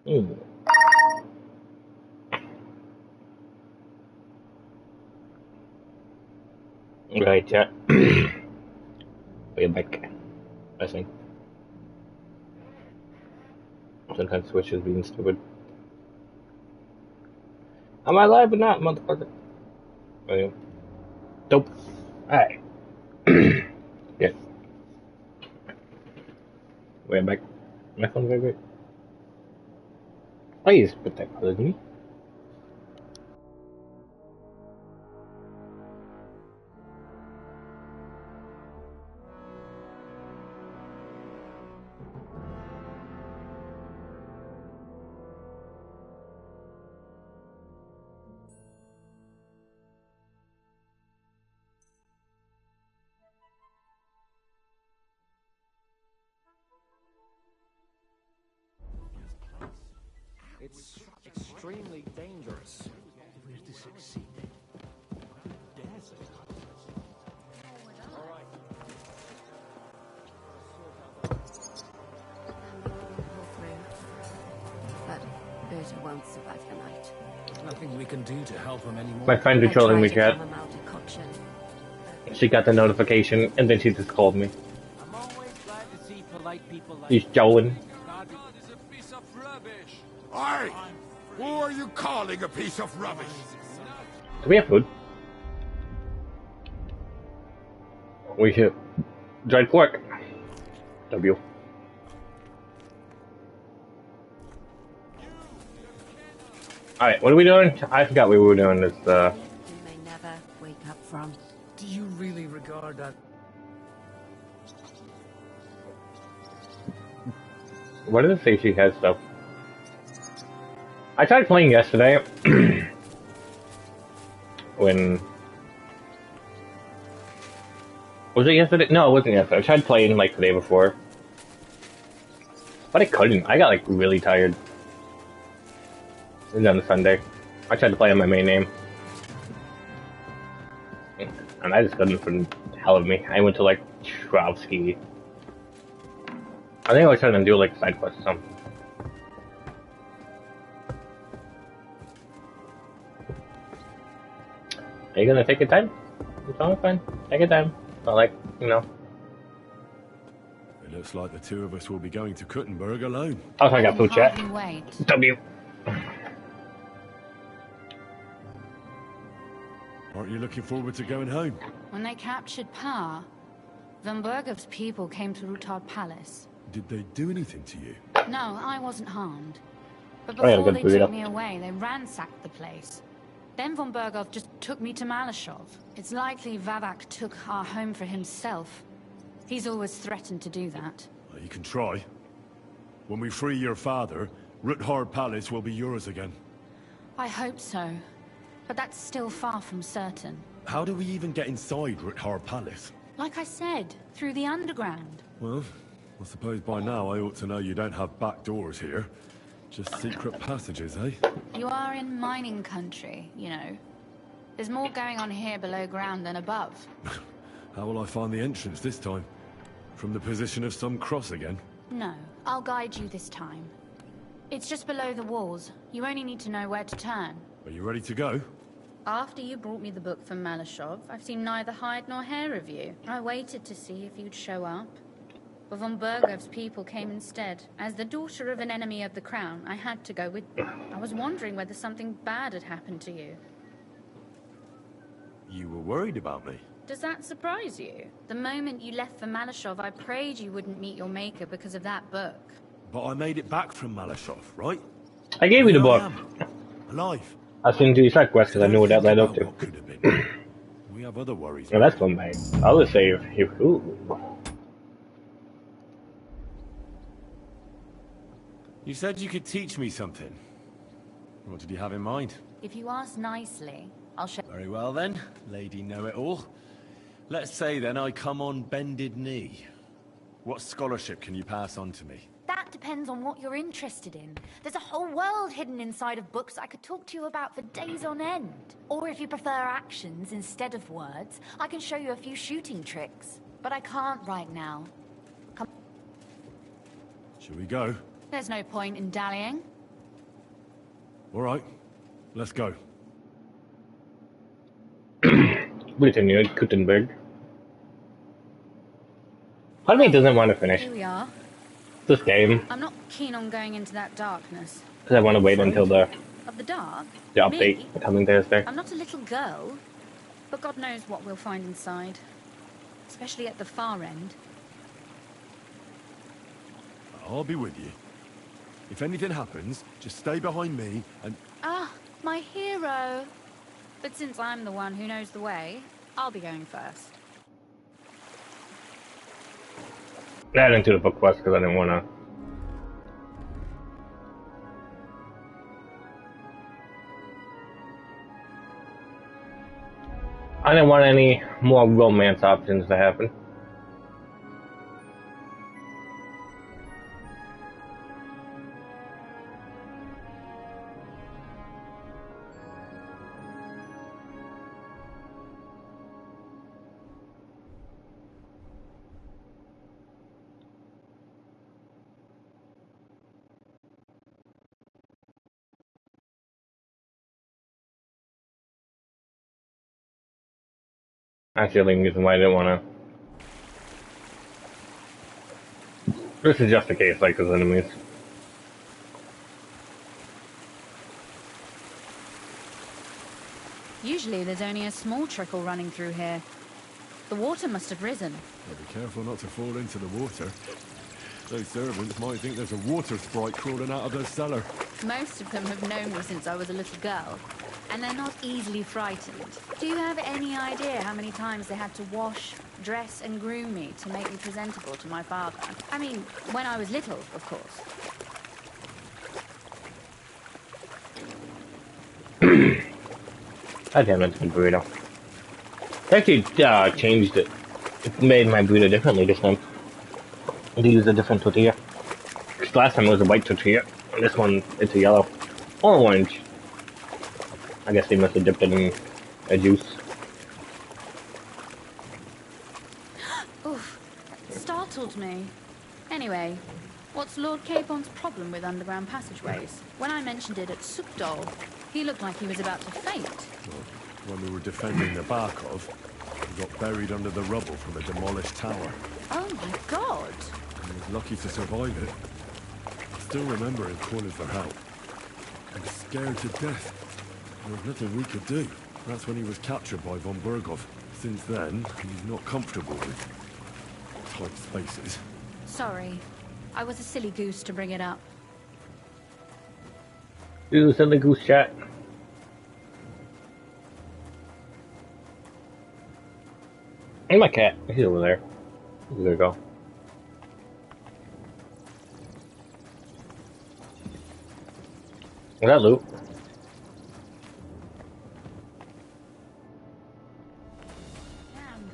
Mm. Right, yeah. Way back, I think. Sometimes Switch is being stupid. Am I live or not, motherfucker? Anyway. Dope. Alright. Yeah. Way back. My phone's very good. Please protect me. It's extremely dangerous. We're to succeed. But Berta won't survive the night. Nothing we can do to help him anymore. My friend is trolling me, chat. Calm him out, Cockshell. She got the notification and then she just called me. I'm always glad to see polite people like She's trolling. God is a piece of rubbish. Aye! Who are you calling a piece of rubbish? Do we have food? We should. Dried pork. W. Alright, what are we doing? I forgot what we were doing this, You may never wake up from. Do you really regard that? What does it say she has stuff? I tried playing yesterday. When... Was it yesterday? No, it wasn't yesterday. I tried playing like the day before. But I couldn't. I got like really tired. It was on Sunday. I tried to play on my main name. And I just couldn't for the hell of me. I went to like Shrovsky. I think I was trying to do like side quest or something. Are you gonna take your time? It's all fine. Take your time. Not like, you know. It looks like the two of us will be going to Kuttenberg alone. Oh, I got food chat. Wait. W. Aren't you looking forward to going home? When they captured Pa, Von Bergov's people came to Rutard Palace. Did they do anything to you? No, I wasn't harmed. But Oh, yeah, before good they burrito. took me away, they ransacked the place. Then Von Bergov just took me to Malashov. It's likely Vavak took our home for himself. He's always threatened to do that. Well, you can try. When we free your father, Ruthard Palace will be yours again. I hope so. But that's still far from certain. How do we even get inside Ruthard Palace? Like I said, through the underground. Well, I suppose by now I ought to know you don't have back doors here. Just secret passages, eh? You are in mining country, you know. There's more going on here below ground than above. How will I find the entrance this time? From the position of some cross again? No, I'll guide you this time. It's just below the walls. You only need to know where to turn. Are you ready to go? After you brought me the book from Malashov, I've seen neither hide nor hair of you. I waited to see if you'd show up. But Von Bergov's people came instead. As the daughter of an enemy of the crown, I had to go with them. I was wondering whether something bad had happened to you. You were worried about me? Does that surprise you? The moment you left for Malashov, I prayed you wouldn't meet your maker because of that book. But I made it back from Malashov, right? I gave you the Here I book. am, alive. I was going to do side quest because I knew what that led up to. What could have been. We have other worries. Well, that's one bang. I'll just say, ooh. You said you could teach me something. What did you have in mind? If you ask nicely, I'll show. Very well then, Lady Know-It-All. Let's say then I come on bended knee. What scholarship can you pass on to me? That depends on what you're interested in. There's a whole world hidden inside of books I could talk to you about for days on end. Or if you prefer actions instead of words, I can show you a few shooting tricks. But I can't right now. Come. Shall we go? There's no point in dallying. All right, let's go. Britannia, Gutenberg. Part of me doesn't want to finish Here we are. this game I'm not keen on going into that darkness. because I want to wait until the Of the dark? update Me? coming Thursday. I'm not a little girl, but God knows what we'll find inside. Especially at the far end. I'll be with you. If anything happens, just stay behind me and... Ah, my hero. But since I'm the one who knows the way, I'll be going first. I didn't do the book quest because I didn't want to. I didn't want any more romance options to happen. That's the only reason why I didn't want to. This is just a case like his enemies. Usually there's only a small trickle running through here. The water must have risen. Be careful not to fall into the water. Those servants might think there's a water sprite crawling out of their cellar. Most of them have known me since I was a little girl, and they're not easily frightened. Do you have any idea how many times they had to wash, dress, and groom me to make me presentable to my father? I mean, when I was little, of course. God damn it, it's a good burrito. They actually changed it. It made my burrito differently this time. They used a different tortilla. Because last time it was a white tortilla, and this one it's a yellow. Or orange. I guess they must have dipped it in a juice. Oof, that startled me. Anyway, what's Lord Capon's problem with underground passageways? When I mentioned it at Sukdol, he looked like he was about to faint. When we were defending the Barkov, we got buried under the rubble from a demolished tower. Oh my god! I was lucky to survive it. I still remember him calling for help. I was scared to death. There was nothing we could do. That's when he was captured by von Berghoff. Since then, he's not comfortable with tight spaces. Sorry. I was a silly goose to bring it up. Ooh, silly goose chat. And my cat. He's over there. There we go. Is that loot? Damn.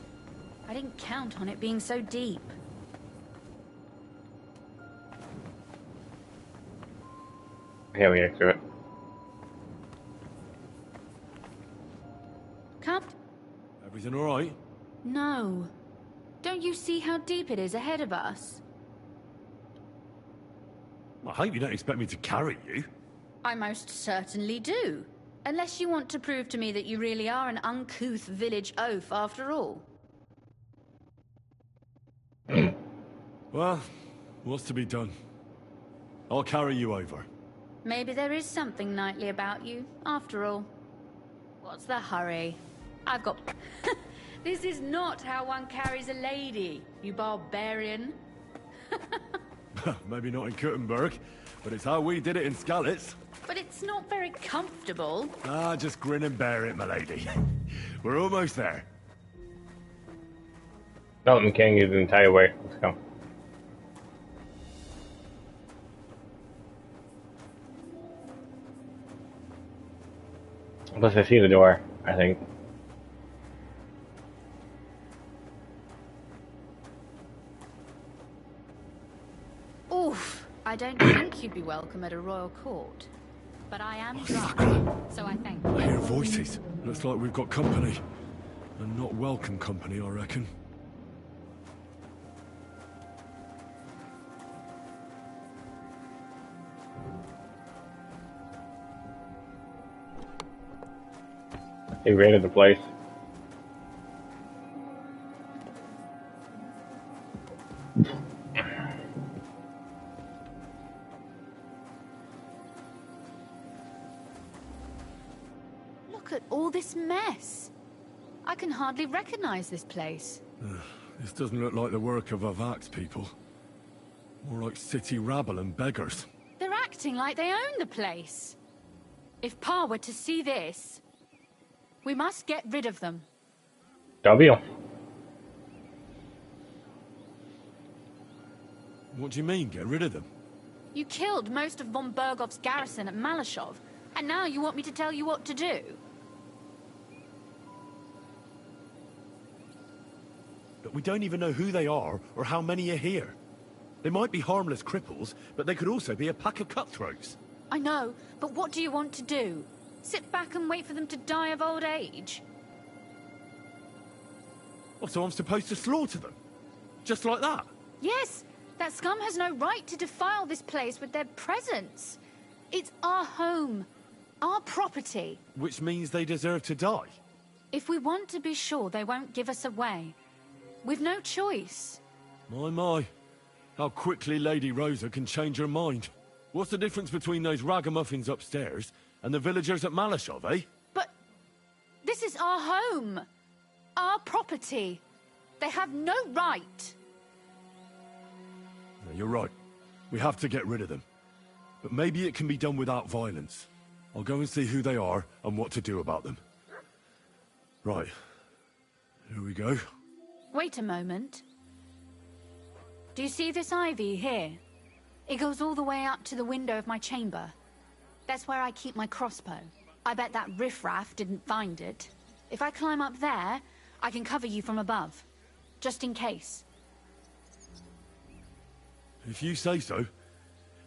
I didn't count on it being so deep. Yeah, we get through it. Cap? Everything all right? No. Don't you see how deep it is ahead of us? I hope you don't expect me to carry you. I most certainly do. Unless you want to prove to me that you really are an uncouth village oaf after all. Well, what's to be done? I'll carry you over. Maybe there is something knightly about you, after all. What's the hurry? I've got... This is not how one carries a lady, you barbarian. Maybe not in Kuttenberg, but it's how we did it in Skalitz. But it's not very comfortable. Ah, just grin and bear it, my lady. We're almost there. No, we can't get the entire way. Let's go. Plus, I see the door, I think. Oof, I don't think you'd be welcome at a royal court. But I am drunk, so I thank you. I hear voices. Looks like we've got company. And not welcome company, I reckon. They raided the place. Look at all this mess. I can hardly recognize this place. This doesn't look like the work of Avak's people. More like city rabble and beggars. They're acting like they own the place. If Pa were to see this, we must get rid of them. W. What do you mean, get rid of them? You killed most of von Bergov's garrison at Malashov, and now you want me to tell you what to do? But we don't even know who they are or how many are here. They might be harmless cripples, but they could also be a pack of cutthroats. I know, but what do you want to do? Sit back and wait for them to die of old age? Oh, so I'm supposed to slaughter them? Just like that? Yes, that scum has no right to defile this place with their presence. It's our home, our property. Which means they deserve to die. If we want to be sure they won't give us away, we've no choice. My. How quickly Lady Rosa can change her mind. What's the difference between those ragamuffins upstairs and the villagers at Malashov, eh? But this is our home, our property. They have no right. No, you're right. We have to get rid of them. But maybe it can be done without violence. I'll go and see who they are and what to do about them. Right. Here we go. Wait a moment. Do you see this ivy here? It goes all the way up to the window of my chamber. That's where I keep my crossbow. I bet that riffraff didn't find it. If I climb up there, I can cover you from above. Just in case. If you say so.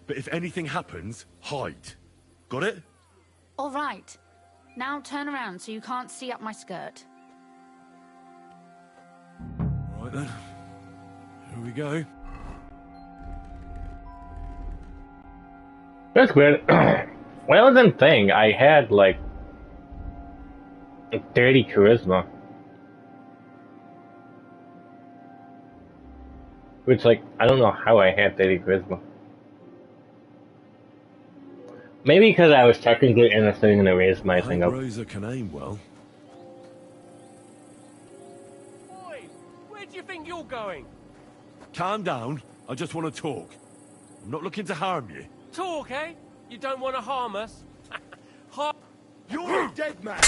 But if anything happens, hide. Got it? All right. Now turn around so you can't see up my skirt. Right then. Here we go. That's weird. When I was in Thing, I had like 30 charisma. Which, like, I don't know how I had 30 charisma. Maybe because I was technically in a thing and I raised my thing up. Rosa can aim well. Boy, where do you think you're going? Calm down. I just want to talk. I'm not looking to harm you. Talk, eh? You don't want to harm us? You're a dead man!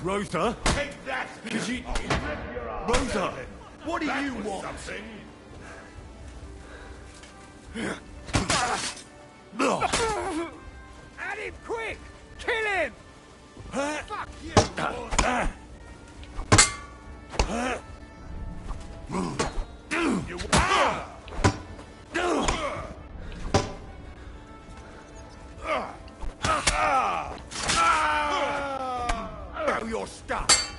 Rosa? Take that! Could you... I'll rip your arm. Rosa! What do you want? Something. At him, quick! Kill him! Fuck you! Your stuff!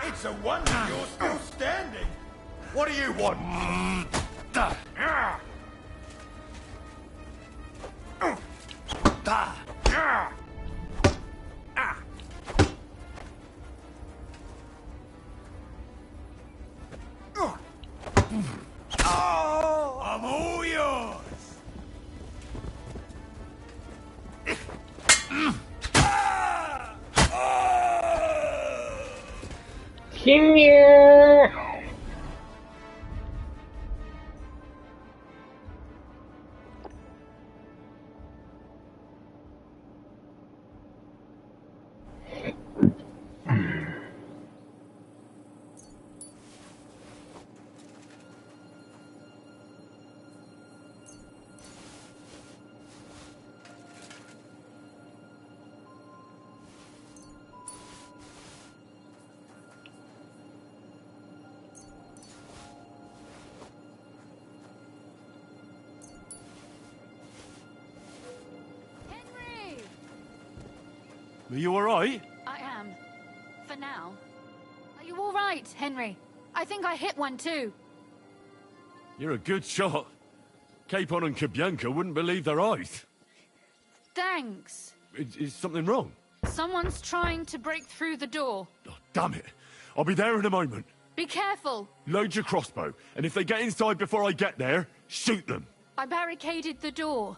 It's a wonder you're still standing. What do you want? I'm all yours. Come here! Henry! Are you alright? I am. For now. Are you all right, Henry? I think I hit one too. You're a good shot. Capon and Kabianka wouldn't believe their eyes. Thanks. Is something wrong? Someone's trying to break through the door. Oh, damn it. I'll be there in a moment. Be careful. Load your crossbow, and if they get inside before I get there, shoot them. I barricaded the door.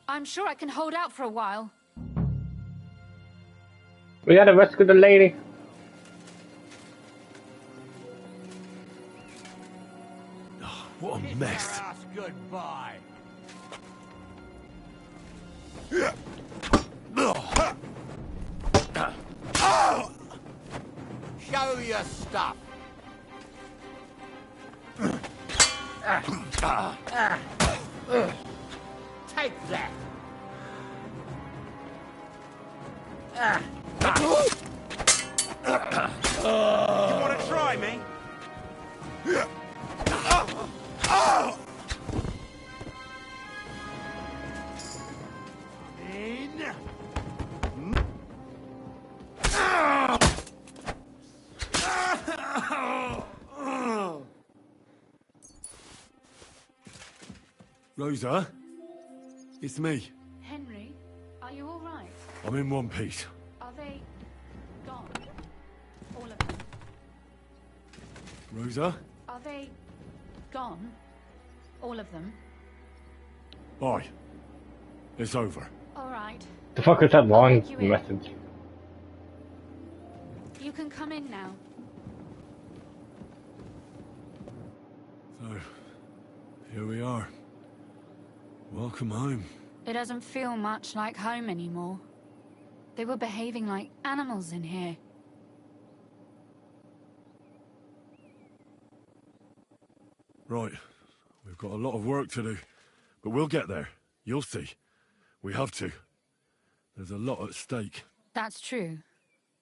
I'm sure I can hold out for a while. We gotta rescue the lady. Oh, what a mess. Ass goodbye. Show your stuff. Take that. You want to try me? Rosa? It's me. Henry, are you all right? I'm in one piece. Are they gone? All of them. Rosa? Are they gone? All of them? Aye. It's over. All right. The fuck is that long Thank you, message? You can come in now. So, here we are. Welcome home. It doesn't feel much like home anymore. They were behaving like animals in here. Right. We've got a lot of work to do. But we'll get there. You'll see. We have to. There's a lot at stake. That's true.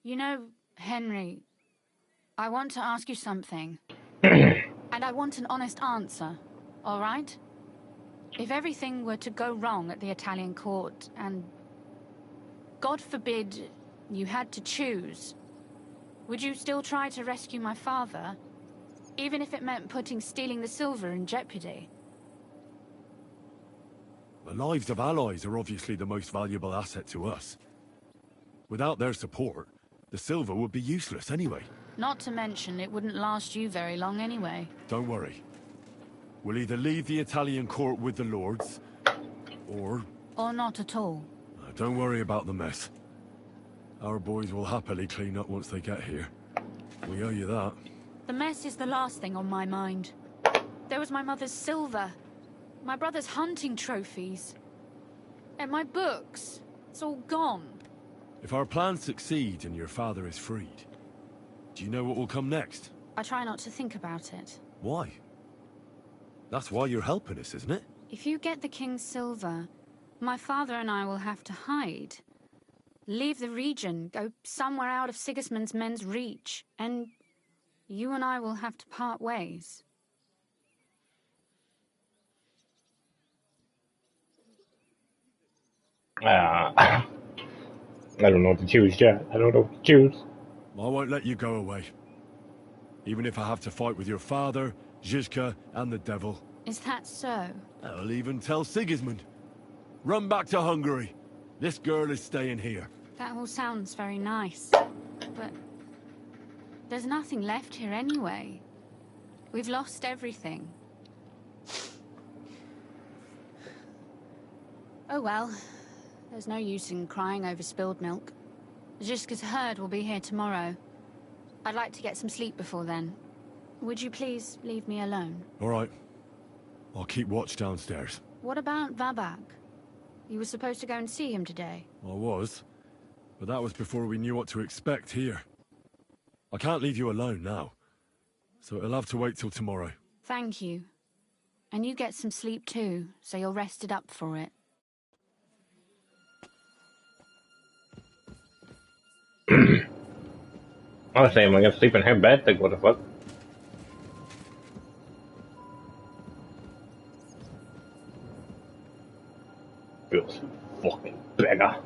You know, Henry, I want to ask you something. And I want an honest answer, all right? If everything were to go wrong at the Italian court, and God forbid you had to choose, would you still try to rescue my father? Even if it meant putting stealing the silver in jeopardy? The lives of allies are obviously the most valuable asset to us. Without their support, the silver would be useless anyway. Not to mention, it wouldn't last you very long anyway. Don't worry. We'll either leave the Italian court with the lords, or... Or not at all. Don't worry about the mess. Our boys will happily clean up once they get here. We owe you that. The mess is the last thing on my mind. There was my mother's silver, my brother's hunting trophies, and my books. It's all gone. If our plan succeeds and your father is freed, do you know what will come next? I try not to think about it. Why? That's why you're helping us, isn't it? If you get the king's silver, my father and I will have to hide. Leave the region, go somewhere out of Sigismund's men's reach, and you and I will have to part ways. I don't know what to choose yet. I don't know what to choose. I won't let you go away. Even if I have to fight with your father, Zizka, and the devil. Is that so? I'll even tell Sigismund. Run back to Hungary. This girl is staying here. That all sounds very nice, but there's nothing left here anyway. We've lost everything. Oh well, there's no use in crying over spilled milk. Zizka's herd will be here tomorrow. I'd like to get some sleep before then. Would you please leave me alone? All right. I'll keep watch downstairs. What about Babak? You were supposed to go and see him today. I was. But that was before we knew what to expect here. I can't leave you alone now. So it'll have to wait till tomorrow. Thank you. And you get some sleep too, so you're rested up for it. Honestly, am I gonna sleep in her bed? Like, what the fuck? Feels fucking beggar.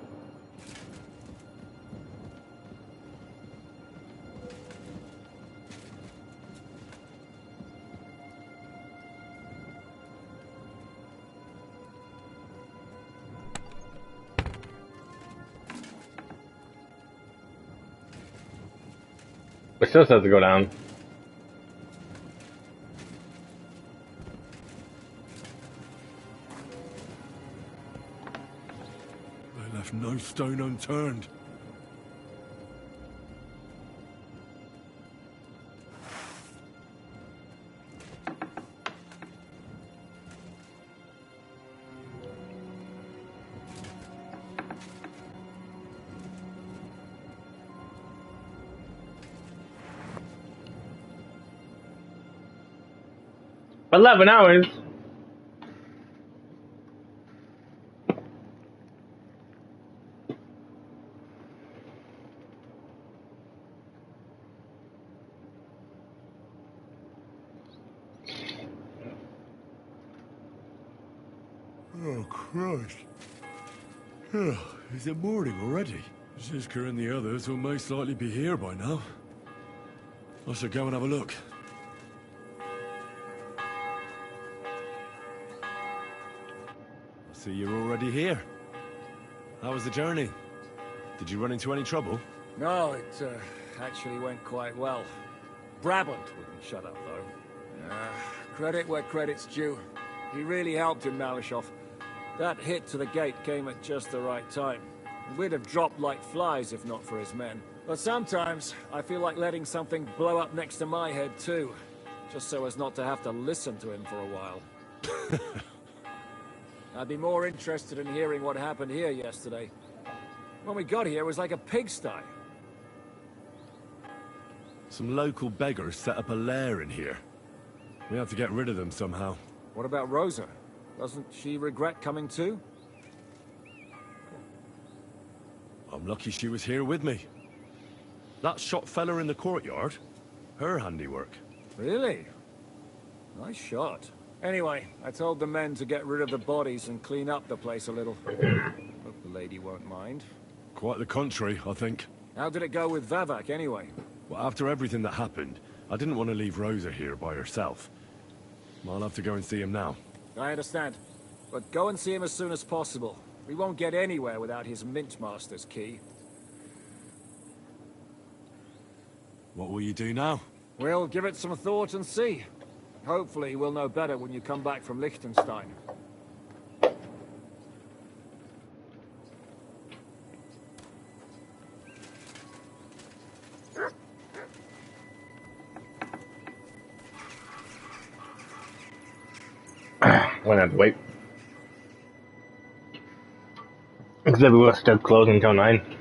It still says to go down. They left no stone unturned. $11. Oh, Christ. Is it morning already? Zizka and the others will most likely be here by now. I should go and have a look. I see you're already here. How was the journey? Did you run into any trouble? No, it actually went quite well. Brabant wouldn't shut up, though. Credit where credit's due. He really helped in Malishov. That hit to the gate came at just the right time. We'd have dropped like flies if not for his men. But sometimes, I feel like letting something blow up next to my head too. Just so as not to have to listen to him for a while. I'd be more interested in hearing what happened here yesterday. When we got here, it was like a pigsty. Some local beggars set up a lair in here. We have to get rid of them somehow. What about Rosa? Doesn't she regret coming too? I'm lucky she was here with me. That shot fella in the courtyard, her handiwork. Really? Nice shot. Anyway, I told the men to get rid of the bodies and clean up the place a little. Hope the lady won't mind. Quite the contrary, I think. How did it go with Vavak anyway? Well, after everything that happened, I didn't want to leave Rosa here by herself. I'll have to go and see him now. I understand. But go and see him as soon as possible. We won't get anywhere without his Mintmaster's key. What will you do now? We'll give it some thought and see. Hopefully we'll know better when you come back from Liechtenstein. I'm gonna have to wait. Because everyone's still closed until 9.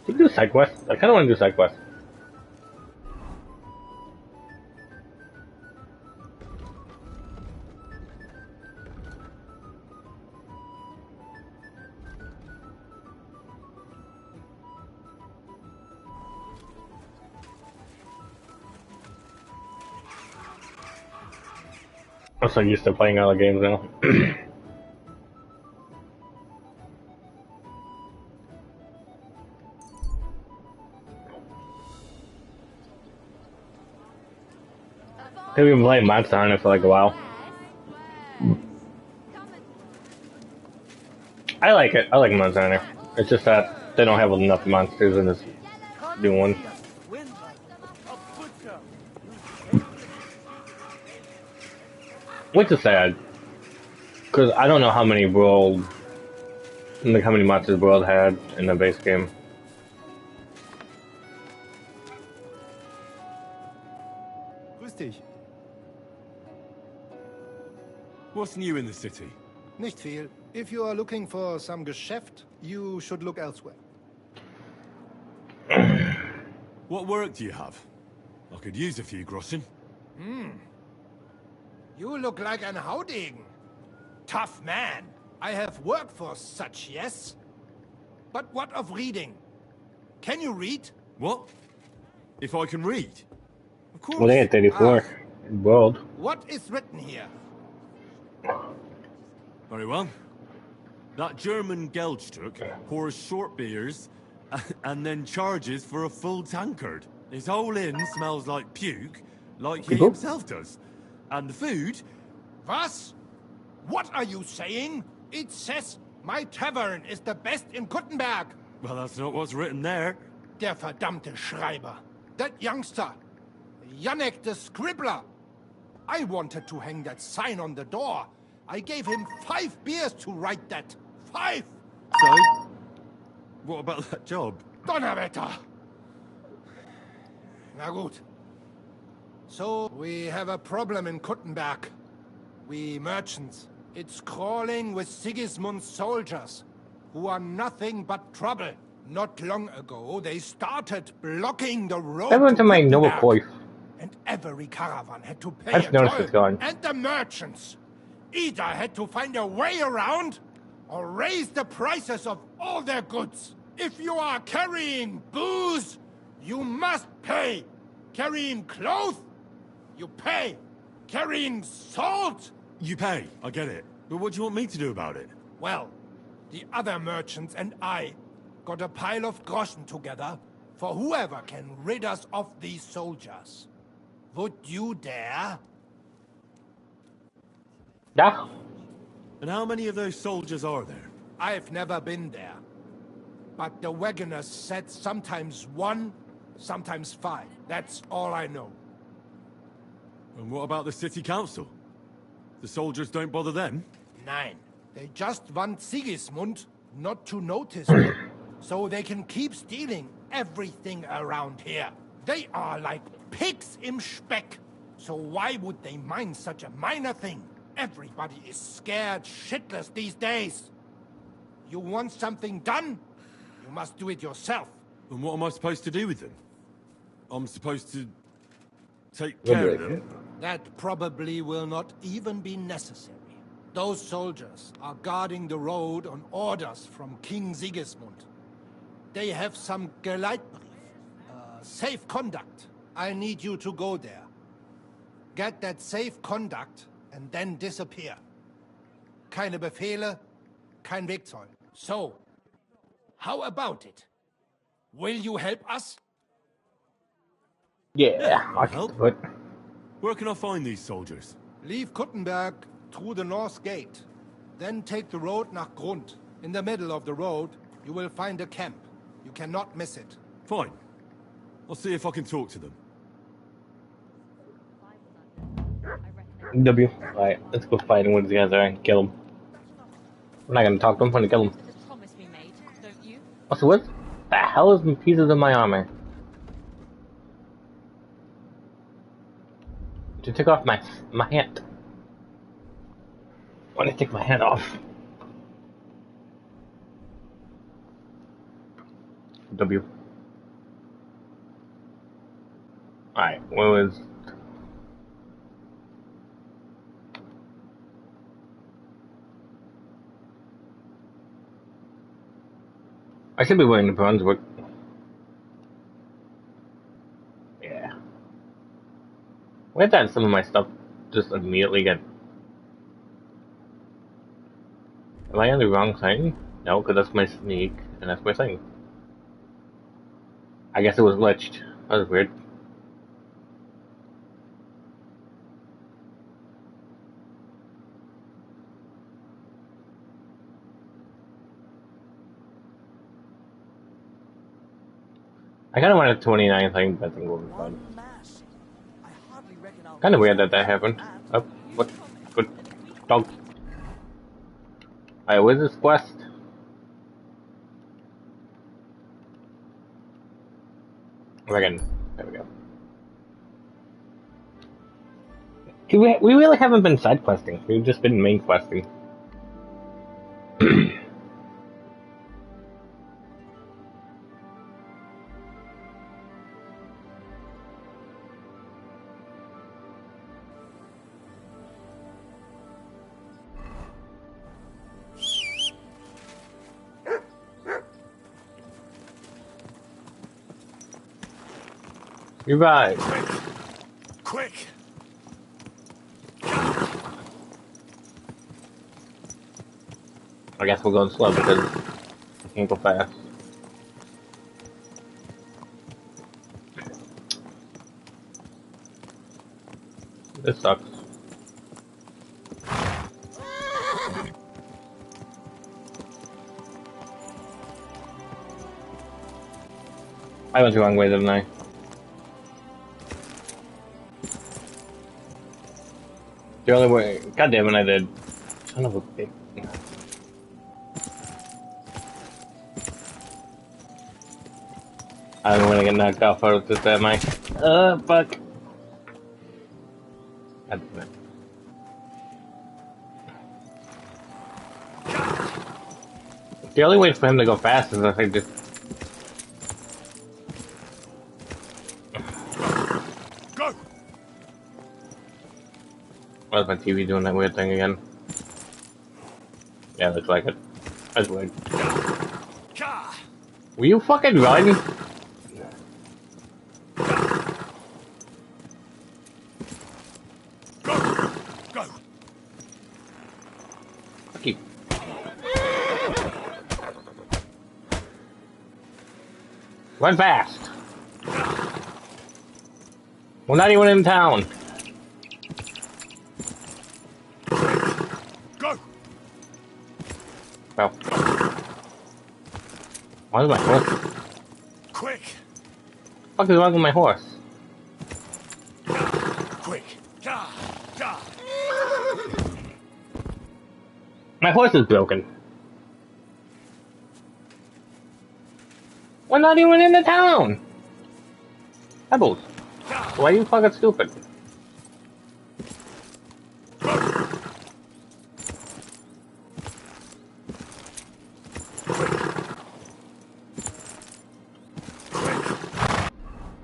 Can we do side quests? I kind of want to do side quests. I'm so used to playing other games now. We've been playing Monster Hunter for like a while. I like it. I like Monster Hunter. It's just that they don't have enough monsters in this new one. Which is sad. Because I don't know how many monsters World had in the base game. Grüß dich. What's new in the city? Nicht viel. If you are looking for some Geschäft, you should look elsewhere. What work do you have? I could use a few groschen. You look like an Haudegen. Tough man. I have work for such, yes? But what of reading? Can you read? What? If I can read? Of course. Well, they had 34 World. What is written here? Very well. That German Geldstück pours short beers and then charges for a full tankard. His whole inn smells like puke, like he himself does. And the food... Was? What are you saying? It says my tavern is the best in Kuttenberg. Well, that's not what's written there. Der verdammte Schreiber. That youngster. Janek the Scribbler. I wanted to hang that sign on the door. I gave him 5 beers to write that. 5! So, what about that job? Donnerwetter! Na gut. So, we have a problem in Kuttenberg. We merchants. It's crawling with Sigismund's soldiers, who are nothing but trouble. Not long ago, they started blocking the road Everyone to my noble Kuttenberg. coif. And every caravan had to pay I've a noticed toll. it's gone. And the merchants either had to find a way around or raise the prices of all their goods. If you are carrying booze, you must pay. Carrying clothes, you pay. Carrying salt, You pay, I get it. But what do you want me to do about it? well, the other merchants and I got a pile of groschen together for whoever can rid us of these soldiers. Would you dare? Yeah. And how many of those soldiers are there? I've never been there. But the wagoners said sometimes 1, sometimes 5. That's all I know. And what about the city council? The soldiers don't bother them? Nein. They just want Sigismund not to notice them, so they can keep stealing everything around here. They are like pigs im Speck. So why would they mind such a minor thing? Everybody is scared shitless these days. You want something done? You must do it yourself. And what am I supposed to do with them? I'm supposed to take care of them? That probably will not even be necessary. Those soldiers are guarding the road on orders from King Sigismund. They have some Geleitbrief, safe conduct. I need you to go there. Get that safe conduct and then disappear. Keine Befehle, kein Wegzoll. So, how about it? Will you help us? Yeah, I can help. do it. Where can I find these soldiers? Leave Kuttenberg through the north gate. Then take the road nach Grund. In the middle of the road, you will find a camp. You cannot miss it. Fine. I'll see if I can talk to them. W. Alright, let's go fight him with these guys there and kill him. I'm not gonna talk to him, I'm gonna kill him. Also, what the hell is pieces of my armor? To take off my hat. I want to take my hat off. W. Alright, what was... I should be wearing the Brunswick. Yeah. Why did some of my stuff just immediately get... Am I on the wrong thing? No, because that's my sneak, and that's my thing. I guess it was glitched. That was weird. I kind of wanted 29 thing, but I think we'll be fine. Kind of weird that happened. Oh, what? Good dog. Alright, where's this quest? Again, there we go. We really haven't been side questing. We've just been main questing. You're right. Quick! I guess we're going slow because I can't go fast. This sucks. I went the wrong way, didn't I? The only way. God damn it, I did. Son of a bitch. I don't want to get knocked off out of this, am I? Fuck. God damn it. The only way for him to go fast is if I just. Go! Why's my TV doing that weird thing again? Yeah, looks like it. That's weird. Will you fucking run? Go! Fuck you. Run fast! We're not even in town. Go! Well. Why is my horse? Quick! What the fuck is wrong with my horse? Quick! Ga! Ga! My horse is broken. We're not even in the town! Pebbles. Why are you fucking stupid?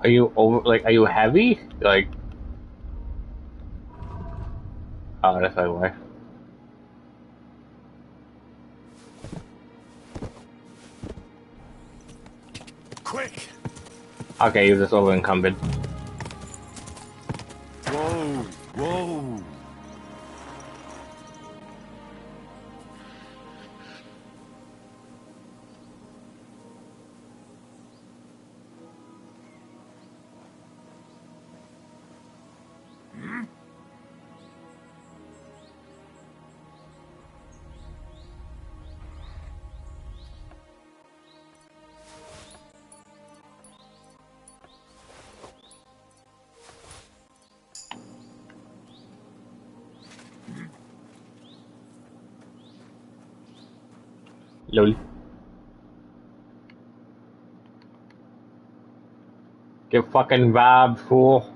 Are you over, like, are you heavy? Like... Oh, that's like why. Quick! Okay, you're just over encumbered. Whoa! Whoa! Lol. Get fucking robbed, fool.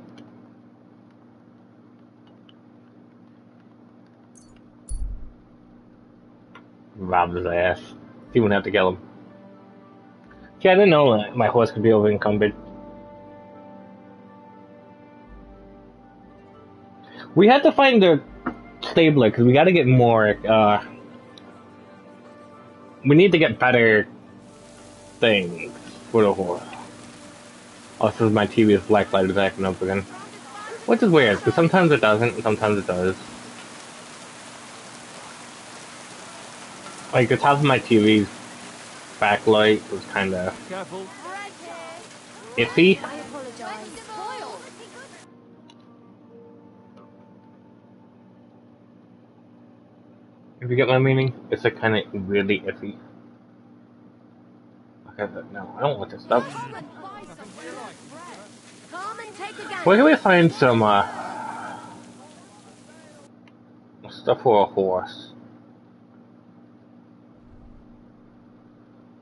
Robbed his ass. He wouldn't have to kill him. See, I didn't know that my horse could be over encumbered. We had to find the stabler because we got to get more. We need to get better things for the horse. Also, my TV's black light is acting up again, which is weird because sometimes it doesn't, and sometimes it does. Like the top of my TV's backlight was kind of iffy. I apologize. If you get my meaning, it's like kind of really iffy. Okay, but no, I don't want this stuff. Where can we find some stuff for a horse?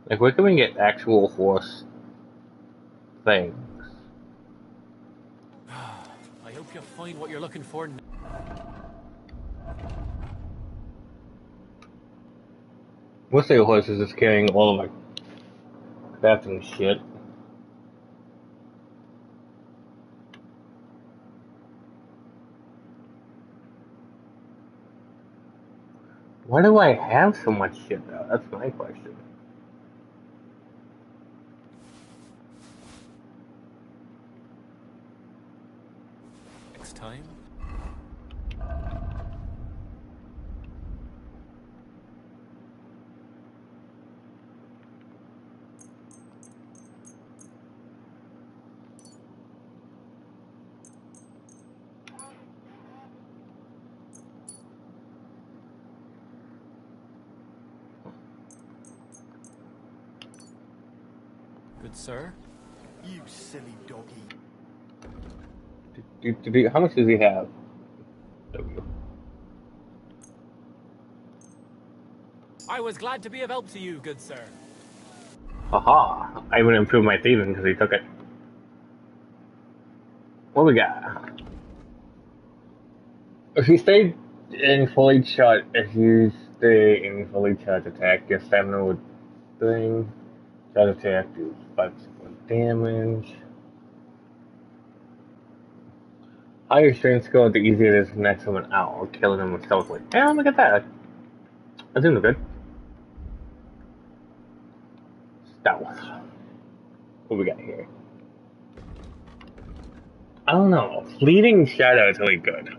Like, where can we get actual horse things? I hope you'll find what you're looking for. We'll say horse is just carrying all of my crafting shit. Why do I have so much shit though? That's my question. Next time. Good sir. You silly doggy. How much does he have? W. I was glad to be of help to you, good sir. Haha! I would improve my thieving because he took it. What we got? If you stay in fully charged, if you stay in fully charged attack, your stamina would thing. Charge attack do 5% damage. Higher strength skill, the easier it is to knock someone out or killing them with stealthily. Yeah, look at that. That's doing good. Stealth. What we got here? I don't know. Fleeting Shadow is really good.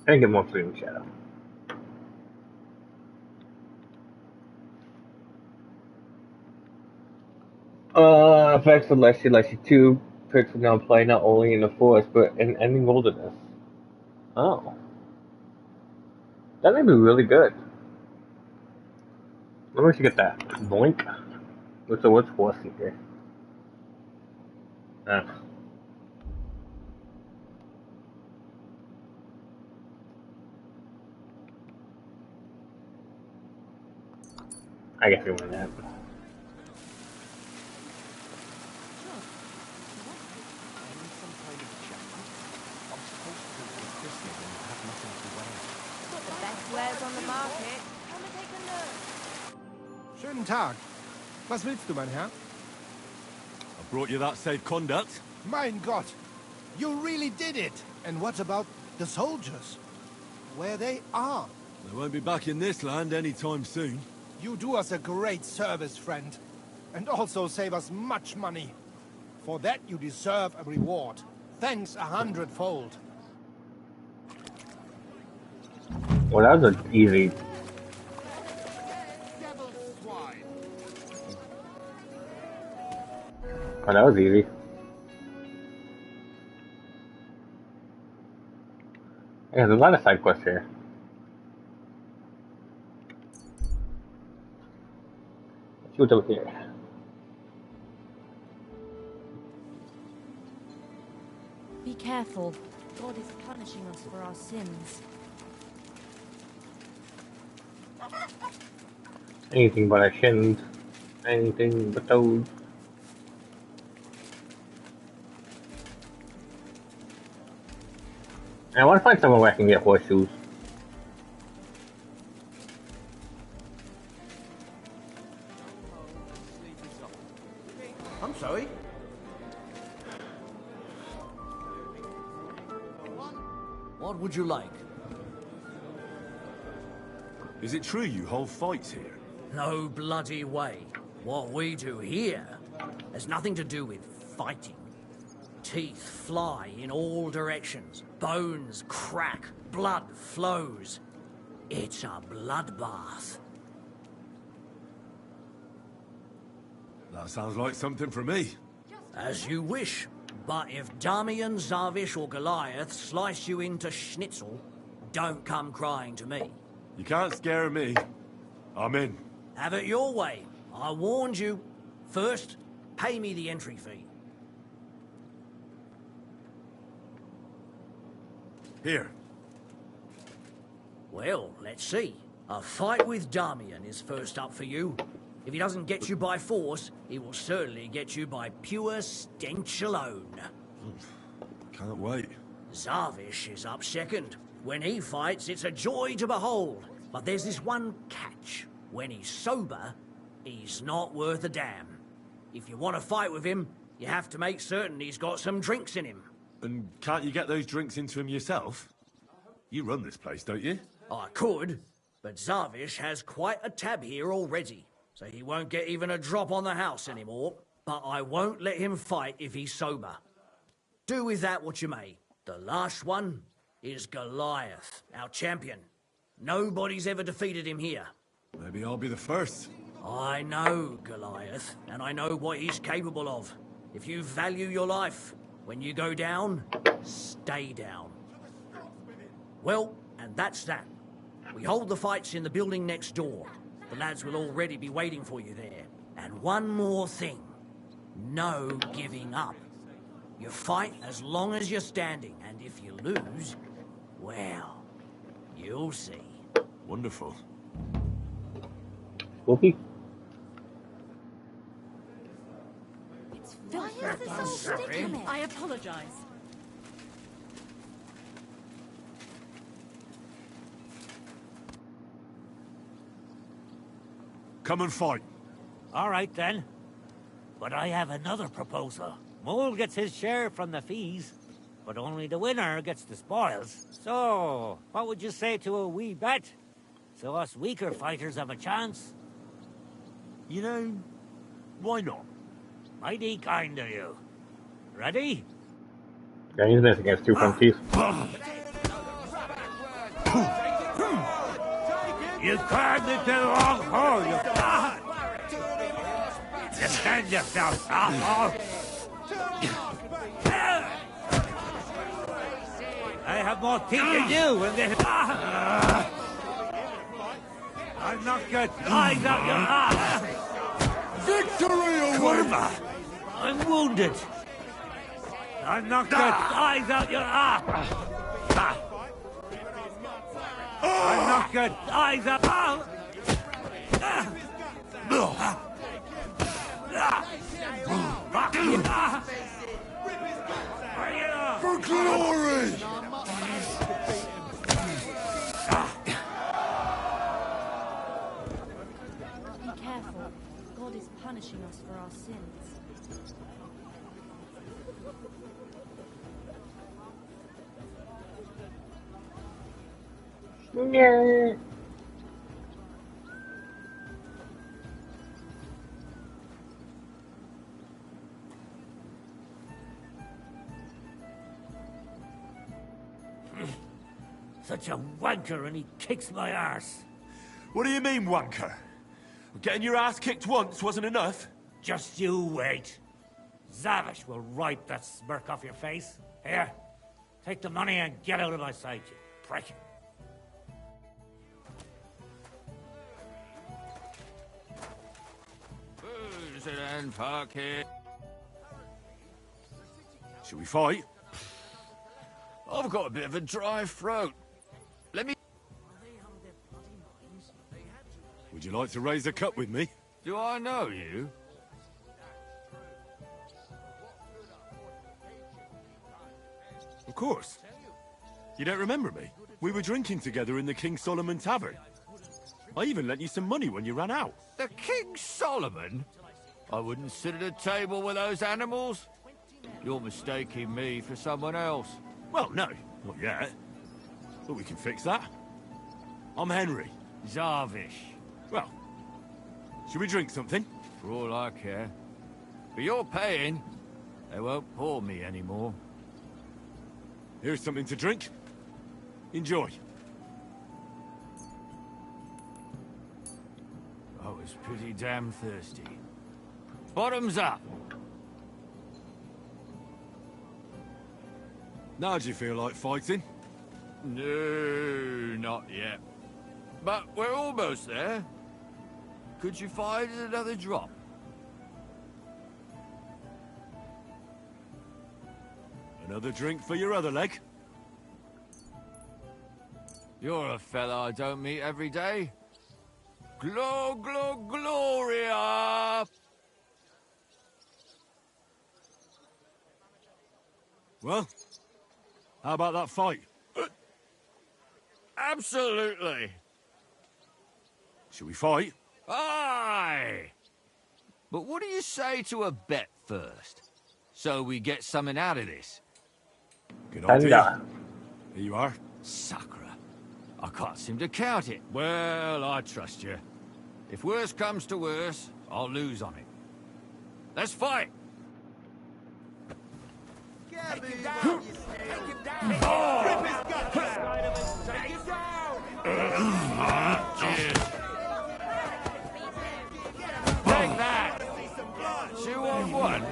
I can get more Fleeting Shadow. Effects of Leshy 2 perks will now play not only in the forest but in any wilderness. Oh. That may be really good. Let me see get that. Boink. What's force seeker? I guess we want that. Wares on the market. Come and take a look. Schönen Tag. Was willst du, mein Herr? I brought you that safe conduct. Mein Gott! You really did it! And what about the soldiers? Where they are? They won't be back in this land anytime soon. You do us a great service, friend. And also save us much money. For that you deserve a reward. Thanks 100-fold. Well, that was an easy. Oh, that was easy. Yeah, there's a lot of side quests here. Let's see what's over here. Be careful. God is punishing us for our sins. Anything but a shins. Anything but those. I want to find somewhere where I can get horseshoes. I'm sorry? What would you like? Is it true you hold fights here? No bloody way. What we do here has nothing to do with fighting. Teeth fly in all directions. Bones crack. Blood flows. It's a bloodbath. That sounds like something for me. As you wish. But if Damian, Zavish or Goliath slice you into schnitzel, don't come crying to me. You can't scare me. I'm in. Have it your way. I warned you. First, pay me the entry fee. Here. Well, let's see. A fight with Damian is first up for you. If he doesn't get you by force, he will certainly get you by pure stench alone. Can't wait. Zavish is up second. When he fights, it's a joy to behold. But there's this one catch. When he's sober, he's not worth a damn. If you want to fight with him, you have to make certain he's got some drinks in him. And can't you get those drinks into him yourself? You run this place, don't you? I could, but Zavish has quite a tab here already, so he won't get even a drop on the house anymore. But I won't let him fight if he's sober. Do with that what you may. The last one is Goliath, our champion. Nobody's ever defeated him here. Maybe I'll be the first. I know Goliath, and I know what he's capable of. If you value your life, When you go down, stay down. Well, and that's that. We hold the fights in the building next door. The lads will already be waiting for you there. And one more thing. No giving up. You fight as long as you're standing, and if you lose, well, you'll see. Wonderful. Whoopee. Why is this all sticking? I apologize. Come and fight. All right, then. But I have another proposal. Mole gets his share from the fees, but only the winner gets the spoils. So, what would you say to a wee bet? So us weaker fighters have a chance? You know, why not? Mighty kind of you. Ready? Yeah, he's this against 2 fronties. You climbed into the wrong hole, you bastard! Defend yourself, asshole! I have more teeth than you, and this... I'm not good. Eyes out your ass! Victory away! I'm wounded. I'm not good. Eyes out your ass! I'm not good. Eyes out. For glory! Be careful. God is punishing us for our sins. Yeah. Such a wanker, and he kicks my arse. What do you mean, wanker? Getting your ass kicked once wasn't enough? Just you wait. Zavish will wipe that smirk off your face. Here, take the money and get out of my sight, you prick. Shall we fight? I've got a bit of a dry throat. Let me... Would you like to raise a cup with me? Do I know you? Of course. You don't remember me? We were drinking together in the King Solomon Tavern. I even lent you some money when you ran out. The King Solomon? I wouldn't sit at a table with those animals. You're mistaking me for someone else. Well, no, not yet. But we can fix that. I'm Henry. Zavish. Well, should we drink something? For all I care. But you're paying. They won't pour me anymore. Here's something to drink. Enjoy. I was pretty damn thirsty. Bottoms up! Now do you feel like fighting? No, not yet. But we're almost there. Could you find another drop? Another drink for your other leg? You're a fella I don't meet every day. Gloria! Well, how about that fight? Absolutely. Shall we fight? Aye! But what do you say to a bet first? So we get something out of this. Good idea. Here you are. Sakra. I can't seem to count it. Well, I trust you. If worse comes to worse, I'll lose on it. Let's fight! Take him down! Take him down! Oh. Rip his guts out! Take him down! Cheers. Take that! 2 on 1.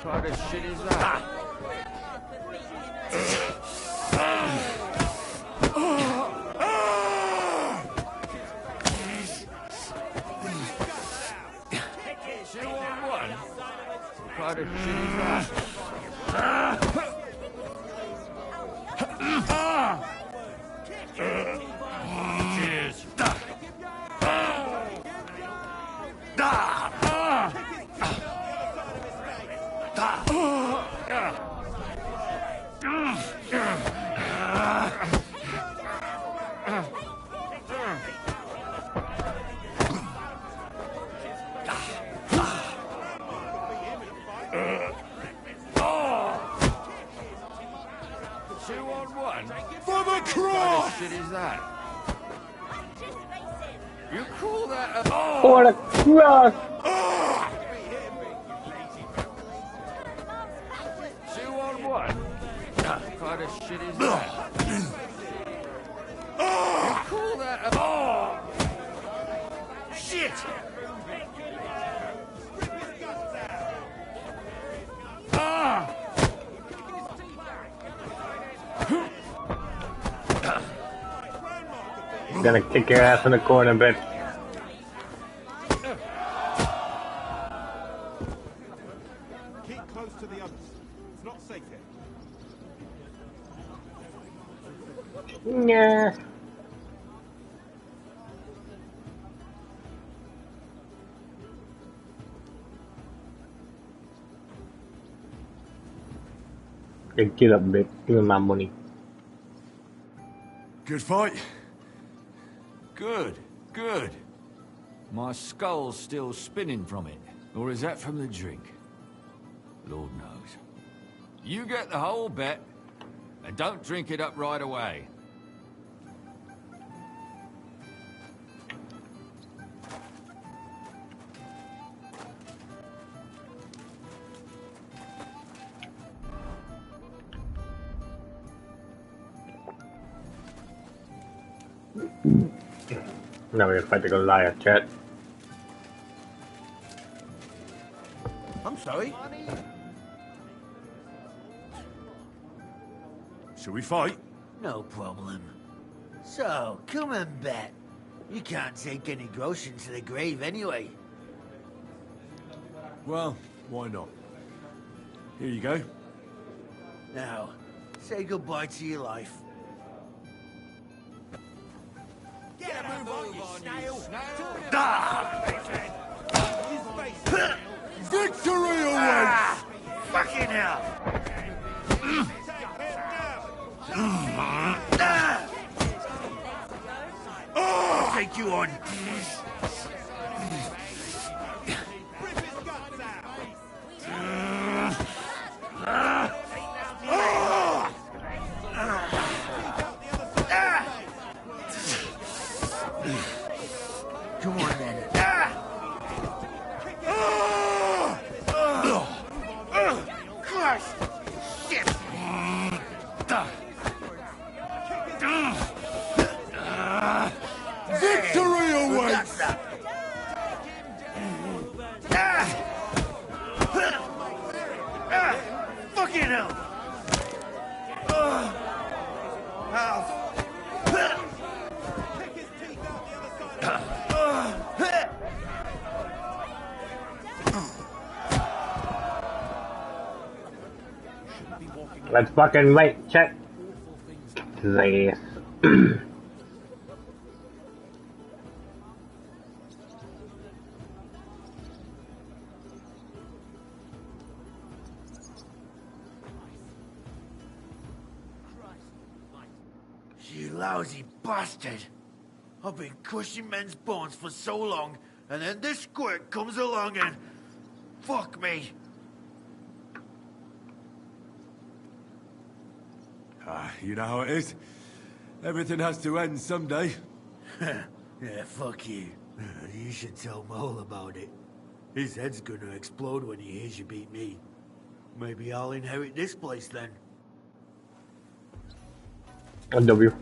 Try to shit his ass. Quite a shitty fast. Cheers. For the cross! What shit is that? You call that a... For the cross! 2-on-1? What kind of shit is that? You call that a... Shit! I'm gonna kick your ass in the corner, bitch. Keep close to the others. It's not safe here. Yeah. Get up, bitch. Give me my money. Good fight. Good, good. My skull's still spinning from it. Or is that from the drink? Lord knows. You get the whole bet, and don't drink it up right away. Now we're gonna fight the Goliath, chat. I'm sorry. Shall we fight? No problem. So, come and bet. You can't take any groschen to the grave anyway. Well, why not? Here you go. Now, say goodbye to your life. Get a move on, you snail! Victory awaits! Fucking hell! I'll take you on. Come on, then. Crush! Shit! Victory awaits! Fucking hell! Let's fucking wait, chat. Yes. You lousy bastard! I've been crushing men's bones for so long, and then this squirt comes along and... Fuck me! You know how it is. Everything has to end someday. Yeah, fuck you. You should tell Mole about it. His head's gonna explode when he hears you beat me. Maybe I'll inherit this place then. W.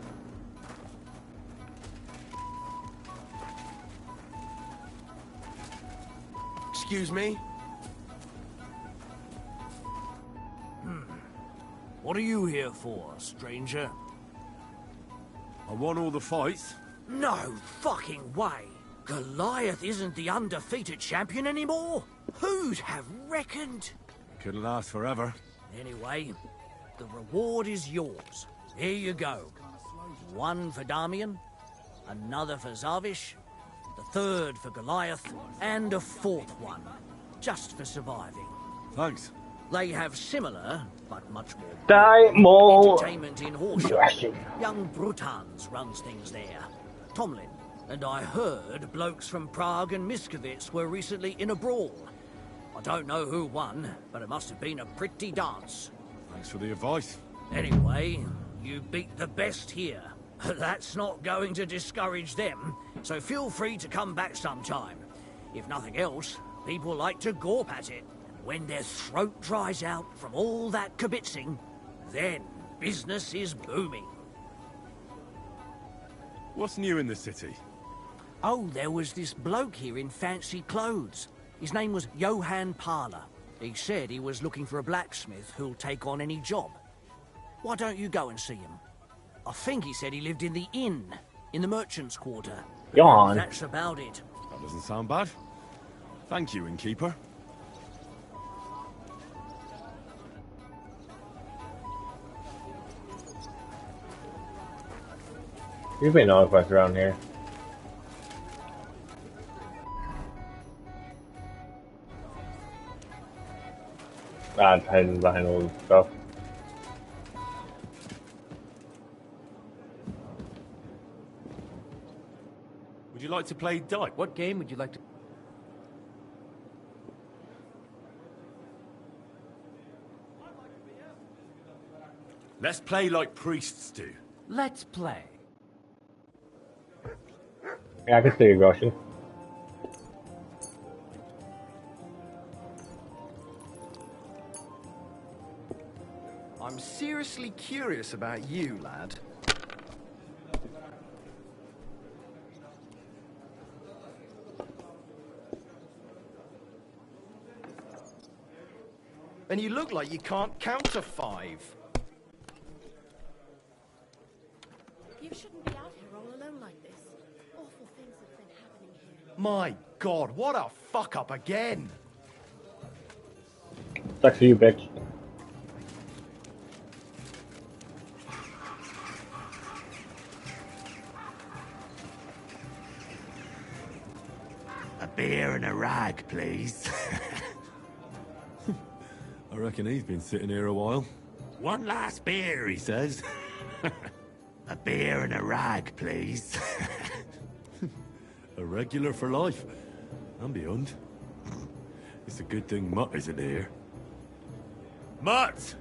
Excuse me? What are you here for, stranger? I won all the fights. No fucking way! Goliath isn't the undefeated champion anymore? Who'd have reckoned? Couldn't last forever. Anyway, the reward is yours. Here you go. One for Damian, another for Zavish, the third for Goliath, and a fourth one, just for surviving. Thanks. They have similar, but much more entertainment in Horsham. Young Brutans runs things there. Tomlin, and I heard blokes from Prague and Miskovitz were recently in a brawl. I don't know who won, but it must have been a pretty dance. Thanks for the advice. Anyway, you beat the best here. That's not going to discourage them, so feel free to come back sometime. If nothing else, people like to gawp at it. When their throat dries out from all that kibitzing, then business is booming. What's new in the city? Oh, there was this bloke here in fancy clothes. His name was Johann Parler. He said he was looking for a blacksmith who'll take on any job. Why don't you go and see him? I think he said he lived in the inn, in the merchant's quarter. Yawn. That's about it. That doesn't sound bad. Thank you, innkeeper. You've been all across around here. I'm hiding behind all the stuff. Would you like to play dice? What game would you like to... Let's play like priests do. Let's play. Yeah, I can see your aggression. I'm seriously curious about you, lad. And you look like you can't count to 5. You shouldn't be out here all alone like this. Awful things have been happening here. My God, what a fuck up again! Sucks for you, bitch. A beer and a rag, please. I reckon he's been sitting here a while. One last beer, he says. A beer and a rag, please. A regular for life. And beyond. It's a good thing Mutt isn't here. Mutt!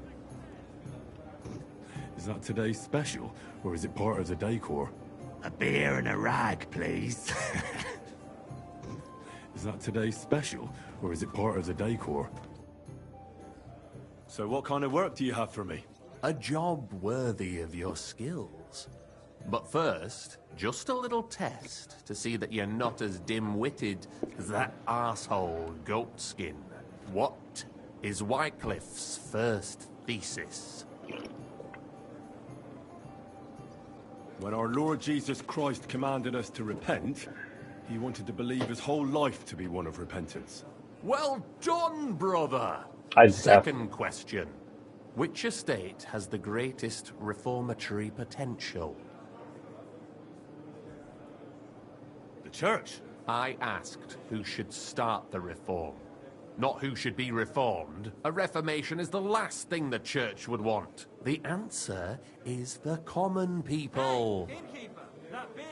Is that today's special, or is it part of the decor? A beer and a rag, please. Is that today's special, or is it part of the decor? So what kind of work do you have for me? A job worthy of your skills. But first, just a little test to see that you're not as dim-witted as that arsehole Goatskin. What is Wycliffe's first thesis? When our Lord Jesus Christ commanded us to repent, he wanted to believe his whole life to be one of repentance. Well done, brother! Second question. Which estate has the greatest reformatory potential? The church. I asked who should start the reform, not who should be reformed. A reformation is the last thing the church would want. The answer is the common people. Hey, innkeeper, that beer.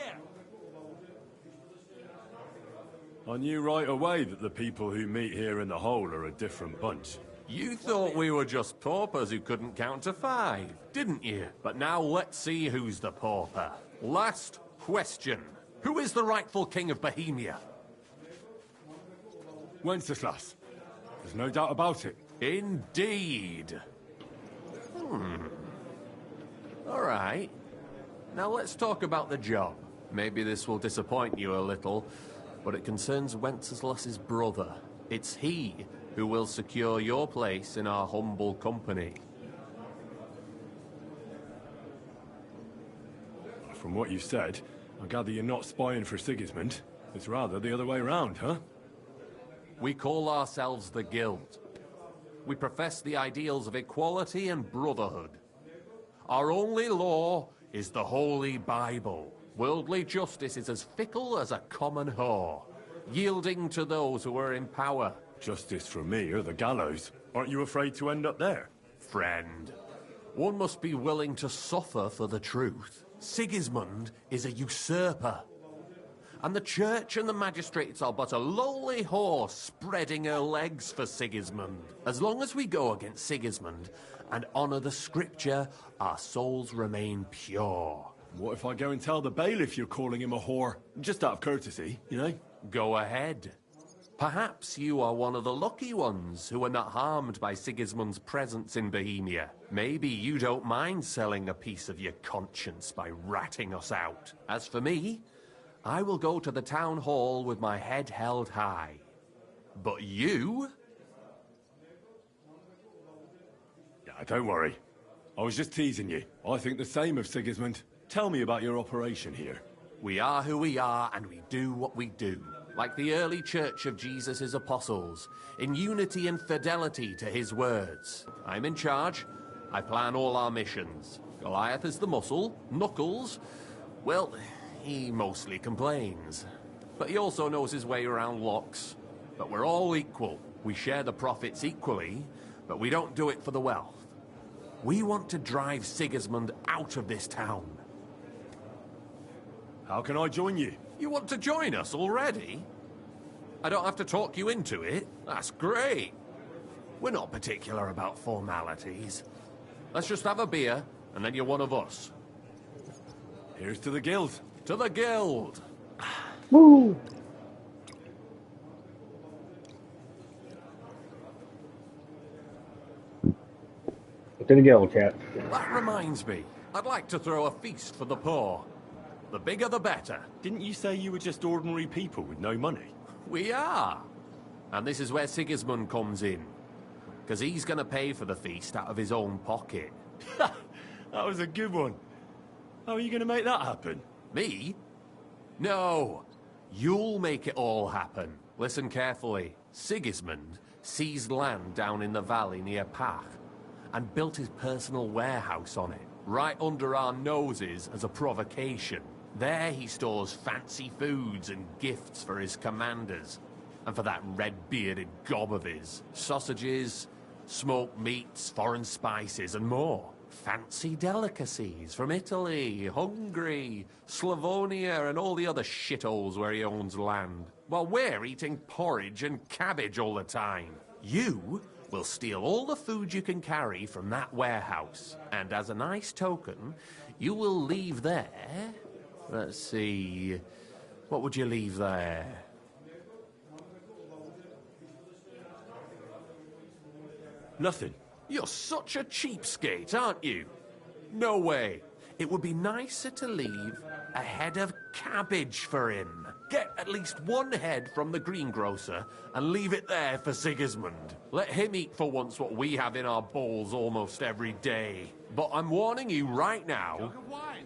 I knew right away that the people who meet here in the hole are a different bunch. You thought we were just paupers who couldn't count to 5, didn't you? But now let's see who's the pauper. Last question. Who is the rightful king of Bohemia? Wenceslas. There's no doubt about it. Indeed. All right. Now let's talk about the job. Maybe this will disappoint you a little, but it concerns Wenceslas's brother. It's he who will secure your place in our humble company. From what you said, I gather you're not spying for Sigismund. It's rather the other way around, huh? We call ourselves the Guild. We profess the ideals of equality and brotherhood. Our only law is the Holy Bible. Worldly justice is as fickle as a common whore, yielding to those who are in power. Justice for me or the gallows. Aren't you afraid to end up there? Friend, one must be willing to suffer for the truth. Sigismund is a usurper. And the church and the magistrates are but a lowly whore spreading her legs for Sigismund. As long as we go against Sigismund and honour the scripture, our souls remain pure. What if I go and tell the bailiff you're calling him a whore? Just out of courtesy, you know? Go ahead. Perhaps you are one of the lucky ones who are not harmed by Sigismund's presence in Bohemia. Maybe you don't mind selling a piece of your conscience by ratting us out. As for me, I will go to the town hall with my head held high. But you? Yeah, don't worry. I was just teasing you. I think the same of Sigismund. Tell me about your operation here. We are who we are, and we do what we do. Like the early church of Jesus' apostles, in unity and fidelity to his words. I'm in charge. I plan all our missions. Goliath is the muscle. Knuckles, well, he mostly complains. But he also knows his way around locks. But we're all equal. We share the profits equally, but we don't do it for the wealth. We want to drive Sigismund out of this town. How can I join you? You want to join us already? I don't have to talk you into it. That's great. We're not particular about formalities. Let's just have a beer, and then you're one of us. Here's to the Guild. To the Guild! Woo! To the Guild, chat. That reminds me. I'd like to throw a feast for the poor. The bigger the better. Didn't you say you were just ordinary people with no money? We are. And this is where Sigismund comes in. Because he's going to pay for the feast out of his own pocket. That was a good one. How are you going to make that happen? Me? No. You'll make it all happen. Listen carefully. Sigismund seized land down in the valley near Pach and built his personal warehouse on it, right under our noses as a provocation. There he stores fancy foods and gifts for his commanders, and for that red-bearded gob of his. Sausages, smoked meats, foreign spices, and more. Fancy delicacies from Italy, Hungary, Slavonia, and all the other shitholes where he owns land. While we're eating porridge and cabbage all the time. You will steal all the food you can carry from that warehouse, and as a nice token, you will leave there... Let's see... What would you leave there? Nothing. You're such a cheapskate, aren't you? No way. It would be nicer to leave a head of cabbage for him. Get at least one head from the greengrocer and leave it there for Sigismund. Let him eat for once what we have in our bowls almost every day. But I'm warning you right now,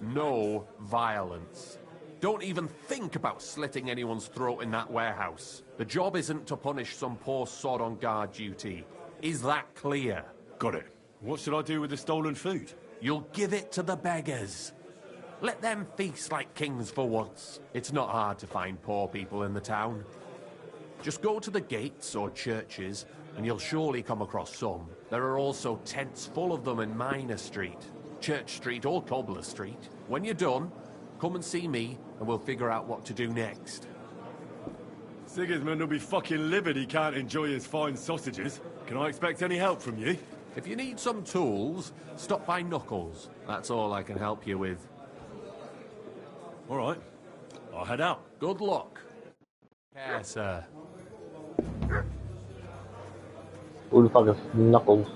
no violence. Don't even think about slitting anyone's throat in that warehouse. The job isn't to punish some poor sod on guard duty. Is that clear? Got it. What should I do with the stolen food? You'll give it to the beggars. Let them feast like kings for once. It's not hard to find poor people in the town. Just go to the gates or churches, and you'll surely come across some. There are also tents full of them in Minor Street, Church Street or Cobbler Street. When you're done, come and see me, and we'll figure out what to do next. Sigismund will be fucking livid he can't enjoy his fine sausages. Can I expect any help from you? If you need some tools, stop by Knuckles. That's all I can help you with. All right. I'll head out. Good luck. Care, sir. Who the fuck is Knuckles?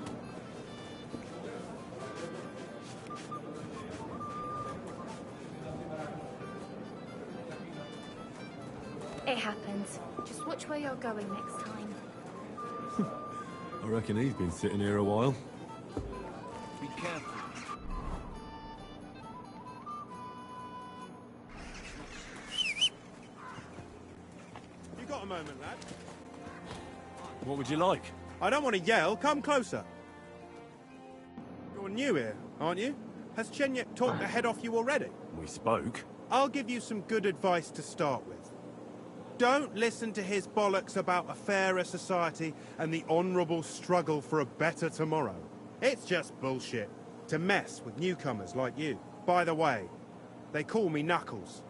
It happens. Just watch where you're going next time. I reckon he's been sitting here a while. Be careful. got a moment, lad? What would you like? I don't want to yell. Come closer. You're new here, aren't you? Has Chenyek talked the head off you already? We spoke. I'll give you some good advice to start with. Don't listen to his bollocks about a fairer society and the honourable struggle for a better tomorrow. It's just bullshit to mess with newcomers like you. By the way, they call me Knuckles.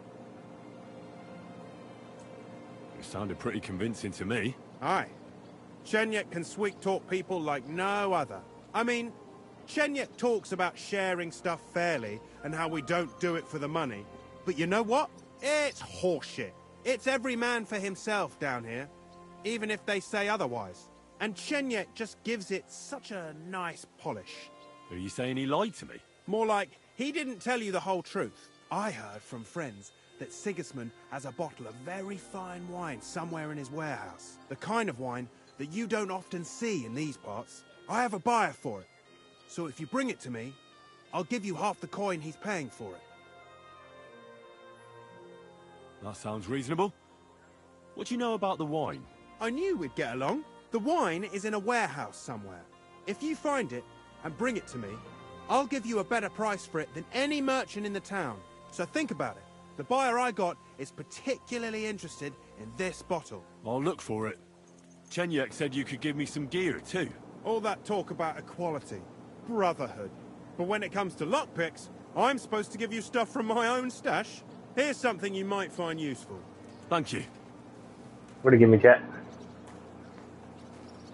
You sounded pretty convincing to me. Aye. Chenyek can sweet-talk people like no other. I mean, Chenyek talks about sharing stuff fairly and how we don't do it for the money. But you know what? It's horseshit. It's every man for himself down here, even if they say otherwise. And Chenyek just gives it such a nice polish. Are you saying he lied to me? More like, he didn't tell you the whole truth. I heard from friends that Sigismund has a bottle of very fine wine somewhere in his warehouse. The kind of wine that you don't often see in these parts. I have a buyer for it. So if you bring it to me, I'll give you half the coin he's paying for it. That sounds reasonable. What do you know about the wine? I knew we'd get along. The wine is in a warehouse somewhere. If you find it and bring it to me, I'll give you a better price for it than any merchant in the town. So think about it. The buyer I got is particularly interested in this bottle. I'll look for it. Chenyek said you could give me some gear too. All that talk about equality, brotherhood. But when it comes to lockpicks, I'm supposed to give you stuff from my own stash. Here's something you might find useful. Thank you. What do you give me, chat?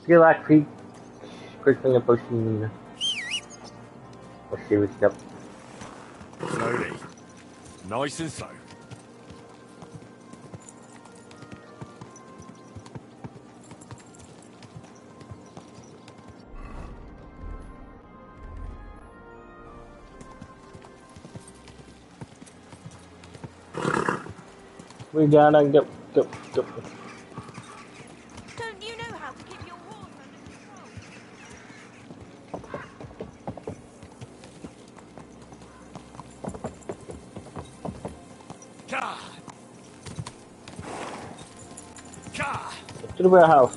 Skill act feet. Quick finger potion. Let's see what's up. Slowly. Nice and slow. We gotta go. Don't you know how to keep your horse under control? God! God! To the warehouse.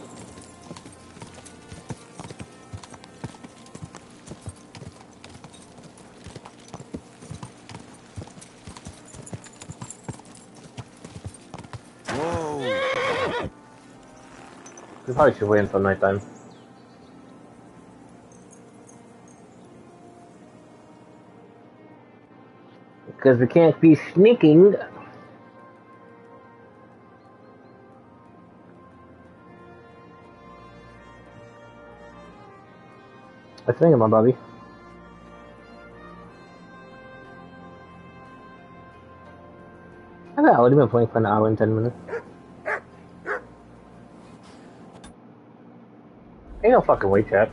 We probably should wait until nighttime. Because we can't be sneaking. I think my Bobby. I've already been playing for an hour and 10 minutes. Ain't no fucking way, chat.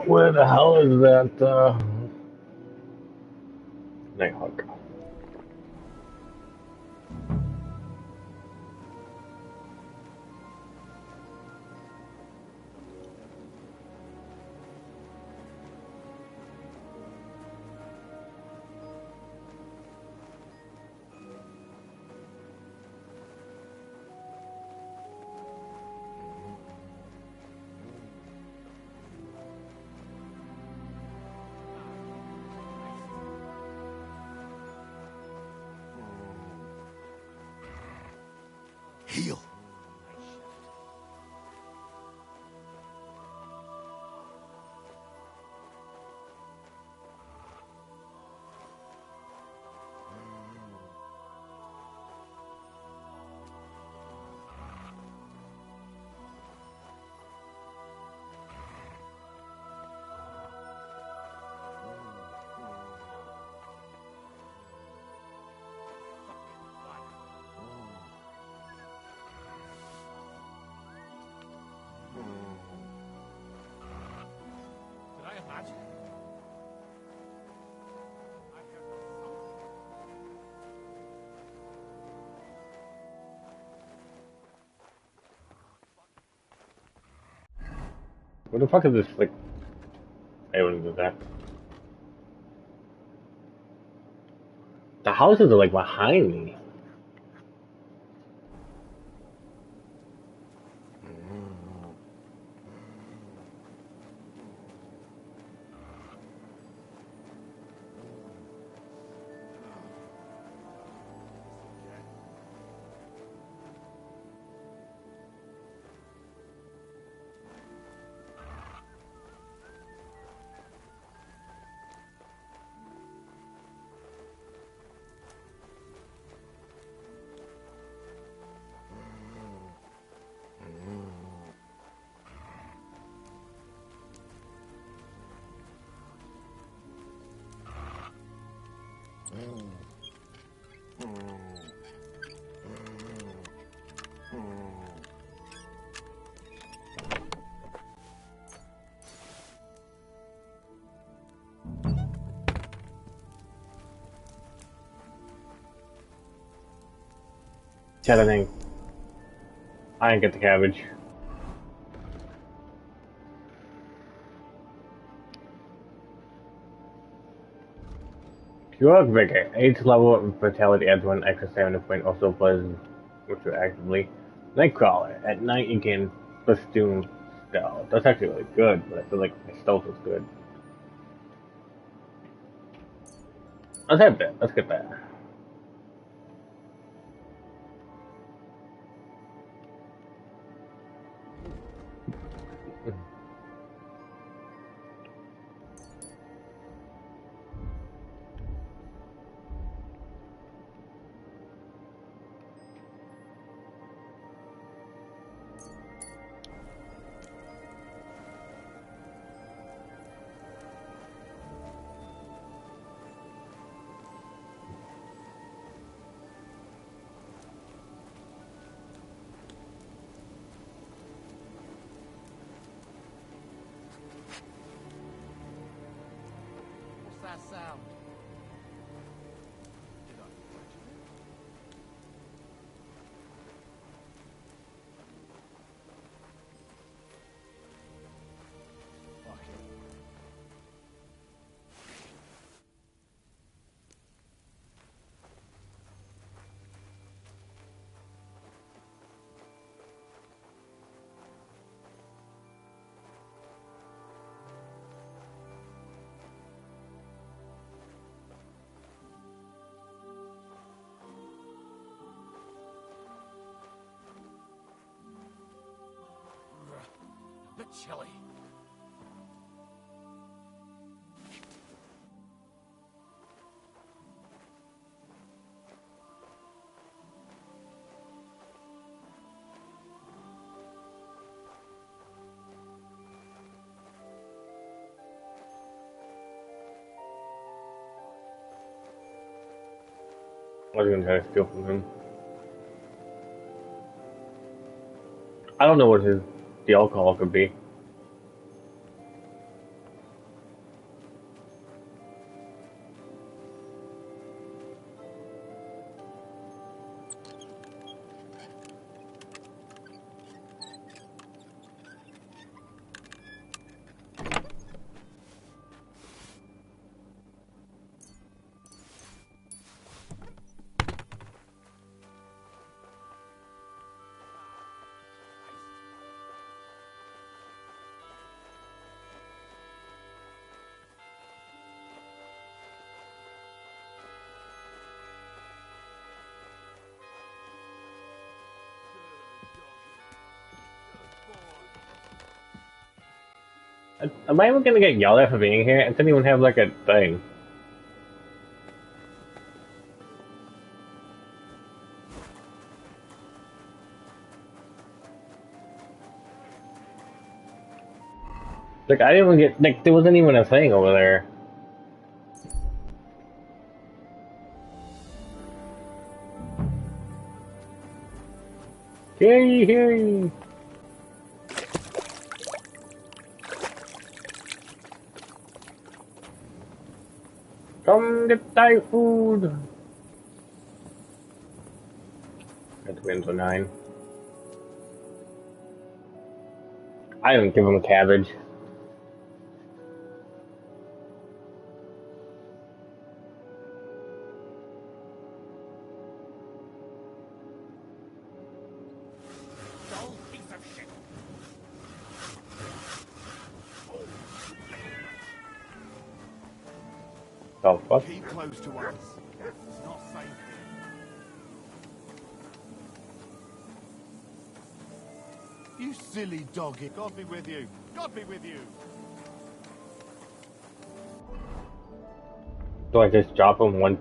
Where the hell is that, Nighthawk? What the fuck is this, like... I wouldn't do that. The houses are, like, behind me. Tell thing. I didn't get the cabbage. Pure Vigor. Each level of Vitality adds 1 extra stamina point, also plays retroactively. Nightcrawler. At night you can festoon stealth. That's actually really good, but I feel like my stealth is good. Let's have that. Let's get that. That sound. A bit chilly. I was gonna try to steal from him. I don't know what the alcohol could be. Am I even gonna get yelled at for being here? I didn't even have like a thing. Like I didn't even get like there wasn't even a thing over there. Hear ye, hear ye. Come get thy food. That wins a 9. I didn't give him a cabbage. Oh, fuck. Keep close to us. It's not safe here. You silly doggy. God be with you. God be with you. Do I just drop him one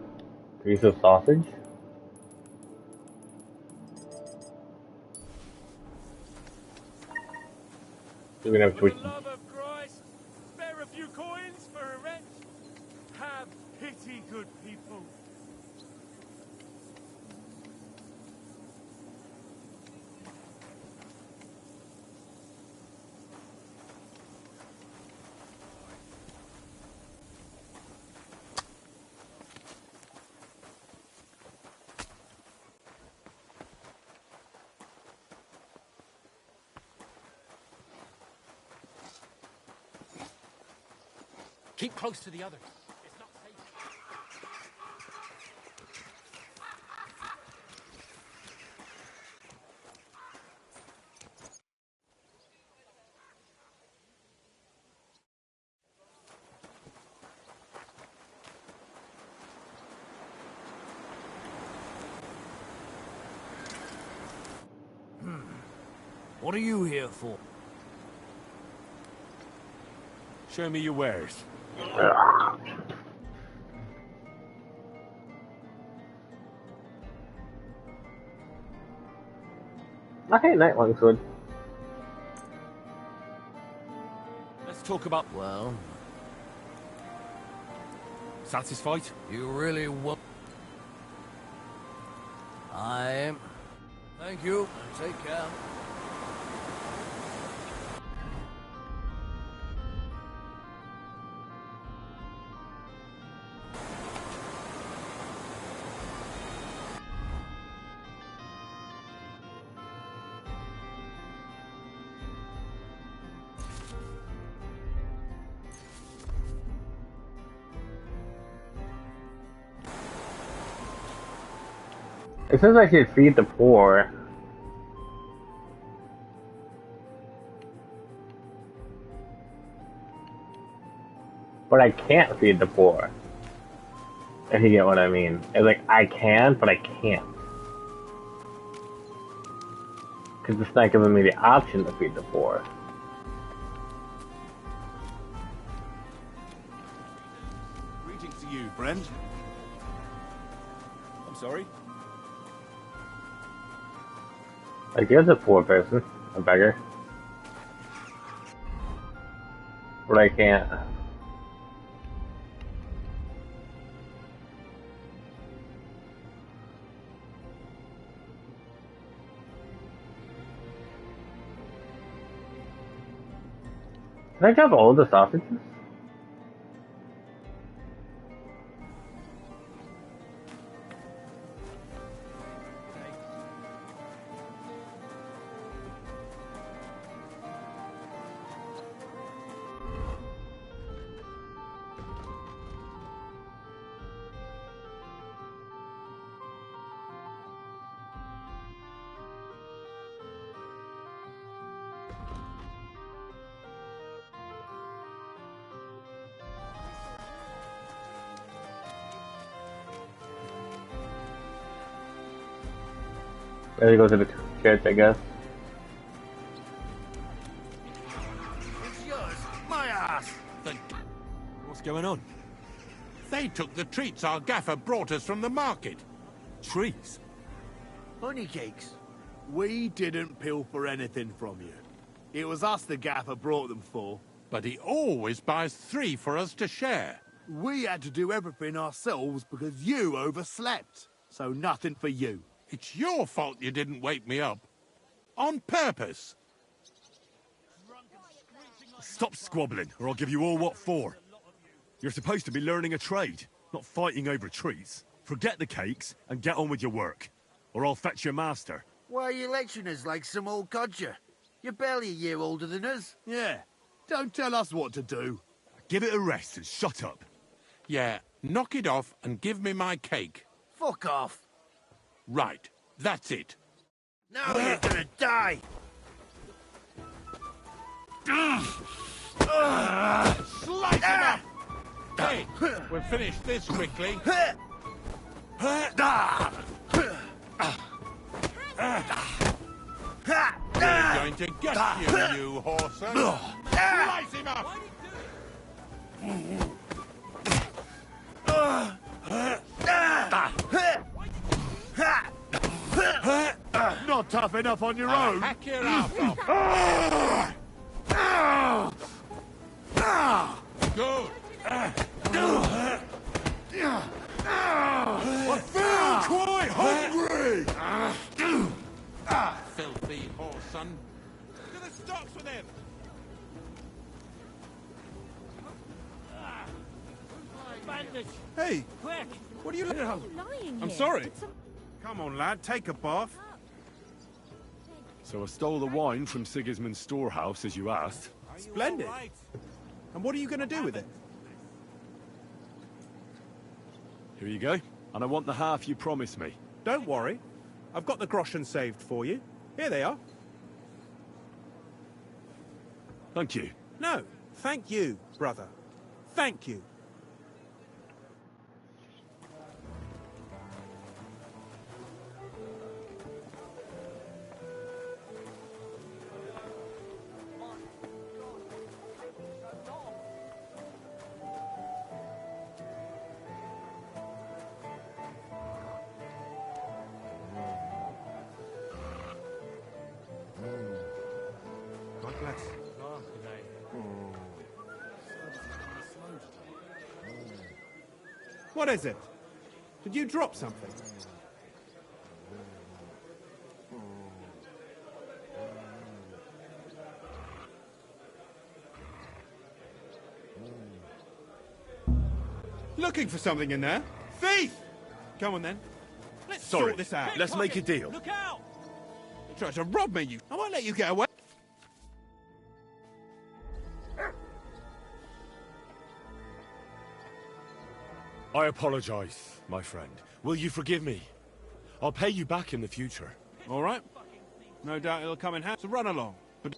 piece of sausage? You're gonna have to. For the love of Christ, spare a few coins for a wrench. Have pity, good people. Keep close to the others. What are you here for? Show me your wares. I hate night one's good. Let's talk about... Well... Satisfied? You really want... I am. Thank you. Take care. It says I should feed the poor. But I can't feed the poor. If you get what I mean. It's like, I can, but I can't. Because it's not giving me the option to feed the poor. Greetings to you, friend. I'm sorry? Like, there's a poor person. A beggar. But I can't. Can I grab all the sausages? Ready to go to the church, I guess. It's yours. My ass. What's going on? They took the treats our gaffer brought us from the market. Treats? Honey cakes. We didn't pilfer anything from you. It was us the gaffer brought them for. But he always buys 3 for us to share. We had to do everything ourselves because you overslept. So nothing for you. It's your fault you didn't wake me up. On purpose. Stop squabbling, or I'll give you all what for. You're supposed to be learning a trade, not fighting over treats. Forget the cakes and get on with your work, or I'll fetch your master. Why are you lecturing us like some old codger? You're barely a year older than us. Yeah. Don't tell us what to do. Give it a rest and shut up. Yeah, knock it off and give me my cake. Fuck off. Right, that's it. Now you're gonna die. Slice him up! Hey, we'll finish this quickly. We're going to get you, you whoreson. Slice him up! Not tough enough on your own. Hack your ass off. Good. I feel quite hungry. Filthy whoreson. To the stocks with him! Bandage! Hey, Quick! what are you Lying I'm here. sorry. Did some- Come on, lad, take a bath. So I stole the wine from Sigismund's storehouse, as you asked. Splendid. And what are you going to do with it? Here you go. And I want the half you promised me. Don't worry. I've got the groschen saved for you. Here they are. Thank you. No, thank you, brother. Thank you. God bless. What is it? Did you drop something? Looking for something in there? Thief! Come on then. Let's sort this out. Let's make a deal. Look out! You tried to rob me, you. I won't let you get away. I apologize, my friend. Will you forgive me? I'll pay you back in the future. All right. No doubt it'll come in handy. So run along. But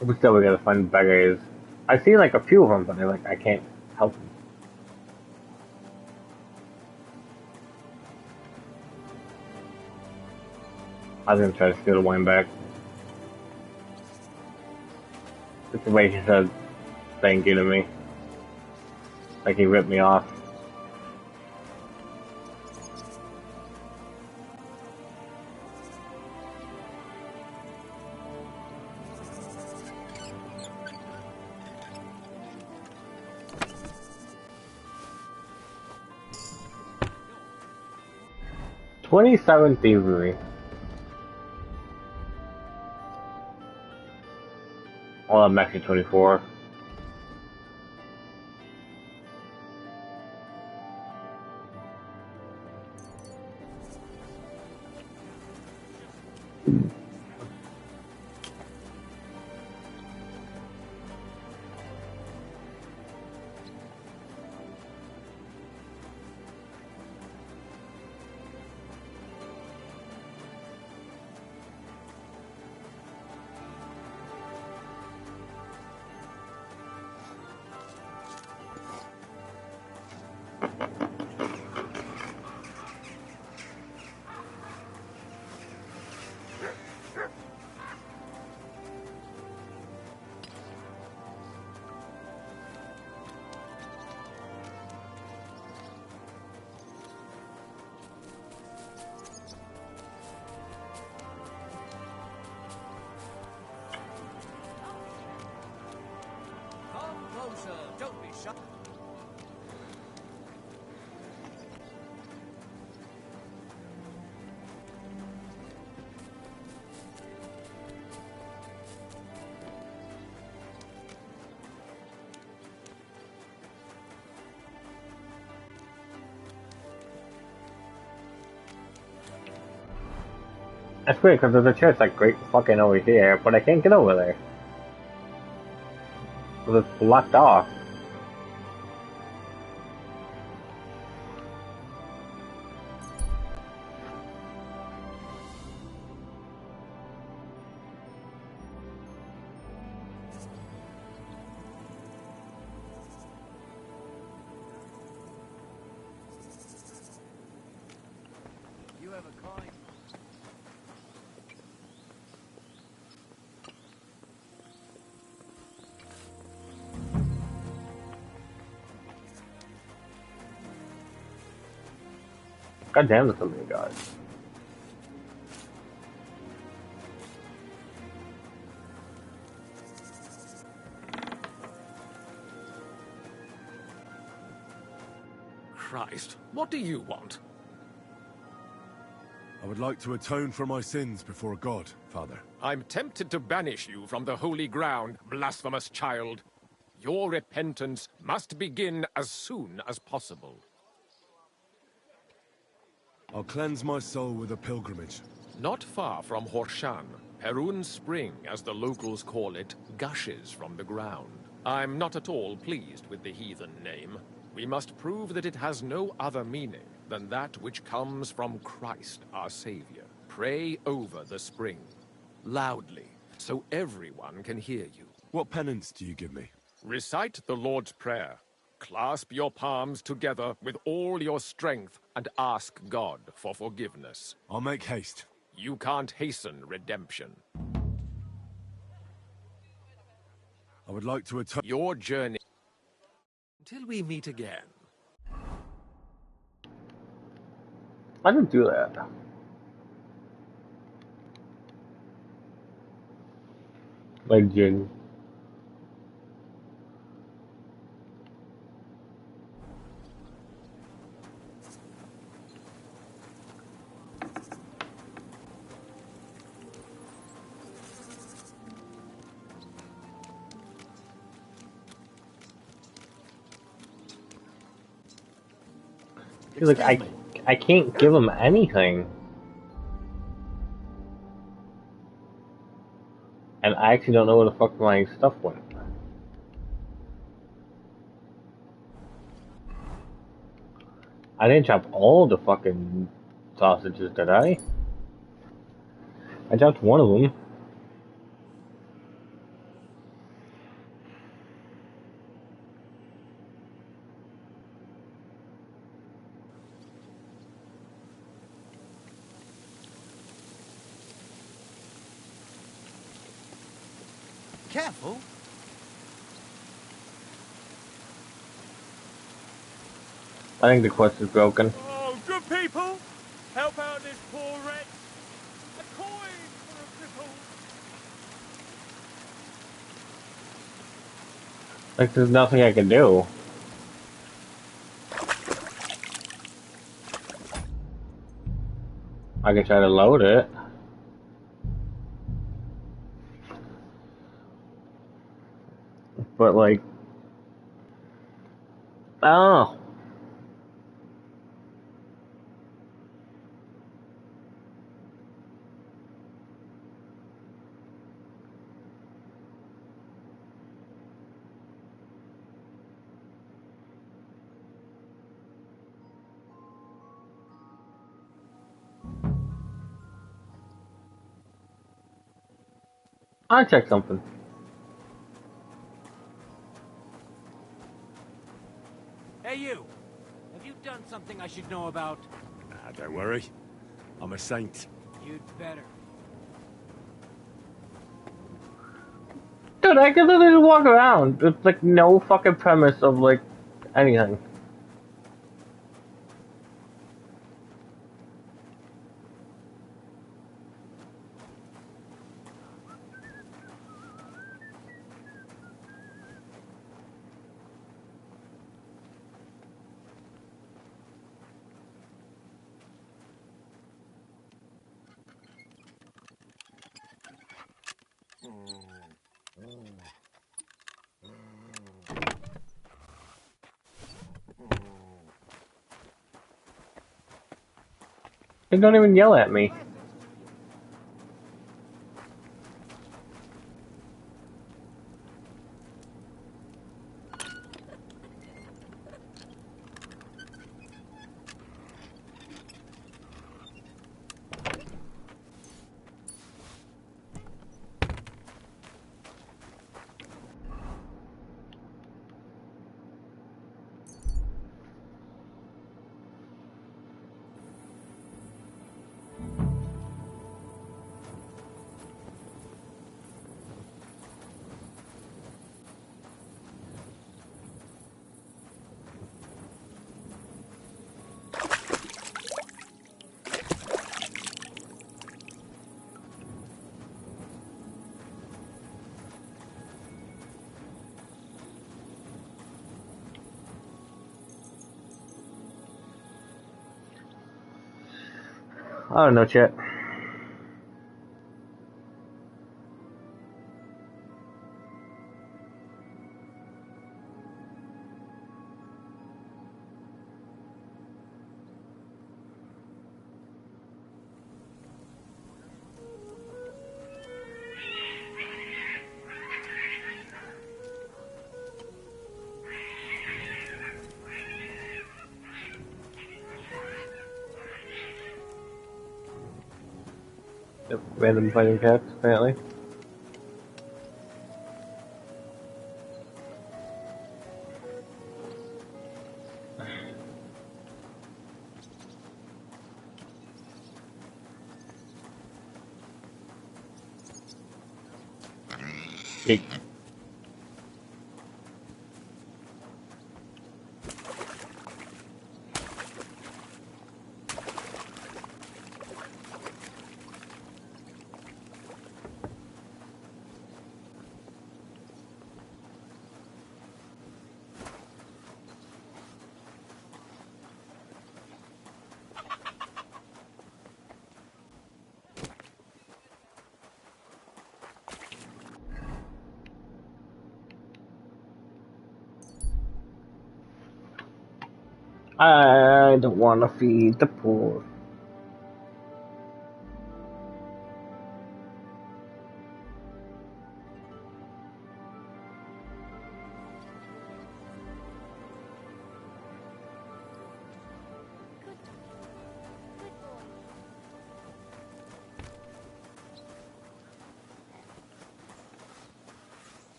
We still gotta find beggars. I see like a few of them, but they're like I can't help them. I was gonna try to steal the wine back. Just the way he said thank you to me. Like he ripped me off. '27 thievery. Well, I'm actually 24. Come closer, don't be shy. That's weird because there's a church like great fucking over here, but I can't get over there. Because it's blocked off. You have a coin. God damn, there's so many guys. Christ, what do you want? I would like to atone for my sins before God, Father. I'm tempted to banish you from the holy ground, blasphemous child. Your repentance must begin as soon as possible. I'll cleanse my soul with a pilgrimage. Not far from Horshan, Perun Spring, as the locals call it, gushes from the ground. I'm not at all pleased with the heathen name. We must prove that it has no other meaning than that which comes from Christ, our Savior. Pray over the spring, loudly, so everyone can hear you. What penance do you give me? Recite the Lord's Prayer. Clasp your palms together with all your strength and ask God for forgiveness. I'll make haste. You can't hasten redemption. I would like to atone. Your journey until we meet again. I didn't do that. Like Jin. Like I can't give him anything. And I actually don't know where the fuck my stuff went. I didn't chop all the fucking sausages, did I? I chopped one of them. Careful. I think the quest is broken. Oh, good people! Help out this poor wretch! A coin for a cripple! Like there's nothing I can do. I can try to load it. But like, oh. I'll check something. Hey, you! Have you done something I should know about? Nah, don't worry. I'm a saint. You'd better. Dude, I can literally walk around. There's like no fucking premise of like anything. They don't even yell at me. I don't know, chat. Random fighting cats, apparently. Hey. I don't want to feed the poor.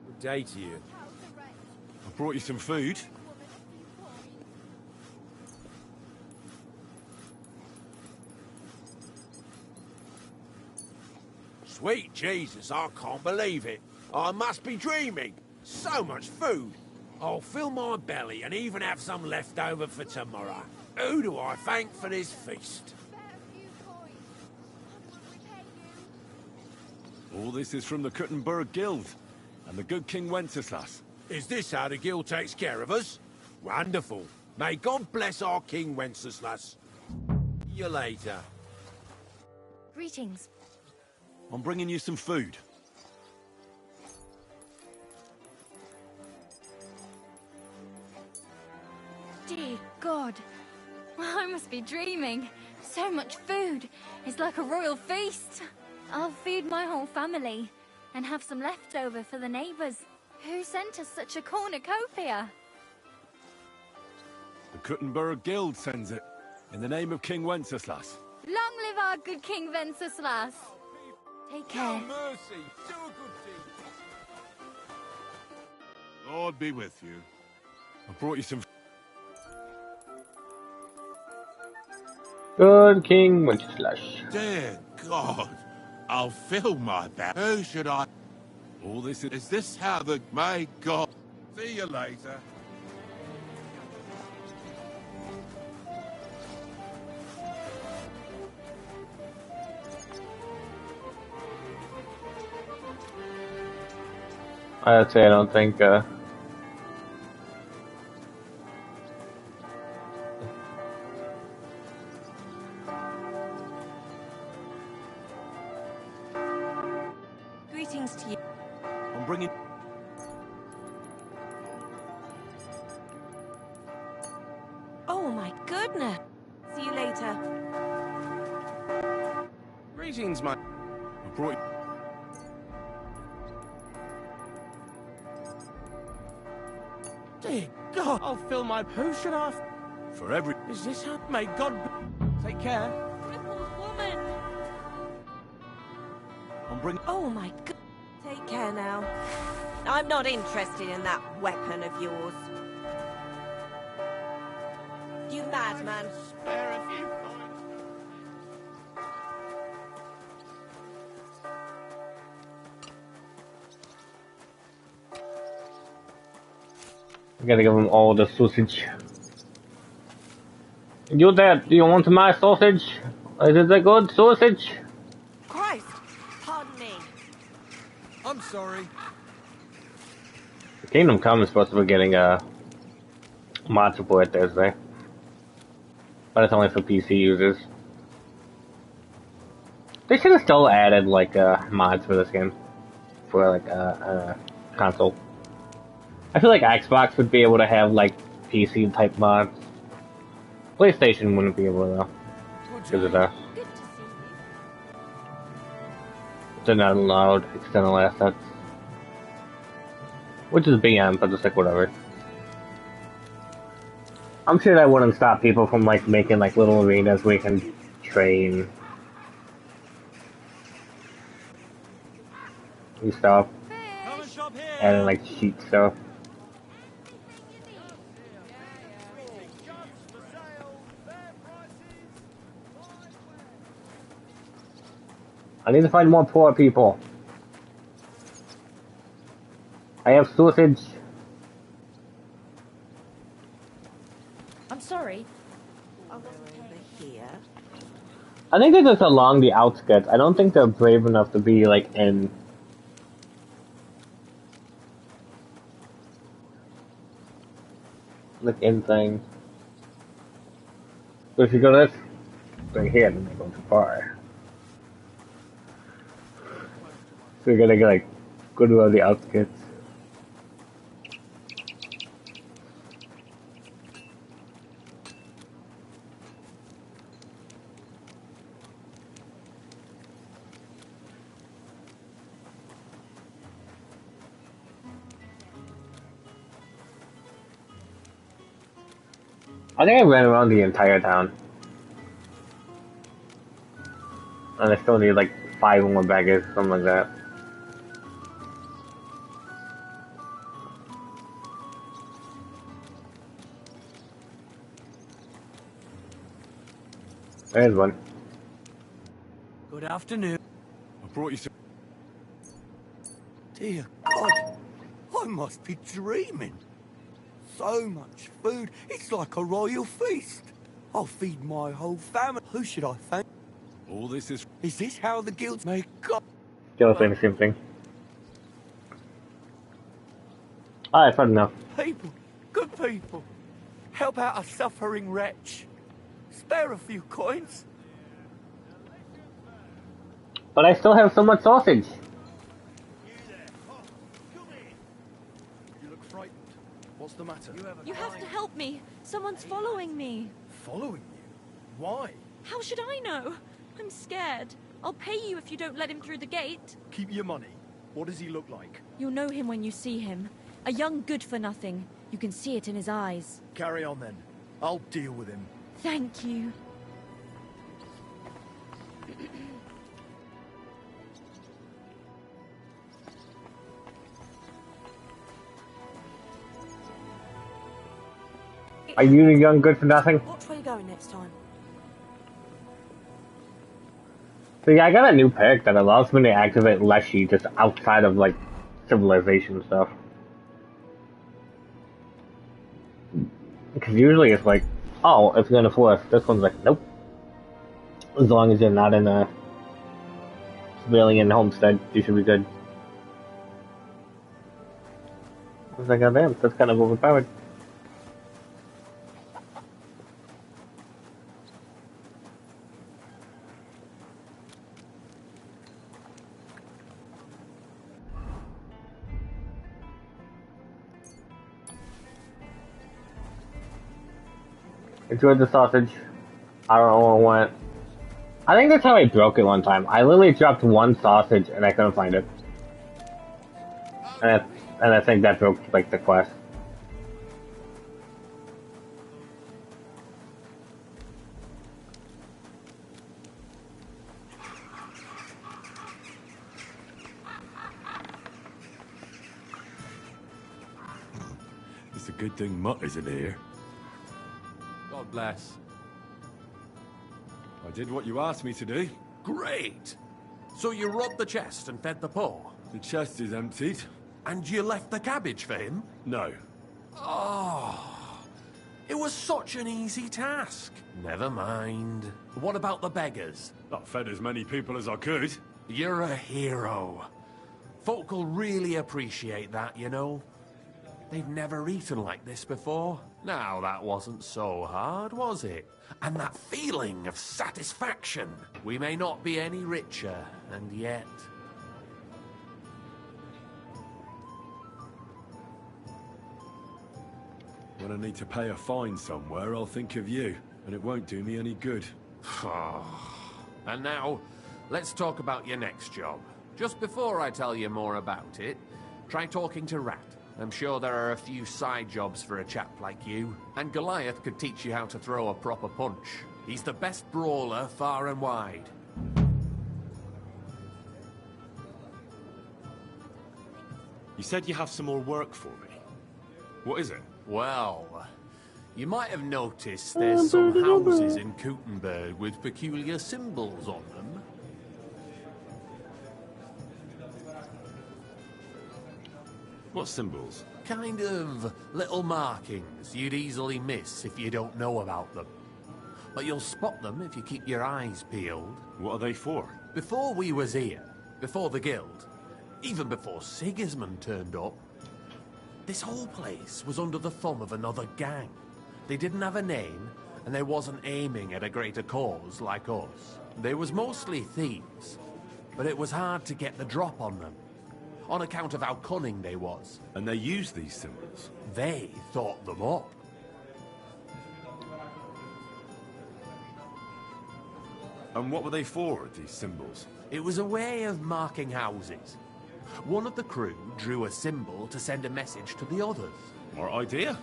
Good day to you. I brought you some food. Sweet Jesus, I can't believe it. I must be dreaming. So much food. I'll fill my belly and even have some left over for tomorrow. Who do I thank for this feast? All this is from the Kuttenberg Guild and the good King Wenceslas. Is this how the guild takes care of us? Wonderful. May God bless our King Wenceslas. See you later. Greetings. I'm bringing you some food. Dear God. I must be dreaming. So much food. It's like a royal feast. I'll feed my whole family and have some leftover for the neighbors. Who sent us such a cornucopia? The Kuttenberg Guild sends it, in the name of King Wenceslas. Long live our good King Wenceslas. Take care. No mercy. Do a good deed. Lord be with you. I brought you some... Good King Wenceslas. Dear God, I'll fill my belly. Who should I... All this Is this how the... May God... See you later. I'd say I don't think, Greetings to you. I'm bringing... Oh my goodness. See you later. Greetings, my... I brought you... Dear God, I'll fill my... Who should I... For every... Is this how... May God... Take care. Crippled woman. I'm bringing... Oh my god. Take care now. I'm not interested in that weapon of yours. You madman. Spare a few coins. I gotta give them all the sausage. You there, do you want my sausage? Is it a good sausage? Christ. Pardon me. I'm sorry. The Kingdom Come is supposed to be getting a mod support Thursday. but it's only for PC users. They should have still added like mods for this game for like console. I feel like Xbox would be able to have like PC type mods. PlayStation wouldn't be able to though, because of they're not allowed external assets, which is BM, but just like whatever. I'm sure that wouldn't stop people from like making like little arenas where you can train and stuff, and like cheat stuff. I need to find more poor people. I have sausage. I'm sorry. Over here. I think they're just along the outskirts. I don't think they're brave enough to be like in. Like in things. So if you go this right here, then they go too far. So you're gonna get like go to all the outskirts. I think I ran around the entire town. And I still need like 5 more baggers, something like that. There's one. Good afternoon. I brought you some... Dear God, I must be dreaming. So much food, it's like a royal feast. I'll feed my whole family. Who should I thank? All this is... Is this how the guilds make God? Still saying the same thing. Alright, fun enough. People, good people, help out a suffering wretch. Spare a few coins. But I still have so much sausage. You look frightened. What's the matter? You have to help me. Someone's following me. Following you? Why? How should I know? I'm scared. I'll pay you if you don't let him through the gate. Keep your money. What does he look like? You'll know him when you see him. A young good-for-nothing. You can see it in his eyes. Carry on then. I'll deal with him. Thank you. Are you the young good for nothing? Watch where you're going next time. So yeah, I got a new perk that allows me to activate Leshy just outside of like civilization stuff. Because usually it's like, oh, it's gonna force. This one's like, nope. As long as you're not in a civilian homestead, you should be good. I was like, oh damn, that's kind of overpowered. Enjoyed the sausage. I don't know where it went. I think that's how I broke it one time. I literally dropped one sausage and I couldn't find it. And I think that broke like the quest. It's a good thing Mutt isn't here. God bless. I did what you asked me to do. Great! So you robbed the chest and fed the poor? The chest is emptied. And you left the cabbage for him? No. Oh, it was such an easy task. Never mind. What about the beggars? I fed as many people as I could. You're a hero. Folk will really appreciate that, you know. They've never eaten like this before. Now that wasn't so hard, was it? And that feeling of satisfaction. We may not be any richer, and yet... When I need to pay a fine somewhere, I'll think of you, and it won't do me any good. And now, let's talk about your next job. Just before I tell you more about it, try talking to Rat. I'm sure there are a few side jobs for a chap like you, and Goliath could teach you how to throw a proper punch. He's the best brawler far and wide. You said you have some more work for me. What is it? Well, you might have noticed there's some houses in Kuttenberg with peculiar symbols on them. What symbols? Kind of little markings you'd easily miss if you don't know about them. But you'll spot them if you keep your eyes peeled. What are they for? Before we was here, before the guild, even before Sigismund turned up, this whole place was under the thumb of another gang. They didn't have a name, and they wasn't aiming at a greater cause like us. They was mostly thieves, but it was hard to get the drop on them, on account of how cunning they was. And they used these symbols? They thought them up. And what were they for, these symbols? It was a way of marking houses. One of the crew drew a symbol to send a message to the others. Our idea?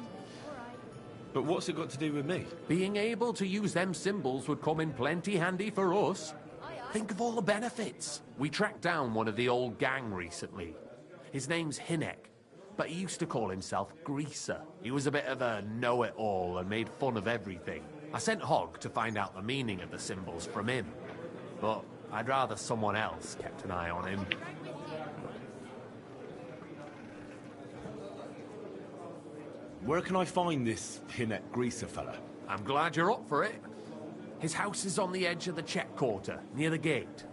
But what's it got to do with me? Being able to use them symbols would come in plenty handy for us. Think of all the benefits. We tracked down one of the old gang recently. His name's Hinek, but he used to call himself Greaser. He was a bit of a know-it-all and made fun of everything. I sent Hogg to find out the meaning of the symbols from him, but I'd rather someone else kept an eye on him. Where can I find this Hinek Greaser fella? I'm glad you're up for it. His house is on the edge of the check quarter, near the gate.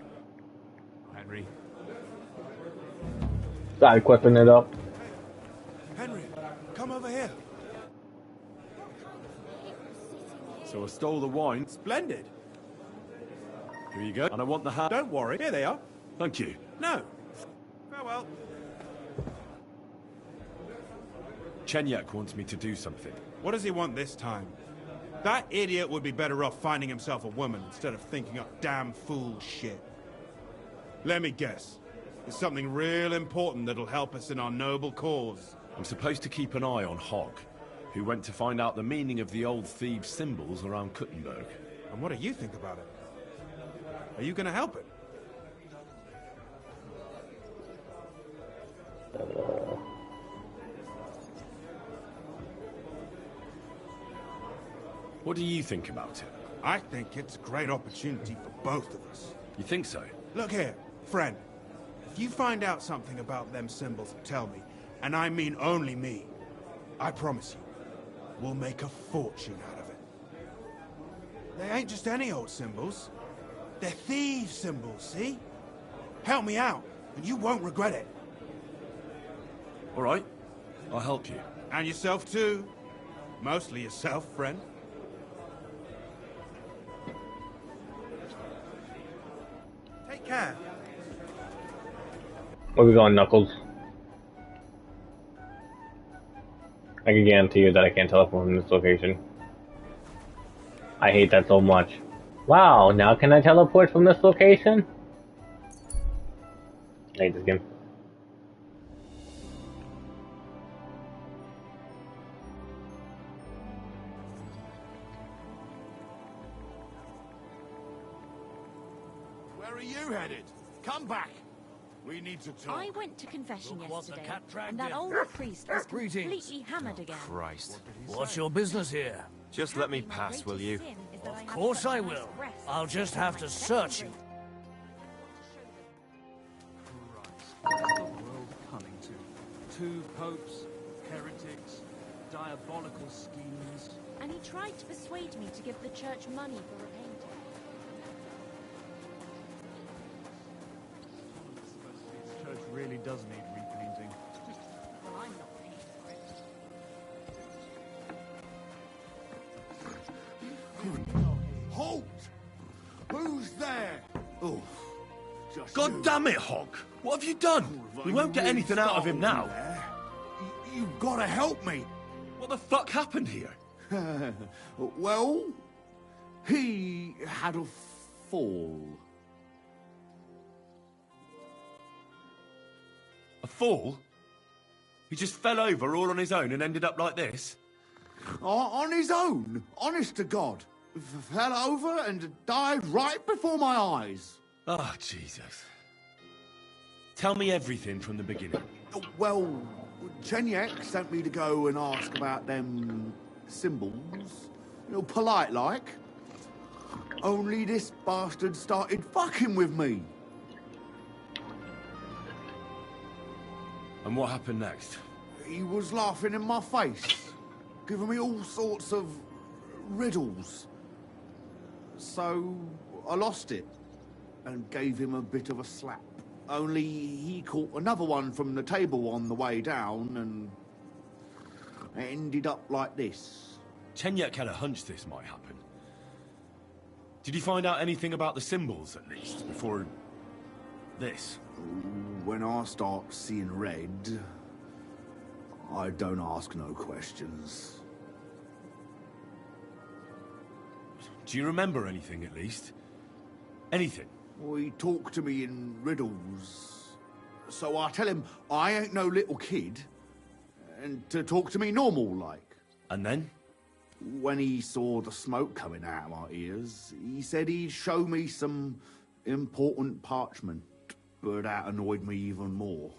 Henry. Start equipping it up. Henry, come over here. So I stole the wine. Splendid. Here you go. And I want the hat. Don't worry, here they are. Thank you. No. Farewell. Chenyak wants me to do something. What does he want this time? That idiot would be better off finding himself a woman instead of thinking up damn fool shit. Let me guess. It's something real important that'll help us in our noble cause. I'm supposed to keep an eye on Hogg, who went to find out the meaning of the old thieves' symbols around Kuttenberg. And what do you think about it? Are you gonna help it? What do you think about it? I think it's a great opportunity for both of us. You think so? Look here, friend. If you find out something about them symbols, tell me. And I mean only me. I promise you, we'll make a fortune out of it. They ain't just any old symbols. They're thieves' symbols, see? Help me out, and you won't regret it. All right. I'll help you. And yourself, too. Mostly yourself, friend. Take care. Where we going, Knuckles? I can guarantee you that I can't teleport from this location. I hate that so much. Wow, now can I teleport from this location? I hate this game. Where are you headed? Come back. We need to talk. I went to confession Look what the yesterday, cat dragged and that in. old priest was Greetings. completely hammered again. Christ. What's your business here? Just let me pass, will you? Of course I will. I'll just have to search you. What's the world coming to? 2 popes, heretics, diabolical schemes. And he tried to persuade me to give the church money for repainting. This church really does need repainting. Well, I'm not paying for it. halt! Who's there? Oh, God damn it, Hog! What have you done? We won't get anything out of him now. You've got to help me. What the fuck happened here? Well, he had a fall. A fall? He just fell over all on his own and ended up like this? On his own, honest to God. Fell over and died right before my eyes. Oh, Jesus. Tell me everything from the beginning. Well, Chenyek sent me to go and ask about them symbols. You know, polite like. Only this bastard started fucking with me. And what happened next? He was laughing in my face, giving me all sorts of riddles. So I lost it and gave him a bit of a slap. Only he caught another one from the table on the way down and it ended up like this. Chenyek had a hunch this might happen. Did you find out anything about the symbols, at least, before this? When I start seeing red, I don't ask no questions. Do you remember anything, at least? Anything? Well, he talked to me in riddles. So I tell him I ain't no little kid, and to talk to me normal like. And then? When he saw the smoke coming out of my ears, he said he'd show me some important parchment, but that annoyed me even more.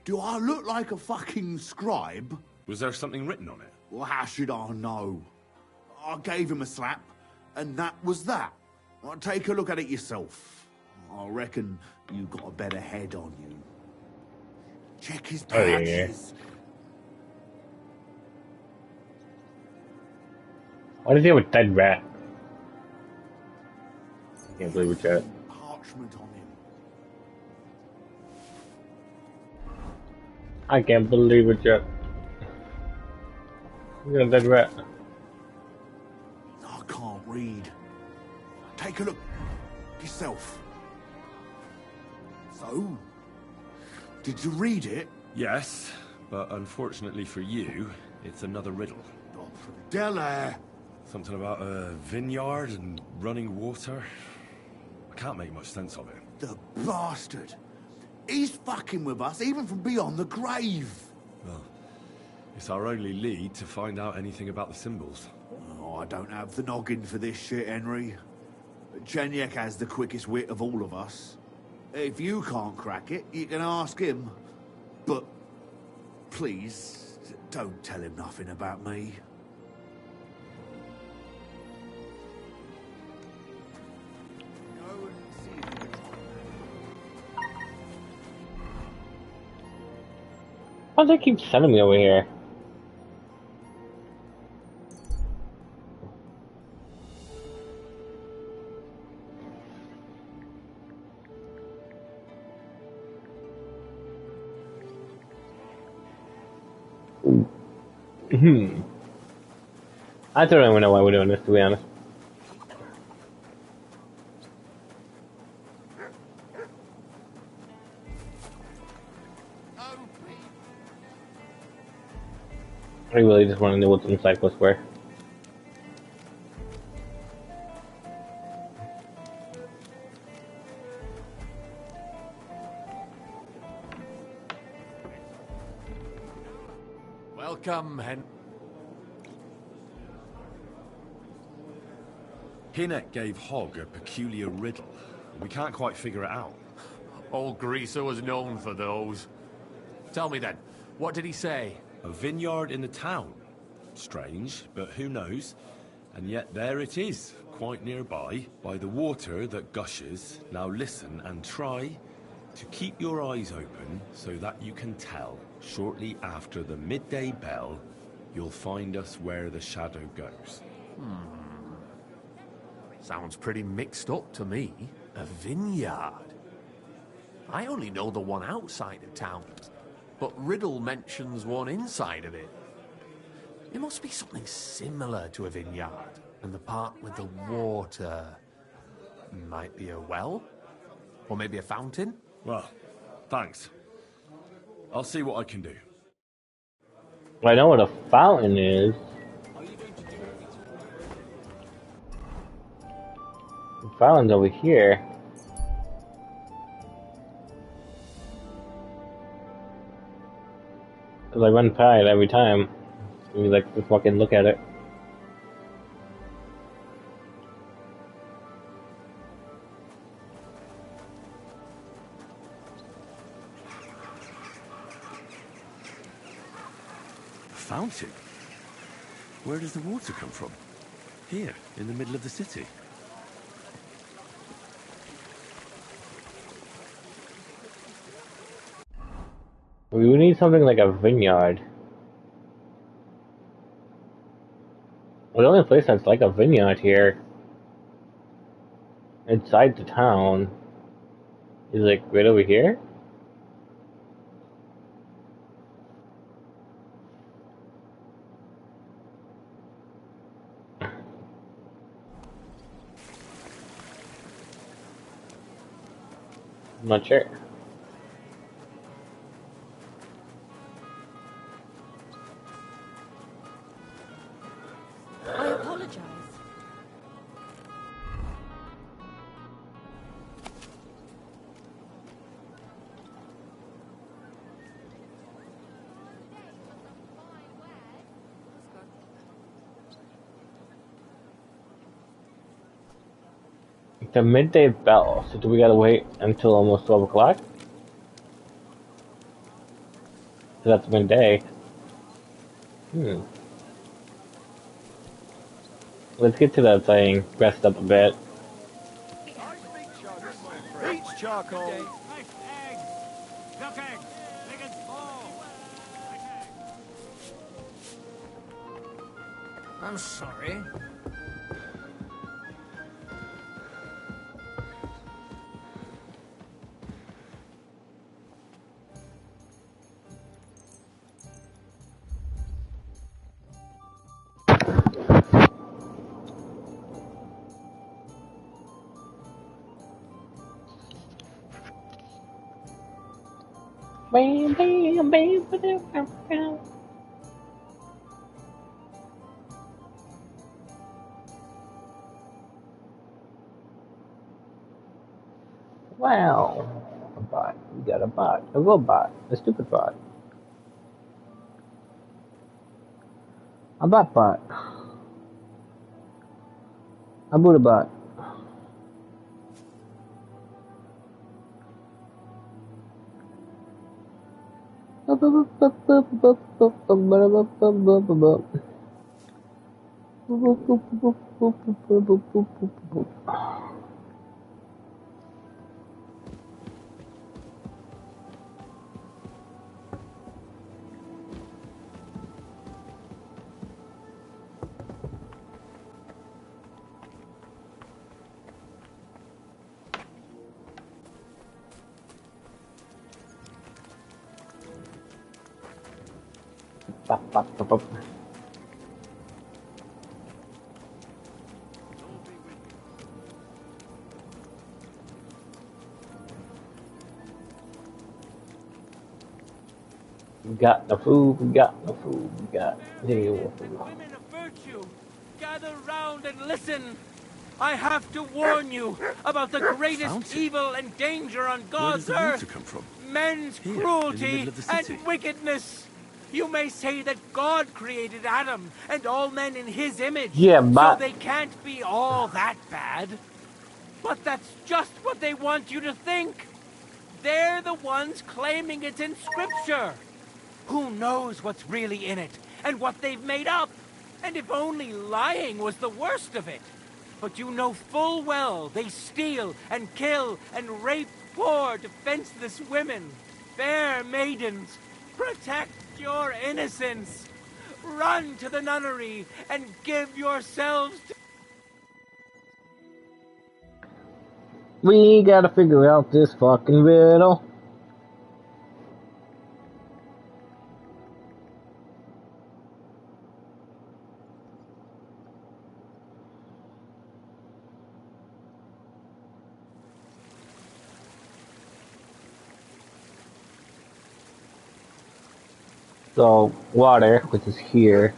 Do I look like a fucking scribe? Was there something written on it? Well, how should I know? I gave him a slap, and that was that. Well, take a look at it yourself. I reckon you got a better head on you. Check his patches. Why does he have a dead rat? I can't believe it's that. Parchment on him. I can't believe it's that. Look at that dead rat. I can't read. Take a look yourself. So, did you read it? Yes, but unfortunately for you, it's another riddle. Oh, Della! Something about a vineyard and running water. I can't make much sense of it. The bastard! He's fucking with us, even from beyond the grave! Well, it's our only lead to find out anything about the symbols. Oh, I don't have the noggin for this shit, Henry. Chenyek has the quickest wit of all of us. If you can't crack it, you can ask him. But please, don't tell him nothing about me. Why do they keep sending me over here? I don't even know why we're doing this, to be honest. I really just want to know what's inside Cyclo Square. Welcome, Hen. Hinnek gave Hogg a peculiar riddle. We can't quite figure it out. Old Greaser was known for those. Tell me then, what did he say? A vineyard in the town. Strange, but who knows? And yet there it is, quite nearby, by the water that gushes. Now listen and try to keep your eyes open so that you can tell. Shortly after the midday bell, you'll find us where the shadow goes. Sounds pretty mixed up to me. A vineyard. I only know the one outside of town, but Riddle mentions one inside of it. It must be something similar to a vineyard. And the part with the water might be a well? Or maybe a fountain? Well, thanks. I'll see what I can do. I know what a fountain is. The fountain's over here. Cause I run by it every time. And you like to fucking look at it. A fountain? Where does the water come from? Here, in the middle of the city. We would need something like a vineyard. Well, the only place that's like a vineyard here, inside the town, is like right over here. I'm not sure. I apologize. The midday bell, so do we gotta wait until almost 12 o'clock? So that's midday. Let's get to that thing, rest up a bit. Beach charcoal. Duck eggs! Big and small! I'm sorry. Bam, bam, bam, bam, bam, bam. Wow. A bot. We got a bot. A robot. A stupid bot. A bot. A Buddha bot. We got no food, we got no food, we got zero food. Women of virtue, gather round and listen. I have to warn you about the greatest evil and danger on God's Where does the earth. water come from? Men's Here, in the cruelty middle of the city. and wickedness. You may say that God created Adam and all men in his image, Yeah, so but they can't be all that bad. But that's just what they want you to think. They're the ones claiming it's in Scripture. Who knows what's really in it and what they've made up? And if only lying was the worst of it. But you know full well they steal and kill and rape poor, defenseless women, fair maidens. Protect your innocence. Run to the nunnery and give yourselves to... we gotta figure out this fucking riddle. So, water, which is here.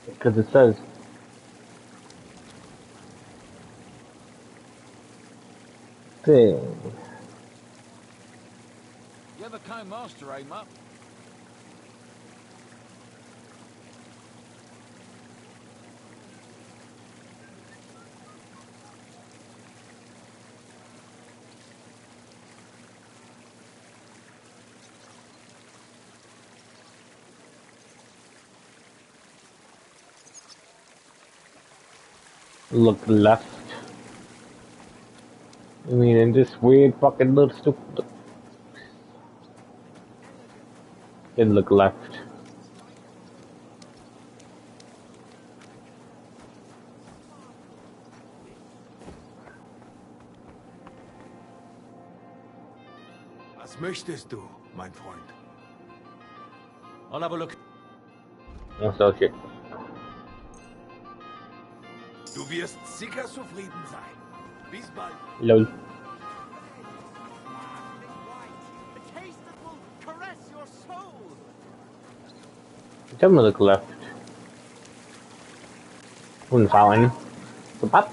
Because it says thing. You ever came master, eh, Mutt? Look left. I mean, in this weird fucking little stupid. Then look left. Was möchtest du, mein Freund? I'll have a look. What's that shit? Du wirst sicher zufrieden sein. Bis bald. Lol. Tell me to look left. Wouldn't fountain. The pop.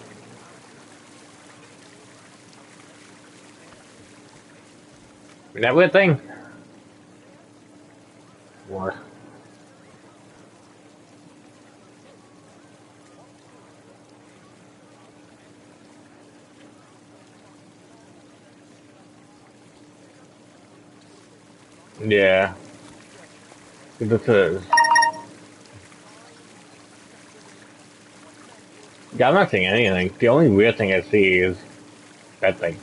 That weird thing. War. Yeah. This is. Yeah, I'm not seeing anything. The only weird thing I see is that thing.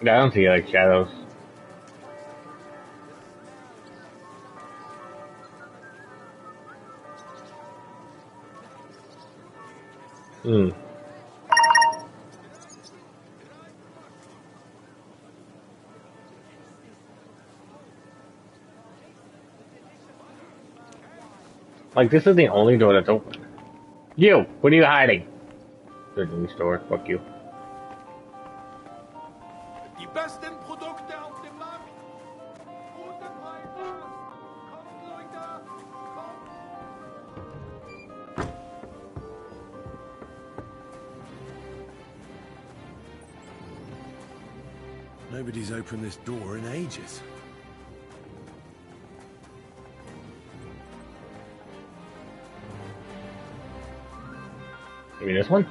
Yeah, I don't see like shadows. Hmm. Like, this is the only door that's open. You! What are you hiding? The new store. Fuck you. Die besten Produkte auf dem Markt. Gute Preise. Kommt, Leute. Kommt. Nobody's opened this door in ages. You mean this one?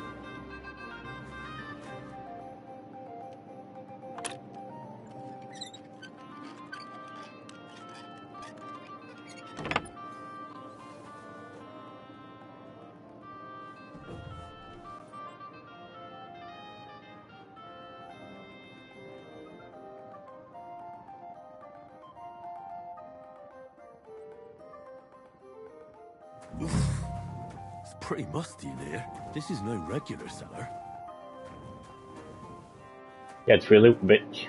It's pretty musty in here. This is no regular cellar. Yeah, it's really bitch.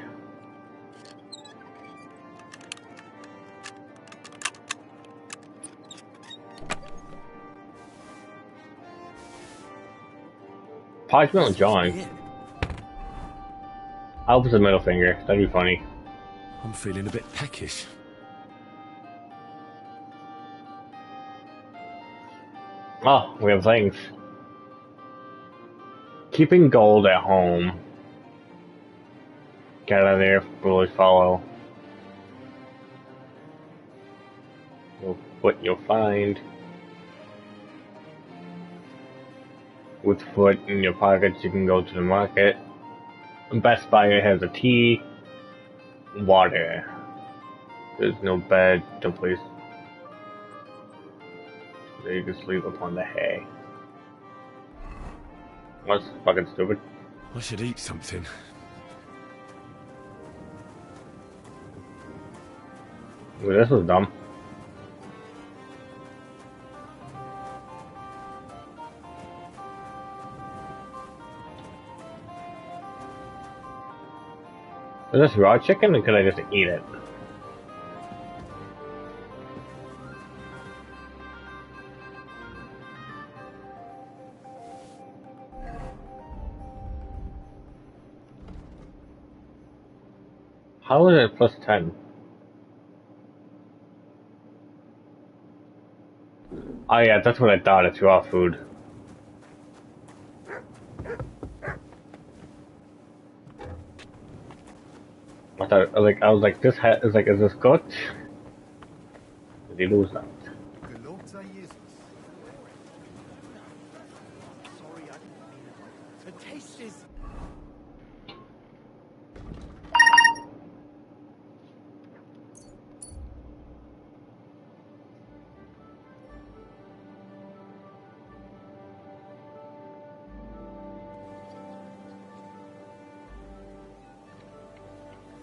Parchment John. I'll put the middle finger. That'd be funny. I'm feeling a bit peckish. Oh, we have things. Keeping gold at home. Get out of there, bully follow. What you'll find. With foot in your pockets, you can go to the market. Best Buy has a tea, water. There's no bed, no place. So you can sleep upon the hay. That's fucking stupid. I should eat something. Well, this was dumb. Is this raw chicken or can I just eat it? How is it plus 10? Oh yeah, that's what I thought, it's raw food. I was like, is this cooked? Did he lose that? The taste is...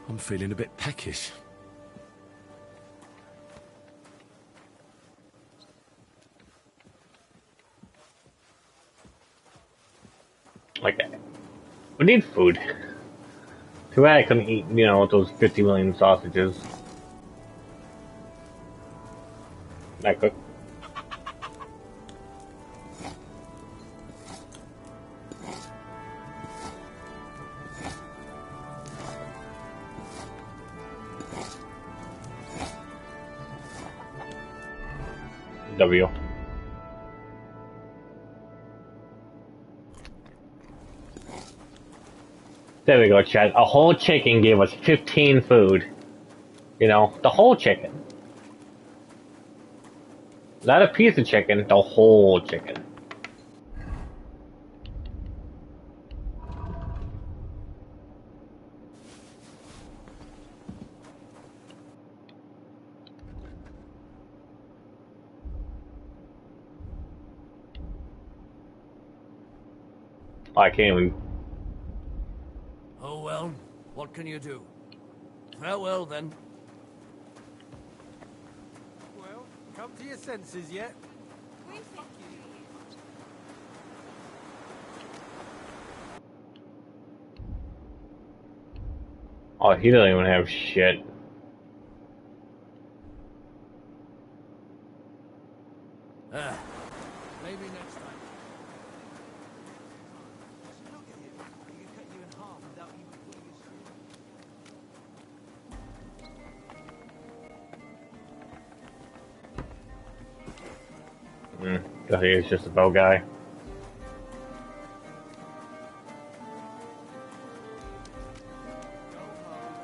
I'm feeling a bit peckish. Okay. We need food. Too bad I couldn't eat, those 50 million sausages. Not cooked. W. There we go, Chad. A whole chicken gave us 15 food. The whole chicken. Not a piece of chicken, the whole chicken. I can't even. Oh well, what can you do? Farewell then. Well, come to your senses yet? Oh, he doesn't even have shit. Maybe next time. Look at him. He can cut you in half without even pulling his sword. He is just a bow guy.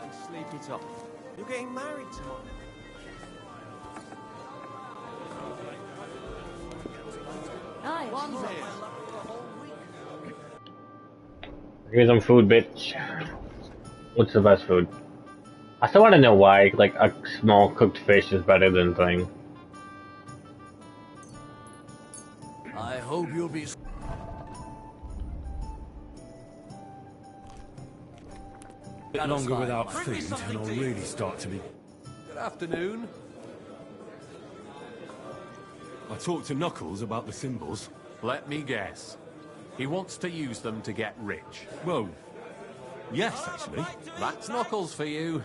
And sleep it off. You're getting married tomorrow. Give me some food, bitch. What's the best food? I still want to know why, like, a small cooked fish is better than thing. I hope you'll be... A bit longer without food, and I'll really start to be... Good afternoon. I talked to Knuckles about the symbols. Let me guess. He wants to use them to get rich. Well, yes, actually. That's Knuckles for you.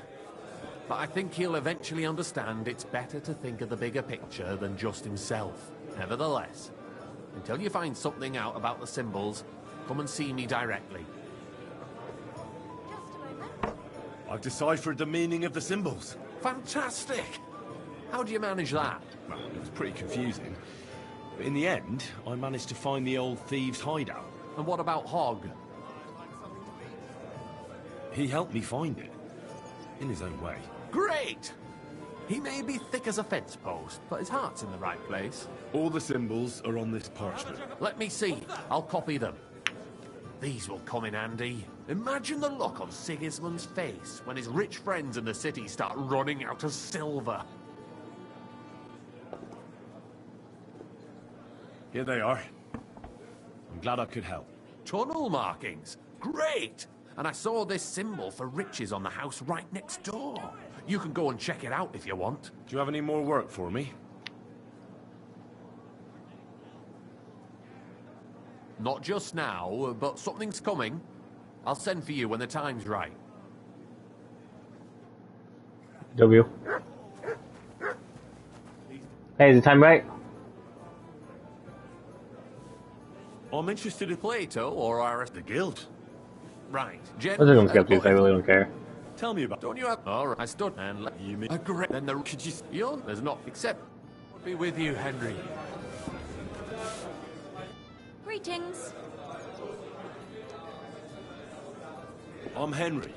But I think he'll eventually understand it's better to think of the bigger picture than just himself. Nevertheless, until you find something out about the symbols, come and see me directly. I've deciphered the meaning of the symbols. Fantastic! How do you manage that? Well, it was pretty confusing. But in the end, I managed to find the old thieves' hideout. And what about Hogg? He helped me find it. In his own way. Great! He may be thick as a fence post, but his heart's in the right place. All the symbols are on this parchment. Let me see. I'll copy them. These will come in handy. Imagine the look on Sigismund's face when his rich friends in the city start running out of silver. Here they are. I'm glad I could help. Tunnel markings. Great! And I saw this symbol for riches on the house right next door. You can go and check it out if you want. Do you have any more work for me? Not just now, but something's coming. I'll send for you when the time's right. W. Hey, is the time right? I'm interested in Plato or Aris. The Guild. Right. I was gonna skip these, I really don't care. Tell me about. Don't you have? All right. I stood and let you mean. Agree. Then the could you? There's not except. Be with you, Henry. Greetings. I'm Henry,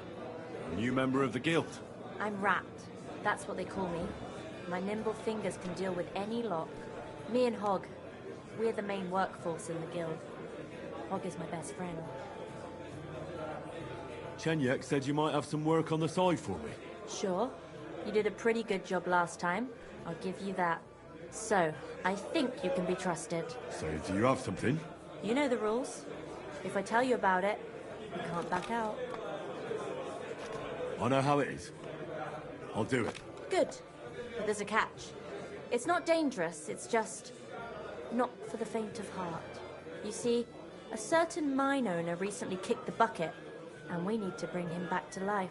a new member of the Guild. I'm Rat. That's what they call me. My nimble fingers can deal with any lock. Me and Hog, we're the main workforce in the guild. Hog is my best friend. Chenyek said you might have some work on the side for me. Sure. You did a pretty good job last time. I'll give you that. So, I think you can be trusted. So, do you have something? You know the rules. If I tell you about it, you can't back out. I know how it is. I'll do it. Good. But there's a catch. It's not dangerous, it's just not for the faint of heart. You see, a certain mine owner recently kicked the bucket, and we need to bring him back to life.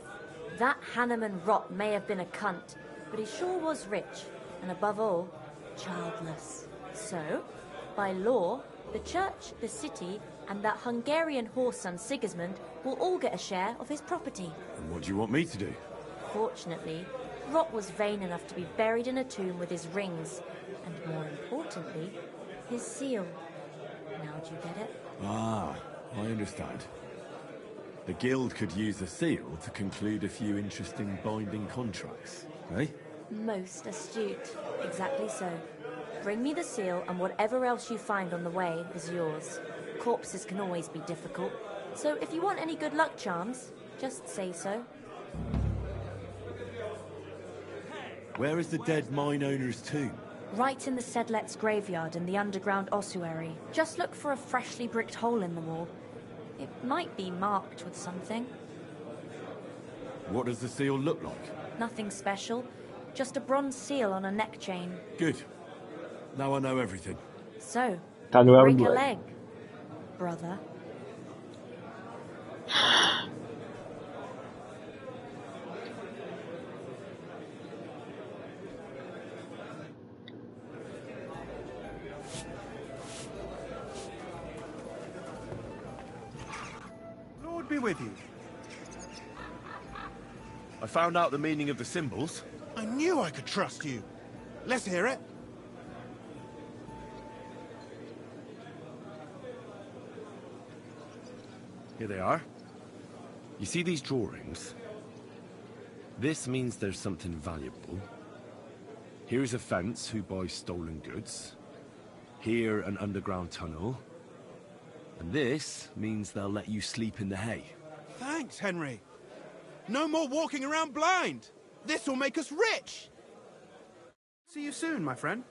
That Hanneman rot may have been a cunt, but he sure was rich, and above all, childless. So, by law, the church, the city, and that Hungarian horse son Sigismund will all get a share of his property. And what do you want me to do? Fortunately, Rot was vain enough to be buried in a tomb with his rings, and more importantly, his seal. Now do you get it? Ah, I understand. The Guild could use the seal to conclude a few interesting binding contracts, eh? Most astute. Exactly so. Bring me the seal, and whatever else you find on the way is yours. Corpses can always be difficult, so if you want any good luck charms, just say so. Where is the dead mine owner's tomb? Right in the Sedlet's graveyard in the underground ossuary. Just look for a freshly bricked hole in the wall. It might be marked with something. What does the seal look like? Nothing special. Just a bronze seal on a neck chain. Good. Now I know everything. So, Time to break a break. leg, brother. Lord be with you. I found out the meaning of the symbols. I knew I could trust you. Let's hear it. Here they are. You see these drawings? This means there's something valuable. Here's a fence who buys stolen goods. Here, an underground tunnel. And this means they'll let you sleep in the hay. Thanks, Henry. No more walking around blind. This will make us rich. See you soon, my friend.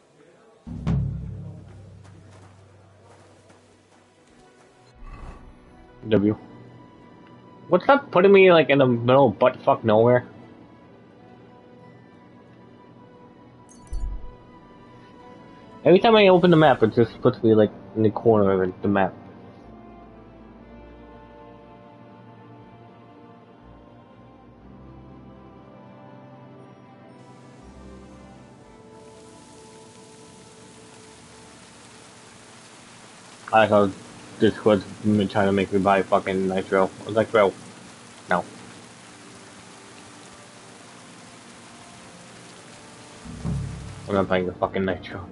W. What's that putting me like in the middle of butt fuck nowhere? Every time I open the map, it just puts me like in the corner of the map. I like how this was trying to make me buy fucking nitro. I was like, bro, no. I'm not buying the fucking nitro.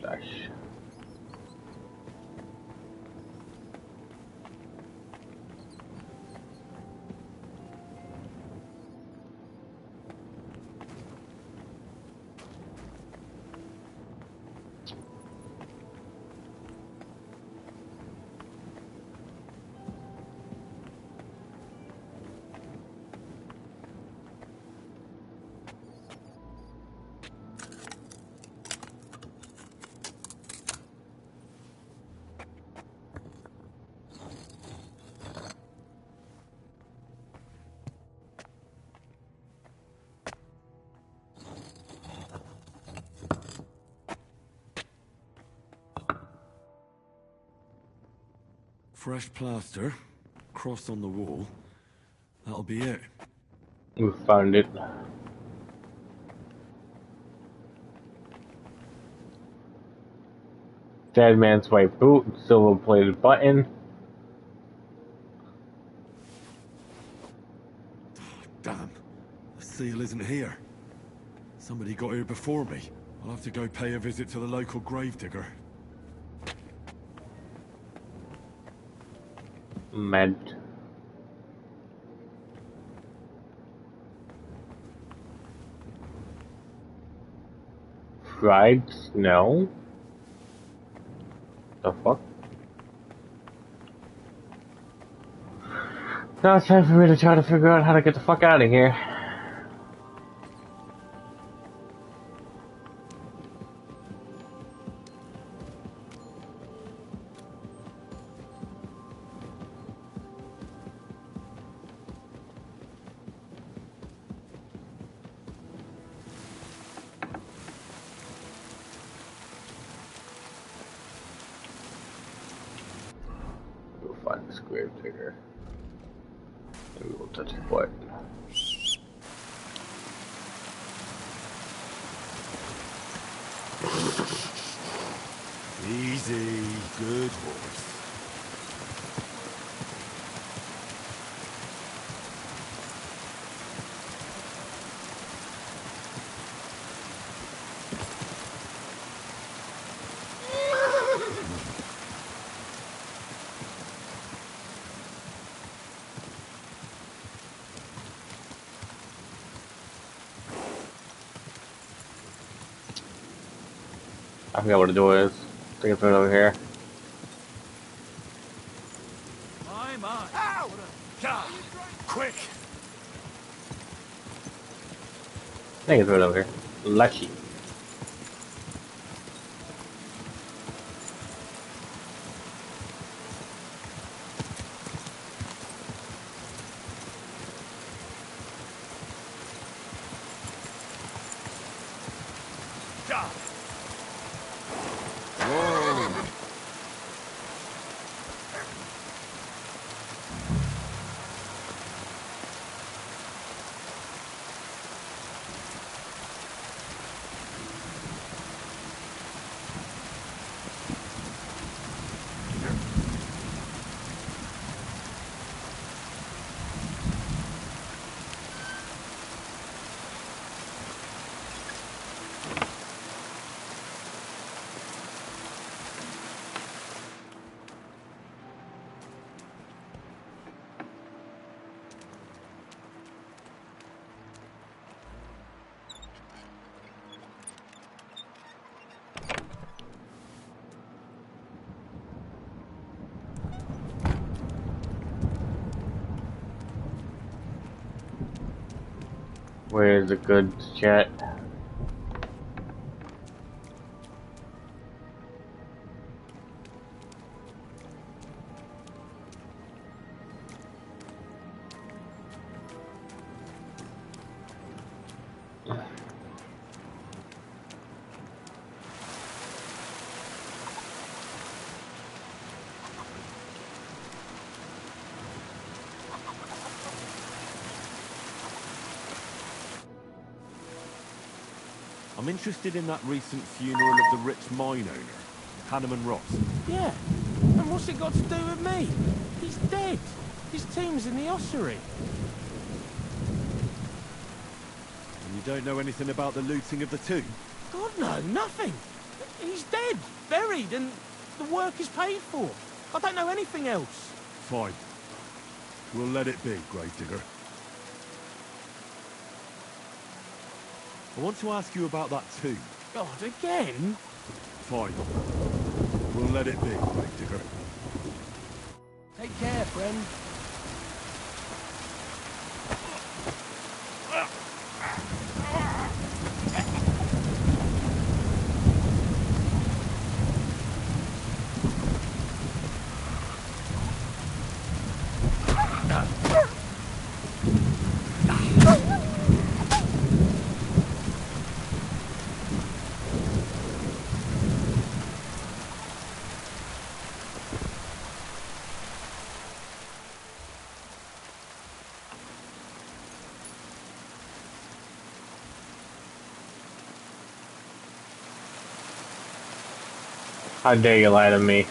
flesh. Fresh plaster, cross on the wall. That'll be it. We found it. Dead man's white boot, silver plated button. Damn, the seal isn't here. Somebody got here before me. I'll have to go pay a visit to the local gravedigger. Med. Fried snow? The fuck? Now it's time for me to try to figure out how to get the fuck out of here. We'll find this grave digger. And we will touch the button. Easy, good horse. I forgot what the door is. I think it's right over here. I'm on. Ow! Quick! I think it's right over here. Lucky. Where's the good chat? I'm interested in that recent funeral of the rich mine owner, Hanneman Ross. Yeah. And what's it got to do with me? He's dead. His team's in the ossuary. And you don't know anything about the looting of the tomb? God, no, nothing. He's dead, buried, and the work is paid for. I don't know anything else. Fine. We'll let it be, Gravedigger. I want to ask you about that tomb. God, again? Fine. We'll let it be, Gravedigger. Take care, friend. How dare you lie to me?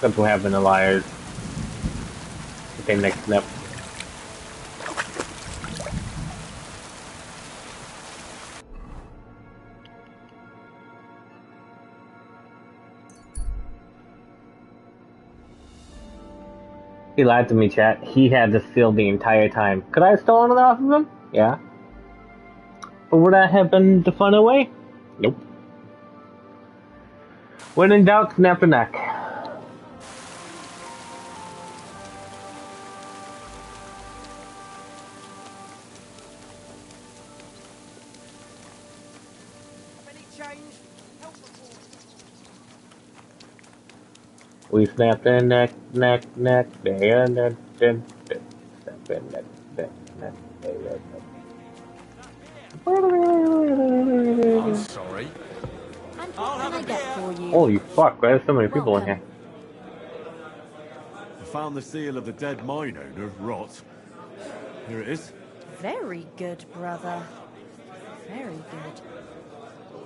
That's what happened to liars. Okay, next step. He lied to me, chat. He had the seal the entire time. Could I have stolen it off of him? Yeah. But would that have been the fun away? Nope. When in doubt, snap the neck. We snap the neck, neck, there, snap the neck, there. I'm sorry. And what can I get for you? Holy fuck, there's so many people in here. I found the seal of the dead mine owner, Rot. Here it is. Very good, brother. Very good.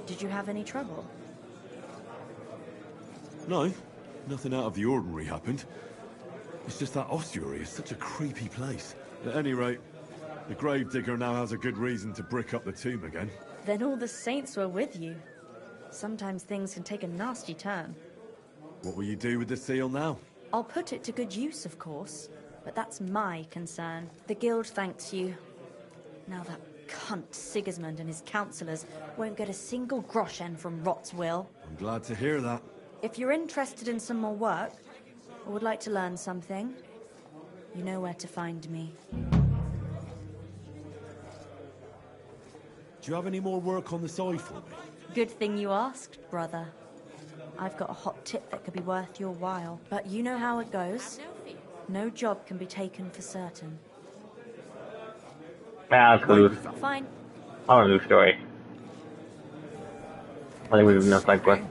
Did you have any trouble? No, nothing out of the ordinary happened. It's just that ossuary is such a creepy place. At any rate, the gravedigger now has a good reason to brick up the tomb again. Then all the saints were with you. Sometimes things can take a nasty turn. What will you do with the seal now? I'll put it to good use, of course. But that's my concern. The guild thanks you. Now that cunt Sigismund and his councillors won't get a single groschen from Rot's will. I'm glad to hear that. If you're interested in some more work, or would like to learn something, you know where to find me. Do you have any more work on the side for me? Good thing you asked, brother. I've got a hot tip that could be worth your while. But you know how it goes. No job can be taken for certain. Yeah, let's go do this. Fine. I want a new story. I think we've enough like one.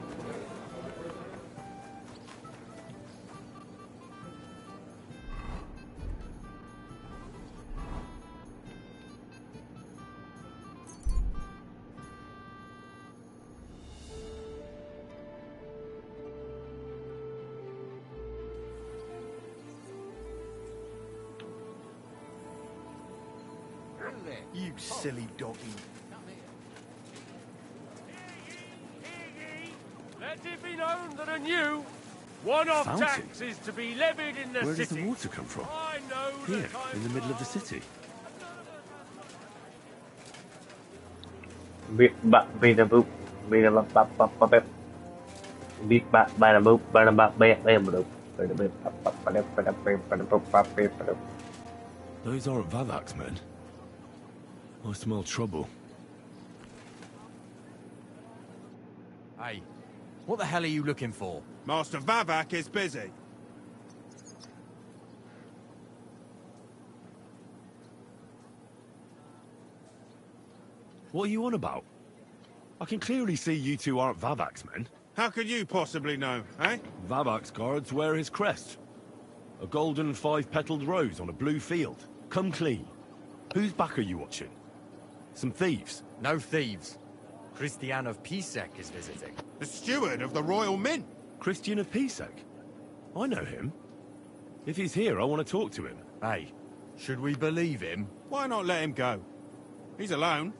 You silly doggy. Let it be known that a new one-off Fountain? tax is to be levied in the Where city. does the water come from? I know Here, the time in the middle of the city. Beep bop beat a boop beat a bop bop bop bop beep bop bada boop bada bop bam bam boop bada beep bop bop bada bada beep bada boop bop beep bada. Those aren't Vavak's men. I smell trouble. Hey, what the hell are you looking for? Master Vavak is busy. What are you on about? I can clearly see you two aren't Vavak's men. How could you possibly know, eh? Vavak's guards wear his crest. A golden five-petaled rose on a blue field. Come clean. Whose back are you watching? Some thieves? No thieves. Christian of Pisek is visiting. The steward of the Royal Mint. Christian of Pisek? I know him. If he's here, I want to talk to him. Hey, should we believe him? Why not let him go? He's alone.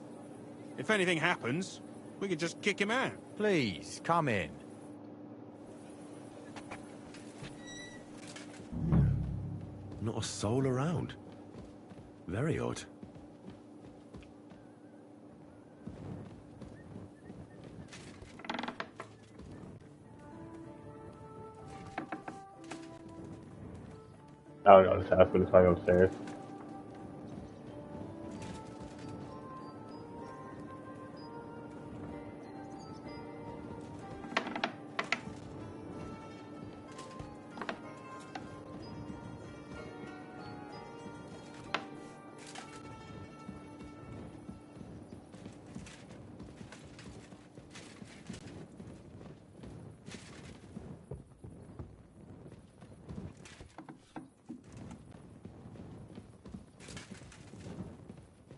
If anything happens, we could just kick him out. Please, come in. Not a soul around. Very odd. I don't know, just ask me to climb upstairs.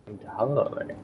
Entirely.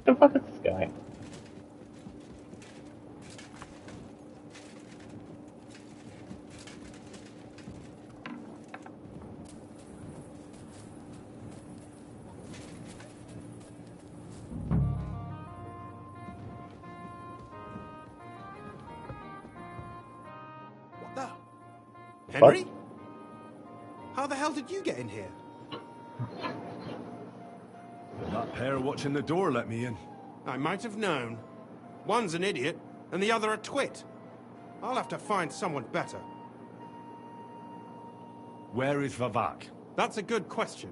The fuck is this guy? What the? Henry? How the hell did you get in here? That pair watching the door let me in. I might have known. One's an idiot, and the other a twit. I'll have to find someone better. Where is Vavak? That's a good question.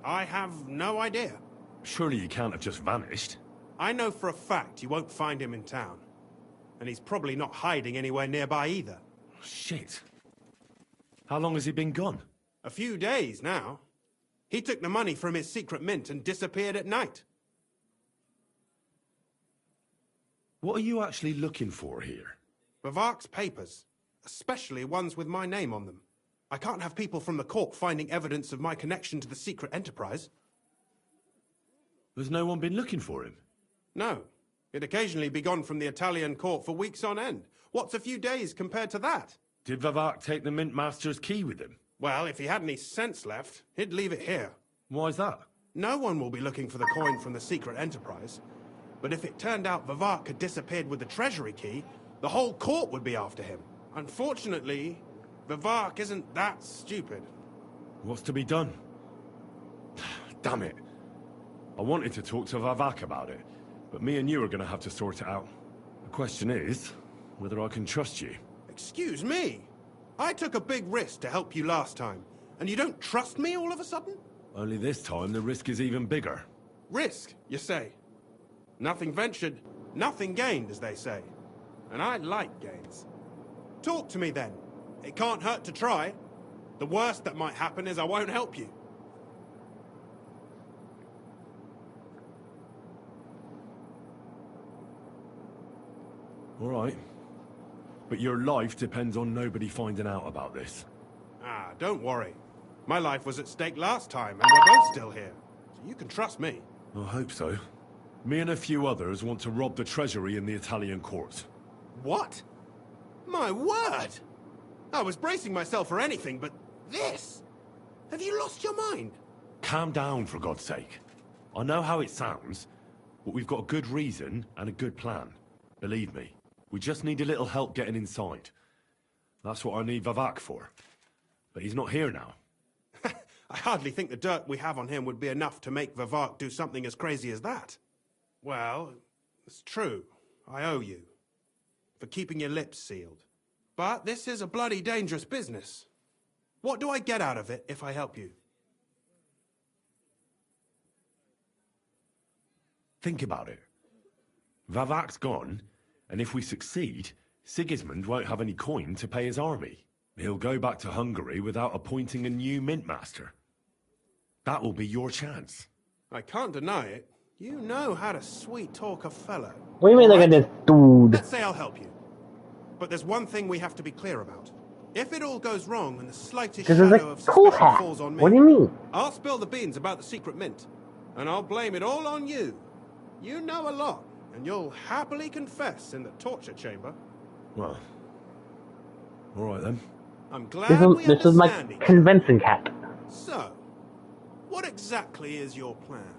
I have no idea. Surely he can't have just vanished. I know for a fact you won't find him in town. And he's probably not hiding anywhere nearby either. Shit. How long has he been gone? A few days now. He took the money from his secret mint and disappeared at night. What are you actually looking for here? Vavak's papers, especially ones with my name on them. I can't have people from the court finding evidence of my connection to the secret enterprise. Has no one been looking for him? No. He'd occasionally be gone from the Italian court for weeks on end. What's a few days compared to that? Did Vavak take the Mint Master's key with him? Well, if he had any sense left, he'd leave it here. Why's that? No one will be looking for the coin from the secret enterprise. But if it turned out Vavak had disappeared with the treasury key, the whole court would be after him. Unfortunately, Vavak isn't that stupid. What's to be done? Damn it. I wanted to talk to Vavak about it, but me and you are going to have to sort it out. The question is, whether I can trust you. Excuse me? I took a big risk to help you last time, and you don't trust me all of a sudden? Only this time the risk is even bigger. Risk, you say? Nothing ventured, nothing gained, as they say. And I like gains. Talk to me then. It can't hurt to try. The worst that might happen is I won't help you. All right. But your life depends on nobody finding out about this. Ah, don't worry. My life was at stake last time, and we're both still here. So you can trust me. I hope so. Me and a few others want to rob the treasury in the Italian court. What? My word! I was bracing myself for anything, but this? Have you lost your mind? Calm down, for God's sake. I know how it sounds, but we've got a good reason and a good plan. Believe me, we just need a little help getting inside. That's what I need Vavak for. But he's not here now. I hardly think the dirt we have on him would be enough to make Vavak do something as crazy as that. Well, it's true. I owe you. For keeping your lips sealed. But this is a bloody dangerous business. What do I get out of it if I help you? Think about it. Vavak's gone, And if we succeed, Sigismund won't have any coin to pay his army. He'll go back to Hungary without appointing a new mint master. That will be your chance. I can't deny it. You know how to sweet-talk a fellow. What do you mean look at this dude? Let's say I'll help you. But there's one thing we have to be clear about. If it all goes wrong and the slightest This is a shadow of cool suspicion hat. falls on me, What do you mean? I'll spill the beans about the secret mint. And I'll blame it all on you. You know a lot, and you'll happily confess in the torture chamber. Well, all right then. I'm glad we This is my understand each other. convincing hat. So, what exactly is your plan?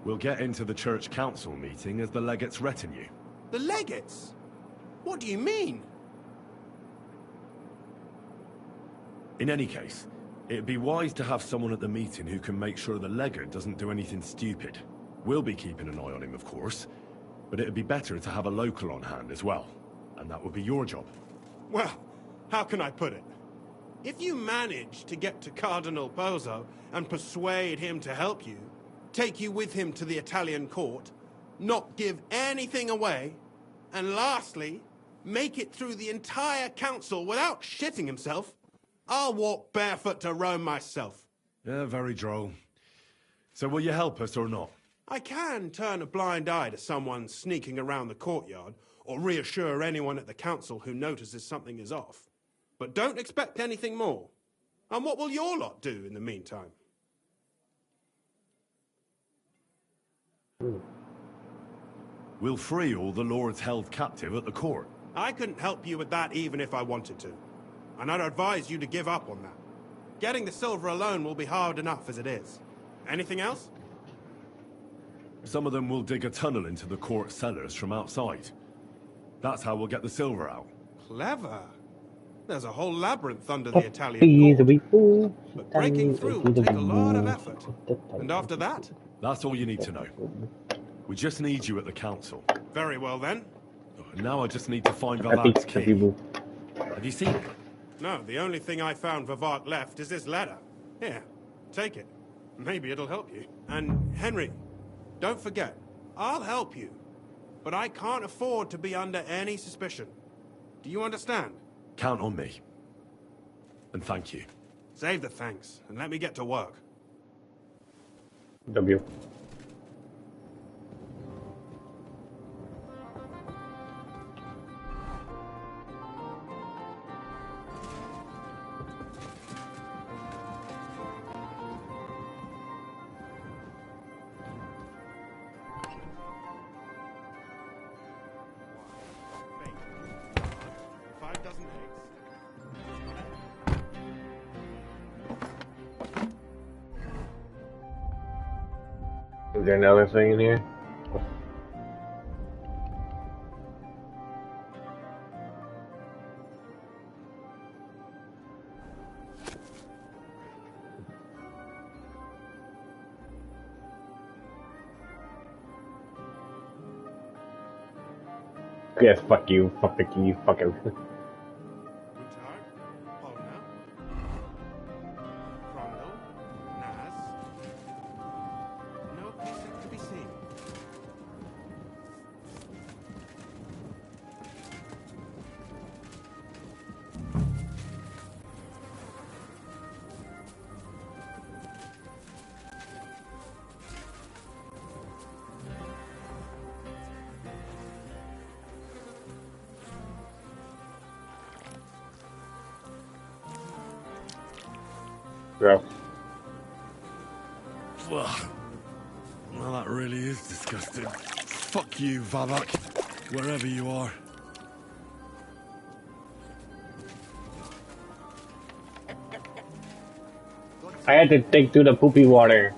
We'll get into the church council meeting as the legate's retinue. The legates? What do you mean? In any case, it'd be wise to have someone at the meeting who can make sure the legate doesn't do anything stupid. We'll be keeping an eye on him, of course, but it'd be better to have a local on hand as well, and that would be your job. Well, how can I put it? If you manage to get to Cardinal Bozo and persuade him to help you, take you with him to the Italian court, not give anything away, and lastly, make it through the entire council without shitting himself, I'll walk barefoot to Rome myself. Yeah, very droll. So will you help us or not? I can turn a blind eye to someone sneaking around the courtyard, or reassure anyone at the council who notices something is off. But don't expect anything more. And what will your lot do in the meantime? We'll free all the lords held captive at the court. I couldn't help you with that even if I wanted to. And I'd advise you to give up on that. Getting the silver alone will be hard enough as it is. Anything else? Some of them will dig a tunnel into the court cellars from outside. That's how we'll get the silver out. Clever. There's a whole labyrinth under the Italian court. But breaking through will take a lot of effort. And after that? That's all you need to know. We just need you at the council. Very well then. Now I just need to find Vavak's key. Have you seen it? No, the only thing I found Vavak left is this letter. Here, take it. Maybe it'll help you. And Henry, don't forget, I'll help you. But I can't afford to be under any suspicion. Do you understand? Count on me. And thank you. Save the thanks, and let me get to work. W. Is there another thing in here? Yes, fuck you, fuck you, fuck you. Gross. Well, that really is disgusting. Fuck you, Vavak, wherever you are. I had to dig through the poopy water.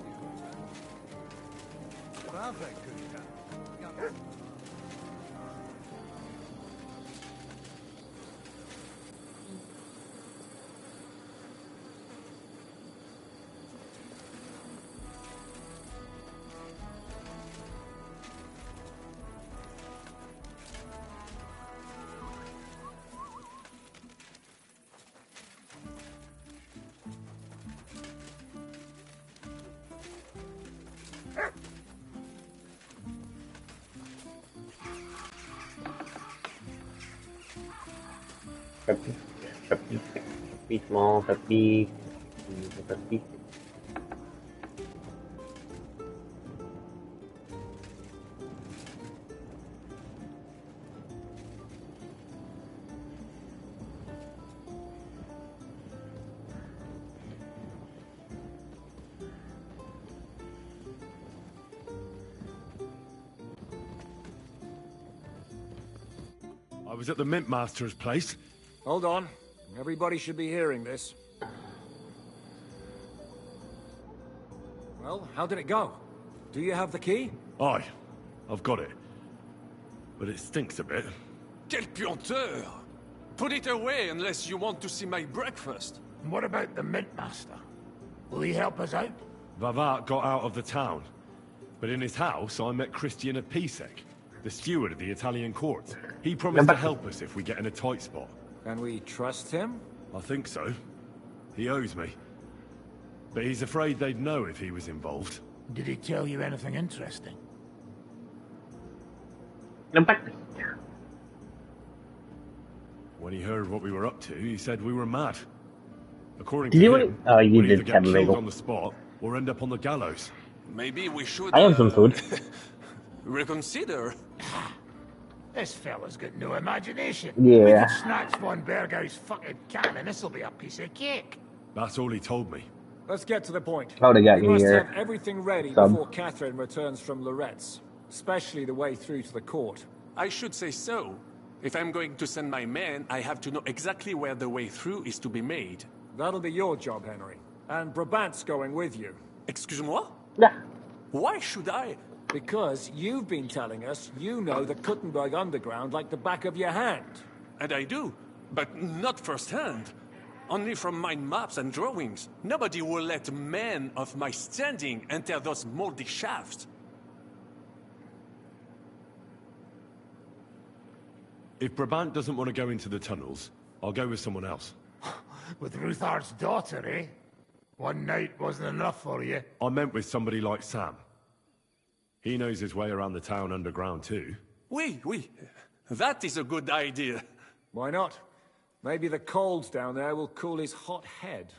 Happy, happy, be small, happy, happy. I was at the Mint Master's place. Hold on. Everybody should be hearing this. Well, how did it go? Do you have the key? Aye, I've got it. But it stinks a bit. Quel puanteur! Put it away unless you want to see my breakfast. And what about the Mint Master? Will he help us out? Vavat got out of the town. But in his house, I met Christian Pisek, the steward of the Italian court. He promised to help us if we get in a tight spot. Can we trust him? I think so. He owes me. But he's afraid they'd know if he was involved. Did he tell you anything interesting? When he heard what we were up to, he said we were mad. According Did to you him, you we'd either did get have a killed bagel. on the spot or end up on the gallows. Maybe we should... I have some food. reconsider. This fella's got no imagination. Yeah. We could snatch von Bergau's fucking can and this'll be a piece of cake. That's all he told me. Let's get to the point. Oh, they got we you must here. have everything ready Sub. before Catherine returns from Loretz, especially the way through to the court. I should say so. If I'm going to send my men, I have to know exactly where the way through is to be made. That'll be your job, Henry. And Brabant's going with you. Excuse-moi? Yeah. Why should I? Because you've been telling us you know the Kuttenberg underground like the back of your hand. And I do, but not firsthand. Only from mind maps and drawings. Nobody will let men of my standing enter those moldy shafts. If Brabant doesn't want to go into the tunnels, I'll go with someone else. With Ruthar's daughter, eh? One night wasn't enough for you. I meant with somebody like Sam. He knows his way around the town underground too. Oui. That is a good idea. Why not? Maybe the cold down there will cool his hot head.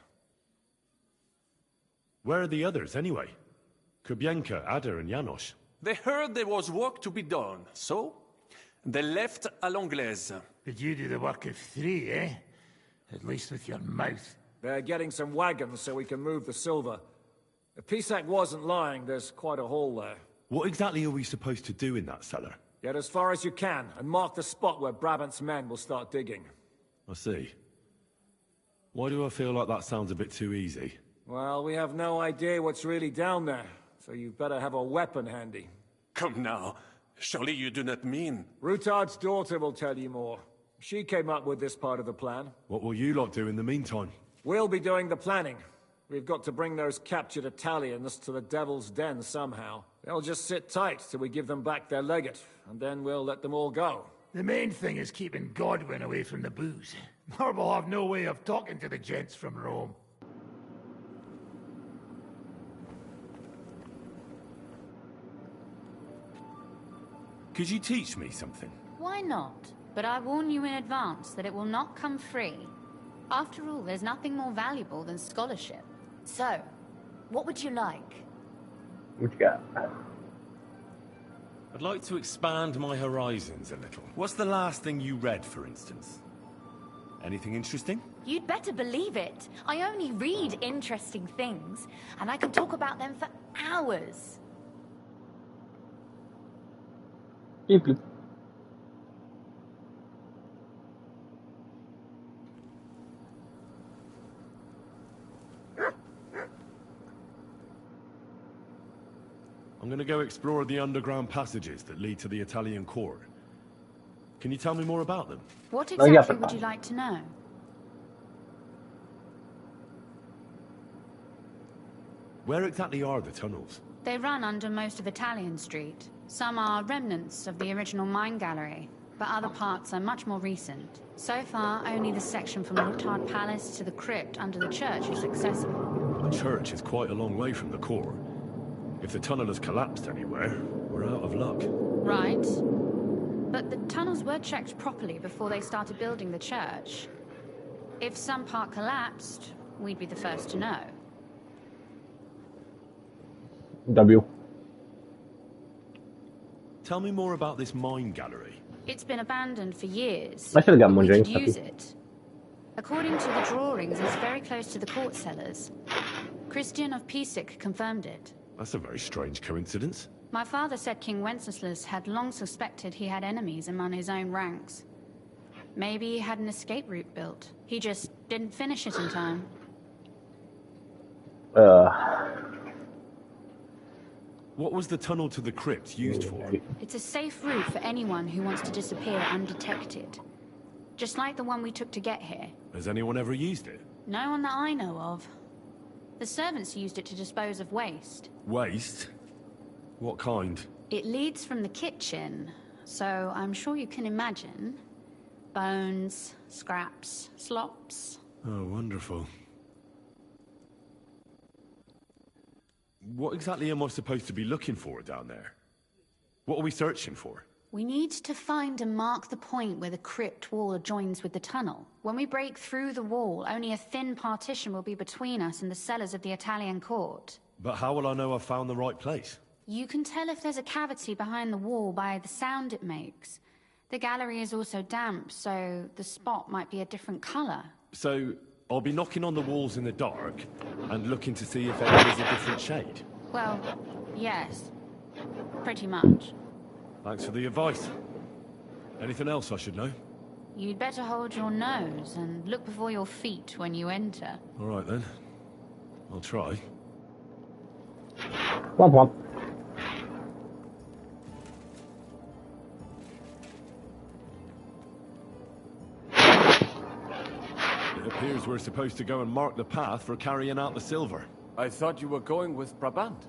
Where are the others, anyway? Kubienka, Ada, and Janos. They heard there was work to be done, so they left à l'anglaise. Did you do the work of 3, eh? At least with your mouth. They're getting some wagons so we can move the silver. If Pisak wasn't lying, there's quite a hole there. What exactly are we supposed to do in that cellar? Get as far as you can, and mark the spot where Brabant's men will start digging. I see. Why do I feel like that sounds a bit too easy? Well, we have no idea what's really down there, so you better have a weapon handy. Come now. Surely you do not mean... Rutard's daughter will tell you more. She came up with this part of the plan. What will you lot do in the meantime? We'll be doing the planning. We've got to bring those captured Italians to the Devil's Den somehow. They'll just sit tight till we give them back their legate, and then we'll let them all go. The main thing is keeping Godwin away from the booze. Or we'll have no way of talking to the gents from Rome. Could you teach me something? Why not? But I warn you in advance that it will not come free. After all, there's nothing more valuable than scholarship. So, what would you like? What you got? I'd like to expand my horizons a little. What's the last thing you read, for instance? Anything interesting? You'd better believe it. I only read interesting things, and I can talk about them for hours. Beep, beep. I'm gonna go explore the underground passages that lead to the Italian court. Can you tell me more about them? What exactly would you like to know? Where exactly are the tunnels? They run under most of Italian Street. Some are remnants of the original mine gallery, but other parts are much more recent. So far, only the section from Rutard Palace to the crypt under the church is accessible. The church is quite a long way from the court. If the tunnel has collapsed anywhere, we're out of luck. Right. But the tunnels were checked properly before they started building the church. If some part collapsed, we'd be the first to know. W. Tell me more about this mine gallery. It's been abandoned for years. I should have got but more we could drinks. use it. According to the drawings, it's very close to the court cellars. Christian of Pisek confirmed it. That's a very strange coincidence. My father said King Wenceslas had long suspected he had enemies among his own ranks. Maybe he had an escape route built. He just didn't finish it in time. What was the tunnel to the crypt used for? It's a safe route for anyone who wants to disappear undetected. Just like the one we took to get here. Has anyone ever used it? No one that I know of. The servants used it to dispose of waste. Waste? What kind? It leads from the kitchen, so I'm sure you can imagine. Bones, scraps, slops. Oh, wonderful. What exactly am I supposed to be looking for down there? What are we searching for? We need to find and mark the point where the crypt wall joins with the tunnel. When we break through the wall, only a thin partition will be between us and the cellars of the Italian court. But how will I know I've found the right place? You can tell if there's a cavity behind the wall by the sound it makes. The gallery is also damp, so the spot might be a different color. So, I'll be knocking on the walls in the dark and looking to see if any is a different shade. Well, yes. Pretty much. Thanks for the advice. Anything else I should know? You'd better hold your nose and look before your feet when you enter. All right then. I'll try. Womp womp. It appears we're supposed to go and mark the path for carrying out the silver. I thought you were going with Brabant.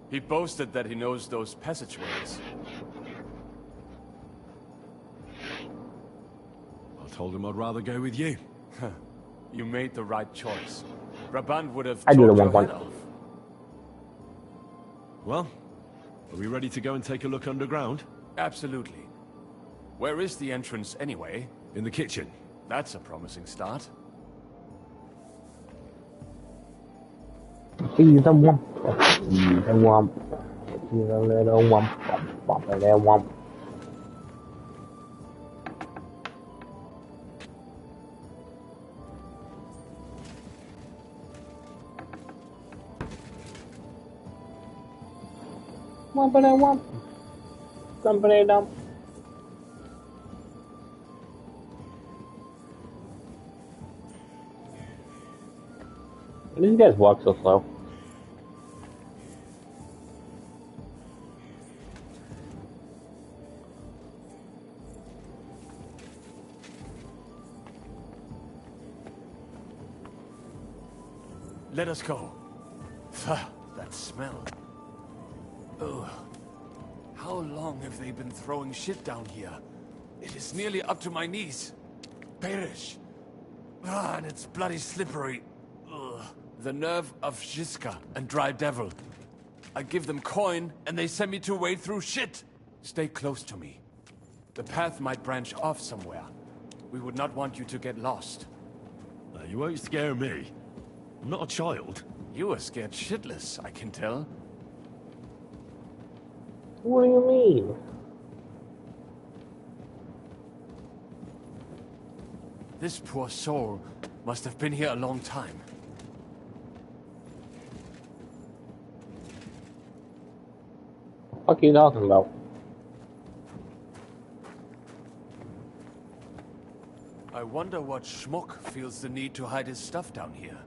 He boasted that he knows those passageways. I told him I'd rather go with you. You made the right choice. Brabant would have I do the talked one your head point. off. Well, are we ready to go and take a look underground? Absolutely. Where is the entrance anyway? In the kitchen. That's a promising start. He's a womp. He's a womp. He's a little womp. Womp, womp, a little womp. Womp, a little womp. Somebody dump. These guys walk so slow. Let us go. That smell. Ugh. How long have they been throwing shit down here? It is nearly up to my knees. Perish. And it's bloody slippery. Ugh. The nerve of Žižka and Dry Devil. I give them coin, and they send me to wade through shit. Stay close to me. The path might branch off somewhere. We would not want you to get lost. You won't scare me. I'm not a child. You are scared shitless, I can tell. What do you mean? This poor soul must have been here a long time. What the fuck are you talking about? I wonder what schmuck feels the need to hide his stuff down here.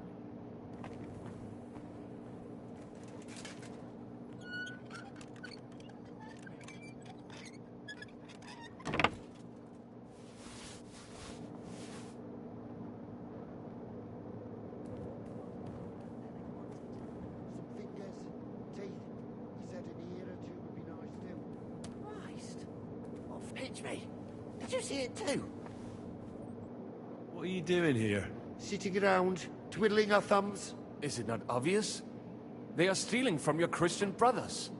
Pinch me. Did you see it too? What are you doing here? Sitting around, twiddling our thumbs. Is it not obvious? They are stealing from your Christian brothers.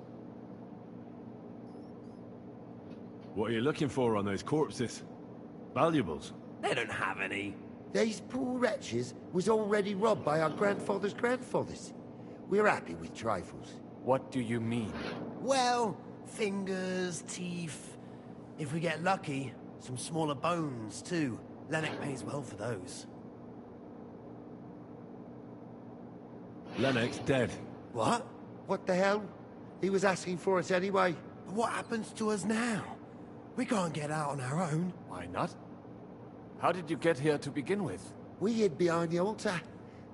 What are you looking for on those corpses? Valuables? They don't have any. These poor wretches was already robbed by our grandfather's grandfathers. We're happy with trifles. What do you mean? Well, fingers, teeth. If we get lucky, some smaller bones, too. Lennox pays well for those. Lennox dead. What? What the hell? He was asking for us anyway. What happens to us now? We can't get out on our own. Why not? How did you get here to begin with? We hid behind the altar.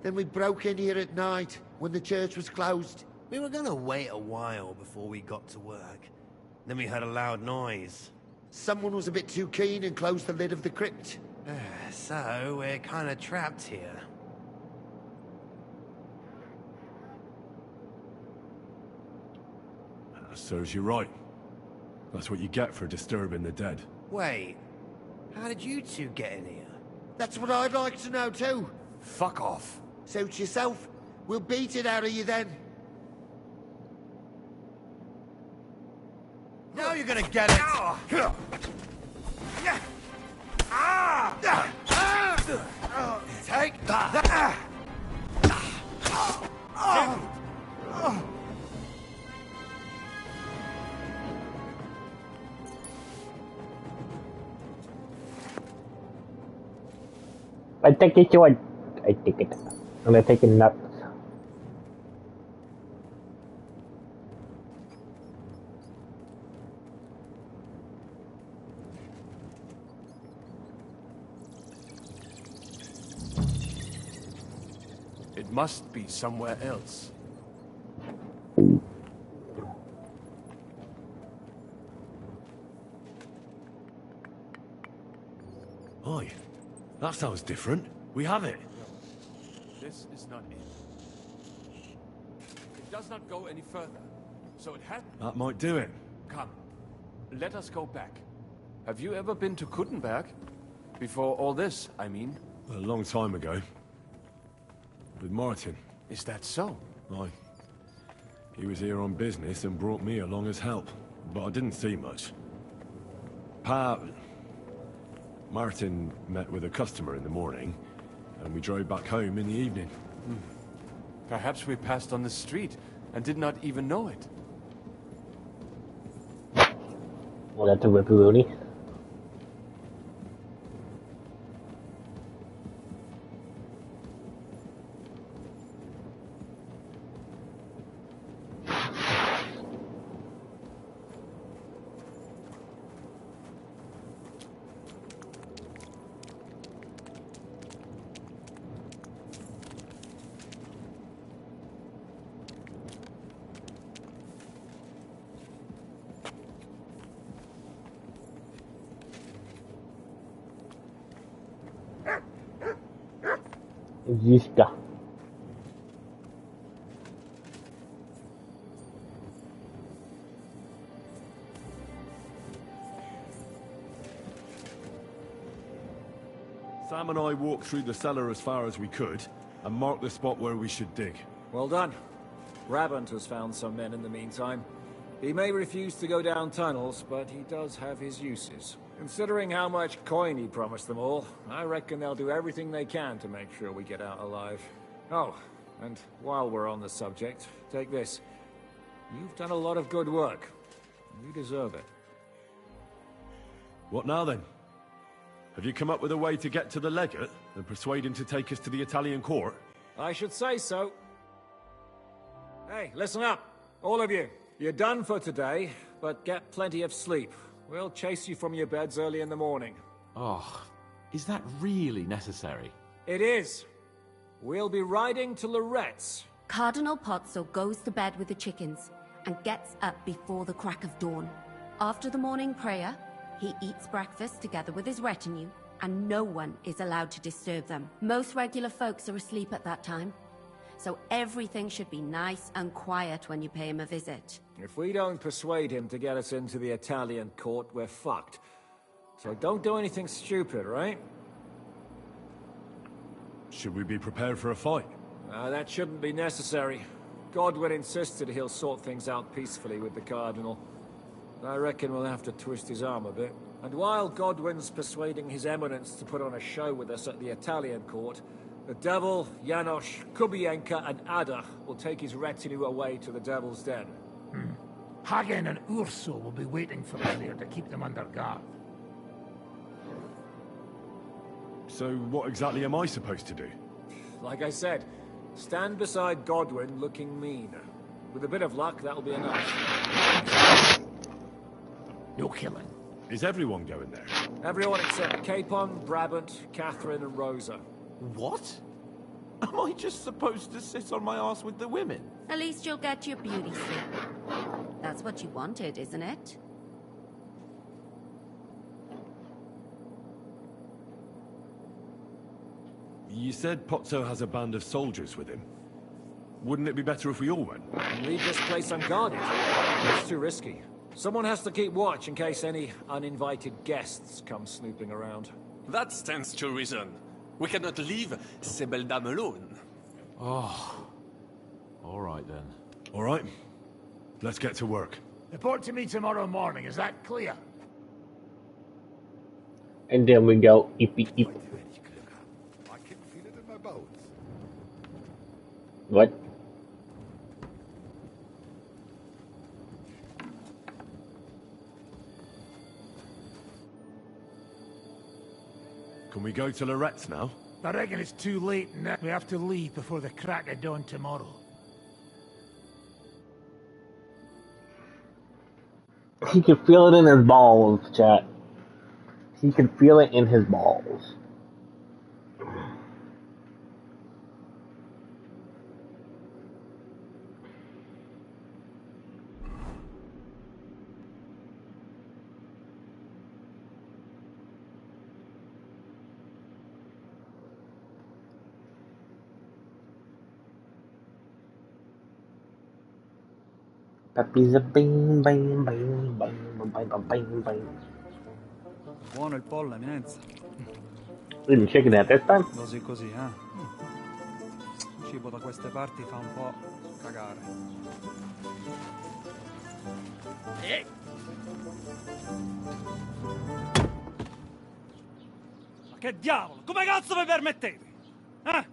Then we broke in here at night, when the church was closed. We were gonna wait a while before we got to work. Then we heard a loud noise. Someone was a bit too keen and closed the lid of the crypt. So, we're kinda trapped here. That serves you right. That's what you get for disturbing the dead. Wait, how did you two get in here? That's what I'd like to know too. Fuck off. Suit yourself. We'll beat it out of you then. Now you're gonna get it! Take that! I take it sword. I take it. I'm gonna take it nuts. It must be somewhere else. Oi, that sounds different. We have it. This is not it. It does not go any further. So it had... That might do it. Come. Let us go back. Have you ever been to Kuttenberg? Before all this, I mean. A long time ago. With Martin. Is that so? Aye. He was here on business and brought me along as help. But I didn't see much. Martin met with a customer in the morning, and we drove back home in the evening. Perhaps we passed on the street and did not even know it. Well, that's a ripperoni. Zista. Sam and I walked through the cellar as far as we could, and marked the spot where we should dig. Well done. Brabant has found some men in the meantime. He may refuse to go down tunnels, but he does have his uses. Considering how much coin he promised them all, I reckon they'll do everything they can to make sure we get out alive. Oh, and while we're on the subject, take this. You've done a lot of good work. You deserve it. What now then? Have you come up with a way to get to the legate and persuade him to take us to the Italian court? I should say so. Hey, listen up, all of you. You're done for today, but get plenty of sleep. We'll chase you from your beds early in the morning. Oh, is that really necessary? It is. We'll be riding to Loretz. Cardinal Pozzo goes to bed with the chickens and gets up before the crack of dawn. After the morning prayer, he eats breakfast together with his retinue, and no one is allowed to disturb them. Most regular folks are asleep at that time, so everything should be nice and quiet when you pay him a visit. If we don't persuade him to get us into the Italian court, we're fucked. So don't do anything stupid, right? Should we be prepared for a fight? That shouldn't be necessary. Godwin insisted he'll sort things out peacefully with the Cardinal. I reckon we'll have to twist his arm a bit. And while Godwin's persuading His Eminence to put on a show with us at the Italian court, the Devil, Janosch, Kubienka, and Ada will take his retinue away to the Devil's Den. Hagen and Urso will be waiting for us there to keep them under guard. So what exactly am I supposed to do? Like I said, stand beside Godwin looking mean. With a bit of luck, that'll be enough. No killing. Is everyone going there? Everyone except Capon, Brabant, Catherine, and Rosa. What? Am I just supposed to sit on my ass with the women? At least you'll get your beauty sleep. That's what you wanted, isn't it? You said Pozzo has a band of soldiers with him. Wouldn't it be better if we all went? And leave this place unguarded? It's too risky. Someone has to keep watch in case any uninvited guests come snooping around. That stands to reason. We cannot leave ces belles dames alone. Oh. All right then. All right. Let's get to work. Report to me tomorrow morning, is that clear? And then we go eep eep eep. I can feel it in my bones. What? Can we go to Lorette's now? I reckon it's too late now. We have to leave before the crack of dawn tomorrow. He can feel it in his balls, chat. He can feel it in his balls. Papi's a bing bing bing bing bing bing bing. Buono il pollo, eminenza. Didn't chicken at this time? Così così, eh? Il cibo da queste parti fa un po' cagare. Ma che diavolo? Come cazzo vi permettete? Eh?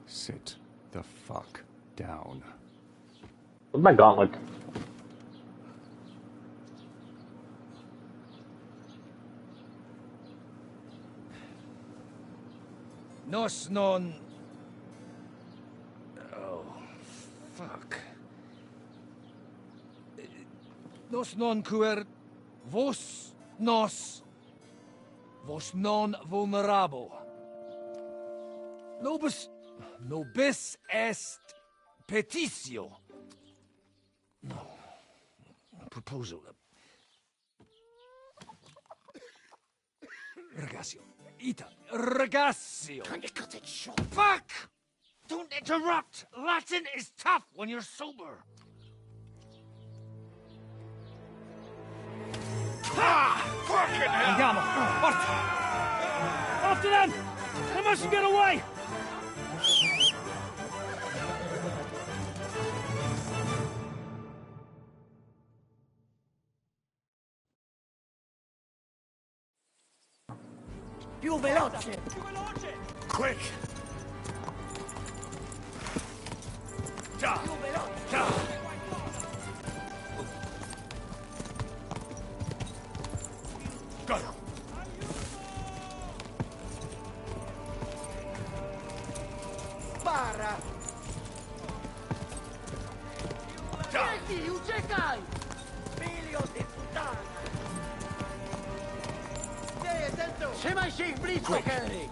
Sit the fuck down. Where's my gauntlet? Nos non... Oh, fuck. Nos non cuer vos nos vos non vulnerabo. Nobis est petitio. No. Proposal. Ragazio. Ita. Ragazio. Can you cut it short? Fuck! Don't interrupt! Latin is tough when you're sober. Ah! Fucking hell! Andiamo! Forza! After them! They mustn't get away! Più veloce! Quick! Già! Già! Go! Para! Già! Senti, uciekaj! Filio di puttana! Trzymaj się ich blisko, Henry!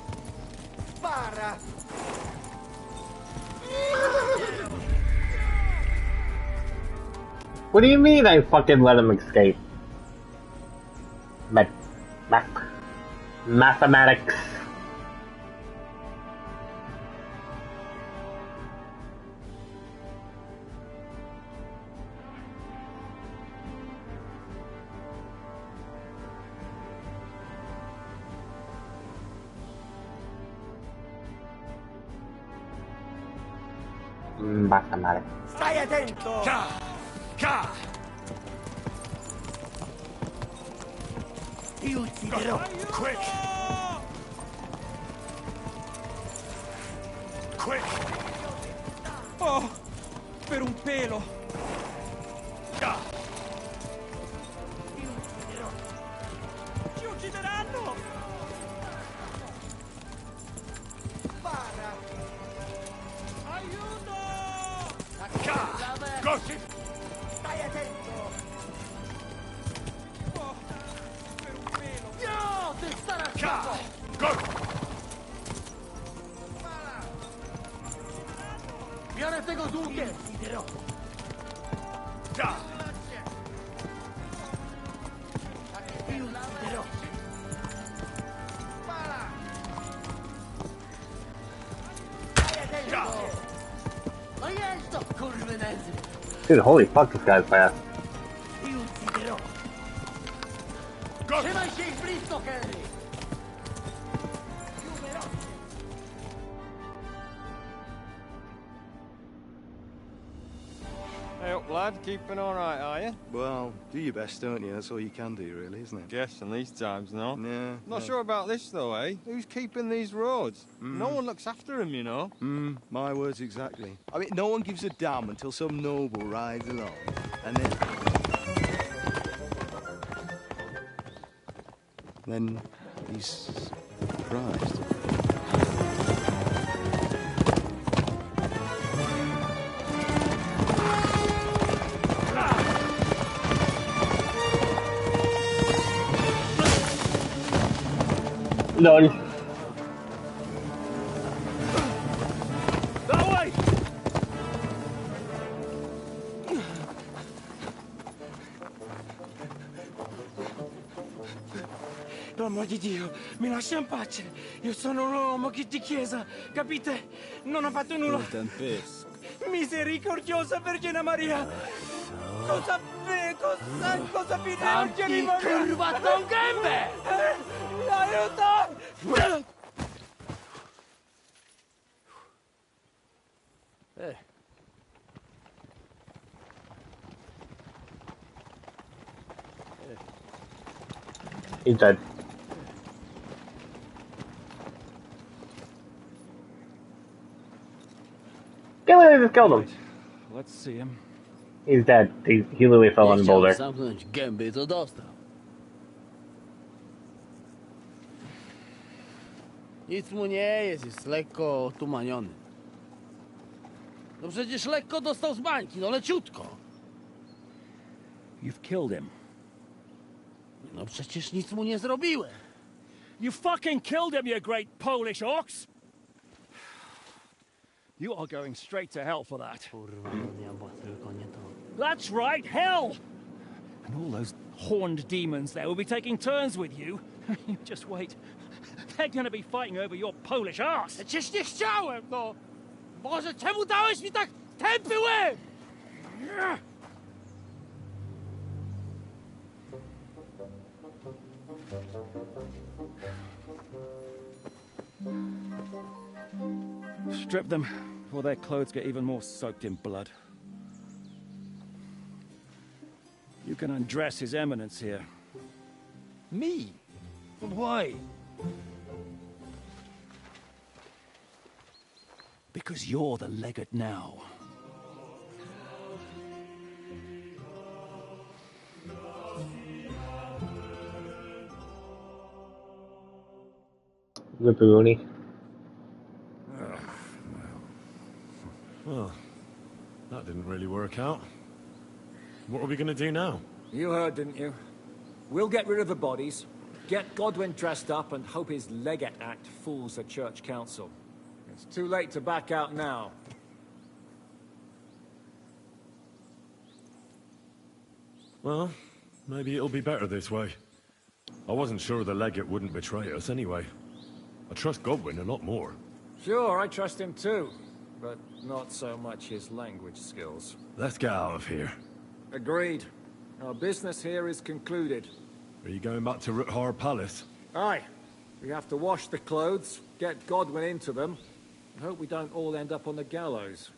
Para! What do you mean I fucking let him escape? Mathematics. Mathematics. Stai attento! Già! Già! Go. Quick! Quick! Oh, per un pelo. Ci uccideranno! Aiuto! Go! Stai attento! Oh, per un pelo. No, ti starà Go! Viene tego długie! Idę. Dude, holy fuck, this guy's fast. Trzymaj się ich blisko, Henry! Hey up, lad. Keeping all right, are you? Well, do your best, don't you? That's all you can do, really, isn't it? Guess in these times, no? Yeah. Not sure about this, though, eh? Who's keeping these roads? No one looks after them, you know. My words exactly. I mean, no one gives a damn until some noble rides along, and then he's surprised. Lol. That way! Per amor di Dio, mi lascia in pace. Io sono un uomo di chiesa, capite? Non ho fatto nulla. Misericordiosa Vergine Maria! Cosa vi Vergine Maria? Curva con gambe! Aiuto! He's dead. Can't believe I just killed him. Let's see him. He's dead. He literally fell on the boulder. Zamknąć gęby, to dostał. Nic mu nie jest lekko otumaniony. No przecież lekko dostał z bańki, no leciutko. You've killed him. No przecież nic mu nie zrobiłem. You fucking killed him, you great Polish ox! You are going straight to hell for that. Kurwa, no diabła, tylko nie to. That's right, hell! And all those horned demons there will be taking turns with you. You just wait. They're gonna be fighting over your Polish ass. Przecież nie chciałem, no! Boże, czemu dałeś mi tak tępy łeb? Strip them, or their clothes get even more soaked in blood. You can undress His Eminence here. Me? Why? Because you're the legate now. Ripperoni. Well, that didn't really work out. What are we going to do now? You heard, didn't you? We'll get rid of the bodies, get Godwin dressed up, and hope his Legate Act fools the Church Council. It's too late to back out now. Well, maybe it'll be better this way. I wasn't sure the legate wouldn't betray us anyway. I trust Godwin a lot more. Sure, I trust him too, but not so much his language skills. Let's get out of here. Agreed. Our business here is concluded. Are you going back to Ruthar Palace? Aye. We have to wash the clothes, get Godwin into them, and hope we don't all end up on the gallows.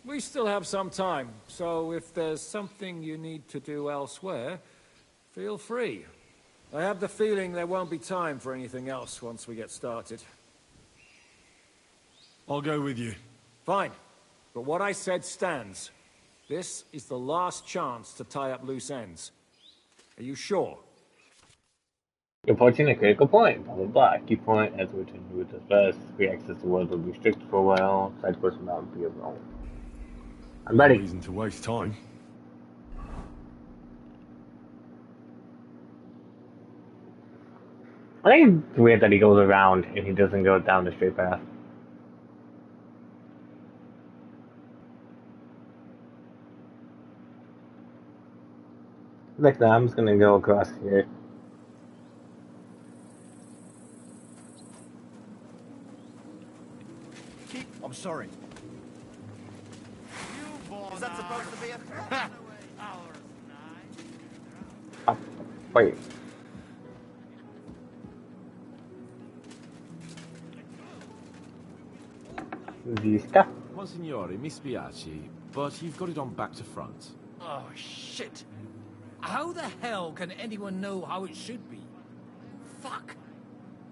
We still have some time, so if there's something you need to do elsewhere, feel free. I have the feeling there won't be time for anything else once we get started. I'll go with you. Fine. But what I said stands. This is the last chance to tie up loose ends. Are you sure? You're approaching a critical point. Blah blah blah. Key point as we continue with this first. Free access to world will be restricted for a while. Side quest will not be available. I'm ready. No reason to waste time. I think it's weird that he goes around and he doesn't go down the straight path. Like that, I'm just gonna go across here. I'm sorry. Is that supposed to be a threat? Wait. Vista? Monsignore, mi spiace, but you've got it on back to front. Oh, shit. How the hell can anyone know how it should be? Fuck.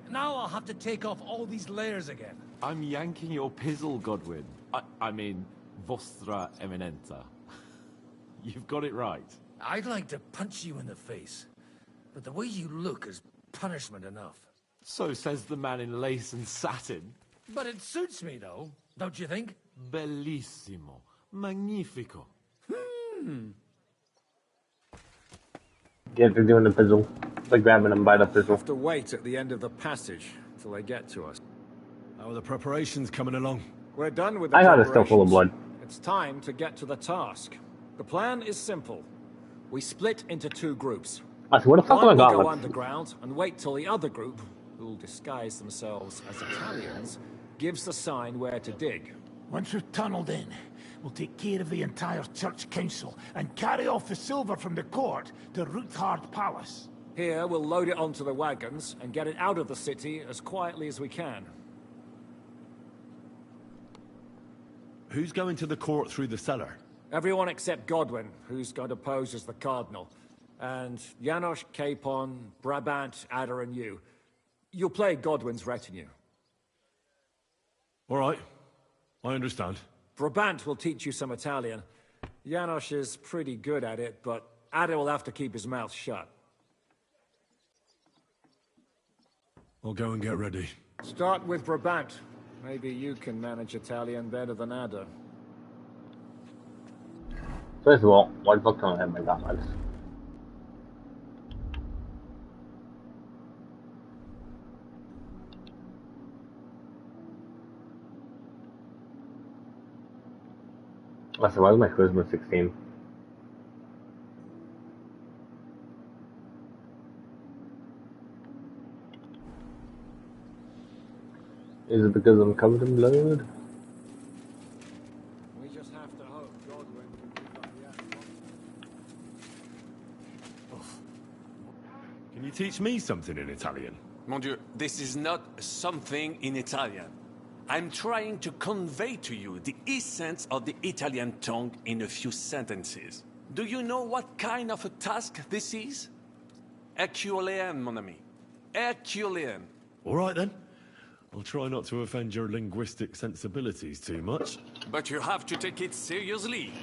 Now I'll have to take off all these layers again. I'm yanking your pizzle, Godwin. I mean, Vostra Eminenza. You've got it right. I'd like to punch you in the face, but the way you look is punishment enough. So says the man in lace and satin. But it suits me, though, don't you think? Bellissimo. Magnifico. Yeah, they're doing the pizzle. They're grabbing him by the pizzle. Have to wait at the end of the passage till they get to us. How are the preparations coming along? We're done with the I got it still full of blood. It's time to get to the task. The plan is simple. We split into two groups. I said, what the fuck One am I will go got? underground and wait till the other group, who'll disguise themselves as Italians, gives the sign where to dig. Once we've tunneled in, we'll take care of the entire church council and carry off the silver from the court to Ruthard Palace. Here, we'll load it onto the wagons and get it out of the city as quietly as we can. Who's going to the court through the cellar? Everyone except Godwin, who's going to pose as the Cardinal. And Janos, Capon, Brabant, Ada and you. You'll play Godwin's retinue. All right. I understand. Brabant will teach you some Italian. Janos is pretty good at it, but Ada will have to keep his mouth shut. I'll go and get ready. Start with Brabant. Maybe you can manage Italian better than Ada. First of all, why the fuck don't I have my gauntlets? I said, why was my charisma 16? Is it because I'm covered in blood? We just have to hope Godwin can keep up the act. Can you teach me something in Italian? Mon Dieu, this is not something in Italian. I'm trying to convey to you the essence of the Italian tongue in a few sentences. Do you know what kind of a task this is? Herculean, mon ami. Herculean. All right, then. I'll try not to offend your linguistic sensibilities too much. But you have to take it seriously.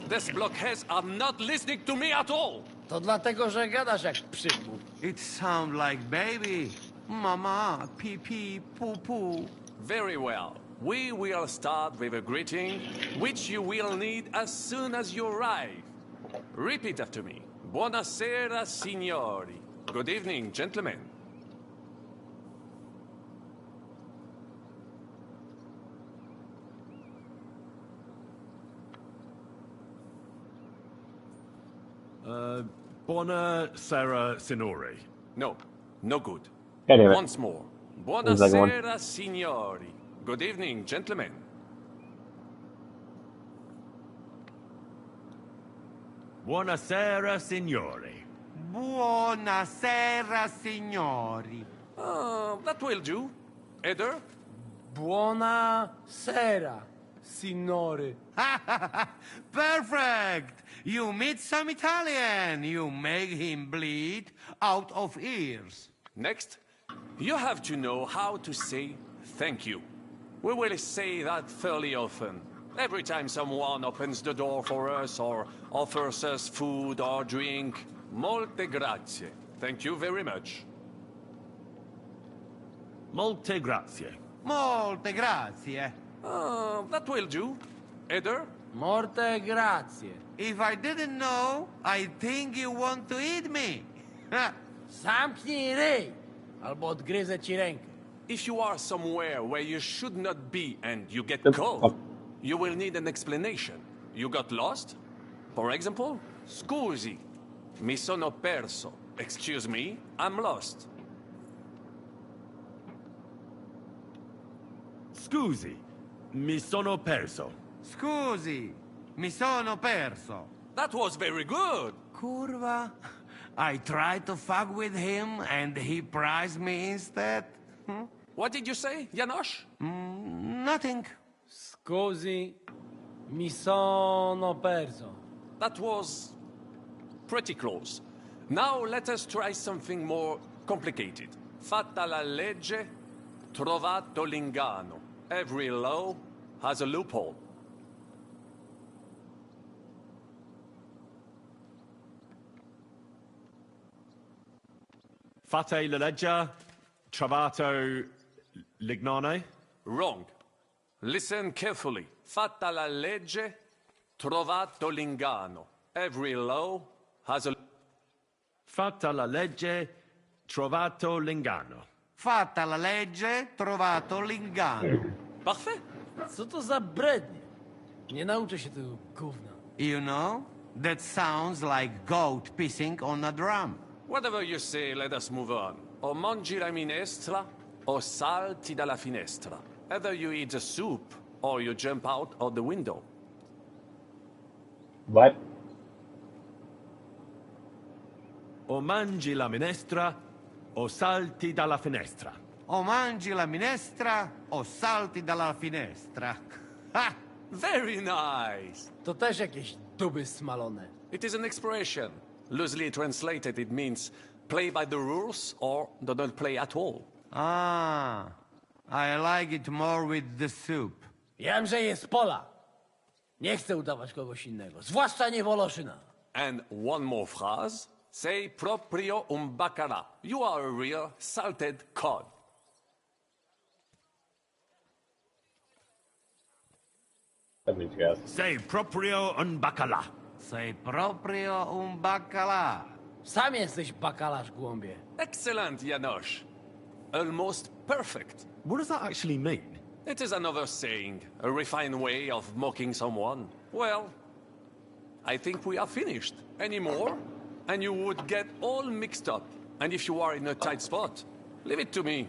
These blockheads are not listening to me at all. To dlatego, że gadasz jak przygód. It sounds like baby. Mama, pee pee, poo poo. Very well. We will start with a greeting, which you will need as soon as you arrive. Repeat after me. Buonasera, signori. Good evening, gentlemen. Buonasera, signori. No, no good. Anyway. Once more. Buonasera, signori. Good evening, gentlemen. Buonasera, signori. Buonasera, signori. That will do. Eder? Buonasera, signore. Perfect! You meet some Italian, you make him bleed out of ears. Next, you have to know how to say thank you. We will say that fairly often. Every time someone opens the door for us or offers us food or drink. Molte grazie. Thank you very much. Molte grazie. Molte grazie. That will do. Eder? Molte grazie. If I didn't know, I think you want to eat me. Zamknij ryj, albo odgryzę ci rękę. If you are somewhere where you should not be and you get cold, you will need an explanation. You got lost? For example, scusi, mi sono perso. Excuse me, I'm lost. Scusi, mi sono perso. Scusi, mi sono perso. That was very good. Curva. I tried to fuck with him and he prized me instead. What did you say, Janosch? Nothing. Scusi, mi sono perso. That was pretty close. Now let us try something more complicated. Fatta la legge, trovato l'ingano. Every law has a loophole. Fate la legge, trovato l'ignano? Wrong. Listen carefully. Fatta la legge, trovato l'ingano. Every law has a... Fatta la legge, trovato l'ingano. Fatta la legge, trovato l'ingano. Parfait. Co to za brednie? Nie nauczę się tego gówna. You know, that sounds like goat pissing on a drum. Whatever you say, let us move on. O mangi la minestra, o salti dalla finestra. Either you eat the soup, or you jump out of the window. What? O mangi la minestra, o salti dalla finestra. O mangi la minestra, o salti dalla finestra. Ha! Very nice. To też jakieś duby smalone. It is an expression. Loosely translated, it means play by the rules or do not play at all. Ah, I like it more with the soup. Jam, że jest Pola. Nie chcę udawać kogoś innego, zwłaszcza nie Woloszyna. And one more phrase. Say proprio un bacala. You are a real salted cod. That means yes. Say proprio un bacala. Say proprio un bacala. Sam jesteś bakalarz, głąbie. Excellent, Janosch. Almost perfect. What does that actually mean? It is another saying, a refined way of mocking someone. Well, I think we are finished. Any more? And you would get all mixed up. And if you are in a tight spot, leave it to me.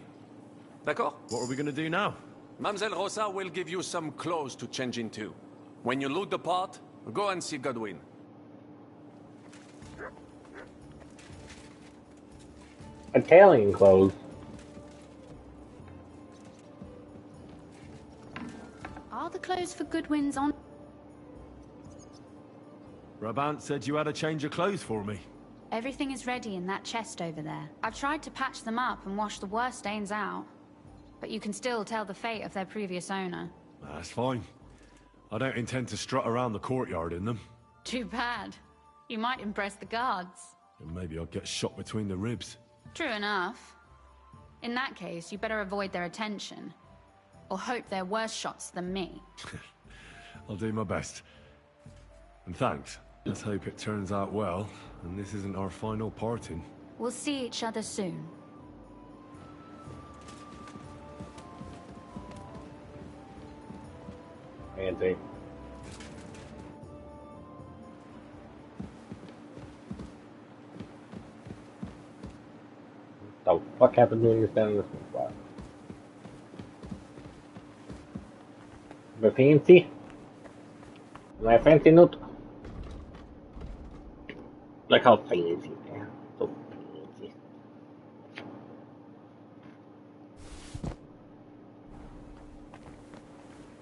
D'accord? What are we gonna do now? Mademoiselle Rosa will give you some clothes to change into. When you look the part, go and see Godwin. Italian clothes. Are the clothes for Goodwin's on? Brabant said you had a change of clothes for me. Everything is ready in that chest over there. I've tried to patch them up and wash the worst stains out. But you can still tell the fate of their previous owner. That's fine. I don't intend to strut around the courtyard in them. Too bad. You might impress the guards. And maybe I'll get shot between the ribs. True enough. In that case, you better avoid their attention. Or hope they're worse shots than me. I'll do my best. And thanks. Let's hope it turns out well, and this isn't our final parting. We'll see each other soon. Andy. The fuck happened when you're standing in this spot? The fancy? My fancy note? Look how fancy. Yeah, so fancy.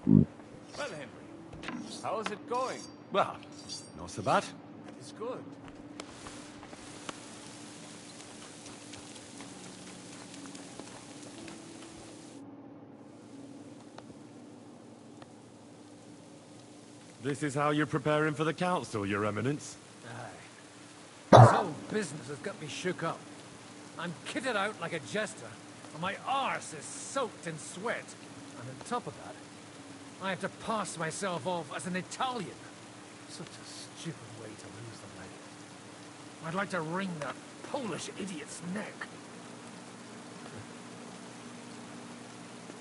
Well, Henry, how's it going? Well, not so bad. is good. This is how you're preparing for the council, Your Eminence? Aye. This whole business has got me shook up. I'm kitted out like a jester, and my arse is soaked in sweat. And on top of that, I have to pass myself off as an Italian. Such a stupid way to lose the leg. I'd like to wring that Polish idiot's neck.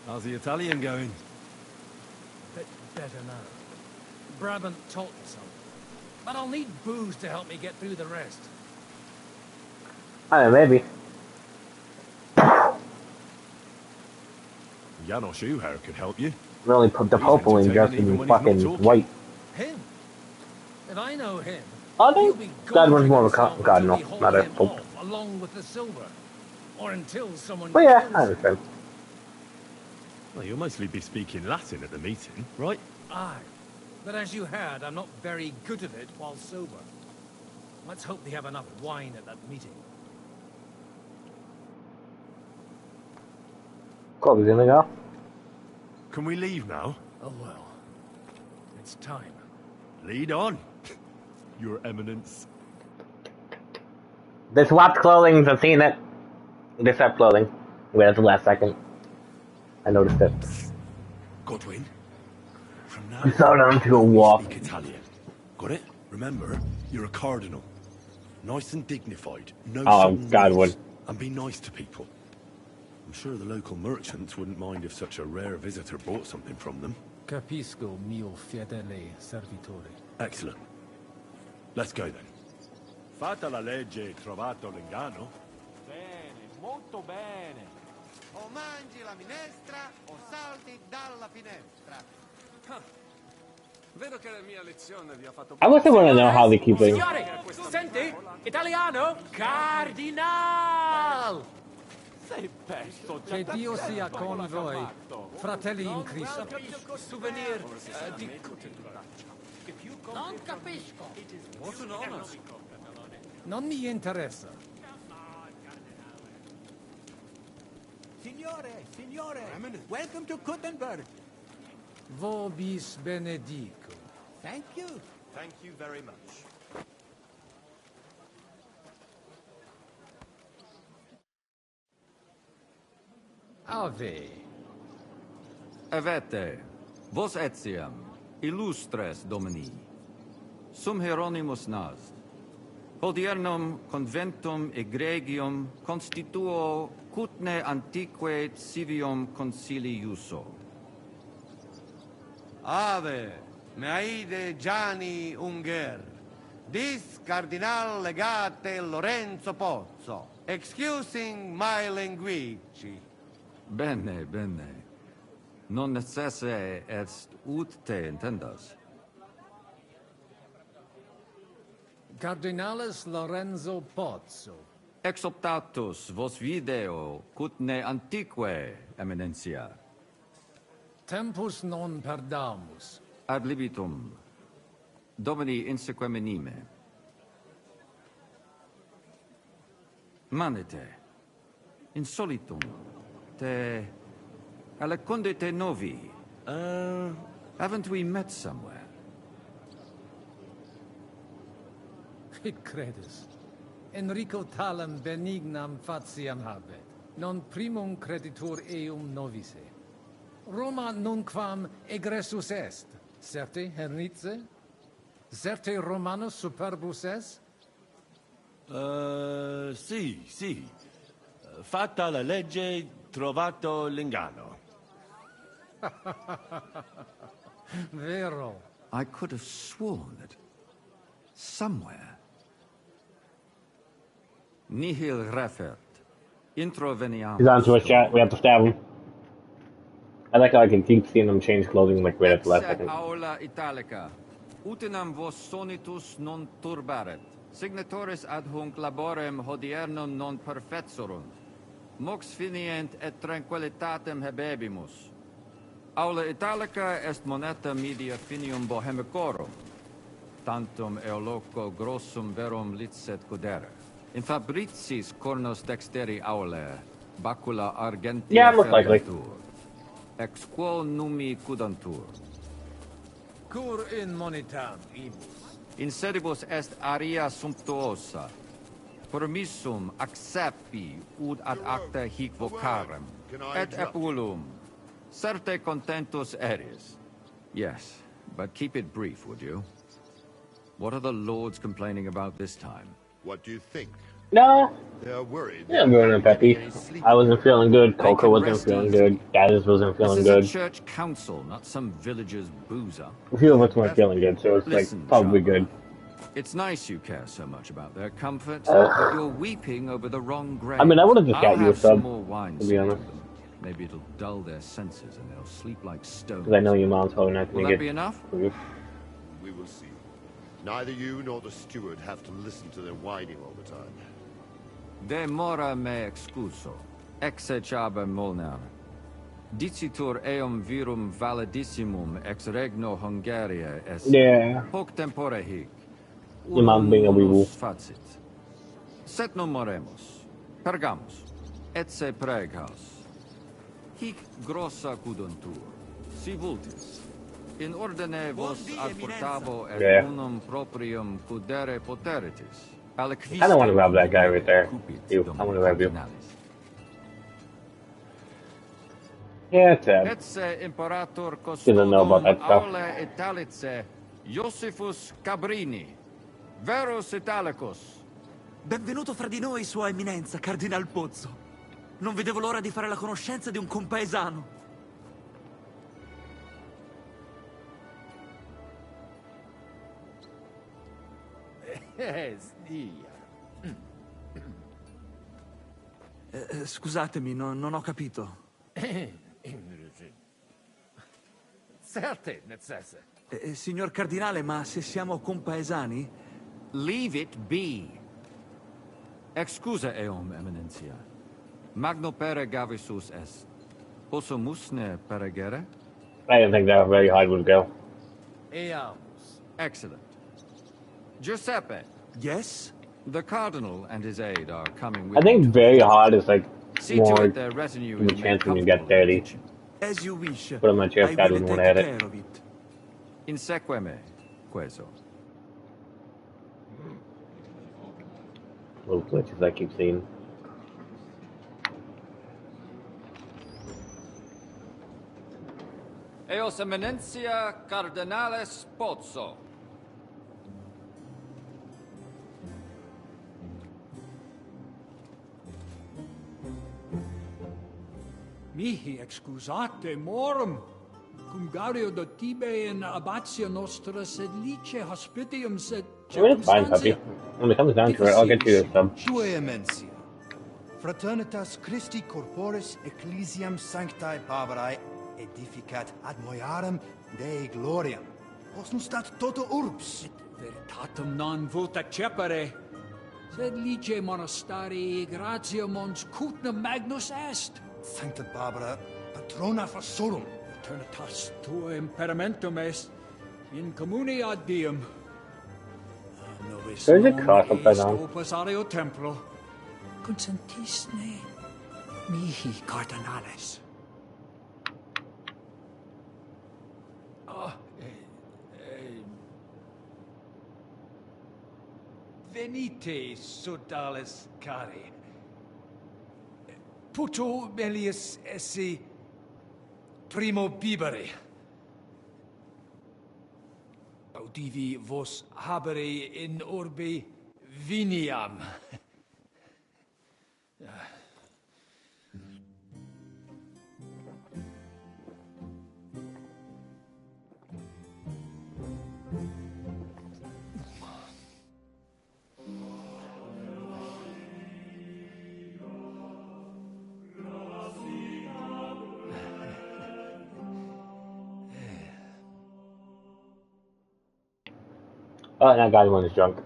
How's the Italian going? Bit better now. Brabant taught me some. But I'll need booze to help me get through the rest. I don't know, maybe. Janos Schuher could help you. Really put the Popeling dressed in fucking white. Him? If I know him, I think God runs more of a God, no, not a Pope. along with the silver. Or until someone But yeah, kills I him. understand. Well, you'll mostly be speaking Latin at the meeting, right? Aye. But as you heard, I'm not very good at it while sober. Let's hope they have enough wine at that meeting. Cool, we gonna go? Can we leave now? Oh well. It's time. Lead on, Your Eminence. They swapped clothing, I've seen it. They swapped clothing. Wait at the last second. I noticed it. Godwin, from now I saw them to go walk. speak Italian. Got it? Remember, you're a cardinal. Nice and dignified. No sudden God, words, would. and be nice to people. I'm sure the local merchants wouldn't mind if such a rare visitor bought something from them. Capisco, mio fedele servitore. Excellent. Let's go then. Fatta la legge, trovato l'ingano. Bene, molto bene. O mangi la minestra o salti dalla finestra. Vedo che la mia lezione vi ha fatto I wish I want to know how they keep it. Signore, senti? Italiano? Cardinal! Sei pesto, Che Dio sia con voi, fratelli in Cristo. Souvenir di... Non capisco. What an honor. Non mi interessa. Signore, welcome to Kuttenberg. Vobis benedico. Thank you. Thank you very much. Ave. Avete, vos etiam, illustres domini, sum Hieronymus nas, hodiernum conventum egregium constituo cutne antique civium concili iuso. Ave, meaide Gianni Unger, dis cardinal legate Lorenzo Pozzo, excusing my language. Bene, bene. Non necesse est ut te intendas. Cardinalis Lorenzo Pozzo. Exoptatus vos video cutne antique, eminencia. Tempus non perdamus. Ad libitum. Domini insequem anime. Manete. Insolitum. Te... Alecunde te novi. Haven't we met somewhere? Hic credis. Enrico talem benignam fatiam habet. Non primum creditur eum novice. Roma nunquam egressus est. Certe hernice? Certe Romanus superbus est? Sì. Fatta la legge, trovato l'ingano. Vero. I could have sworn that somewhere. Nihil refert. Intro veniamus. He's on to us, chat. We have to stab him. I like how I can keep seeing him change clothing like right at the last second. Aula Italica. Utinam vos sonitus non turbaret. Signatoris adhunc laborem hodiernum non perfetsurunt. Mox finient et tranquillitatem habebimus. Aula Italica est moneta media finium bohemicorum. tantum eoloco grossum verum licet codere. In fabricis cornos dexteri aule, bacula argentia Yeah, most likely. ferventur. Ex quo numi cudantur. Cur in monitam, ibus. In sedibus est aria sumptuosa. Permissum acceppi ud ad acta hic vocarem. Et epulum. Certe contentus eris. Yes, but keep it brief, would you? What are the lords complaining about this time? What do you think? No. They're worried. Yeah, I'm going to Peppy. I wasn't feeling good. Coco wasn't feeling good. Daz wasn't feeling good. This is a church council, not some villager's boozer. A few of us weren't feeling good, so it's like probably good. It's nice you care so much about their comfort, but you're weeping over the wrong grave. I mean, I would have just got you a sub, more wine, to be honest. Maybe it'll dull their senses and they'll sleep like stones. Because I know your mom's probably not going to get... Will that be enough? We will see. Neither you nor the steward have to listen to their whining all the time. De mora me excuso, exechaber molnar. Dicitur eum virum validissimum ex regno Hungaria est. Yeah. Hoc tempore hic. Your mom being a wee-woo. Facit. Set non moremus. Pergamus. Etse preghaus. Hic grossa cuduntur. Si vultis. In ordine vos ad portabo et unum proprium cudere poteritis. I don't want to rob that guy right there. You, I want to rob you. Yeah, it's sad. Etse imperator Didn't know about that stuff. aule italice Iosifus Cabrini. Verus Italicus. Benvenuto fra di noi, Sua Eminenza, Cardinal Pozzo. Non vedevo l'ora di fare la conoscenza di un compaesano. Scusatemi, non ho capito. Signor Cardinale, ma se siamo compaesani? Leave it be. Excusa eum, Eminentia. Magno pere gavisus est. Possumusne peregere? I didn't think that very hard would go. Eamus. Excellent. Giuseppe. Yes? The Cardinal and his aide are coming with I think very hard is like See to more it their retinue the is chance when you get 30. As you wish. But I'm not sure if Dad would want to add it. Inseque me, queso. Little glitches I keep seeing. Eos Eminentia Cardinales Pozzo. Mihi excusate morum, cum gario do tibe in abatio nostra sed lice hospitium sed I mean, it's fine, puppy. When it comes down to it, I'll get you a sub. Sue Emensia. Fraternitas Christi corporis ecclesiam sanctae Barbarae edificat ad moiarem Dei gloriam. Posnustat toto urbs. Veritatum non vult accepere, sed lice monastarii gratia mons cutnum magnus est. Sancta Barbara, patrona fassorum. Eternitas tua imperamentum est, in communi ad diem. There's a cross upside down. Opus areo templo, consentisne mihi cardinales. Venite, sodales cari. Puto melius esse primo bibere. Audivi vos habere in orbe viniam. Oh, and I got him when he's drunk.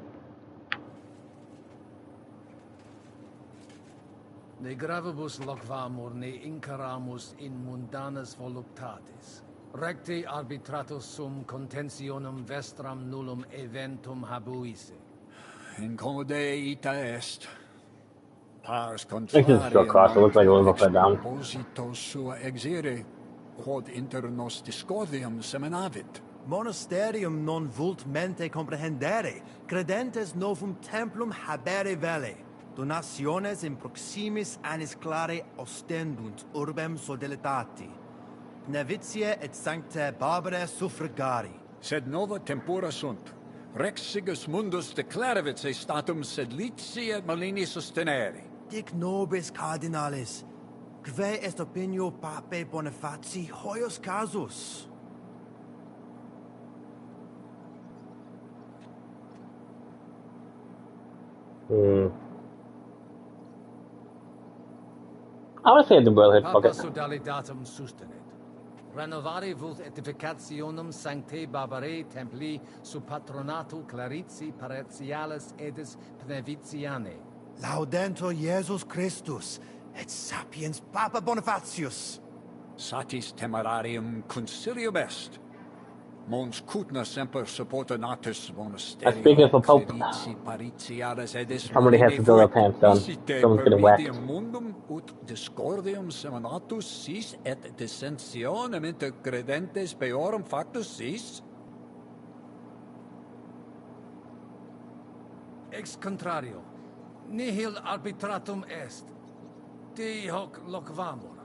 Ne gravibus loquamur ne incaramus in mundanas voluptatis. Recti arbitratus sum contentionum vestram nullum eventum habuisse. Incode ita est. Pars This is still contrarium cross. It looks like it was upside down. expositos sua exire, quod inter nos discordium seminavit. Monasterium non vult mente comprehendere, credentes novum templum habere vele. Donationes in proximis annis clare ostendunt urbem sodelitati. Nevitiae et sanctae Barbarae suffragari. Sed nova tempora sunt. Rex sigus mundus declaravit se statum sedlici et malini sostenere. Dic nobis cardinalis, quae est opinio pape Bonifaci hoius casus? I would say the brotherhood. Fuck Papa it. sodalidatum sustenit. Renovare vult edificationum sanctae Barbarae templi sub patronato Clarici paretialis edis Pnevitianae. Laudentur Jesus Christus, et sapiens Papa Bonifacius. Satis temerarium concilium est. Mons cutna semper supporta natus monasterio. Speaking for Pope, somebody has to build their pants down. Someone's getting whacked. Mundum ut discordium seminatus sis et dissensionem inter credentes peorum factus sis. Ex contrario, nihil arbitratum est. De hoc loquamur.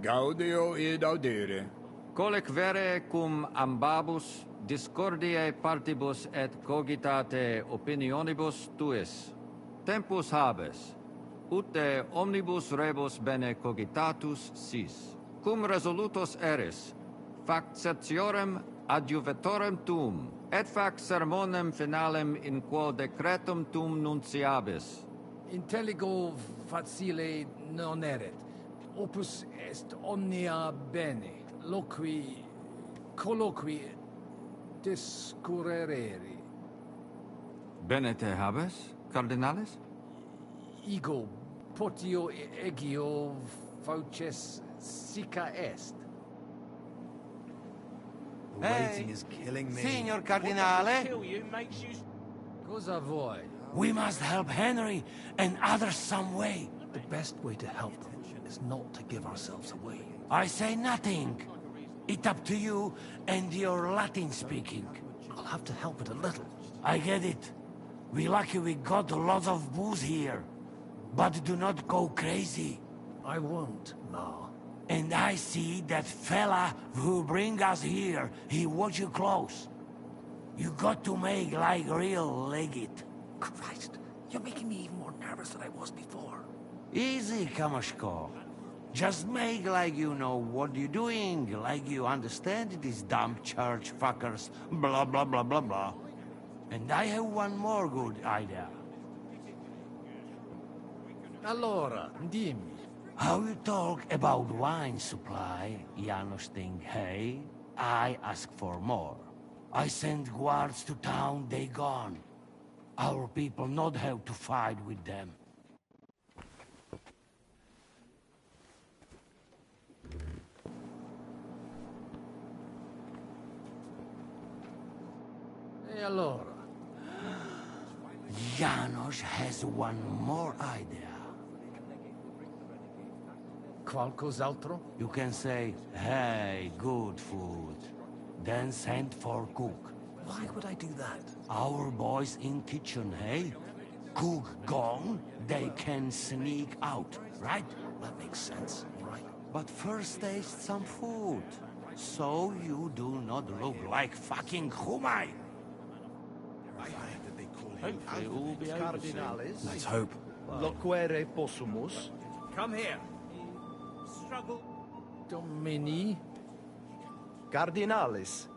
Gaudio id audire. Colec vere cum ambabus discordiae partibus et cogitate opinionibus tuis. Tempus habes, ut de omnibus rebus bene cogitatus sis. Cum resolutos eris, fac certiorem adjuvetorem tuum, et fac sermonem finalem in quo decretum tuum nunciabis. Intelligo facile non erit. Opus est omnia bene. Loqui, colloqui, discurrere. Bene te habes, cardinalis? Ego, potio egio fauces sica est. Waiting is killing me. Signor Cardinale. Cosa vuoi? We must help Henry and others some way. The best way to help them is not to give ourselves away. I say nothing. It's up to you and your Latin speaking. I'll have to help it a little. I get it. We lucky we got lots of booze here. But do not go crazy. I won't, Ma. And I see that fella who bring us here. He watch you close. You got to make like real legit. Christ, you're making me even more nervous than I was before. Easy, Kamashko. Just make like you know what you're doing, like you understand these dumb church fuckers, blah blah blah blah blah. And I have one more good idea. Allora, dimmi. How you talk about wine supply, Janos think, hey, I ask for more. I send guards to town, they gone. Our people not have to fight with them. E allora? Janos has one more idea. Qualcos'altro? You can say, hey, good food. Then send for cook. Why would I do that? Our boys in kitchen, hey? Cook gone, they can sneak out, right? That makes sense, right? But first taste some food. So you do not look like fucking Humai. Hopefully it will all be over soon. Let's hope. Loquere possumus. Come here. Struggle. Domini? Cardinalis.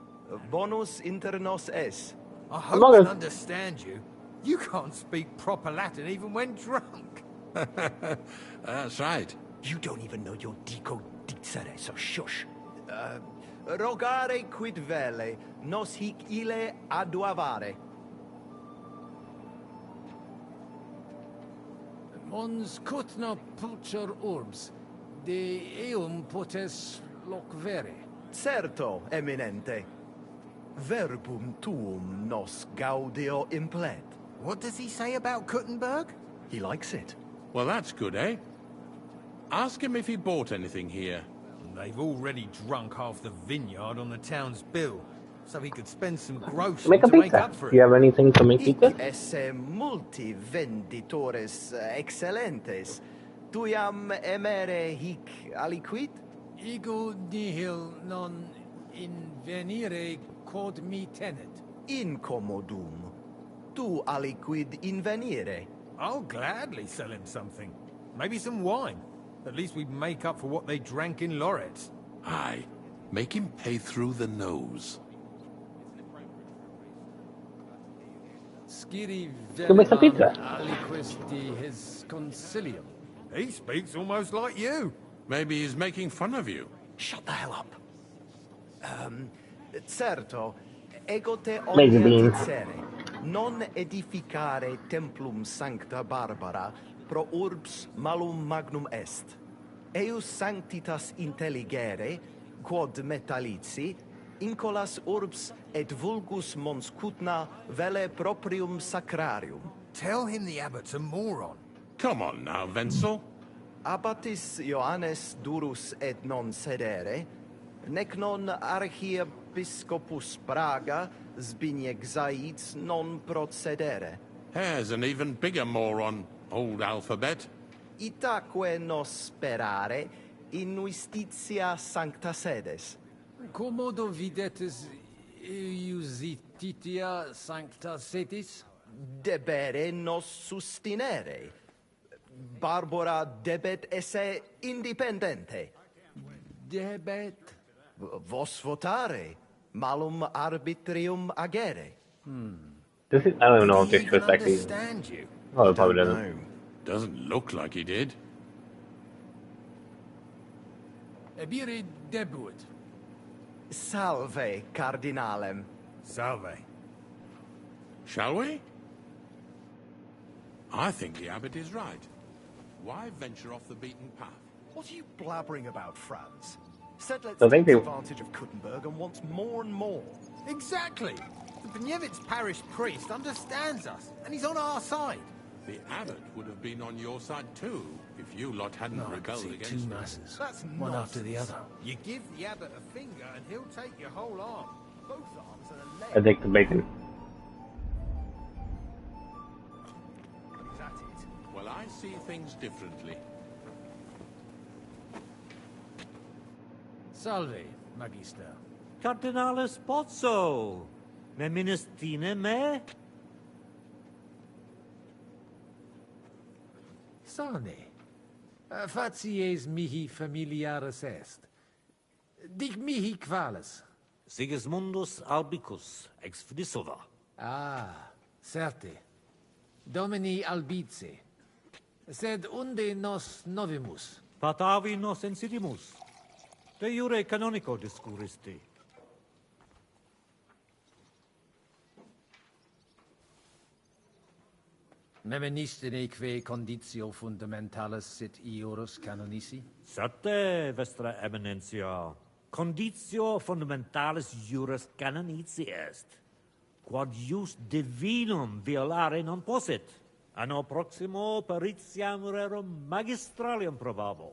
Bonus inter nos es. I hope I understand you. You can't speak proper Latin even when drunk. That's right. You don't even know your dico dicere, so shush. Rogare quid vele, nos hic ille aduavare. Mons cutna pulcher urbs, de eum potes loquere. Certo, eminente. Verbum tuum nos gaudio implet. What does he say about Kuttenberg? He likes it. Well, that's good, eh? Ask him if he bought anything here. They've already drunk half the vineyard on the town's bill, so he could spend some groceries Make a to make pizza. up for Do you it. have anything to make pizza? Hic esse multi venditores excellentes. Tuiam emere hic aliquid? Ego nihil non invenire quod mi tenet. Incommodum. Tu aliquid invenire. I'll gladly sell him something. Maybe some wine. At least we'd make up for what they drank in Loretz. Aye. Make him pay through the nose. Sciri Give us a pizza. aliquis di his concilium. He speaks almost like you. Maybe he's making fun of you. Shut the hell up. Certo, ego te Lazy omnia bean. dicere, non edificare templum sancta Barbara pro urbs malum magnum est. Eius sanctitas intelligere, quod metallici, incolas urbs et vulgus mons cutna vele proprium sacrarium. Tell him the abbot's a moron. Come on now, Wenzel. Abbatis Ioannes durus et non sedere, nec non archiepiscopus Praga Zbigniew Zaitz non procedere. Here's an even bigger moron, old alphabet. Itaque nos sperare in justitia sancta sedes. Commodo videtis iusititia sancta sedis? Debere nos sustinere. Barbara debet esse independente. Debet? Vos votare. Malum arbitrium agere. This is, I don't even know if this was actually. Understand you? Oh, it probably doesn't. Doesn't look like he did. Ebire debuit. Salve, cardinalem. Salve. Shall we? I think the abbot is right. Why venture off the beaten path? What are you blabbering about, Franz? Said let's I think take they- advantage of Kuttenberg and wants more and more. Exactly. The Bnievitz parish priest understands us, and he's on our side. The abbot would have been on your side too, if you lot hadn't rebelled against Two him. masses. That's One after the other. You give the abbot a finger, and he'll take your whole arm. Both arms and a leg. I think the bacon. Is that it? Well, I see things differently. Salve, Magister. Cardinale Spozzo. Me ministine me? Sane. Facies mihi familiaris est. Dic mihi qualis. Sigismundus Albicus, ex Fidisova. Ah, certe. Domini albice. Sed unde nos novimus? Patavi nos insidimus. De jure canonico discuristi. Memeniste neque conditio fundamentalis sit iurus canonici? Certe, Vestra Eminentia. Conditio fundamentalis juris canonici est. Quod jus divinum violare non possit. Anno proximo peritiam rerum magistralium probabo.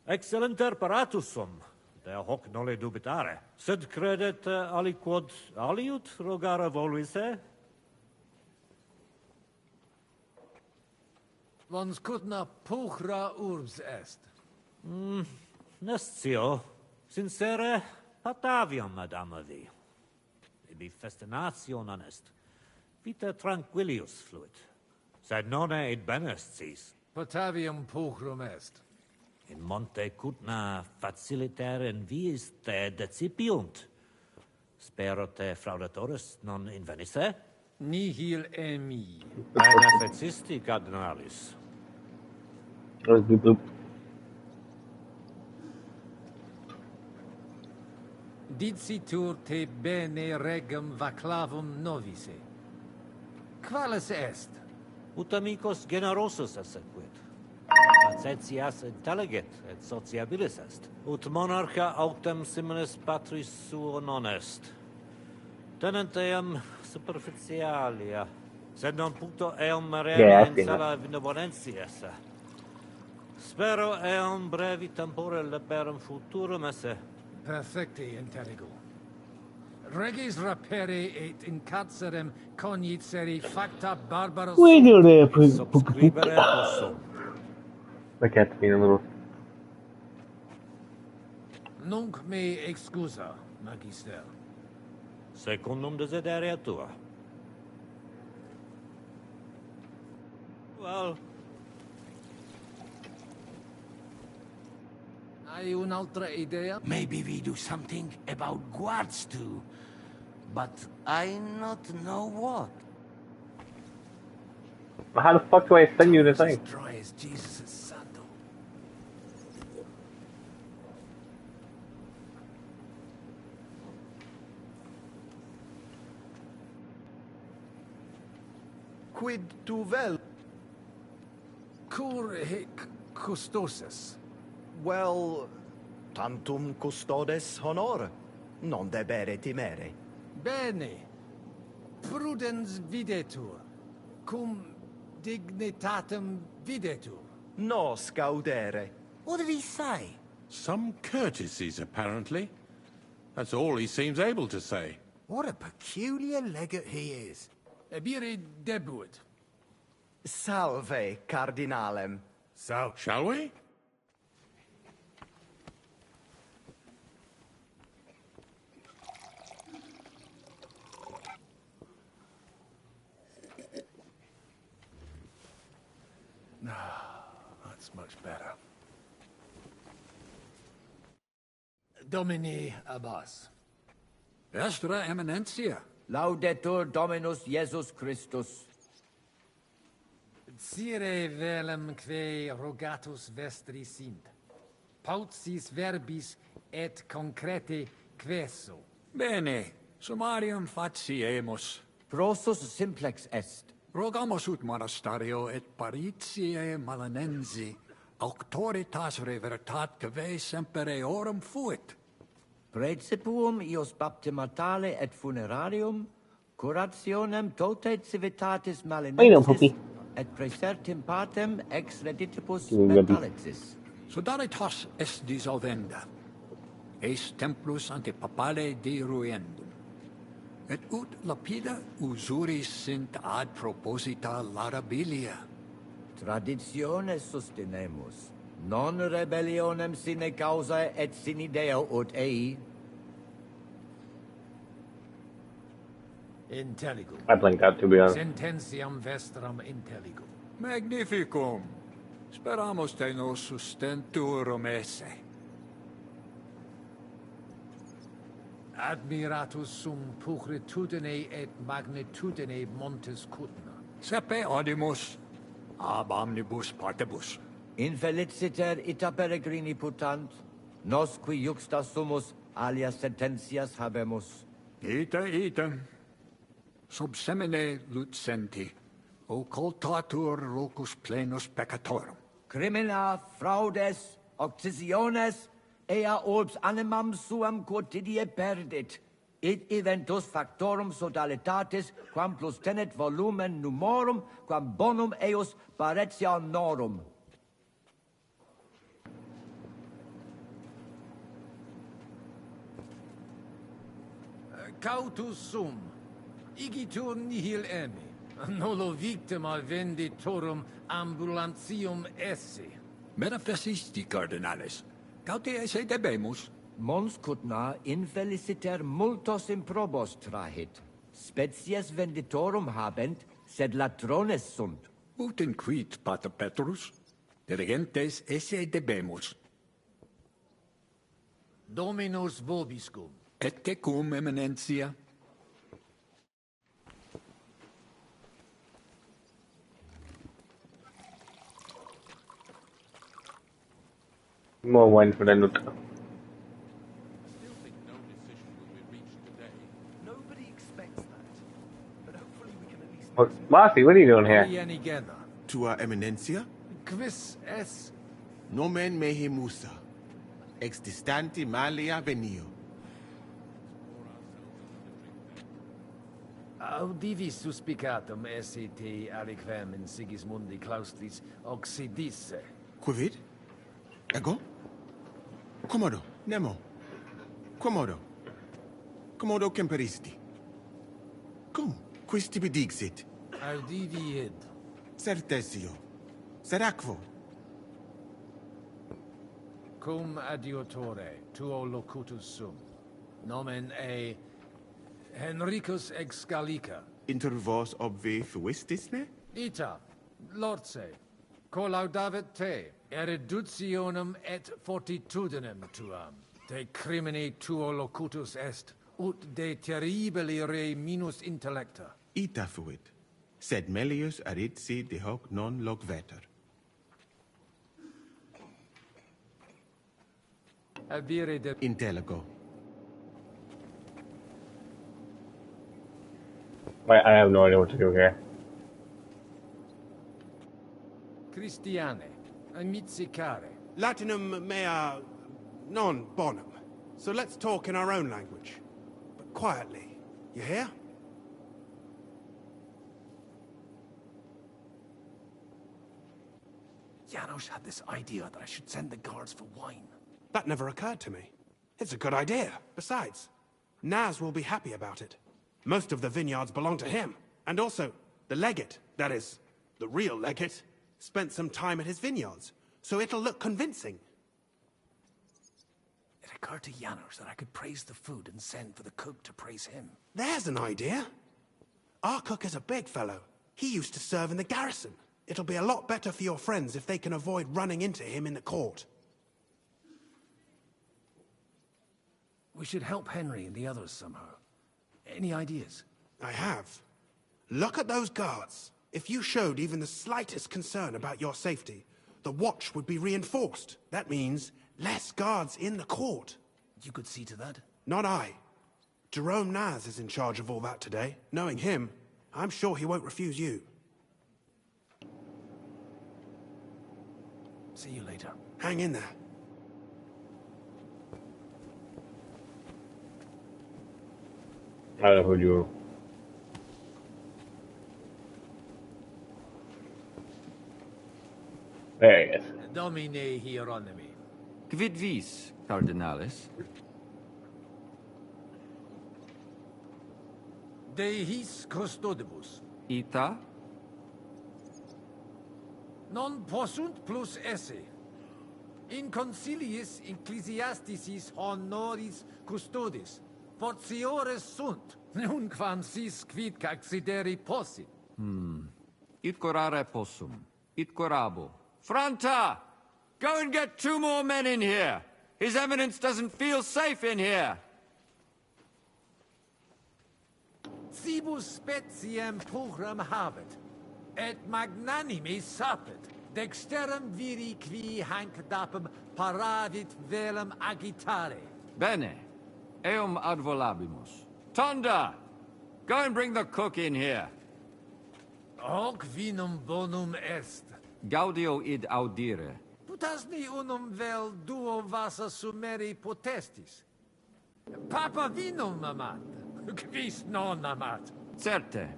Excellenter paratus sum, de hoc nole dubitare. Sed credet aliquod aliut rogare voluisse? Vons cutna pulchra urbs est. Nescio, sincere, patavium ad amavi. Ibi festinatio non est. Vita tranquillius fluit. Sed nonne id benest sis. Patavium pulchrum est. In monte cutna faciliter in viis te decipiunt. Spero te fraudatoris non invenisse? Nihil emi. Bene fecisti, cardinalis. Bloop, bloop, bloop. Dicitur te bene regum vaclavum novice. Qualis est? Ut amicos generosus essequit. Facetias intelligit et sociabilis est. Ut monarcha autem similis patris suo non est. Tenent eam superficialia, sed non puto eam marere in sala benevolentias. Spero eam brevi tempore liberum futurum esse. Perfecti intelligo. Regis rapere et in carcerem cognicere facta barbaros. Subscribere possum. My cat's being a little... Nunc me excusa, magister. Secundum desideria tua. Well... Hai un'altra idea? Maybe we do something about guards too. But I not know what. How the fuck do I send you the thing? As dry as Jesus' sandal. Quid tu vel? Cur hic custosus? Well, tantum custodes honor, non debere timere. Bene. Prudens videtur. Cum dignitatem videtur. Nos gaudere. What did he say? Some courtesies, apparently. That's all he seems able to say. What a peculiar legate he is. Ebire debuit. Salve, cardinalem. Shall we? That's much better. Domini Abbas. Vestra Eminentia. Laudetur Dominus Jesus Christus. Sire velum que rogatus vestri sint. Paucis verbis et concrete queso. Bene, summarium faciemus. Prosus simplex est. Rogamus ut monasterio et paritiae malanensi, auctoritas revertat que semper eorum fuit. Praecipuum ios baptimatale et funerarium, curationem tote civitatis malinensis, et praesertim patem ex reditibus mentalicis. Sodalitas est dissolvenda. Eis templus antipapale deruendum. Et ut lapida usuris sint ad proposita larabilia. Traditiones sustenemus. Non rebellionem sine causa et sine Deo ut ei. Intelligo. I blinked out, to be honest. Sententiam vestram intelligo. Magnificum. Speramus te nos sustenturum esse. Admiratus sum pulchritudine et magnitudine montes Cutna. Sepe audimus, ab omnibus partibus. Infeliciter ita peregrini putant, nos qui juxta sumus alias sententias habemus. Ita. Sub semine lucenti, occultatur locus plenus peccatorum. Crimina, fraudes, occisiones, ea orbs animam suam quotidie perdit, id eventus factorum sodalitatis, quam plus tenet volumen numorum, quam bonum eos paretia norum. Cautus sum, igitur nihil emi, nullo victima venditorum ambulantium esse. Manifestisti, cardinales, caute esse debemus. Mons Cutna infeliciter multos improbos trahit. Species venditorum habent, sed latrones sunt. Ut inquit, Pater Petrus, dirigentes esse debemus. Dominus vobiscum. Et tecum, Eminentia. More wine for the note. Nobody expects that. But hopefully we can at least... Marcy, what are you doing here? To Eminencia? Quis es? Nomen mehe Musa. Ex distanti malia venio. Audivis suspicatum esse te aliquem in Sigismundi claustris occidisse. Quid? Ego? Commodo, Nemo. Commodo. Commodo temperisti. Cum, quis tibi dixit? Audivi id. Certesio. Seracvo. Cum adiutore, tuo locutus sum. Nomen e... Henricus ex Gallica. Inter vos obvi fuistis ne? Ita, Lorce, collaudavet te, eruditionem et fortitudinem tuam. De crimini tuo locutus est, ut de terribili re minus intellecta. Ita fuit. Sed melius aritsi de hoc non logveter. Avire de... Intellego. I have no idea what to do here. Christiane, amicicare. Latinum mea non bonum. So let's talk in our own language. But quietly. You hear? Janos had this idea that I should send the guards for wine. That never occurred to me. It's a good idea. Besides, Naz will be happy about it. Most of the vineyards belong to him. And also, the legate, that is, the real legate, spent some time at his vineyards. So it'll look convincing. It occurred to Janos that I could praise the food and send for the cook to praise him. There's an idea. Our cook is a big fellow. He used to serve in the garrison. It'll be a lot better for your friends if they can avoid running into him in the court. We should help Henry and the others somehow. Any ideas? I have. Look at those guards. If you showed even the slightest concern about your safety, the watch would be reinforced. That means less guards in the court. You could see to that? Not I. Jerome Naz is in charge of all that today. Knowing him, I'm sure he won't refuse you. See you later. Hang in there. I don't know who you... There he is. Domine Hieronymi. Quid vis, Cardinalis? De his custodibus. Ita? Non possunt plus esse. In conciliis ecclesiasticis honoris custodis. Fortiores sunt, nunquam sis quid accideri possit. It corare possum. It corabo. Franta! Go and get 2 more men in here! His Eminence doesn't feel safe in here! Sibus speciem pulchram habet, et magnanimis sapet, dexterum viri qui hanc dapem paravit velum agitare. Bene. Eum ad volabimus. Tonda! Go and bring the cook in here. Hoc vinum bonum est. Gaudio id audire. Putasni unum vel duo vasa sumeri potestis. Papa vinum amat, quis non amat. Certe.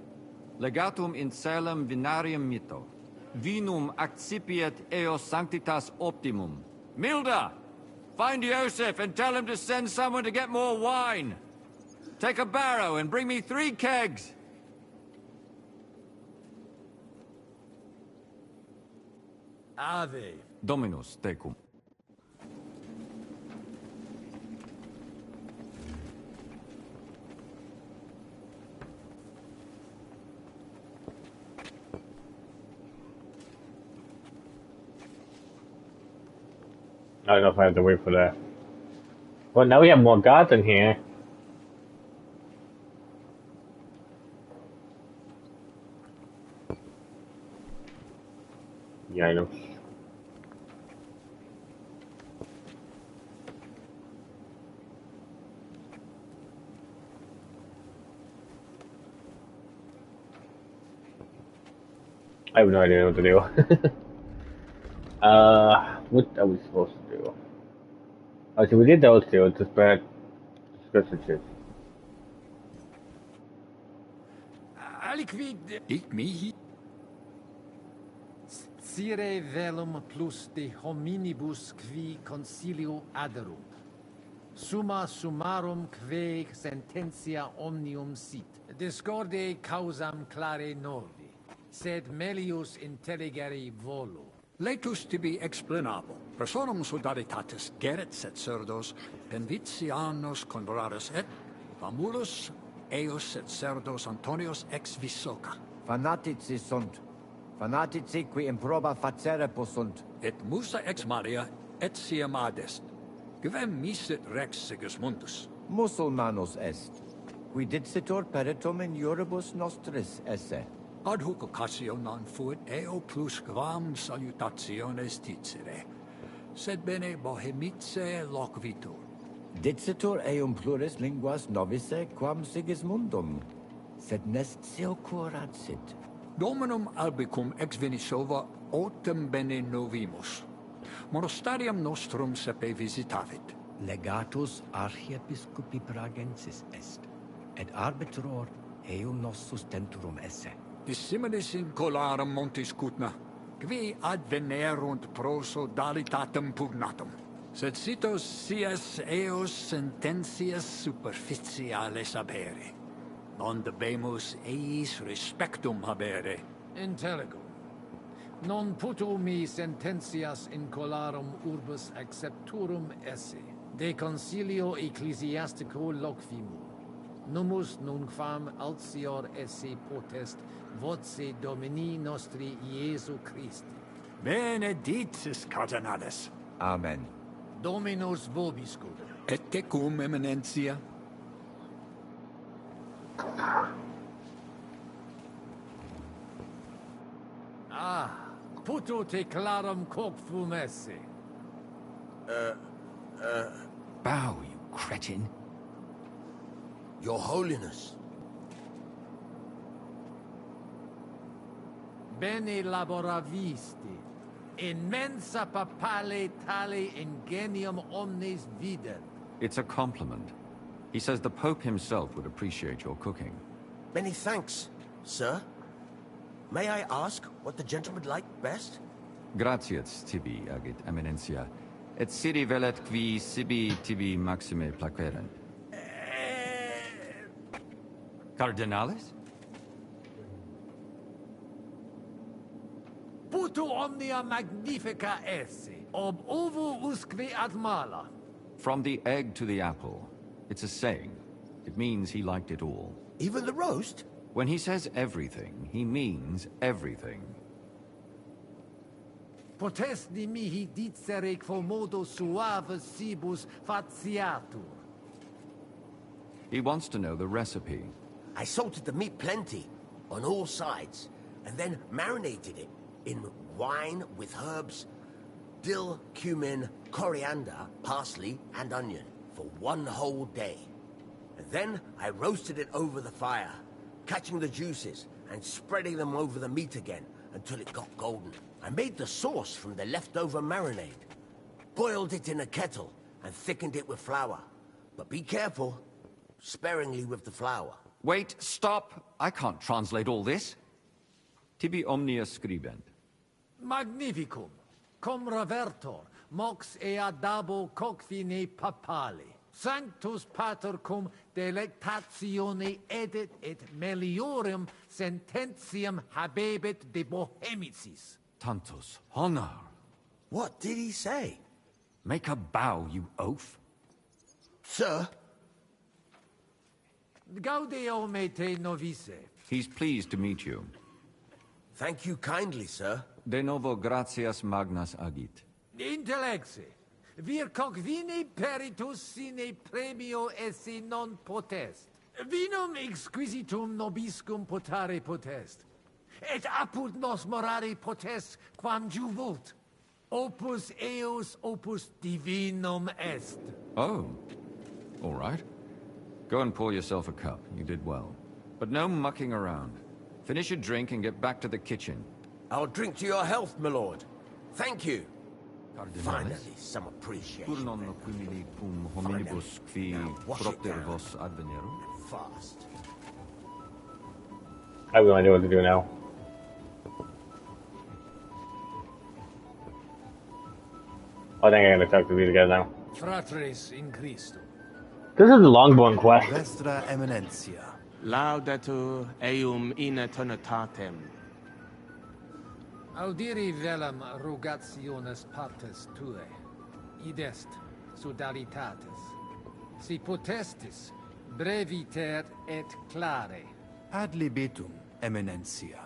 Legatum in celem vinarium mito. Vinum accipiet eo sanctitas optimum. Milda! Find Joseph and tell him to send someone to get more wine. Take a barrow and bring me 3 kegs. Ave. Dominus tecum. I don't know if I have to wait for that. Well, now we have more guards in here. Yeah, I know. I have no idea what to do. What are we supposed to do? Oh, so we did those two. It's just bad switches. Aliquid. Ik mihi. Sire velum plus de hominibus qui concilio aderunt. Summa summarum que sententia omnium sit. Discorde causam clare novi, sed melius intelligere volo. Laetus tibi explanabo. Personum sodaritatis geret et cerdos, penvitianos converaris et, famulus eos et cerdos Antonios ex Visoca. Fanatici sunt. Fanatici qui improba facere possunt. Et musa ex Maria et siam adest. Quem misit rex Sigismundus? Musulmanus est. Qui dixitur peritum in iuribus nostris esse. Ad hoc occasio non fuit eo plus quam salutationes dicere, sed bene bohemice loquitur. Dixitur eum pluris linguas novice quam Sigismundum, sed nestio curat sit. Dominum albicum ex Venisova autem bene novimus. Monastarium nostrum sepe visitavit. Legatus archiepiscopi Pragensis est, et arbitror eum nos sustenturum esse. Dissimilis in colarum montis cutna, qui advenerunt proso dalitatem pugnatum. Sed sitos sias eos sententias superficiales habere. Non debemus eis respectum habere. Intelligo. Non puto mi sententias in colarum urbis accepturum esse. De concilio ecclesiastico loquimur. Numus nunquam altior esse potest voce Domini nostri Iesu Christi. Benedictis cardinales. Amen. Dominus vobiscum. Et tecum eminentia. Ah, puto te clarum cocfum esse. Bow, you cretin. Your Holiness. Bene laboravisti. In mensa papale tale ingenium omnes vident. It's a compliment. He says the Pope himself would appreciate your cooking. Many thanks, sir. May I ask what the gentleman liked best? Gratias tibi agit eminentia, et sidi velet qui sibi tibi maxime placerent. Cardinalis? Puto omnia magnifica esse, ob ovo usque ad mala. From the egg to the apple. It's a saying. It means he liked it all. Even the roast? When he says everything, he means everything. Potesti mihi dicere quomodo suave cibus faciatur. He wants to know the recipe. I salted the meat plenty, on all sides, and then marinated it in wine with herbs, dill, cumin, coriander, parsley, and onion for 1 whole day. And then I roasted it over the fire, catching the juices and spreading them over the meat again until it got golden. I made the sauce from the leftover marinade, boiled it in a kettle, and thickened it with flour. But be careful, sparingly with the flour. Wait, stop! I can't translate all this. Tibi omnia scribent. Magnificum, cum revertor, mox eadabo cocfine papali. Sanctus pater cum delectatione edit et meliorem sententiam habebit de bohemicis. Tantus honor. What did he say? Make a bow, you oaf. Sir? Gaudeo me te novice. He's pleased to meet you. Thank you kindly, sir. De novo gratias magnas agit. Intellexe. Vir cogvine peritus sine premio esse non potest. Vinum exquisitum nobiscum potare potest. Et apud nos morare potest quam juvult. Opus eos opus divinum est. Oh, all right. Go and pour yourself a cup. You did well. But no mucking around. Finish your drink and get back to the kitchen. I'll drink to your health, my lord. Thank you. Finally, some appreciation. Pur non quimini cum hominibus qui propter vos advenerum? Fast. I have no idea what to do now. I think I gotta talk to these guys now. Fratres in Christo. This is the Longbourn quest. Vestra Eminentia. Laudetur eum in eternitatem. Audiri velam rogationes partes tue. Id est sodalitatis. Si potestis breviter et clare. Ad libitum, Eminentia.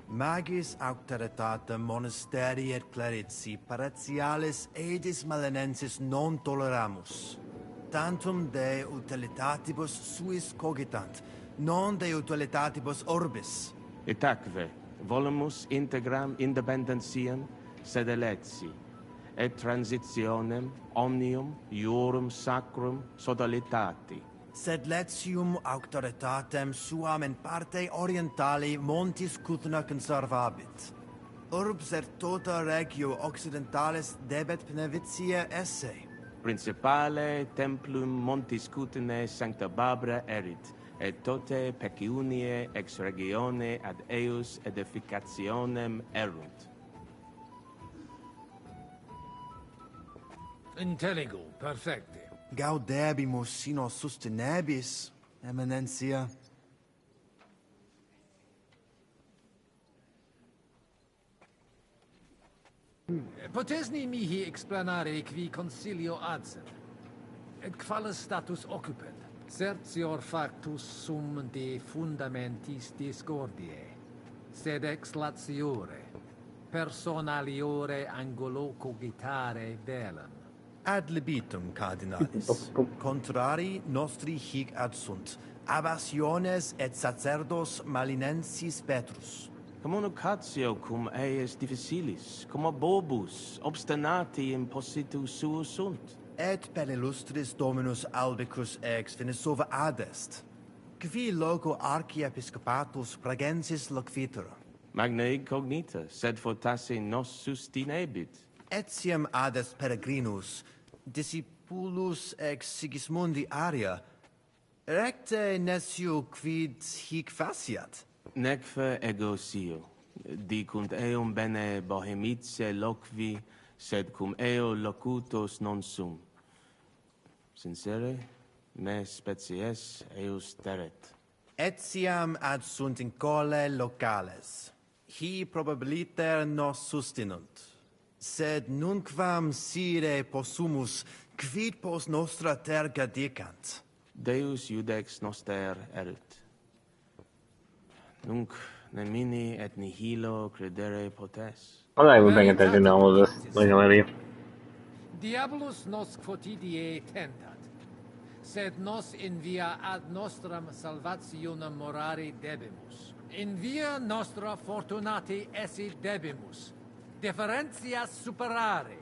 Magis auctoritatem monasteri et clerici paratialis edis malinensis non toleramus. Tantum de utilitatibus suis cogitant, non de utilitatibus orbis. Itaque, volumus integram independentiam sed eletsi, et transitionem omnium iorum sacrum sodalitati. Sed letium auctoritatem suam in parte orientali montis Cutna conservabit. Urbs et tota regio occidentalis debet benevitia esse. Principale templum montis Cutnae sancta Barbara erit, et tote peciunie ex regione ad eius edificationem erunt. Intelligo, perfecte. Gaudebimus sino sustenebis, Eminentia. Potesni mihi explanare qui consilio adset, et quale status occupet. Certior factus sum de fundamentis discordiae, sed ex latiore, personaliore angulo cogitare velam. Ad libitum, cardinalis. Contrari nostri hic adsunt, abassiones et sacerdos malinensis Petrus. Communicatio cum eius difficilis, cum bobus, obstinati impositu suus sunt. Et per illustris Dominus Albicus ex Venesova adest, qui loco archiepiscopatus pragensis loquitur. Magna incognita, sed fortasse nos sustinebit. Etiam adest peregrinus, discipulus ex Sigismundi aria, recte nescio quid hic faciat. Neque ego sio, dicunt eum bene bohemice loqui, sed cum eo locutos non sum. Sincere, me species eus teret. Etiam ad sunt in cole locales. Hi probabiliter nos sustinunt. Sed nunquam sire possumus, quid pos nostra terga dicant. Deus iudex noster erit. Nunc nemini et nihilo credere potes. I'm not even paying attention to all of this. Like I'm ready. Diabolus nos quotidie tentat, sed nos in via ad nostram salvationem morari debimus. In via nostra fortunati esse debimus, differentias superare.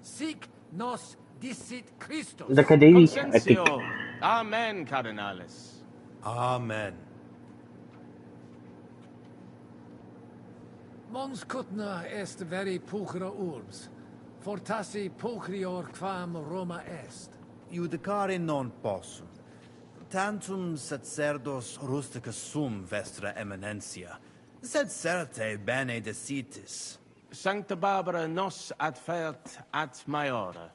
Sic nos dicit Christus. The Cadei, Consensio. Amen, cardinalis. Amen. Mons Cutna est veri pulchra urbs, fortassi pulchrior quam Roma est. Judicare non possum. Tantum sacerdos rusticus sum, Vestra Eminentia, sed certe bene decitis. Sancta Barbara nos adfert ad maiora.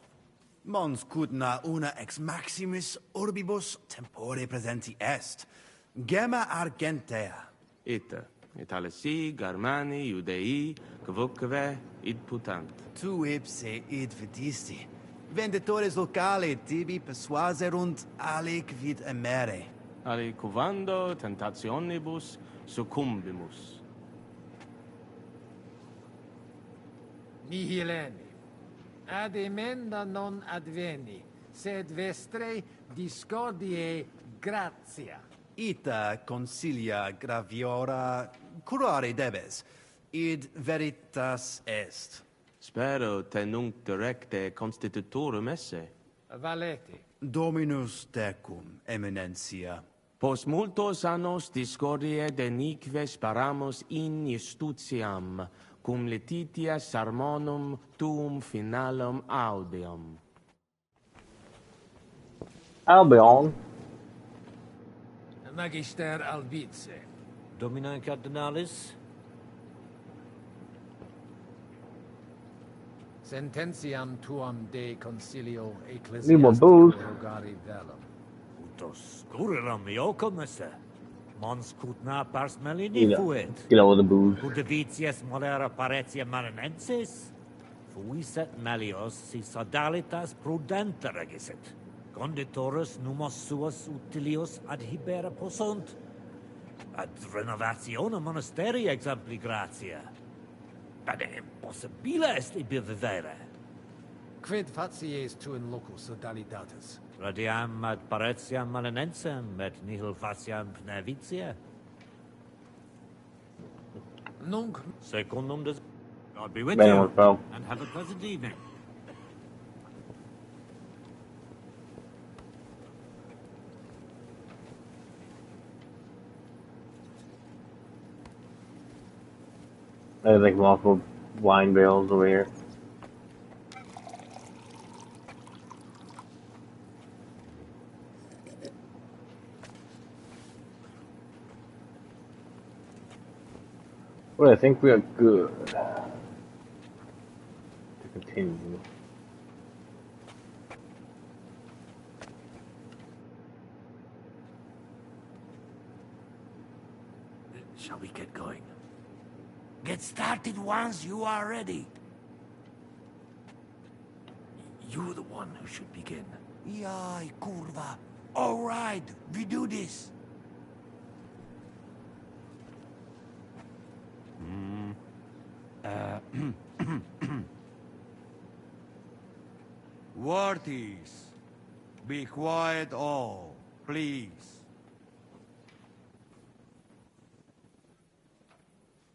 Mons Cutna una ex maximis urbibus tempore presenti est, gemma argentea. Ita, Italisi, Germani, Judei, quoque id putant. Tu ipse id vidisti. Venditores locali tibi persuaserunt aliquid emere. Aliquando tentationibus succumbimus. Nihileni. Ad emenda non adveni, sed vestre discordiae gratia. Ita consilia graviora curare debes, id veritas est. Spero te nunc directe constitutorum esse. Valete. Dominus tecum, Eminentia. Post multos annos discordie de nique sparamus in justitiam, cum letitia sermonum tuum finalum audeum. Albion. Magister Albice. Domine Cardinalis? Sententiam tuam de concilio Need more ecclesiastico booze. rogari velum. Utos curiram iocomesse. Mons cutna pars melini You know, fuit. get over the booze. Cudevitius molera paretia marinensis? Fuiset melios si sodalitas prudente regisit. Conditorus numos suos utilius adhibere possunt. Ad renovationem monasteri exempli gratia. Bene impossibile est ibi vivere. Quid facies tu in loco sodalitatis? Radiam ad paretiam malinensem, et nihil faciam pnevitia. Nunc Secundum des... God be with Man, you, what's wrong? and have a pleasant evening. There's like multiple wine barrels over here. Well, I think we are good to continue. Shall we get going? Get started once you are ready. You're the one who should begin. Yai, kurva. All right, we do this. Worthies, be quiet all, please.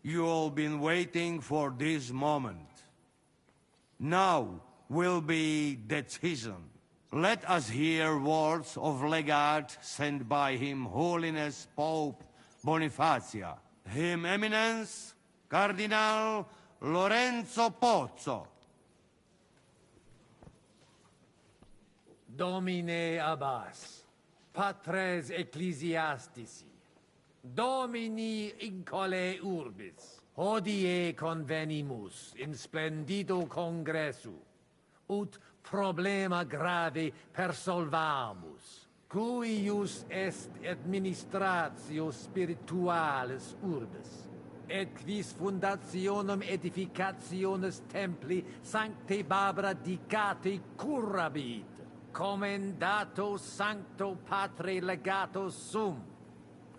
You all been waiting for this moment. Now will be decision. Let us hear words of legate sent by Him Holiness Pope Bonifacia, Him Eminence Cardinal Lorenzo Pozzo. Domine Abbas, patres ecclesiastici, Domini incole urbis, hodie convenimus in splendido congressu, ut problema grave persolvamus, cuius est administratio spiritualis urbis, et quis fundationem edificationis templi sancte Barbara dicate curabit, commendato sancto patre legato sum,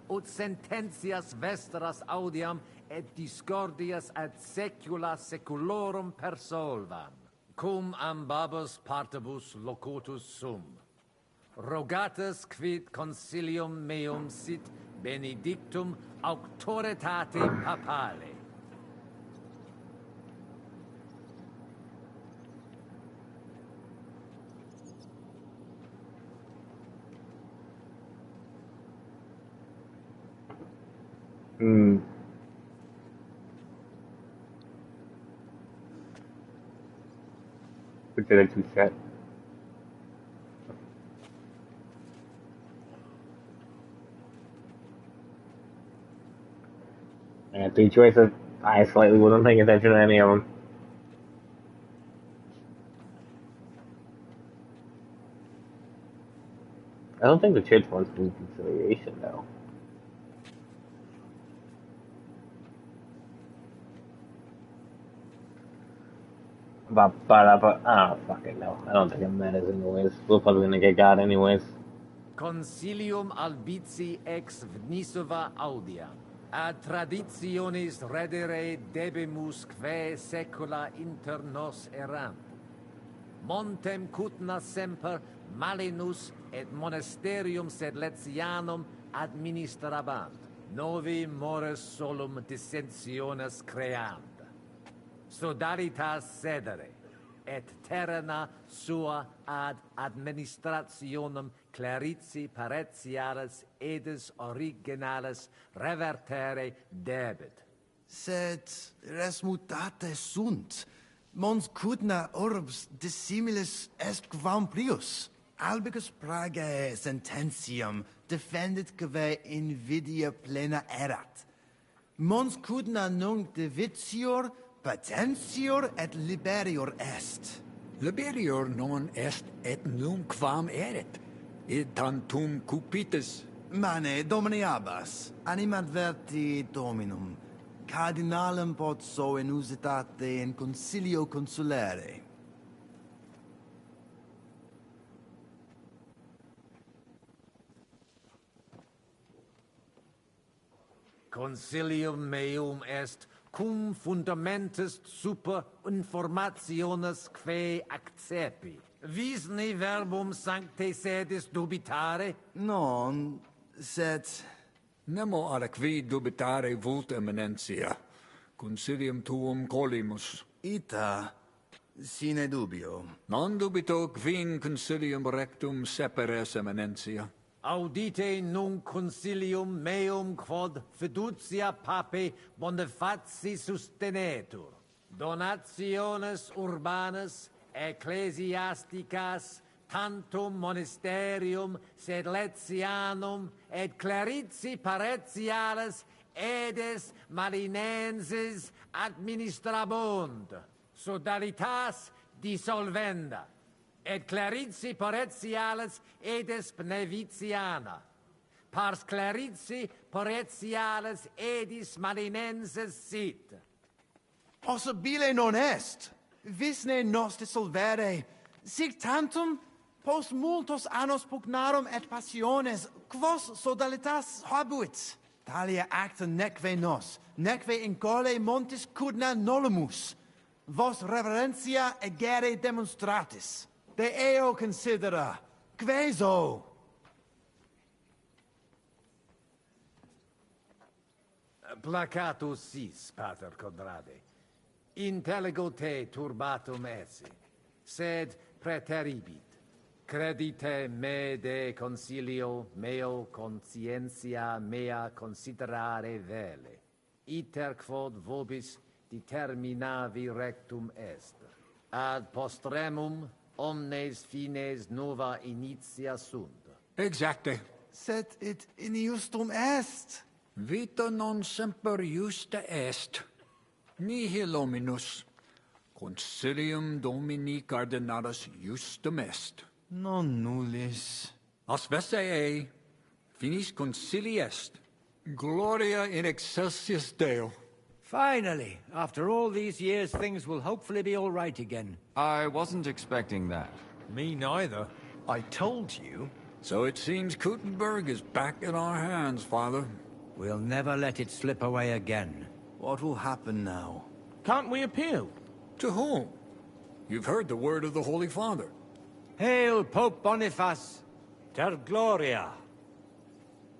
ut sententias vestras audiam et discordias ad secula seculorum persolvam, cum ambabus partibus locutus sum. Rogatus quid concilium meum sit benedictum auctoritate papale. Which are the two set? I had three choices. I slightly wasn't paying attention to any of them. I don't think the church wants reconciliation though. But I don't fucking know. I don't think it matters anyways. We're probably gonna get God anyways. Concilium albici ex vnisova audiam. Ad traditionis redere debemus quae secula inter nos erant. Montem cutna semper malinus et monasterium sed Letianum administrabant. Novi mores solum dissensiones creant. Sodalitas sedere, et terrena sua ad administrationem clarici paretialis edis originales revertere debit. Sed res mutate sunt. Mons cudna orbs dissimilis est quam prius. Albicus pragae sententiam defendit que invidia plena erat. Mons cudna nunc divitior, patentior et liberior est. Liberior non est et nunc quam erit, id tantum cupitis. Mane, domini abbas, animadverti dominum, cardinalem potso in usitate in consilio consulere. Consilium meum est cum fundamentus super informationes quae accepi. Visni verbum sancte sedis dubitare? Non, sed... Nemo ad qui dubitare vult eminentia. Consilium tuum colimus. Ita, sine dubio. Non dubito quin consilium rectum seperes eminentia. Audite nunc consilium meum quod fiducia pape Bonifaci sustenetur. Donationes urbanas, ecclesiasticas, tantum monisterium sed letianum et clerici paretiales edes marinenses administrabunt, sodalitas dissolvenda. Et clerici paretiales edes Pneviciana. Pars clerici paretiales edis marinenses sit. Possibile non est. Visne nos dissolvere. Sic tantum post multos annos pugnarum et passiones, quos sodalitas habuit. Talia acta neque nos, neque in gole montis cudna nolumus. Vos reverentia egere demonstratis. De eo considera, queso. Placatus sis, pater Conrade. Intelligo te turbatum esse, sed preteribit. Credite me de consilio meo conscientia mea considerare vele. Iter quod vobis determinavi rectum est. Ad postremum omnes fines nova initia sunt. Exacte. Sed it injustum est. Vita non semper justa est. Nihil hominus. Consilium Domini Cardinalis justum est. Non nullis. Asvesse ei, finis concili est. Gloria in excelsis Deo. Finally, after all these years, things will hopefully be all right again. I wasn't expecting that. Me neither. I told you. So it seems Kuttenberg is back in our hands, Father. We'll never let it slip away again. What will happen now? Can't we appeal? To whom? You've heard the word of the Holy Father. Hail, Pope Boniface! Ter Gloria!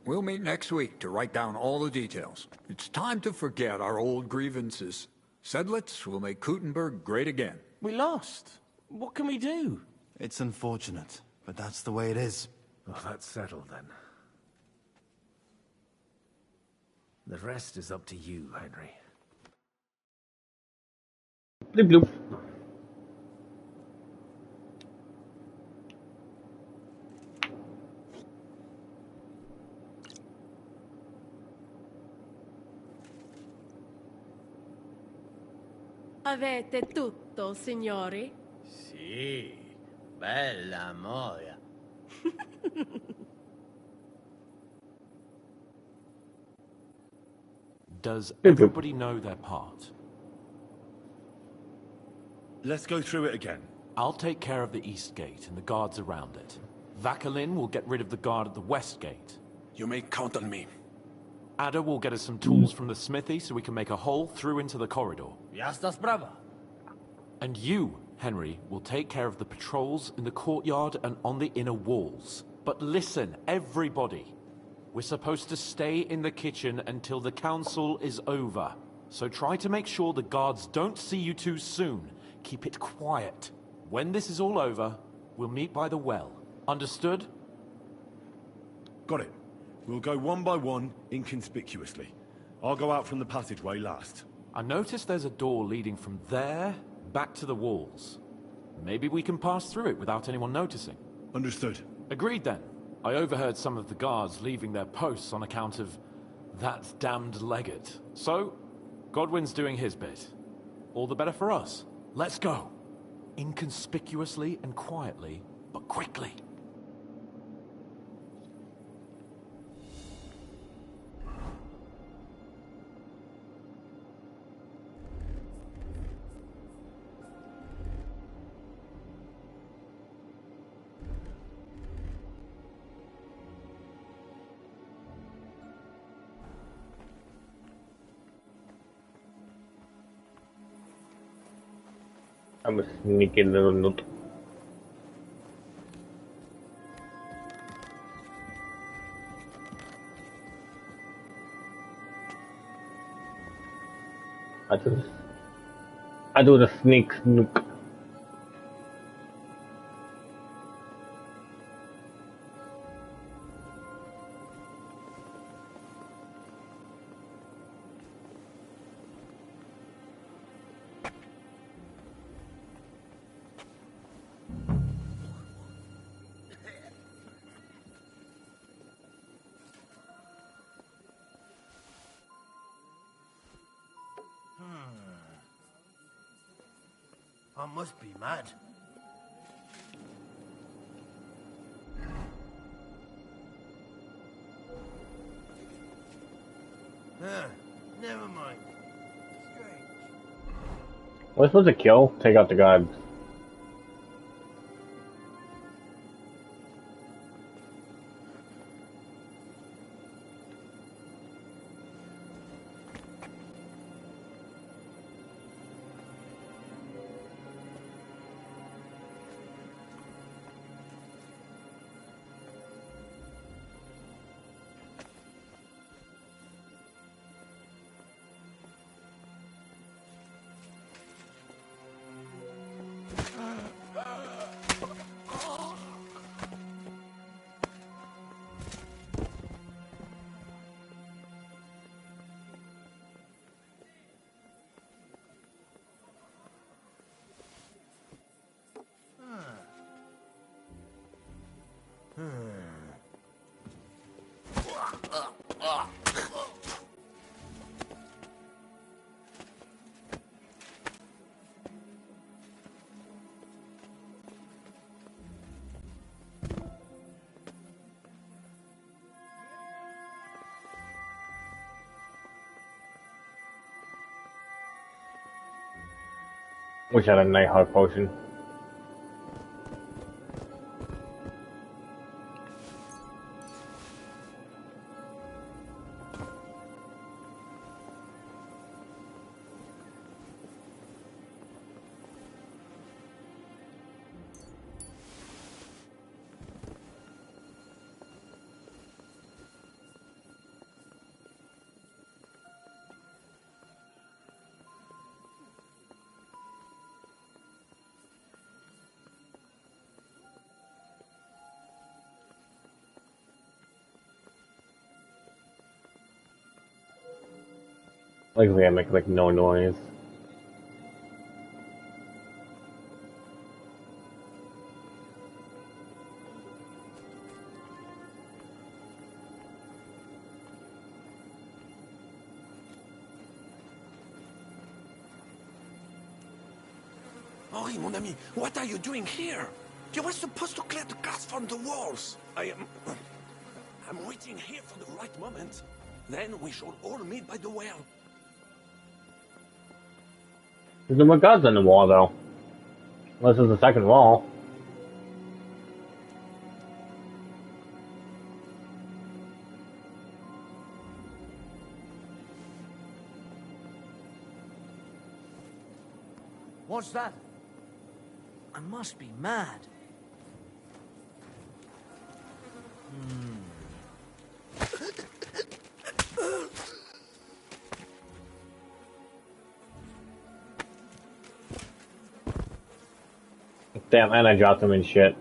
We'll meet next week to write down all the details. It's time to forget our old grievances. Sedlitz will make Kuttenberg great again. We lost. What can we do? It's unfortunate, but that's the way it is. Well, that's settled then. The rest is up to you, Henry. Bloop, bloop. Avete tutto, signori? Sì, bella moia. Does everybody know their part? Let's go through it again. I'll take care of the east gate and the guards around it. Vakalin will get rid of the guard at the west gate. You may count on me. Ada will get us some tools from the smithy so we can make a hole through into the corridor. Jasna sprawa. And you, Henry, will take care of the patrols in the courtyard and on the inner walls. But listen, everybody. We're supposed to stay in the kitchen until the council is over. So try to make sure the guards don't see you too soon. Keep it quiet. When this is all over, we'll meet by the well. Understood? Got it. We'll go one by one, inconspicuously. I'll go out from the passageway last. I noticed there's a door leading from there back to the walls. Maybe we can pass through it without anyone noticing. Understood. Agreed then. I overheard some of the guards leaving their posts on account of that damned legate. So, Godwin's doing his bit. All the better for us. Let's go. Inconspicuously and quietly, but quickly. I'm a sneaky little nut. I do the sneak snook. I must be mad. Never mind. We're supposed to kill? Take out the guards. Wish I had a Nighthawk potion. Luckily I make like no noise. Henri, mon ami, what are you doing here? You were supposed to clear the guards from the walls. I'm waiting here for the right moment. Then we shall all meet by the well. There's no more guards on the wall though. Unless there's a second wall. What's that? I must be mad. Damn, and I dropped them in shit.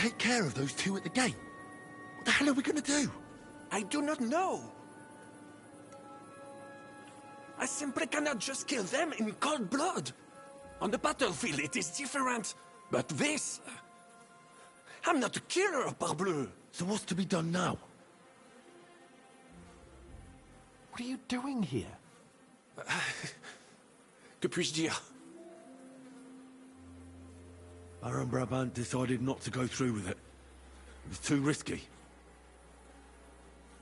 take care of those two at the gate? What the hell are we gonna do? I do not know. I simply cannot just kill them in cold blood. On the battlefield, it is different. But this... I'm not a killer, parbleu. So what's to be done now? What are you doing here? Que puis-je dire? Baron Brabant decided not to go through with it. It was too risky.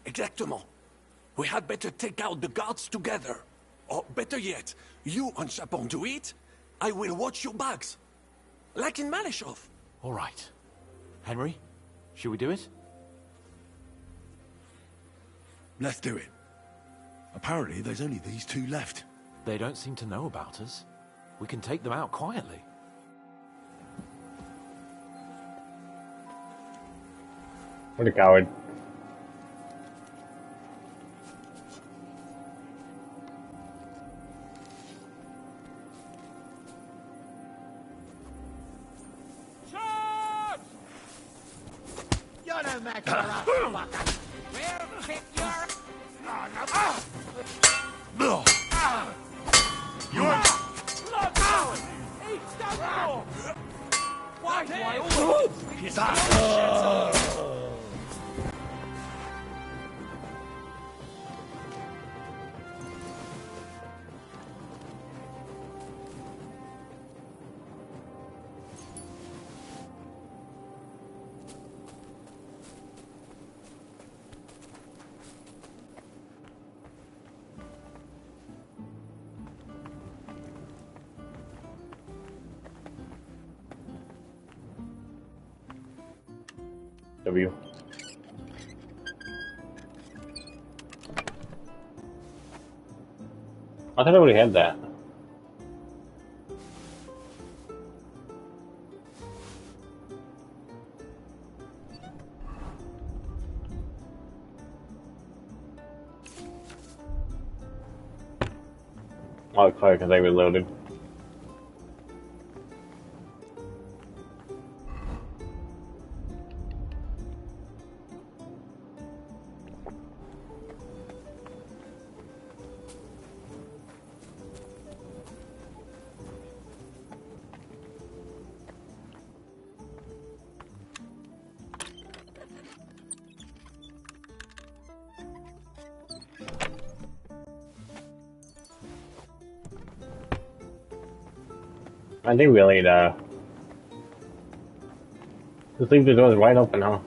Exactement. We had better take out the guards together. Or better yet, you and Chapon do it, I will watch your bags. Like in Malishov. All right. Henry, should we do it? Let's do it. Apparently, there's only these two left. They don't seem to know about us. We can take them out quietly. What a coward. You're no match for us, fucker. We'll kick your... W. I thought I already had that. Oh, it's because I reloaded. I think we'll need, just leave the doors wide open, huh?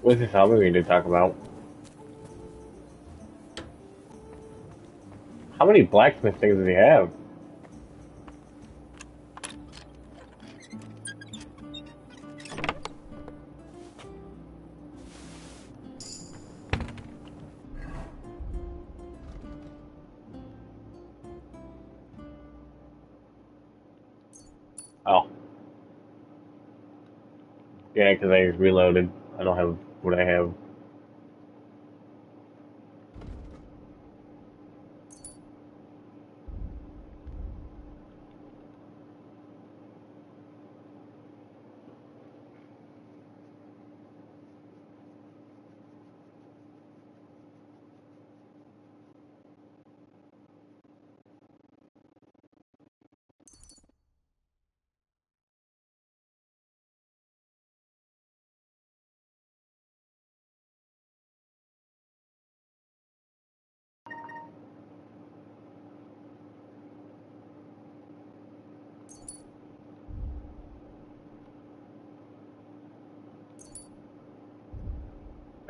What's this album we need to talk about? How many blacksmith things does he have? Oh. Yeah, because I reloaded. I don't have what I have.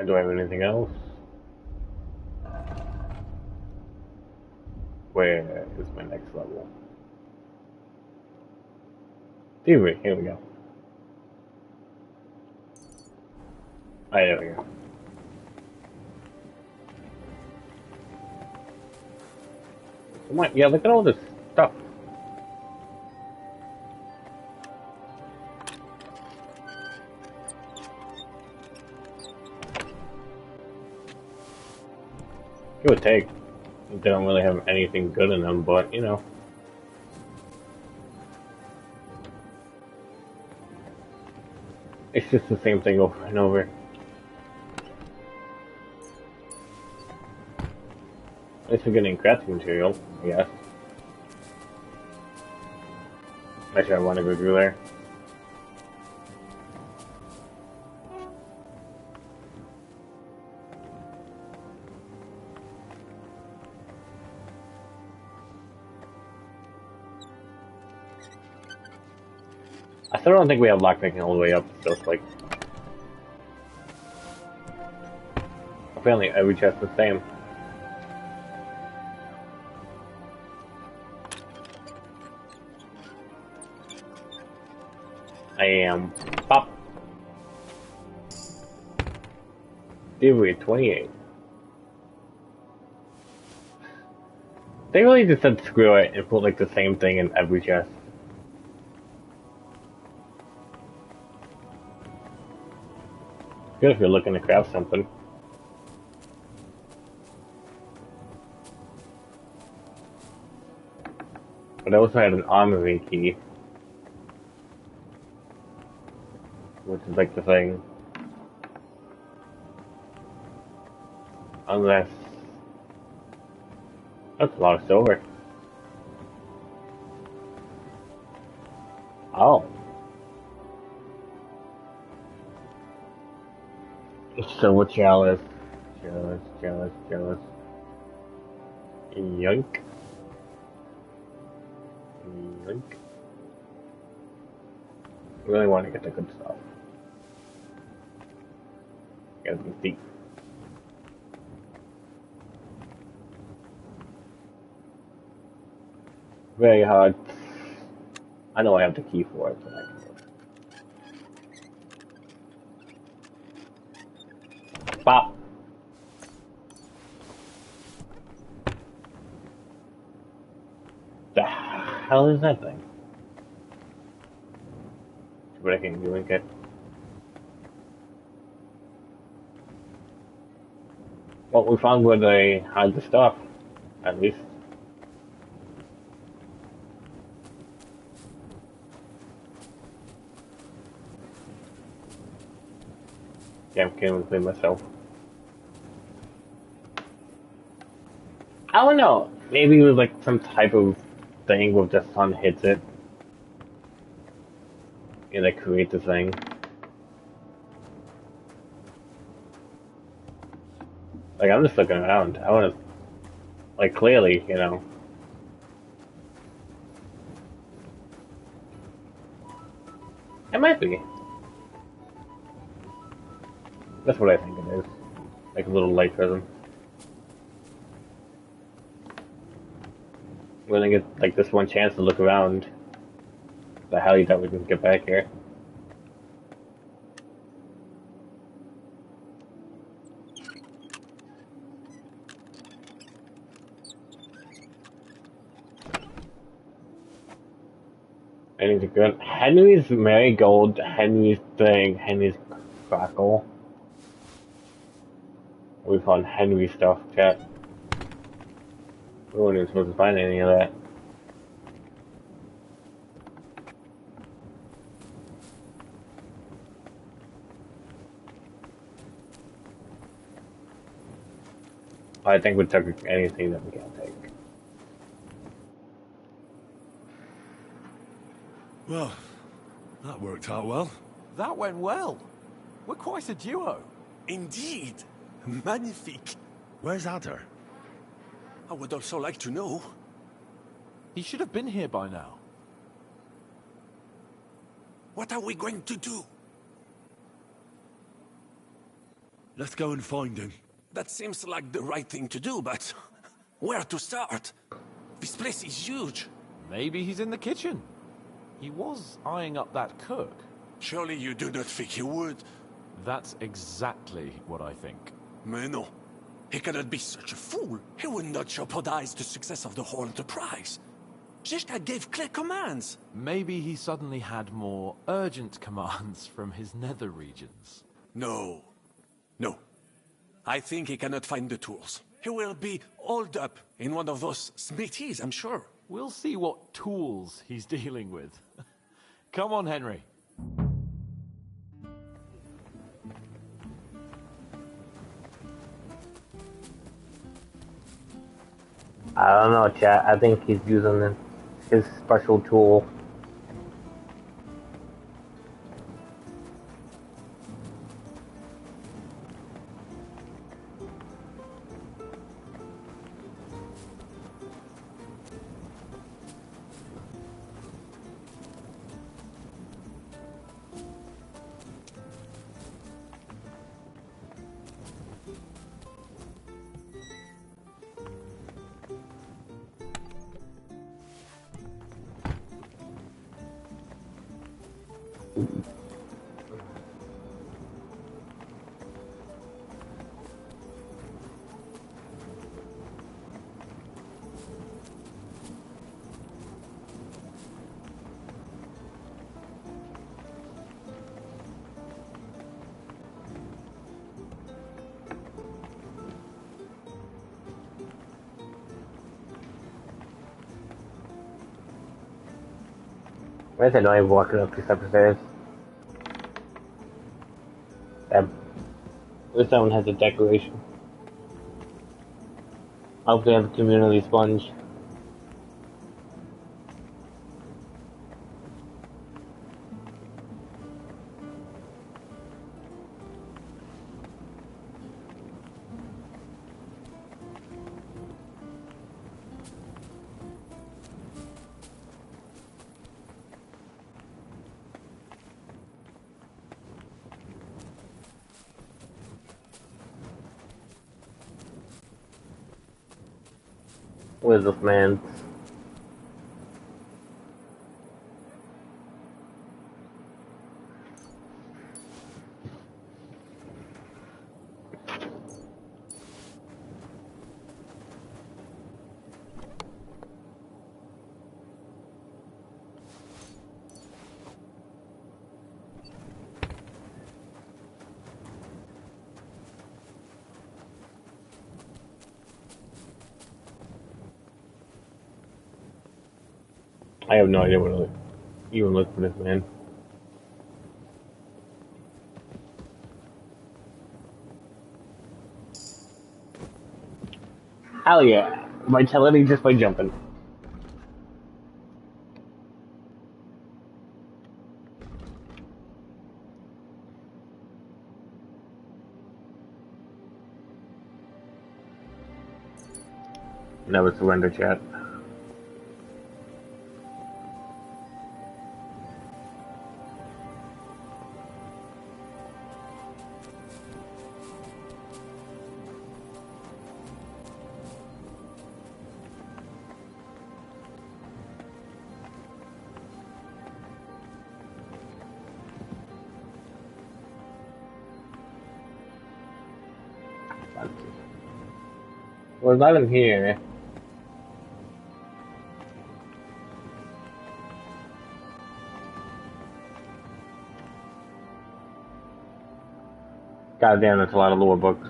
Do I have anything else? Where is my next level? Thievery, here we go. Ah, there we go. Come on, yeah, look at all this stuff. It would take. They don't really have anything good in them, but you know. It's just the same thing over and over. At least we're getting crafting material, I guess. Not sure I want to go through there. I still don't think we have lockpicking all the way up, so it's like... Apparently every chest is the same. I am... Pop! Delivery 28. They really just said screw it and put like the same thing in every chest. Good if you're looking to craft something. But I also had an armory key. Which is like the thing. Unless... That's a lot of silver. Oh. Silver chalice. Chalice. Yoink. Really want to get the good stuff. Gotta be deep. Very hard. I know I have the key for it, but I can do it. Pop! The hell is that thing? But I can link it. Well, we found where they hide the stuff, at least. Yeah, I can't even play myself. I don't know. Maybe it was like some type of thing where the sun hits it. And they create the thing. Like, I'm just looking around. I want to, like, clearly, you know. It might be. That's what I think it is. Like a little light prism. We're gonna get, like, this one chance to look around. The hell you thought we could get back here? Anything good? Henry's marigold, Henry's thing, Henry's crackle. We found Henry stuff, chat. We weren't even supposed to find any of that. I think we took anything that we can take. Well, that worked out well. That went well. We're quite a duo. Indeed. Magnifique. Where's Adder? I would also like to know. He should have been here by now. What are we going to do? Let's go and find him. That seems like the right thing to do, but where to start? This place is huge. Maybe he's in the kitchen. He was eyeing up that cook. Surely you do not think he would? That's exactly what I think. Mais non. He cannot be such a fool. He would not jeopardize the success of the whole enterprise. Zizka gave clear commands. Maybe he suddenly had more urgent commands from his nether regions. No. I think he cannot find the tools. He will be holed up in one of those smithies, I'm sure. We'll see what tools he's dealing with. Come on, Henry. I don't know, chat. I think he's using his special tool. Why is annoying walking up these upstairs? This one has a decoration. I hope they have a community sponge. Where's this man? I have no idea what to even look for this man. Hell yeah. Vitality just by jumping. Never surrender, chat. Well, not in here. God damn, that's a lot of lore books.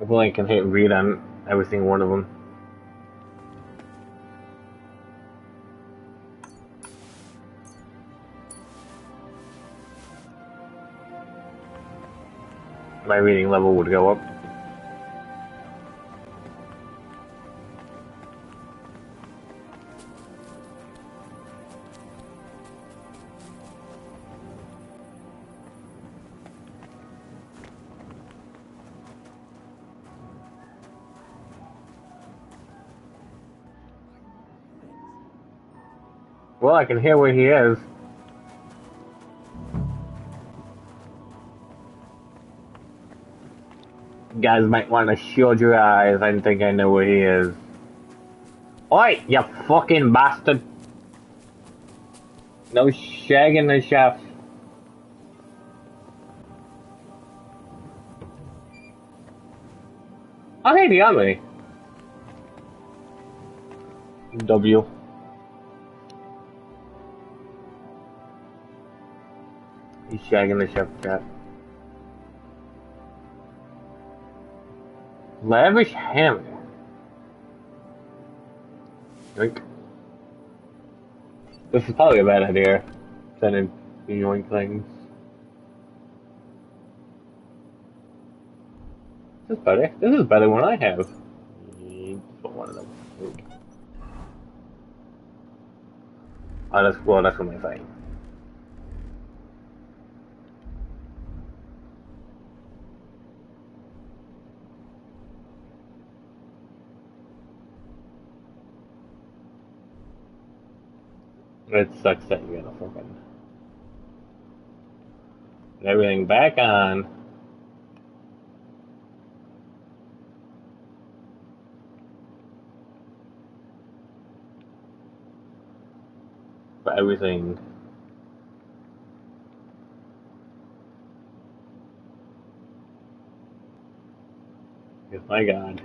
If only I can hit read on every single one of them. My reading level would go up. Well, I can hear where he is. You guys might want to shield your eyes. I think I know where he is. Oi, you fucking bastard! No shagging the chef. Oh, hey, beyond me. W. He's shagging the chef, chat. Lavish hammer. Yoink. This is probably a bad idea. Sending yoink things. This is better. This is better than what I have. Put one of them. Oh, that's well. That's what I'm saying. It sucks that you gotta fucking put everything back on. For everything. Yes, my God.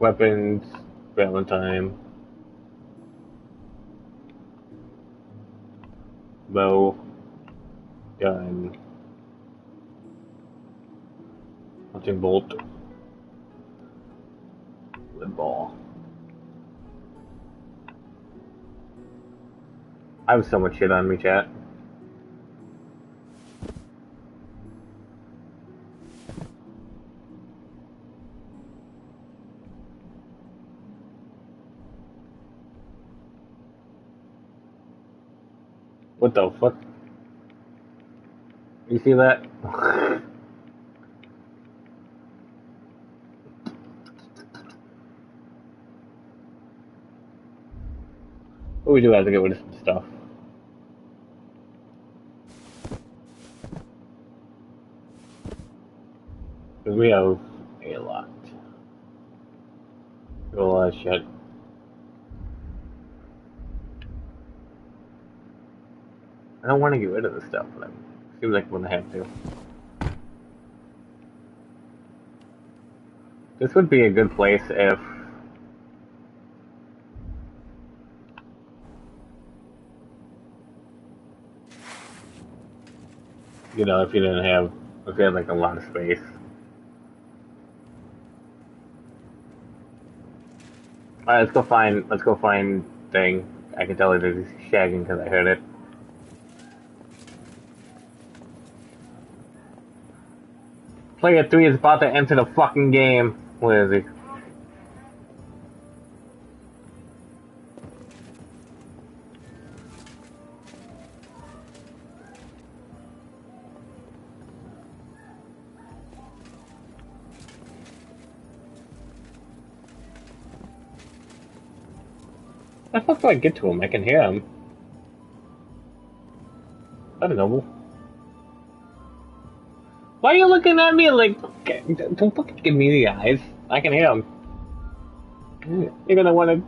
Weapons, Valentine, bow, gun, hunting bolt, lead ball. I have so much shit on me, chat. What the fuck? You see that? But we do have to get rid of some stuff. Because we have a lot. We have a lot of shit. I don't want to get rid of this stuff, but it seems like I'm gonna have to. This would be a good place if you know, if you didn't have, if you had like a lot of space. Alright, let's go find thing. I can tell it is shagging because I heard it. Player 3 is about to enter the fucking game. Where is he? How the fuck do I get to him? I can hear him. I don't know. Why are you looking at me like... Don't fucking give me the eyes. I can hear him. You're gonna wanna...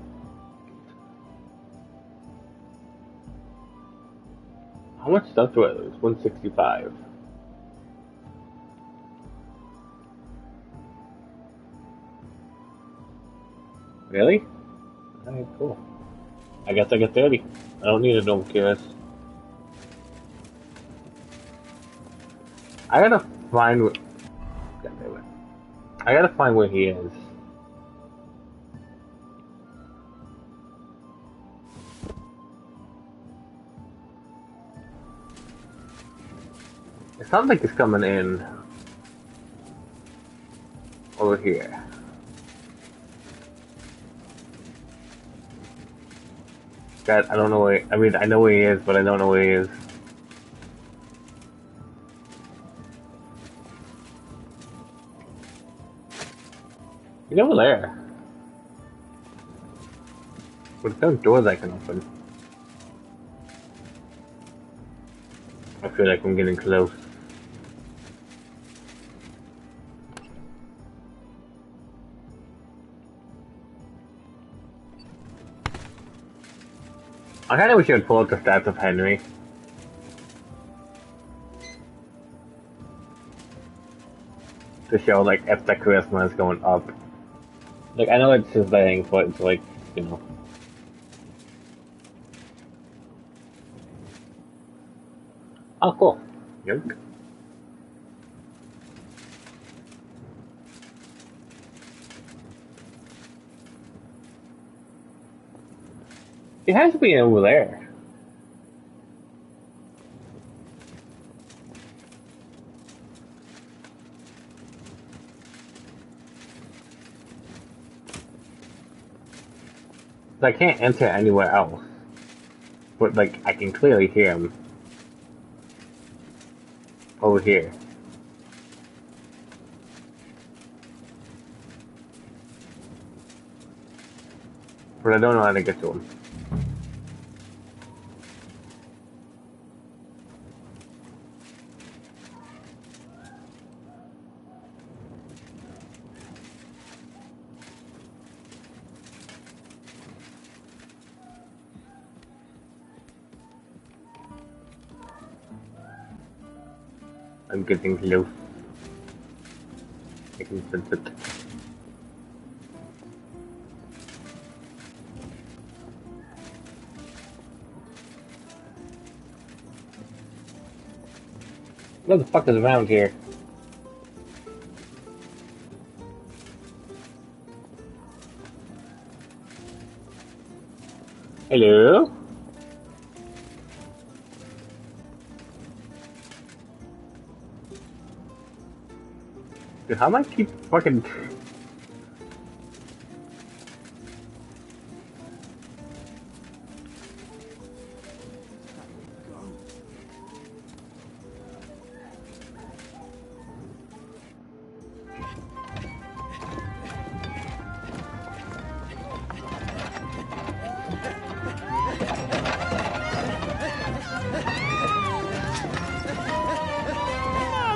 How much stuff do I lose? 165. Really? Alright, cool. I guess I get 30. I don't need a double curious. I gotta find God damn it. I gotta find where he is. It sounds like it's coming in over here. God, I don't know where. I mean, I know where he is, but I don't know where he is. He's over there. But there's no doors I can open. I feel like I'm getting close. I kinda wish you would pull up the stats of Henry. to show like if the charisma is going up. Like I know it's his thing, but it's like, you know. Oh, cool. Yoink. It has to be over there. I can't enter anywhere else. But like I can clearly hear him over here. But I don't know how to get to him. I'm getting close. I can sense it. What the fuck is around here? Hello? Dude, how am I keep fucking...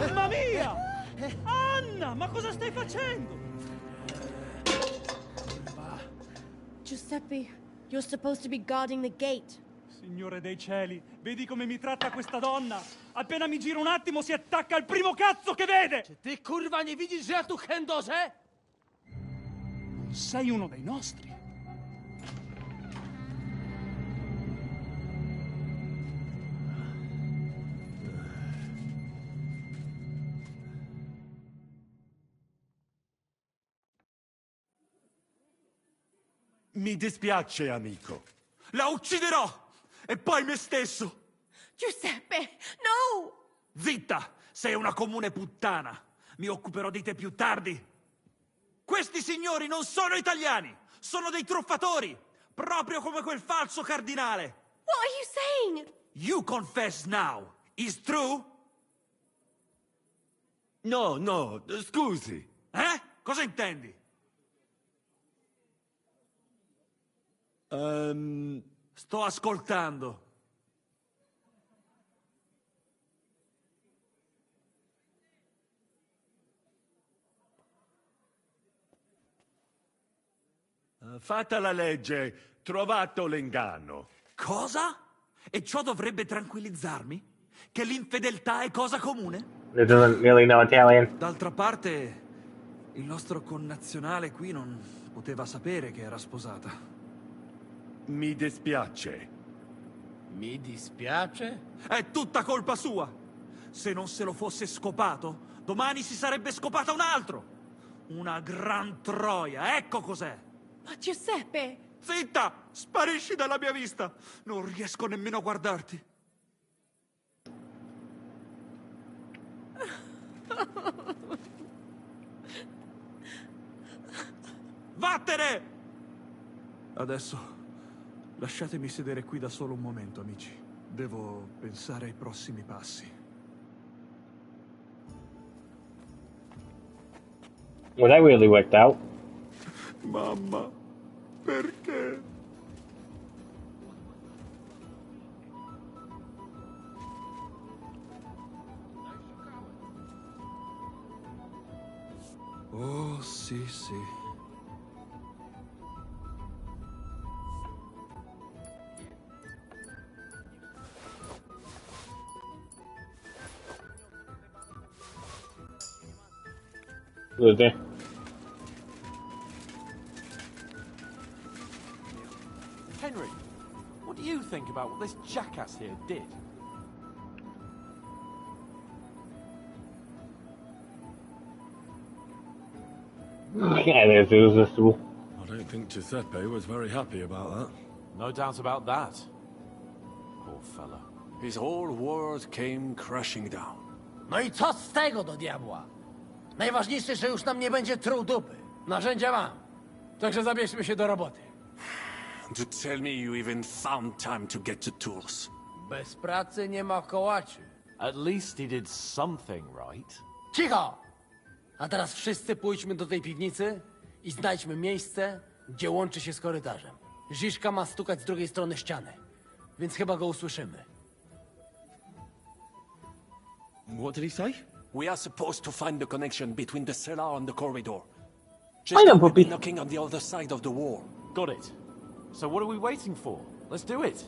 Mamma mia! Anna, ma cosa stai facendo? Giuseppe, you're supposed to be guarding the gate. Signore dei cieli, vedi come mi tratta questa donna? Appena mi giro un attimo si attacca al primo cazzo che vede! Czy ty kurwa nie widzisz, że ja tu chędożę? Non sei uno dei nostri. Mi dispiace, amico. La ucciderò! E poi me stesso! Giuseppe, no! Zitta! Sei una comune puttana! Mi occuperò di te più tardi! Questi signori non sono italiani! Sono dei truffatori! Proprio come quel falso cardinale! What are you saying? You confess now! Is true? No, no, scusi. Cosa intendi? Sto ascoltando. Fatta la legge, trovato l'inganno. Cosa? E ciò dovrebbe tranquillizzarmi? Che l'infedeltà è cosa comune? This doesn't really know Italian. D'altra parte, il nostro connazionale qui non poteva sapere che era sposata. Mi dispiace. Mi dispiace? È tutta colpa sua! Se non se lo fosse scopato, domani si sarebbe scopata un altro! Una gran troia, ecco cos'è! Ma Giuseppe! Zitta! Sparisci dalla mia vista! Non riesco nemmeno a guardarti. Vattene! Adesso lasciatemi sedere qui da solo un momento, amici. Devo pensare ai prossimi passi. Well, that really worked out. Mamma, perché? Oh, sì, sì. Was there? Henry, what do you think about what this jackass here did? Yeah, there's irresistible. I don't think Giuseppe was very happy about that. No doubt about that. Poor fella. His whole world came crashing down. No I co z tego do diabła? Najważniejsze, że już nam nie będzie truł dupy. Narzędzia mam. Także zabierzmy się do roboty. To tell me you even found time to get to tools. Bez pracy nie ma kołaczy. At least he did something right. Cicho! A teraz wszyscy pójdźmy do tej piwnicy i znajdźmy miejsce, gdzie łączy się z korytarzem. Ziszka ma stukać z drugiej strony ściany, więc chyba go usłyszymy. What did he say? We are supposed to find the connection between the cellar and the corridor. I know, Just Puppy. knocking on the other side of the wall. Got it. So what are we waiting for? Let's do it.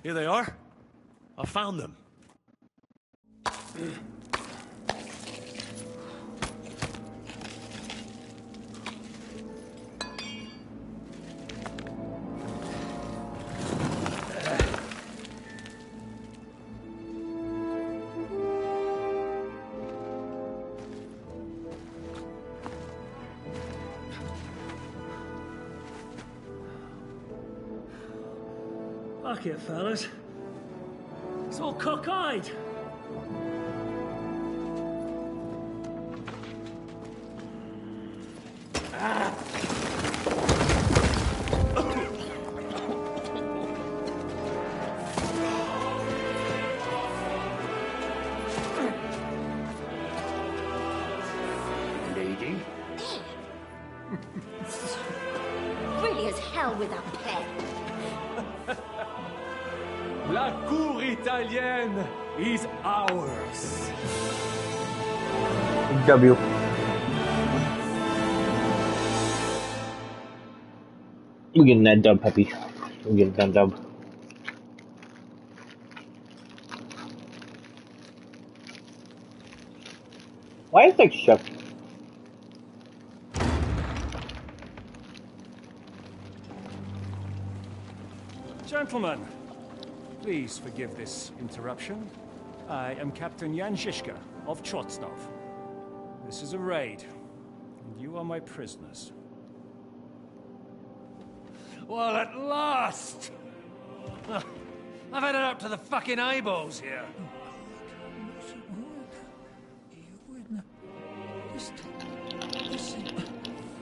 Here they are. I found them. Fuck it, fellas. It's all cockeyed. Lady? Really as hell with that pen. La cour italienne is ours. W. We're getting that dub, Peppy. We're getting that dub. Why is that chef? Gentlemen, please forgive this interruption. I am Captain Jan Žižka of Trotznov. This is a raid, and you are my prisoners. Well, at last! I've had it up to the fucking eyeballs here.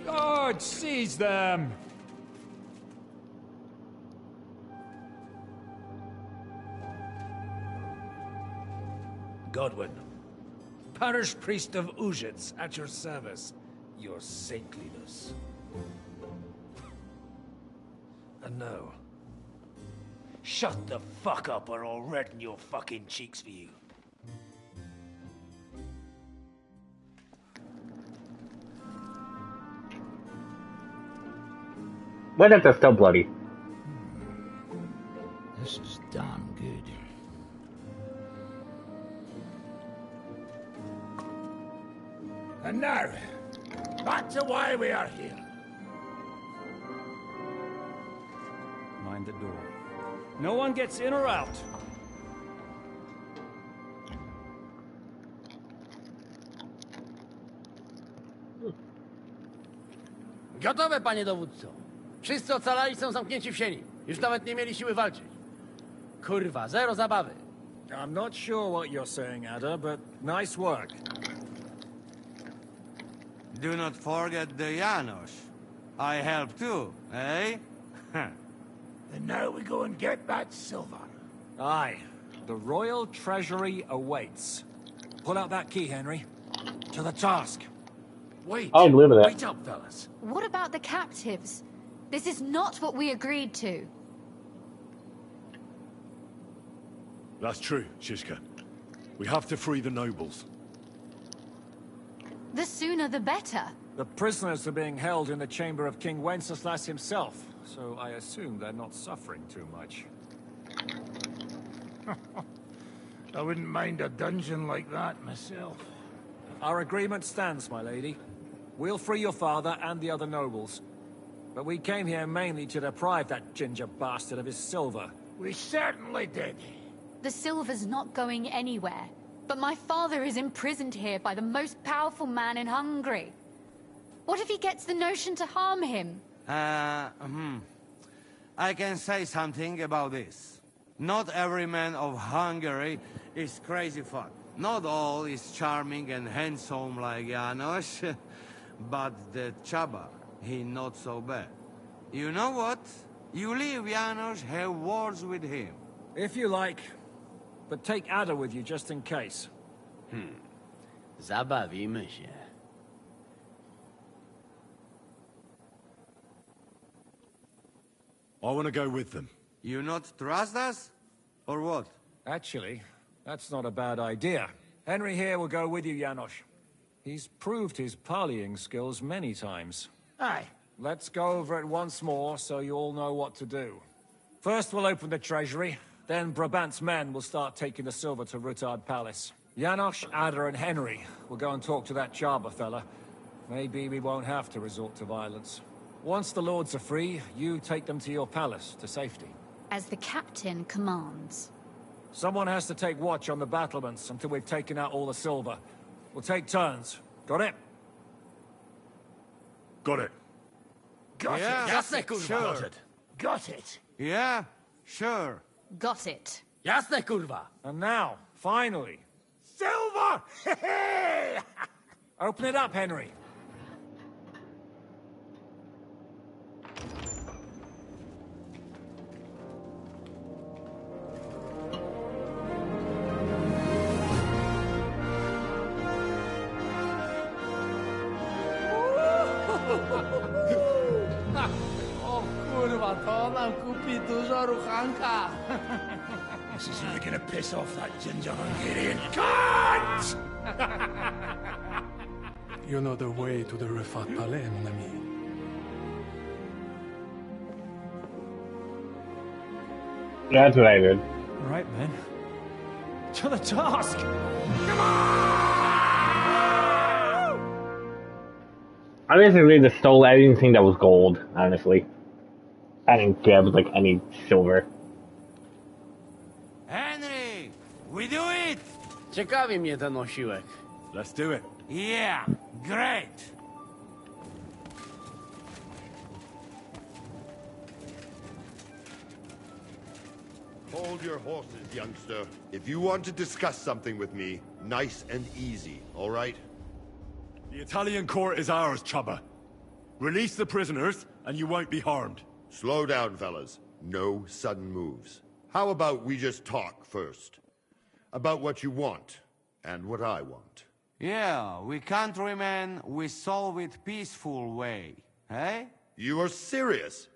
Guard, seize them! Godwin, parish priest of Uzhitz, at your service, your saintliness. And now, shut the fuck up or I'll redden your fucking cheeks for you. Why is that still bloody? This is damn good. And now, back to why we are here. Mind the door. No one gets in or out. Gotowe, panie dowódco. Wszyscy ocalali są zamknięci w sieni. Już nawet nie mieli siły walczyć. Kurwa, zero zabawy. I'm not sure what you're saying, Ada, but nice work. Do not forget the Janos. I help too, eh? And now we go and get that silver. Aye. The royal treasury awaits. Pull out that key, Henry. To the task. Wait. I'll deliver that. Wait up, fellas. What about the captives? This is not what we agreed to. That's true, Shishka. We have to free the nobles. The sooner the better. The prisoners are being held in the chamber of King Wenceslas himself, so I assume they're not suffering too much. I wouldn't mind a dungeon like that myself. Our agreement stands, my lady. We'll free your father and the other nobles. But we came here mainly to deprive that ginger bastard of his silver. We certainly did. The silver's not going anywhere. But my father is imprisoned here by the most powerful man in Hungary. What if he gets the notion to harm him? I can say something about this. Not every man of Hungary is crazy fun. Not all is charming and handsome like Janos, but the Chaba, he not so bad. You know what? You leave Janos, have words with him. If you like, but take Ada with you just in case. Zabawimy się. I want to go with them. You not trust us? Or what? Actually, that's not a bad idea. Henry here will go with you, Janos. He's proved his parleying skills many times. Aye. Let's go over it once more so you all know what to do. First we'll open the treasury, then Brabant's men will start taking the silver to Rutard Palace. Janos, Ada and Henry will go and talk to that Chaba fella. Maybe we won't have to resort to violence. Once the lords are free, you take them to your palace to safety. As the captain commands. Someone has to take watch on the battlements until we've taken out all the silver. We'll take turns. Got it? Got it. Got Yeah, it. jasne, kurwa. Sure. Got it. Got it. Yeah, sure. Got it. Jasne, kurwa. And now, finally, Silver! open it up, Henry. O kurwa, to nam kupi dużo ruchanka. This is really gonna piss off that ginger Hungarian cunt! You know the way to the Rufat Palais, mon ami. That's what I did. All right, men. To the task! I basically just stole anything that was gold, honestly. I didn't grab like any silver. Henry, we do it! Ciekawi mnie ten osiłek. Let's do it. Yeah, great! Hold your horses, youngster. If you want to discuss something with me, nice and easy, all right? The Italian court is ours, Chaba. Release the prisoners, and you won't be harmed. Slow down, fellas. No sudden moves. How about we just talk first? About what you want, and what I want. Yeah, we countrymen, we solve it peaceful way, eh? You are serious?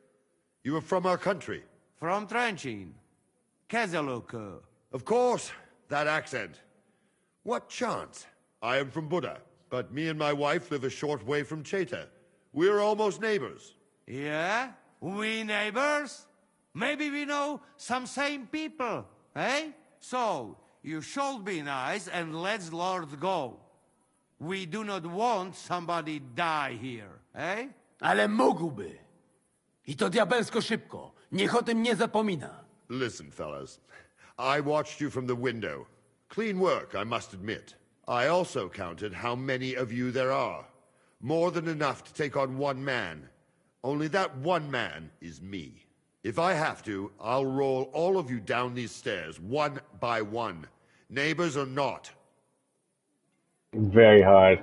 You are from our country? From Trenchin. Kezeluk. Of course, that accent. What chance? I am from Buda, but me and my wife live a short way from Cheta. We're almost neighbors. Yeah? We neighbors? Maybe we know some same people, eh? So, you should be nice and let's Lord go. We do not want somebody die here, eh? Ale mógłby. I to diabelsko szybko. Niech o tym nie zapomina. Listen, fellas. I watched you from the window. Clean work, I must admit. I also counted how many of you there are. More than enough to take on one man. Only that one man is me. If I have to, I'll roll all of you down these stairs, one by one. Neighbors or not. Very hard.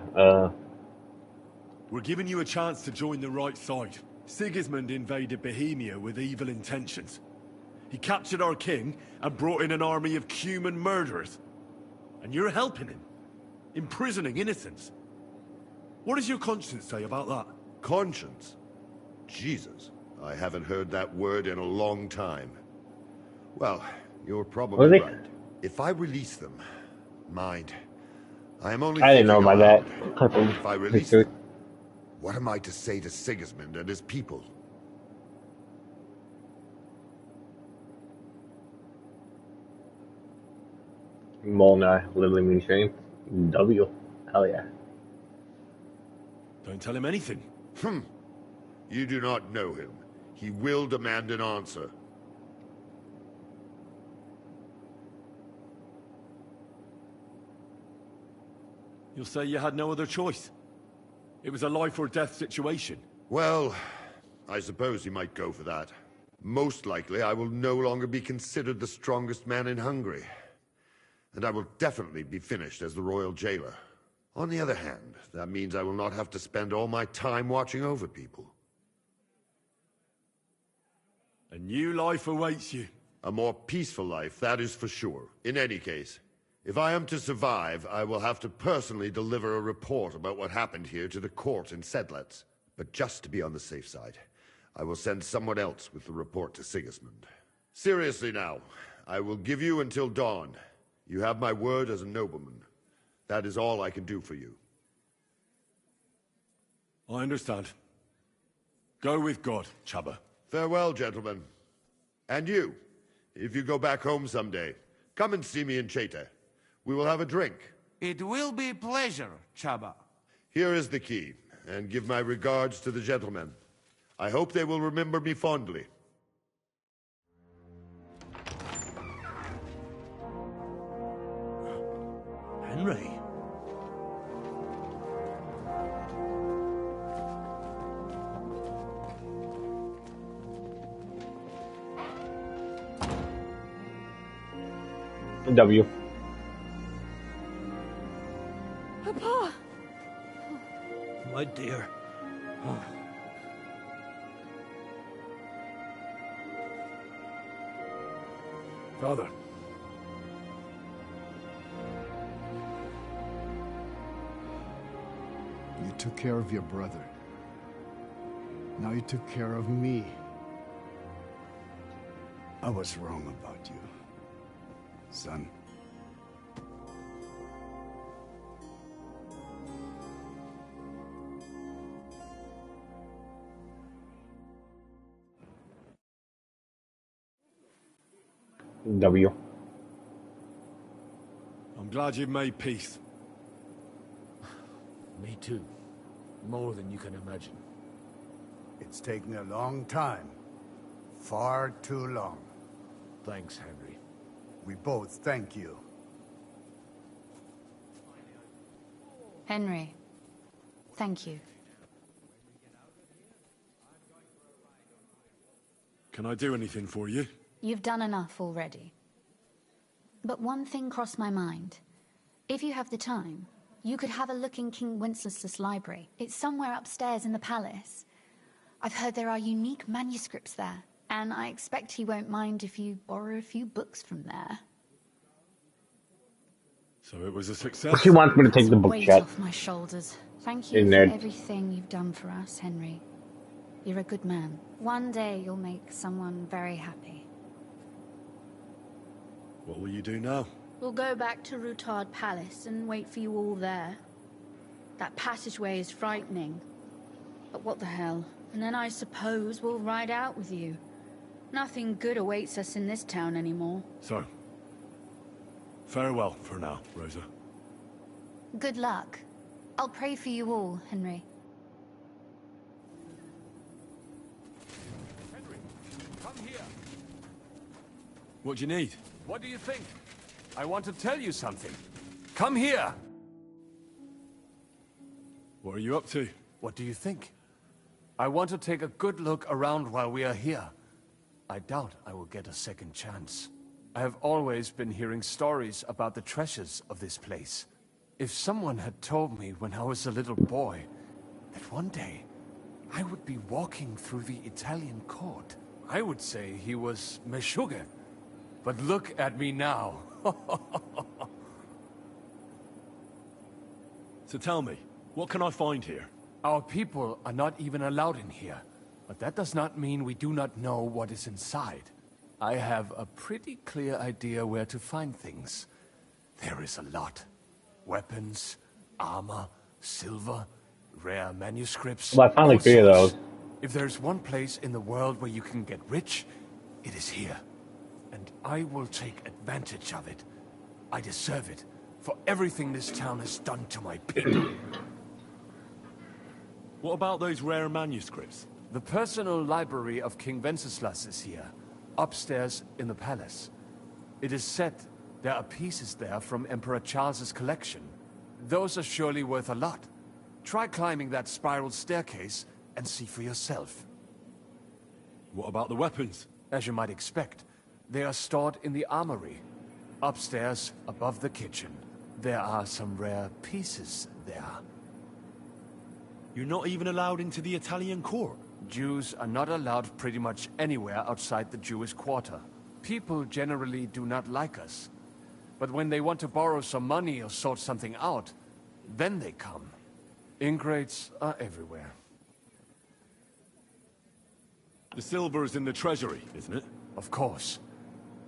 We're giving you a chance to join the right side. Sigismund invaded Bohemia with evil intentions. He captured our king and brought in an army of Cuman murderers. And you're helping him, imprisoning innocents. What does your conscience say about that? Conscience? Jesus, I haven't heard that word in a long time. Well, you're probably right. If I release them, Mind. I am only I didn't know thinking about aloud. that. If I release History. them, what am I to say to Sigismund and his people? Molnar, literally means shame. W. Hell yeah. Don't tell him anything. You do not know him. He will demand an answer. You'll say you had no other choice. It was a life or death situation. Well, I suppose he might go for that. Most likely, I will no longer be considered the strongest man in Hungary. And I will definitely be finished as the royal jailer. On the other hand, that means I will not have to spend all my time watching over people. A new life awaits you. A more peaceful life, that is for sure. In any case, if I am to survive, I will have to personally deliver a report about what happened here to the court in Sedlec. But just to be on the safe side, I will send someone else with the report to Sigismund. Seriously now, I will give you until dawn. You have my word as a nobleman. That is all I can do for you. I understand. Go with God, Chaba. Farewell, gentlemen. And you, if you go back home someday, come and see me in Cheta. We will have a drink. It will be a pleasure, Chaba. Here is the key, and give my regards to the gentlemen. I hope they will remember me fondly. Henry. W. Papa! My dear. Oh. Father. You took care of your brother. Now you took care of me. I was wrong about you, son. W. I'm glad you've made peace. Me too. More than you can imagine. It's taken a long time. Far too long. Thanks, Henry. We both thank you. Henry, thank you. Can I do anything for you? You've done enough already. But one thing crossed my mind. If you have the time, you could have a look in King Wenceslas' library. It's somewhere upstairs in the palace. I've heard there are unique manuscripts there, and I expect he won't mind if you borrow a few books from there. So it was a success? She wants me to take the book Weight shut. off my shoulders. Thank you In for there. everything you've done for us, Henry. You're a good man. One day you'll make someone very happy. What will you do now? We'll go back to Rutard Palace and wait for you all there. That passageway is frightening. But what the hell? And then I suppose we'll ride out with you. Nothing good awaits us in this town anymore. So, farewell for now, Rosa. Good luck. I'll pray for you all, Henry. Henry, come here. What do you need? What do you think? I want to tell you something. Come here! What are you up to? What do you think? I want to take a good look around while we are here. I doubt I will get a second chance. I have always been hearing stories about the treasures of this place. If someone had told me when I was a little boy that one day I would be walking through the Italian court, I would say he was Meshuggah. But look at me now. So tell me, what can I find here? Our people are not even allowed in here. But that does not mean we do not know what is inside. I have a pretty clear idea where to find things. There is a lot. Weapons, armor, silver, rare manuscripts. Well, I found like all 3 of sorts. those. If there's one place in the world where you can get rich, it is here. And I will take advantage of it. I deserve it for everything this town has done to my people. What about those rare manuscripts? The personal library of King Wenceslas is here, upstairs in the palace. It is said there are pieces there from Emperor Charles's collection. Those are surely worth a lot. Try climbing that spiral staircase and see for yourself. What about the weapons? As you might expect, they are stored in the armory. Upstairs, above the kitchen. There are some rare pieces there. You're not even allowed into the Italian court? Jews are not allowed pretty much anywhere outside the Jewish quarter. People generally do not like us. But when they want to borrow some money or sort something out, then they come. Ingrates are everywhere. The silver is in the treasury, isn't it? Of course.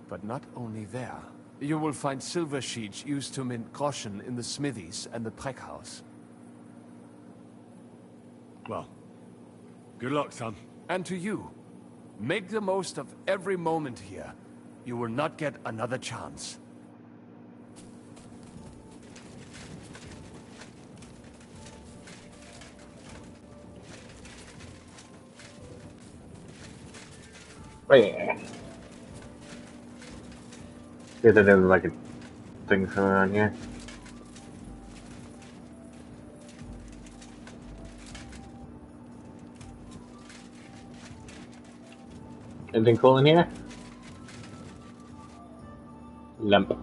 But not only there. You will find silver sheets used to mint groschen in the smithies and the Preck house. Well, good luck, son. And to you. Make the most of every moment here. You will not get another chance. Wait. Yeah, there's like a thing somewhere around here. Anything cool in here? Lamp.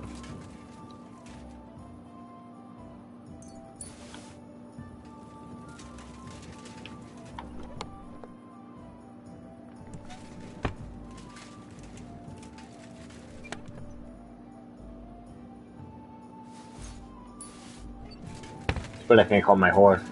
But I can't call my horse.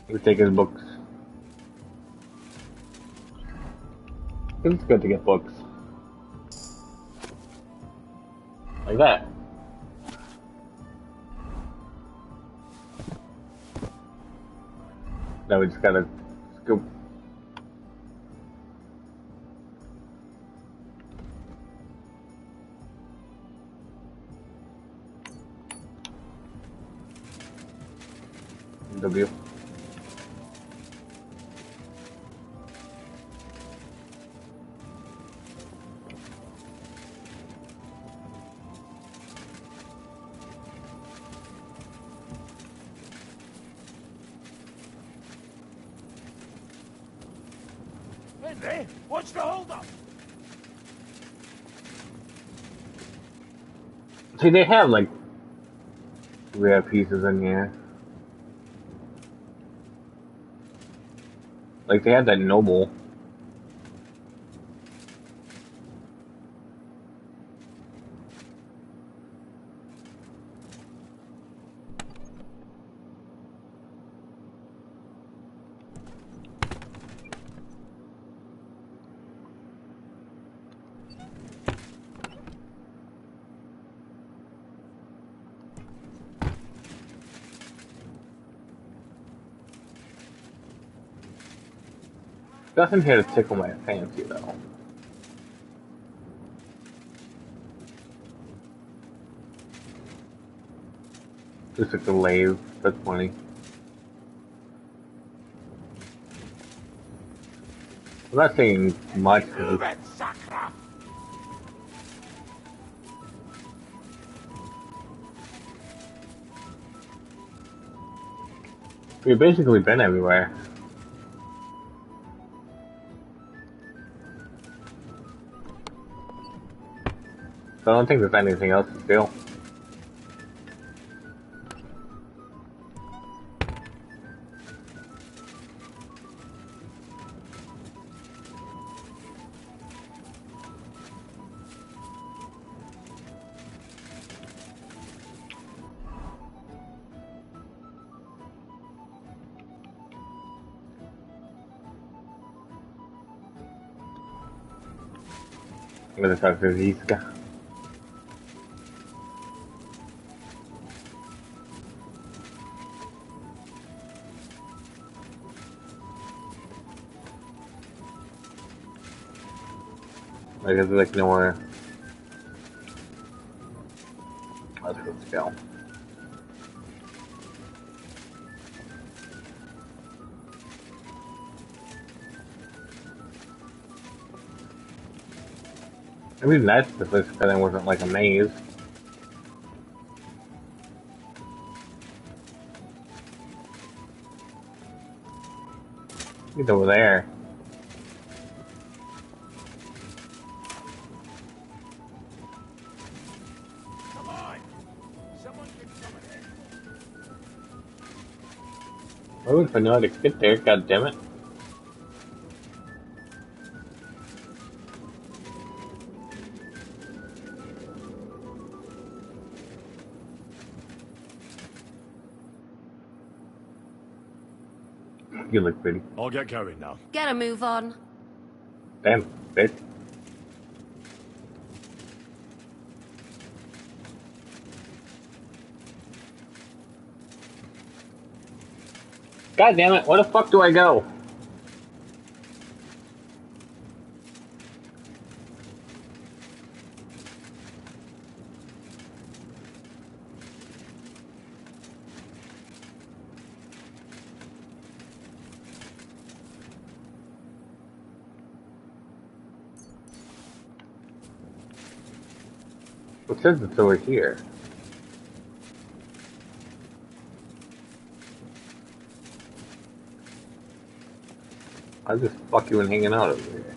We take his books. It's good to get books. Like that. Now we just gotta scoop. W. Henry, what's the hold-up? See, they have like rare pieces in here. Like they had that noble. Nothing here to tickle my fancy though. Just like the lathe, that's funny. I'm not saying much. We've basically been everywhere. So I don't think there's anything else to steal. I'm gonna talk to Ziska. I guess like nowhere. Let's go scale. I mean, that's the place that I wasn't like a maze. He's over there. Come on! Someone get some of this. Why would fanatics get there? God damn it. You look pretty. I'll get going now. Get a move on. Damn, bitch. God damn it, where the fuck do I go? It says it's over here. I'm just fucking hanging out over here.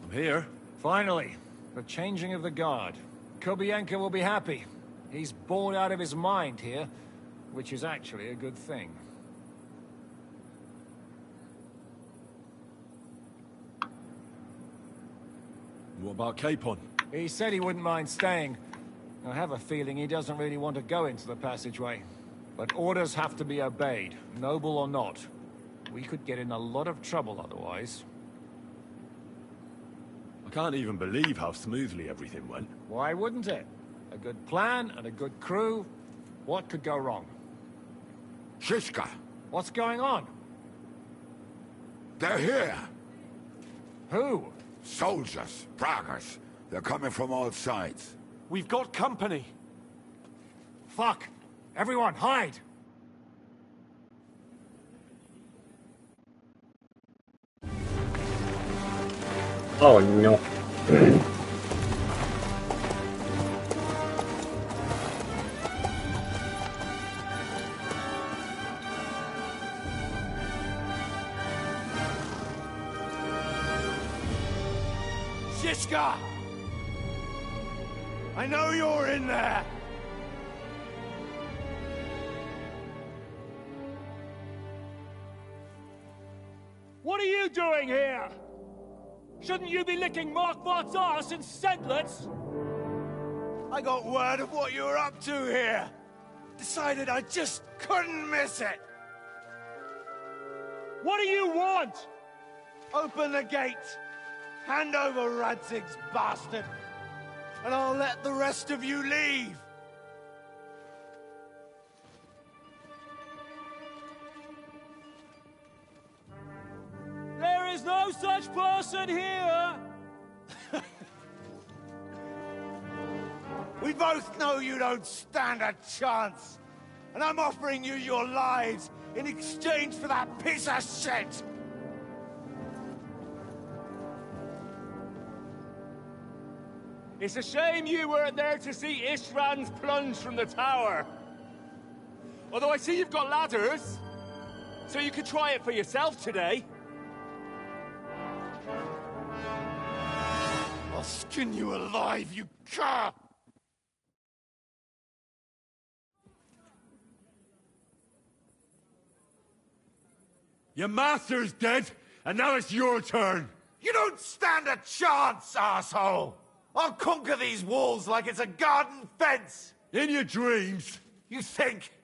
I'm here. Finally, the changing of the guard. Kobienka will be happy. He's bored out of his mind here, which is actually a good thing. What about Capon? He said he wouldn't mind staying. I have a feeling he doesn't really want to go into the passageway. But orders have to be obeyed, noble or not. We could get in a lot of trouble otherwise. I can't even believe how smoothly everything went. Why wouldn't it? A good plan and a good crew. What could go wrong? Shishka! What's going on? They're here! Who? Soldiers, Pragas. They're coming from all sides. We've got company. Fuck! Everyone, hide! Oh no. Shishka! I know you're in there! What are you doing here? Shouldn't you be licking Markvart's arse in Sedlitz? I got word of what you were up to here. Decided I just couldn't miss it. What do you want? Open the gate. Hand over Radzig's bastard. And I'll let the rest of you leave. There is no such person here! We both know you don't stand a chance. And I'm offering you your lives in exchange for that piece of shit! It's a shame you weren't there to see Ishrand's plunge from the tower. Although I see you've got ladders, so you could try it for yourself today. I'll skin you alive, you cur! Your master's dead, and now it's your turn. You don't stand a chance, asshole! I'll conquer these walls like it's a garden fence! In your dreams? You think?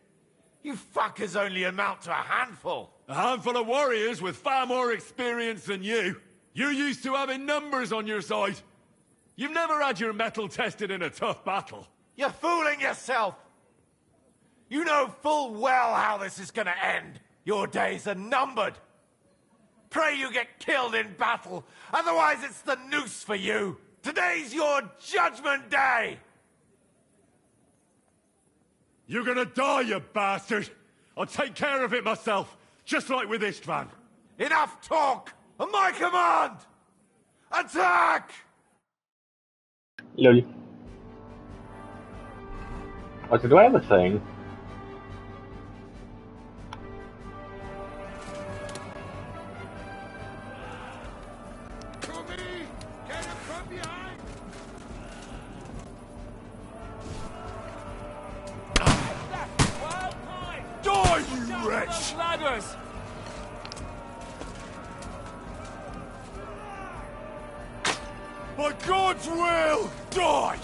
You fuckers only amount to a handful. A handful of warriors with far more experience than you. You're used to having numbers on your side. You've never had your mettle tested in a tough battle. You're fooling yourself! You know full well how this is gonna end. Your days are numbered. Pray you get killed in battle, otherwise it's the noose for you. Today's your judgment day! You're gonna die, you bastard! I'll take care of it myself, just like with Istvan. Enough talk! On my command! Attack! Lol. Okay, do I have a thing? Die, you wretch! Ladders! By God's will, die!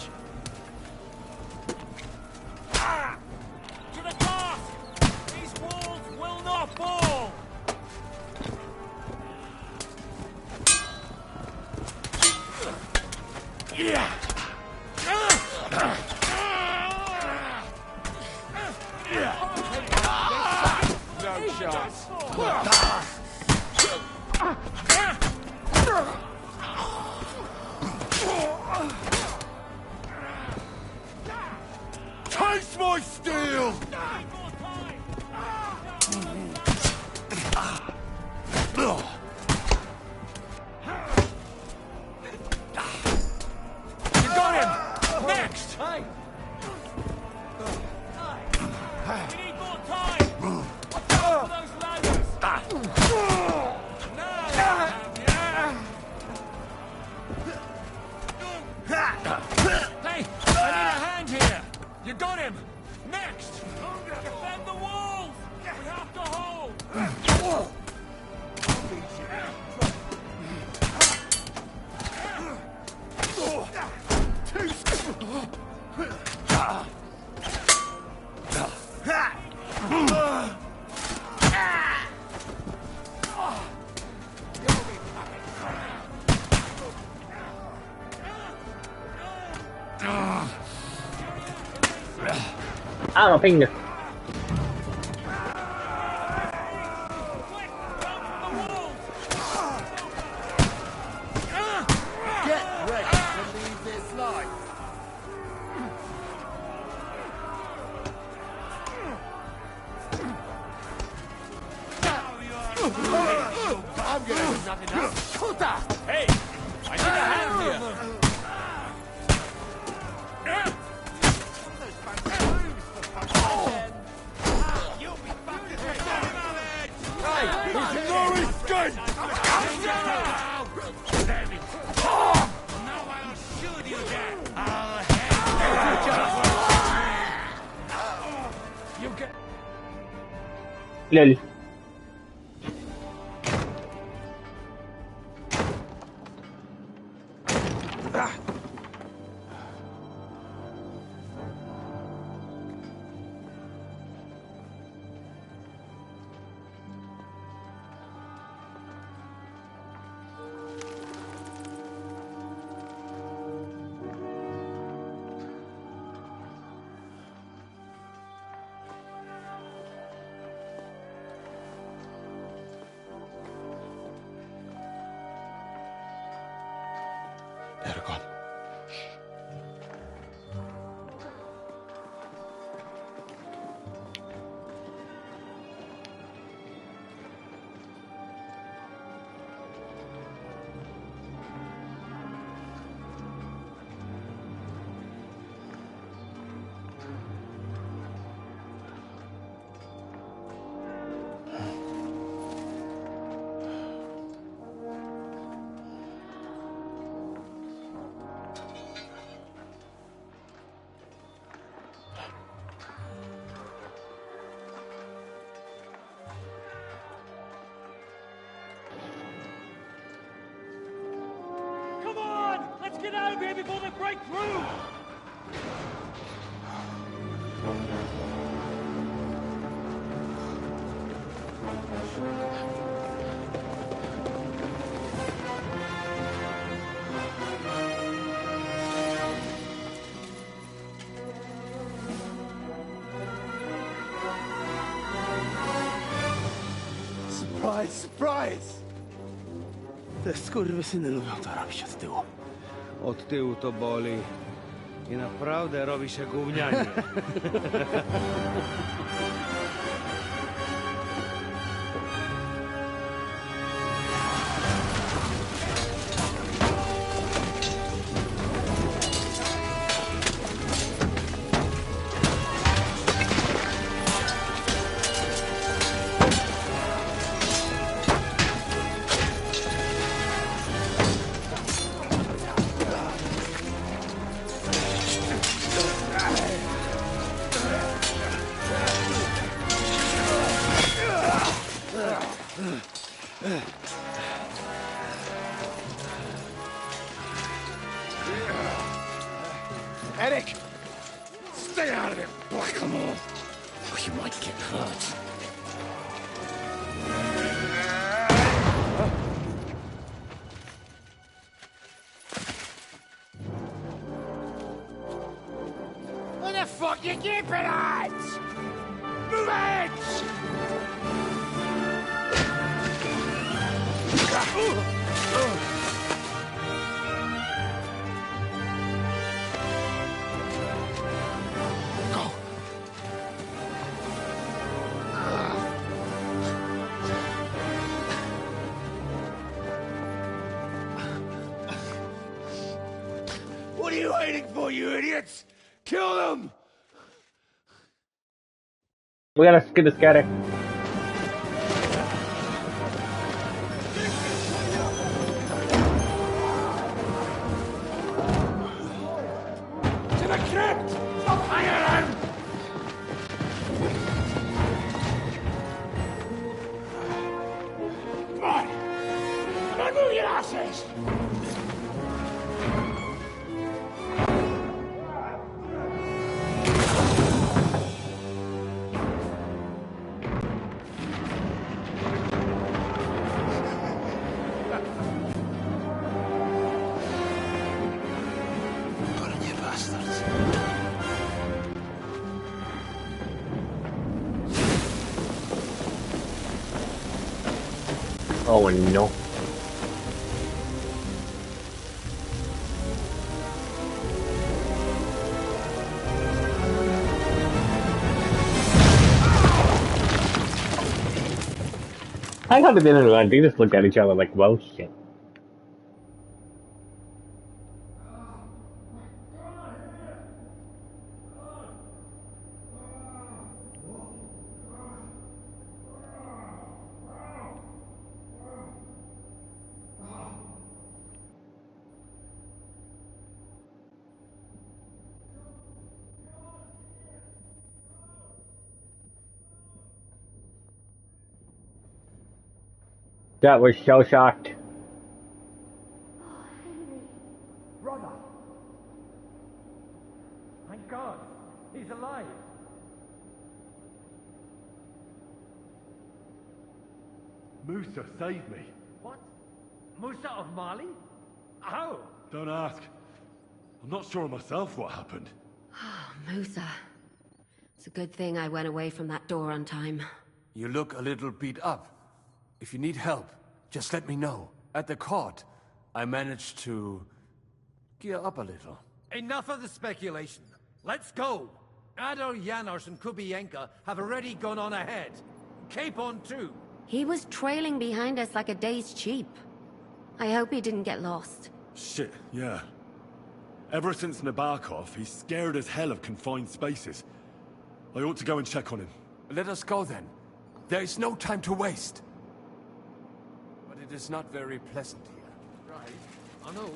To the task! These walls will not fall! Yeah! No chance. Taste my steel! You got him! Next! We need more time! Watch out for those ladders! Hey! I need a hand here! You got him! Next! Defend the walls! We have to hold! I don't think this. Get ready to leave this life. I'm gonna do nothing else. Hey! I need a hand here! Lol. Eragon. out here before they break through! Surprise, surprise! Te skurwysyny lubią to robić od tyłu. Od tyłu to boli. I naprawdę robi się gównianie. Eric! Stay out of it, Blackamoor! Or you might get hurt. What the fuck you keeping at? Move it! What are you waiting for, you idiots? Kill them! We gotta get this guy. To the crypt! Stop hanging them! Come on! Come on, move your asses! Oh no. I thought they didn't run. They just looked at each other like, well, shit. That was shell shocked. Brother! Thank God, he's alive. Musa saved me. What? Musa of Mali? How? Don't ask. I'm not sure myself what happened. Musa. It's a good thing I went away from that door on time. You look a little beat up. If you need help, just let me know. At the court, I managed to gear up a little. Enough of the speculation. Let's go. Adol Janos and Kubienka have already gone on ahead. Capon too. He was trailing behind us like a day's sheep. I hope he didn't get lost. Shit, yeah. Ever since Nabokov, he's scared as hell of confined spaces. I ought to go and check on him. Let us go then. There is no time to waste. But it is not very pleasant here. Right. I know.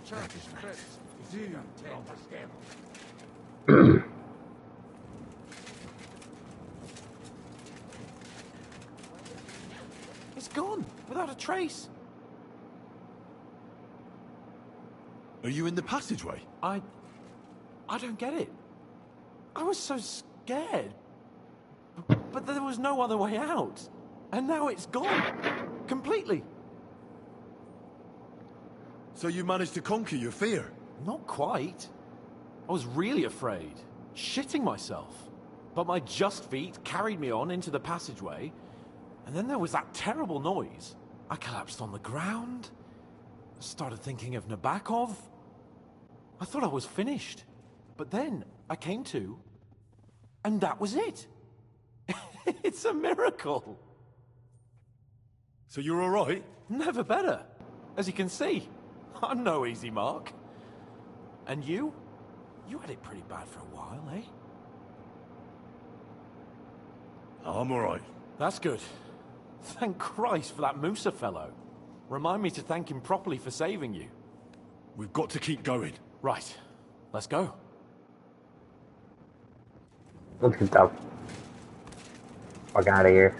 Church crypts do tend to stem. It's gone, without a trace. Are you in the passageway? I don't get it. I was so scared. But there was no other way out. And now it's gone. Completely. So you managed to conquer your fear? Not quite. I was really afraid. Shitting myself. But my just feet carried me on into the passageway. And then there was that terrible noise. I collapsed on the ground. Started thinking of Nabokov. I thought I was finished. But then I came to. And that was it. It's a miracle. So you're all right? Never better. As you can see, I'm no easy mark. And you? You had it pretty bad for a while, eh? I'm all right. That's good. Thank Christ for that Musa fellow. Remind me to thank him properly for saving you. We've got to keep going. Right. Let's go. Let's get the fuck out of here.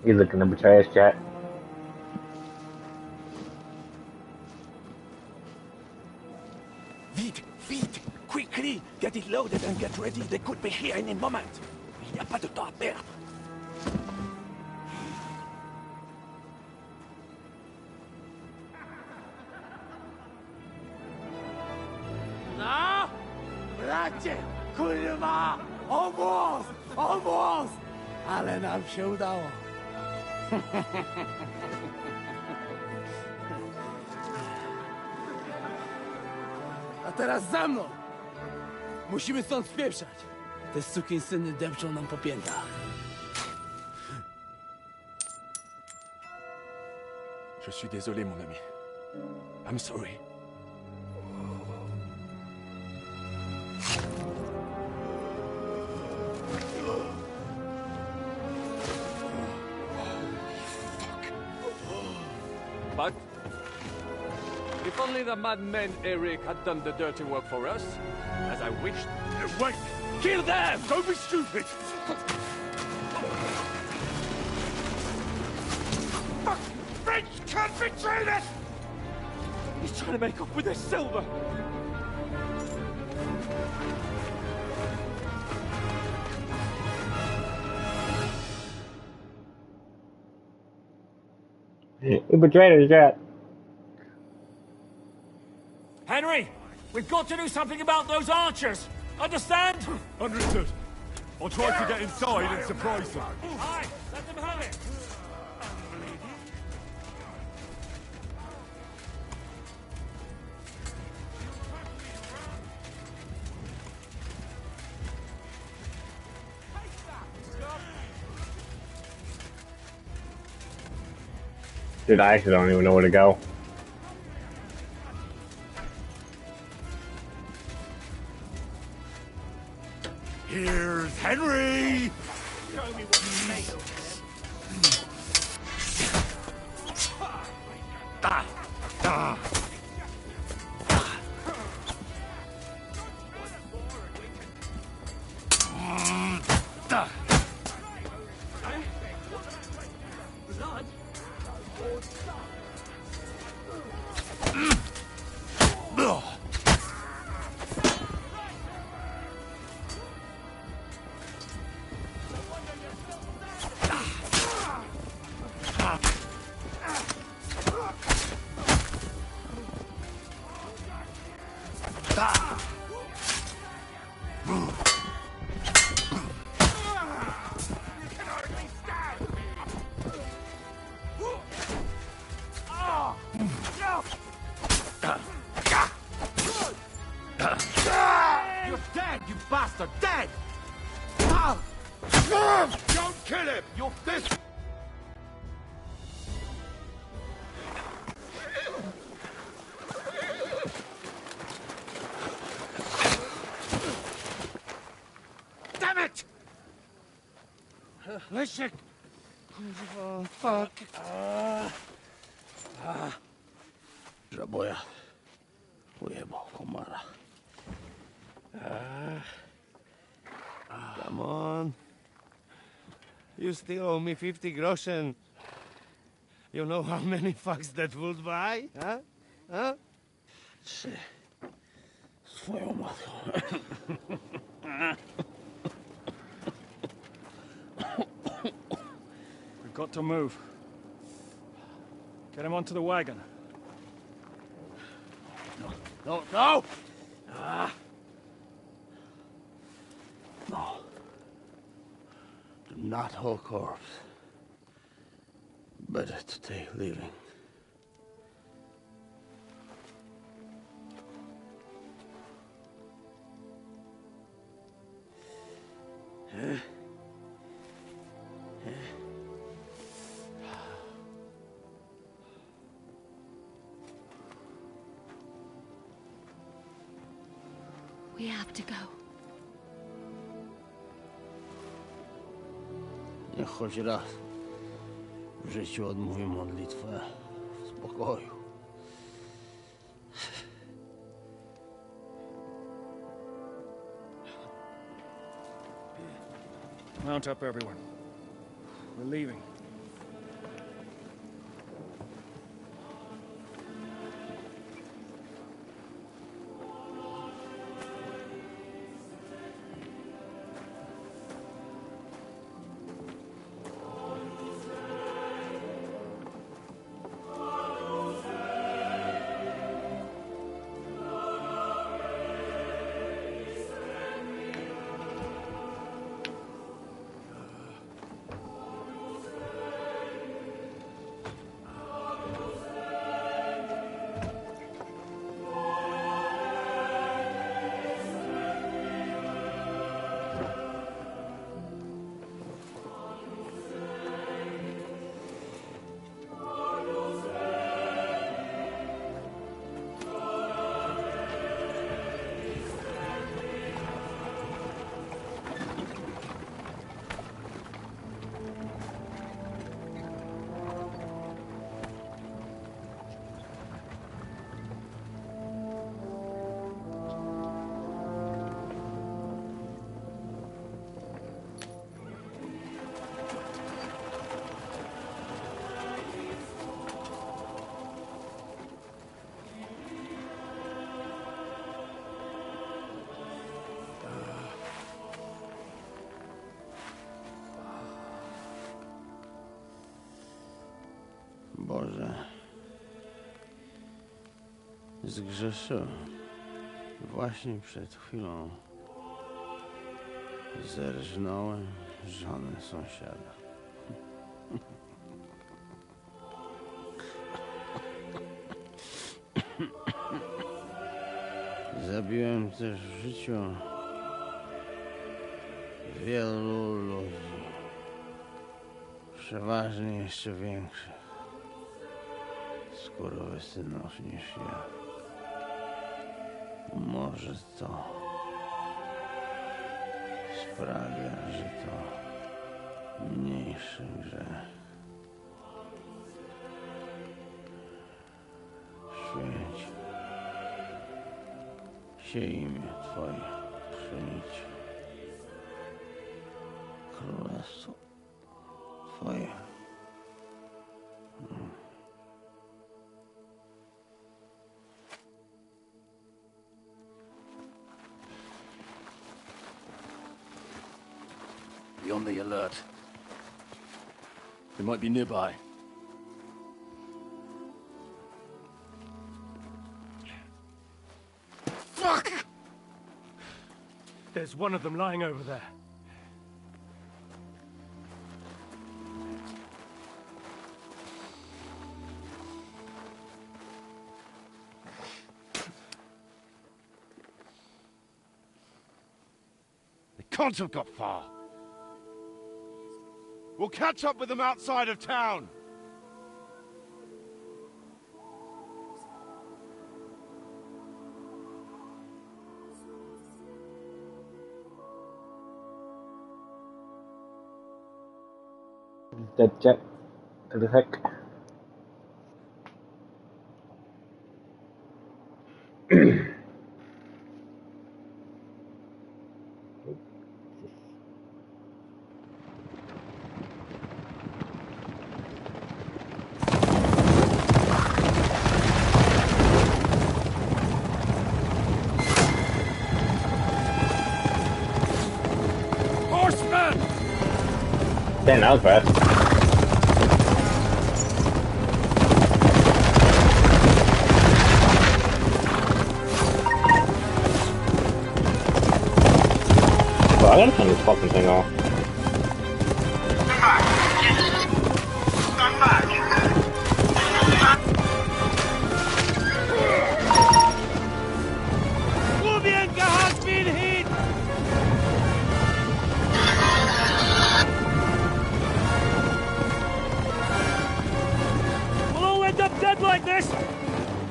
He's looking to betray us, chat. Vite! Quickly! Get it loaded and get ready. They could be here any moment. Il n'y a pas de temps à perdre. No! Bracie! Kurwa! Almost! Almost! Ale nam się udało. A teraz za mną! Musimy stąd spieprzać. Te sukinsyny depczą nam po piętach. Je suis désolé, mon ami. I'm sorry. But if only the madman Eric had done the dirty work for us, as I wished. Wait! Kill them! Don't be stupid! Fuck! French can't betray us! He's trying to make off with his silver! He betrayed us, chat. Henry, we've got to do something about those archers. Understand? Understood. I'll try to get inside and surprise them. Aye, let them have it. Dude, I actually don't even know where to go. Here's Henry! Show me what you made of Ah! Ah! You're dead, you bastard! Dead! Don't kill him! You're this... Damn it! Leszek! Fuck. Żaboja. Ujebał komara. Come on. You still owe me 50 groschen. You know how many fucks that would buy? Huh? Huh? Swoją matką. We've got to move. Get him onto the wagon. No, no! No. Do not hold corpse. Better to take living. We have to go. Niech choć raz w życiu odmówię modlitwę w spokoju. Mount up, everyone. We're leaving. Boże, zgrzeszyłem. Właśnie przed chwilą zerżnąłem żonę sąsiada. Zabiłem też w życiu wielu ludzi, przeważnie jeszcze większych skurwysynów niż ja. Może to sprawia, że to mniejszy grzech. Święć się imię Twoje, przyjdź królestwo Twoje. Be on the alert. They might be nearby. Fuck! There's one of them lying over there. They can't have got far. We'll catch up with them outside of town. Dead jet. To the heck. Horseman! Damn, that was fast. Well, I gotta turn this fucking thing off. Kubienka has been hit! We'll all end up dead like this!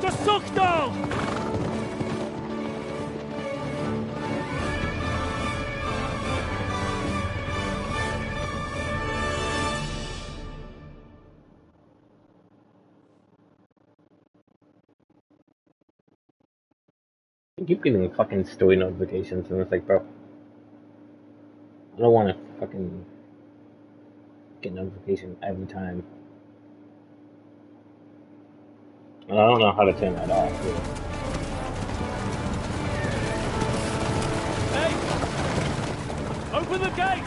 Just suck down! I keep getting fucking story notifications, and it's like, bro, I don't want to fucking get notification every time. And I don't know how to turn that off. Hey! Open the gate!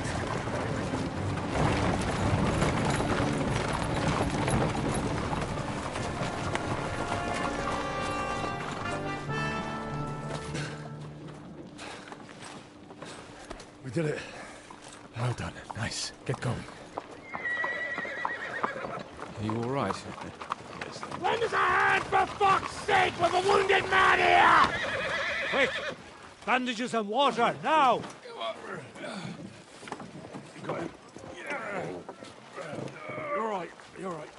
We did it. Well done. Nice. Get going. Are you alright? Lend us a hand, for fuck's sake! With a wounded man here! Quick! Bandages and water, now! You're right. You're right.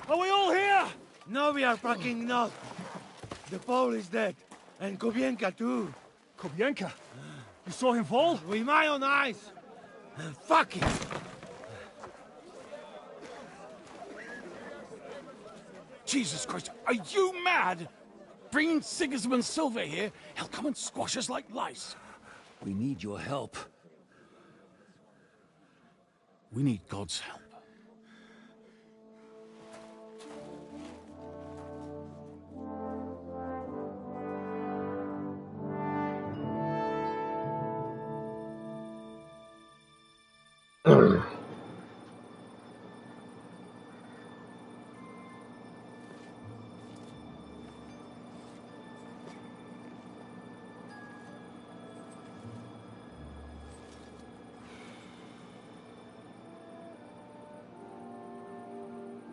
Are we all here? No, we are fucking not. The Pole is dead. And Kubienka too. Kubienka? You saw him fall? With my own eyes. Fuck it. Jesus Christ, are you mad? Bringing Sigismund Silva here, he'll come and squash us like lice. We need your help. We need God's help.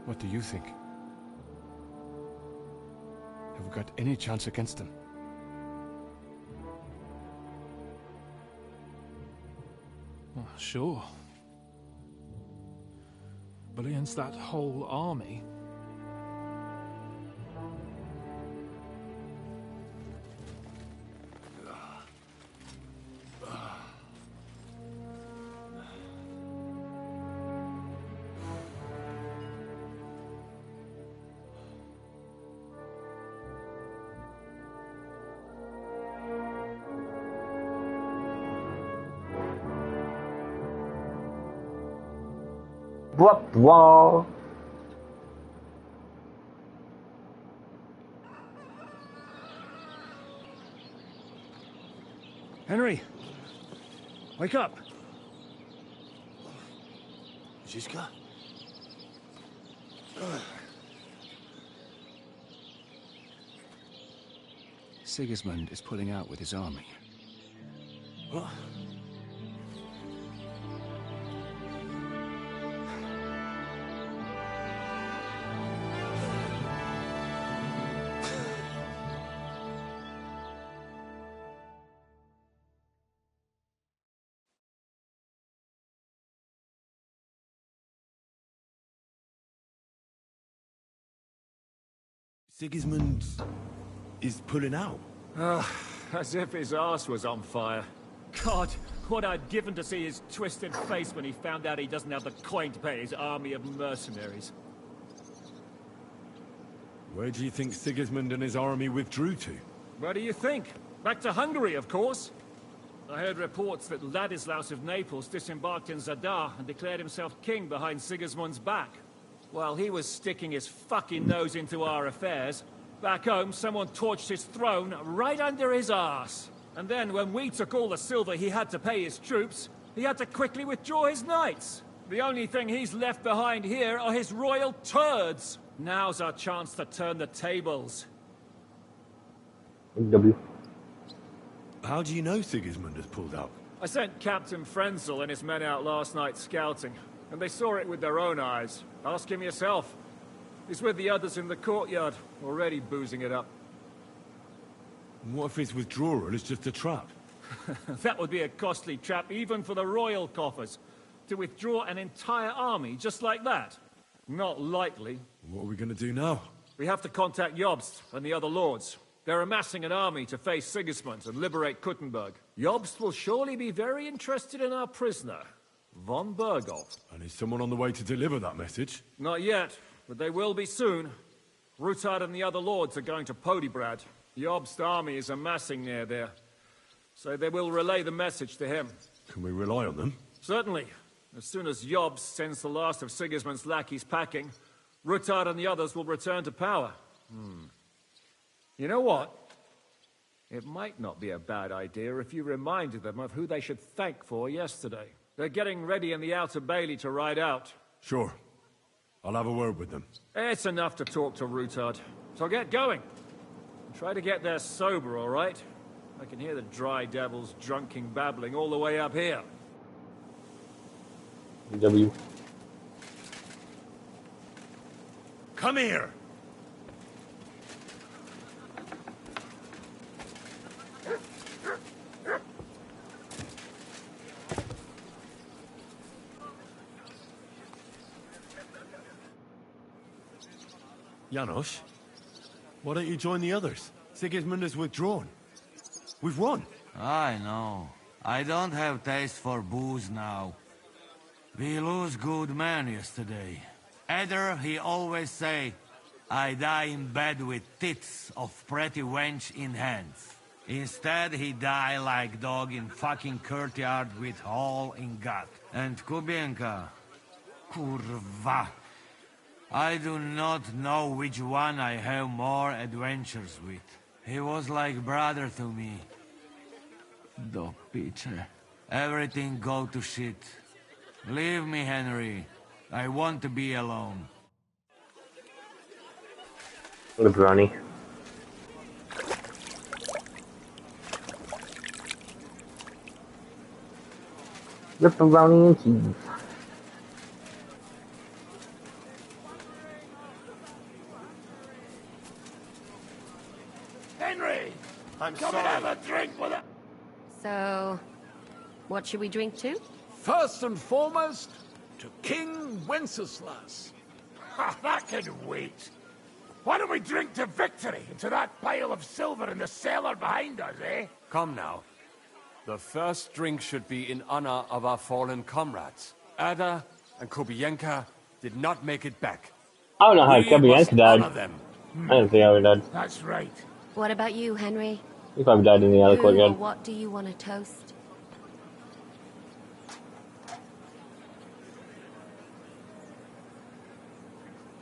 What do you think? Have we got any chance against them? Well, sure. But against that whole army... Wall. Henry! Wake up! Ziska? Sigismund is pulling out with his army. What? Sigismund is pulling out. As if his arse was on fire. God, what I'd given to see his twisted face when he found out he doesn't have the coin to pay his army of mercenaries. Where do you think Sigismund and his army withdrew to? Where do you think? Back to Hungary, of course. I heard reports that Ladislaus of Naples disembarked in Zadar and declared himself king behind Sigismund's back. While he was sticking his fucking nose into our affairs, back home someone torched his throne right under his arse. And then when we took all the silver he had to pay his troops, he had to quickly withdraw his knights. The only thing he's left behind here are his royal turds. Now's our chance to turn the tables. W. How do you know Sigismund has pulled out? I sent Captain Frenzel and his men out last night scouting, and they saw it with their own eyes. Ask him yourself. He's with the others in the courtyard, already boozing it up. What if his withdrawal is just a trap? That would be a costly trap even for the royal coffers. To withdraw an entire army just like that? Not likely. What are we going to do now? We have to contact Jobst and the other lords. They're amassing an army to face Sigismund and liberate Kuttenberg. Jobst will surely be very interested in our prisoner, von Berghoff. And is someone on the way to deliver that message? Not yet, but they will be soon. Rutard and the other lords are going to Podebrad. Jobst's army is amassing near there, so they will relay the message to him. Can we rely on them? Certainly. As soon as Jobst sends the last of Sigismund's lackeys packing, Rutard and the others will return to power. You know what? It might not be a bad idea if you reminded them of who they should thank for yesterday. They're getting ready in the Outer Bailey to ride out. Sure. I'll have a word with them. It's enough to talk to Rutard, so get going. Try to get there sober, all right? I can hear the dry devils drunken babbling all the way up here. W. Come here! Janos, why don't you join the others? Sigismund has withdrawn. We've won. I know. I don't have taste for booze now. We lose good men yesterday. Either he always say, I die in bed with tits of pretty wench in hands. Instead he die like dog in fucking courtyard with hole in gut. And Kubienka, kurwa. I do not know which one I have more adventures with. He was like brother to me. Do picze. Everything go to shit. Leave me, Henry. I want to be alone. What a brownie. Ripperoni and cheese. Henry! I'm Come sorry. and have a drink with us! So, what should we drink to? First and foremost, to King Wenceslas. Ha, that can wait. Why don't we drink to victory and to that pile of silver in the cellar behind us, eh? Come now. The first drink should be in honor of our fallen comrades. Ada and Kubienka did not make it back. I don't know how Kubienka died. Honor them. I don't think how he died. That's right. What about you, Henry? He probably died in the other Who or courtyard. what do you want to toast?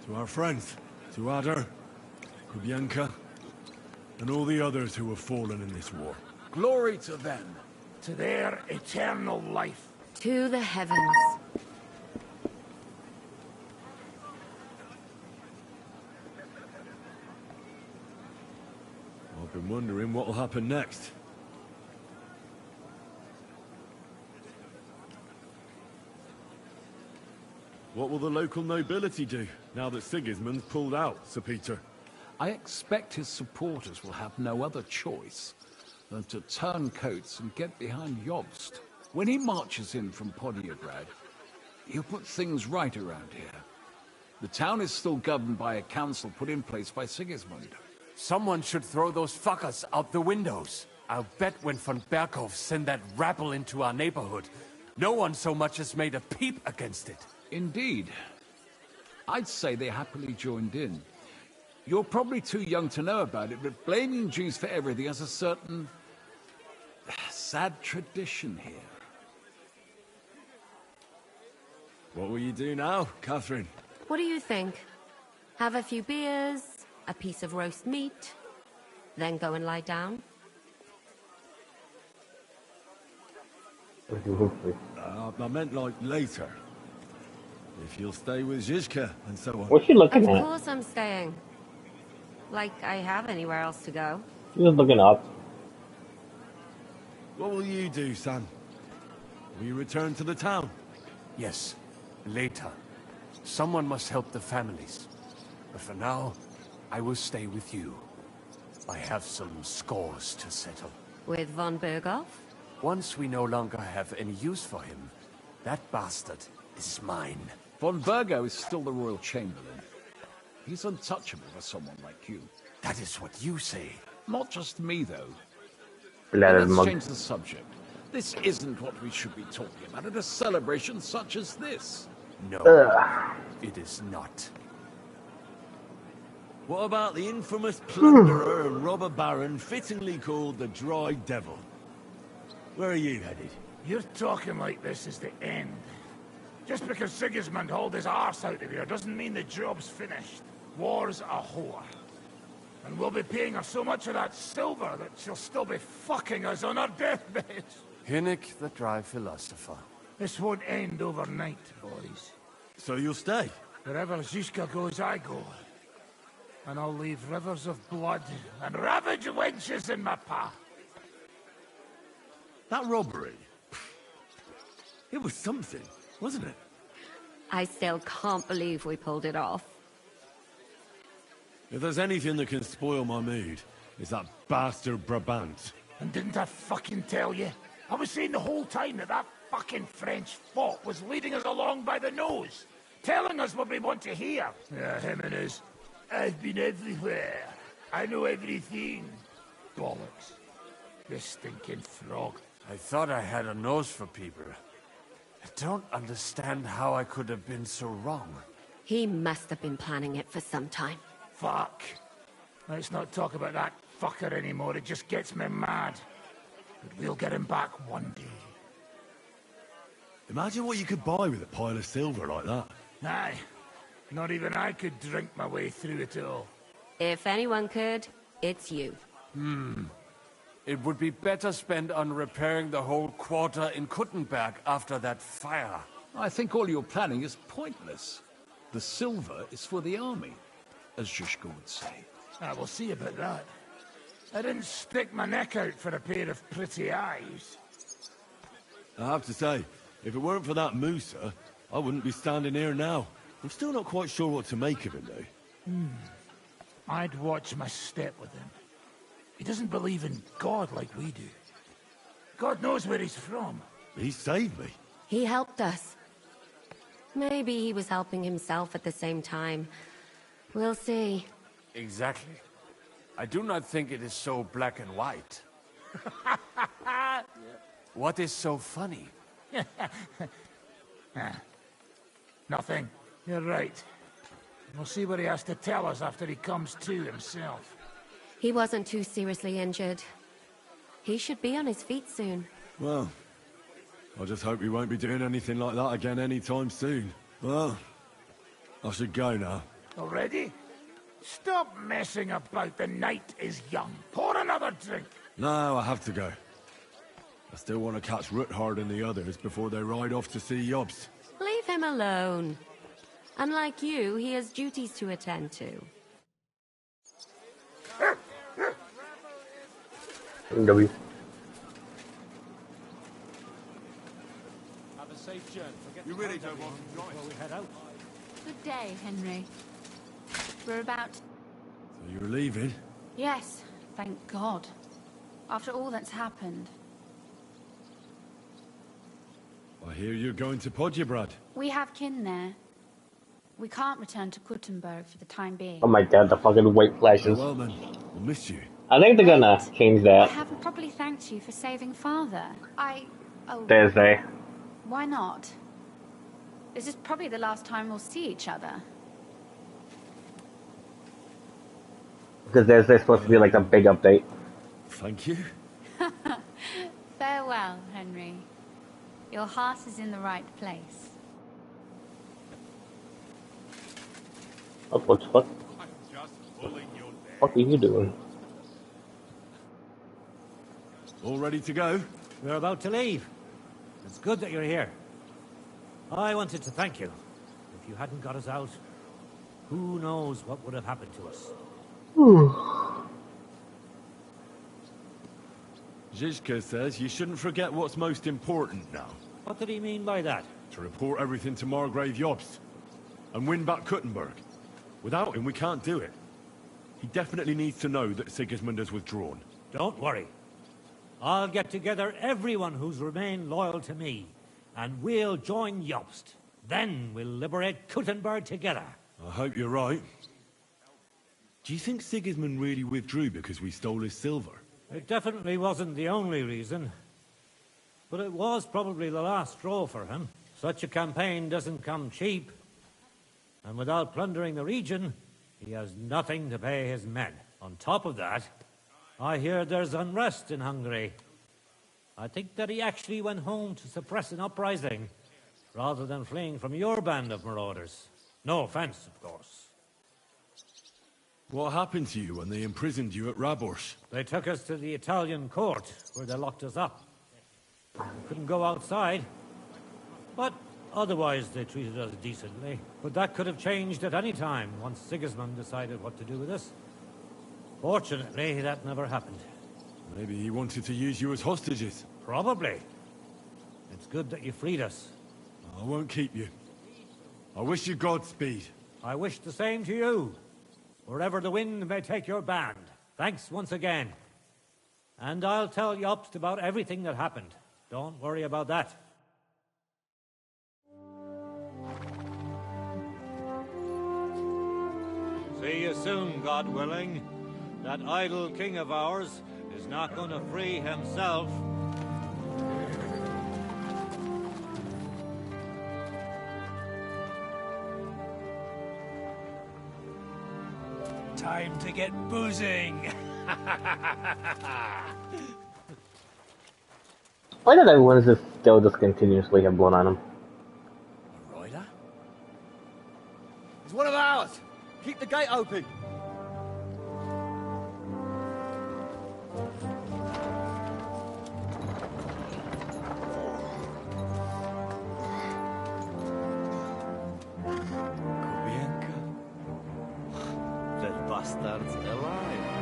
To our friends, to Ada, Kubienka, and all the others who have fallen in this war. Glory to them. To their eternal life. To the heavens. I've been wondering what will happen next. What will the local nobility do, now that Sigismund's pulled out, Sir Peter? I expect his supporters will have no other choice than to turn coats and get behind Jobst. When he marches in from Podiebrad, he'll put things right around here. The town is still governed by a council put in place by Sigismund. Someone should throw those fuckers out the windows. I'll bet when von Berghoff sent that rabble into our neighborhood, no one so much as made a peep against it. Indeed. I'd say they happily joined in. You're probably too young to know about it, but blaming Jews for everything has a certain sad tradition here. What will you do now, Catherine? What do you think? Have a few beers, a piece of roast meat, then go and lie down? I meant like later. If you'll stay with Zizka and so on. What's she looking Of at? course I'm staying. Like I have anywhere else to go. She's just looking up. What will you do, Sam? Will you return to the town? Yes, later. Someone must help the families. But for now, I will stay with you. I have some scores to settle. With von Berghoff? Once we no longer have any use for him, that bastard is mine. Von Bergo is still the Royal Chamberlain. He's untouchable for someone like you. That is what you say. Not just me, though. Let's change the subject. This isn't what we should be talking about at a celebration such as this. No, it is not. What about the infamous plunderer and robber baron fittingly called the Dry Devil? Where are you headed? You're talking like this is the end. Just because Sigismund hauled his arse out of here doesn't mean the job's finished. War's a whore. And we'll be paying her so much of that silver that she'll still be fucking us on her deathbed. Hinnick, the dry philosopher. This won't end overnight, boys. So you'll stay? Wherever Zizka goes, I go. And I'll leave rivers of blood and ravaged wenches in my path. That robbery, it was something, wasn't it? I still can't believe we pulled it off. If there's anything that can spoil my mood, it's that bastard Brabant. And didn't I fucking tell you? I was saying the whole time that fucking French fop was leading us along by the nose, telling us what we want to hear. Yeah, him and his, I've been everywhere. I know everything. Bollocks. This stinking frog. I thought I had a nose for people. I don't understand how I could have been so wrong. He must have been planning it for some time. Fuck. Let's not talk about that fucker anymore. It just gets me mad. But we'll get him back one day. Imagine what you could buy with a pile of silver like that. Aye. Not even I could drink my way through it all. If anyone could, it's you. It would be better spent on repairing the whole quarter in Kuttenberg after that fire. I think all your planning is pointless. The silver is for the army, as Zizka would say. We'll see about that. I didn't stick my neck out for a pair of pretty eyes. I have to say, if it weren't for that Musa, I wouldn't be standing here now. I'm still not quite sure what to make of it, though. I'd watch my step with him. He doesn't believe in God like we do. God knows where he's from. He saved me. He helped us. Maybe he was helping himself at the same time. We'll see. Exactly. I do not think it is so black and white. What is so funny? Nothing. You're right. We'll see what he has to tell us after he comes to himself. He wasn't too seriously injured. He should be on his feet soon. Well, I just hope we won't be doing anything like that again anytime soon. Well, I should go now. Already? Stop messing about. The night is young. Pour another drink. No, I have to go. I still want to catch Ruthard and the others before they ride off to see Jobst. Leave him alone. Unlike you, he has duties to attend to. W. Have a safe journey. You really don't want to before we head out. Good day, Henry. We're about... So you're leaving? Yes, thank God. After all that's happened. I hear you're going to Podjebrad. We have kin there. We can't return to Kuttenberg for the time being. Oh my god, the fucking white flashes. Well then, we'll miss you. I think they're gonna change I that haven't properly thanked you for saving Father. Oh, Thursday. why not? This is probably the last time we'll see each other. Because there's supposed to be like a big update. Thank you. Farewell, Henry. Your heart is in the right place. What the fuck? What are you doing? All ready to go? We're about to leave. It's good that you're here. I wanted to thank you. If you hadn't got us out, who knows what would have happened to us. Zizka says you shouldn't forget what's most important now. What did he mean by that? To report everything to Margrave Jobst. And win back Kuttenberg. Without him, we can't do it. He definitely needs to know that Sigismund has withdrawn. Don't worry. I'll get together everyone who's remained loyal to me, and we'll join Jobst. Then we'll liberate Kuttenberg together. I hope you're right. Do you think Sigismund really withdrew because we stole his silver? It definitely wasn't the only reason. But it was probably the last straw for him. Such a campaign doesn't come cheap. And without plundering the region, he has nothing to pay his men. On top of that, I hear there's unrest in Hungary. I think that he actually went home to suppress an uprising, rather than fleeing from your band of marauders. No offense, of course. What happened to you when they imprisoned you at Raborsch? They took us to the Italian court, where they locked us up. We couldn't go outside, but otherwise they treated us decently. But that could have changed at any time, once Sigismund decided what to do with us. Fortunately, that never happened. Maybe he wanted to use you as hostages. Probably. It's good that you freed us. I won't keep you. I wish you Godspeed. I wish the same to you. Wherever the wind may take your band. Thanks once again. And I'll tell Jobst about everything that happened. Don't worry about that. See you soon, God willing. That idle king of ours is not going to free himself. Time to get boozing. Why did everyone just still just continuously have blood on him? A rider? He's one of ours. Keep the gate open. Bastards alive.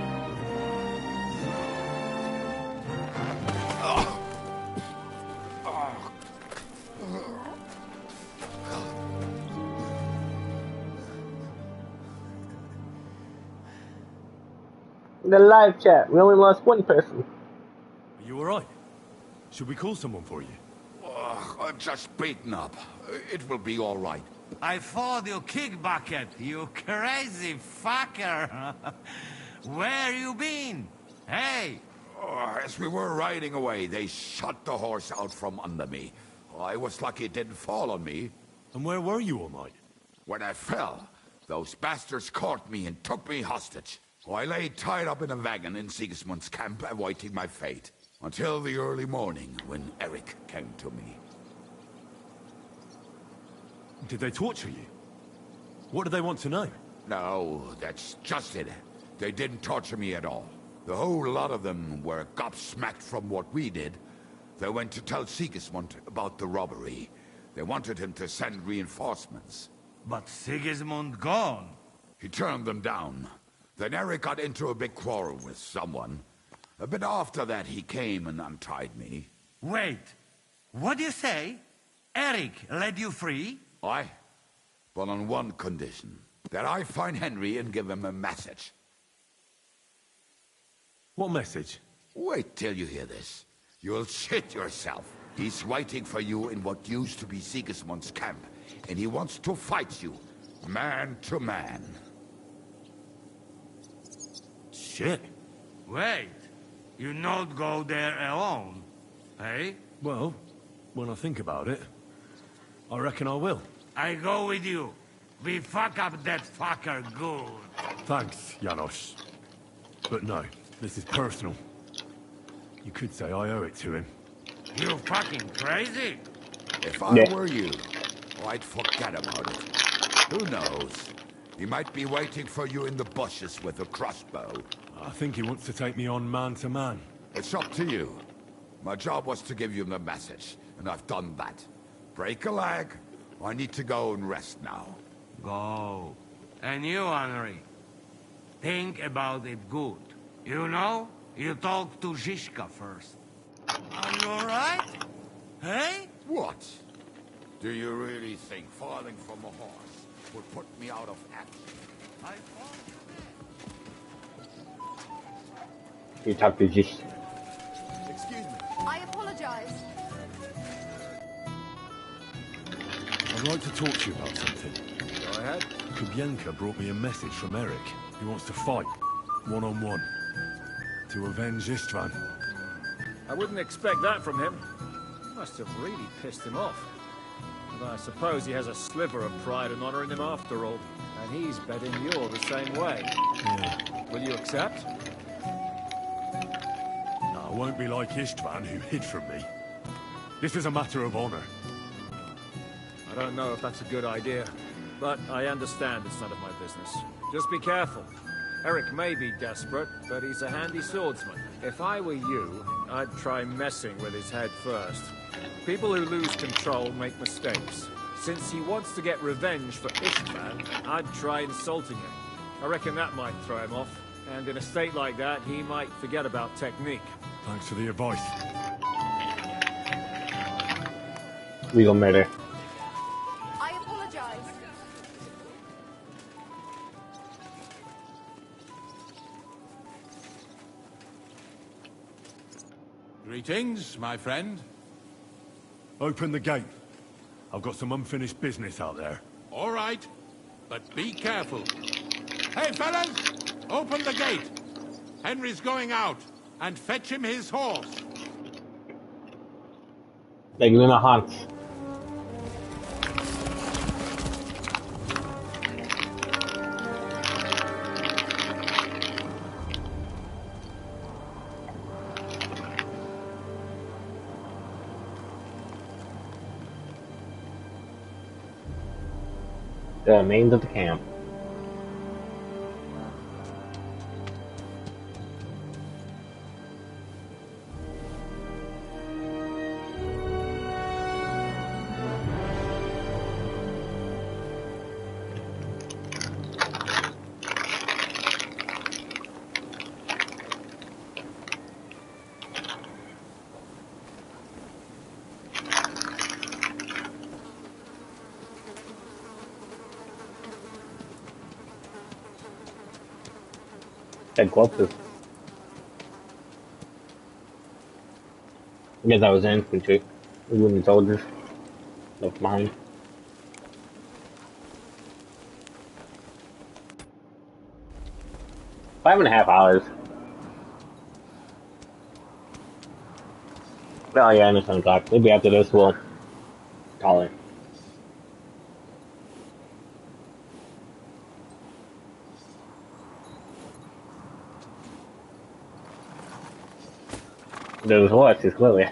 The live chat, we only lost one person. Are you alright? Should we call someone for you? I'm just beaten up. It will be all right. I thought you kick bucket, you crazy fucker. Where you been? Hey! As we were riding away, they shot the horse out from under me. I was lucky it didn't fall on me. And where were you all night? When I fell, those bastards caught me and took me hostage. I lay tied up in a wagon in Sigismund's camp, awaiting my fate. Until the early morning, when Eric came to me. Did they torture you? What do they want to know? No, that's just it. They didn't torture me at all. The whole lot of them were gobsmacked from what we did. They went to tell Sigismund about the robbery. They wanted him to send reinforcements. But Sigismund gone. He turned them down. Then Eric got into a big quarrel with someone. A bit after that, he came and untied me. Wait, what do you say? Eric led you free? Aye, but on one condition. That I find Henry and give him a message. What message? Wait till you hear this. You'll shit yourself. He's waiting for you in what used to be Sigismund's camp, and he wants to fight you, man to man. Shit. Wait, you not go there alone, eh? Well, when I think about it, I reckon I will. I go with you. We fuck up that fucker good. Thanks, Janos. But no, this is personal. You could say I owe it to him. You fucking crazy? If I were you, I'd forget about it. Who knows? He might be waiting for you in the bushes with a crossbow. I think he wants to take me on man to man. It's up to you. My job was to give you the message, and I've done that. Break a leg. I need to go and rest now. Go. And you, Henry, think about it good. You know, you talk to Zizka first. Are you alright? Hey? What? Do you really think falling from a horse would put me out of action? You talk to just. Excuse me. I apologize. I'd like to talk to you about something. Go ahead. Kubienka brought me a message from Eric. He wants to fight, one-on-one, to avenge Istvan. I wouldn't expect that from him. Must have really pissed him off. But I suppose he has a sliver of pride and honor in him after all. And he's betting you're the same way. Yeah. Will you accept? No, I won't be like Istvan, who hid from me. This is a matter of honor. I don't know if that's a good idea, but I understand it's none of my business. Just be careful. Eric may be desperate, but he's a handy swordsman. If I were you, I'd try messing with his head first. People who lose control make mistakes. Since he wants to get revenge for Istvan, I'd try insulting him. I reckon that might throw him off, and in a state like that, he might forget about technique. Thanks for the advice. We gonna murder. I apologize. Greetings, my friend. Open the gate. I've got some unfinished business out there. All right, but be careful. Hey, fellas! Open the gate! Henry's going out, and fetch him his horse. They're gonna hunt. The remains of the camp. That glove is. I guess I was infantry. Wooden soldiers left behind. Five and a half hours. Oh yeah, and it's 10 o'clock. Maybe after this we'll call it. Those horses, clearly.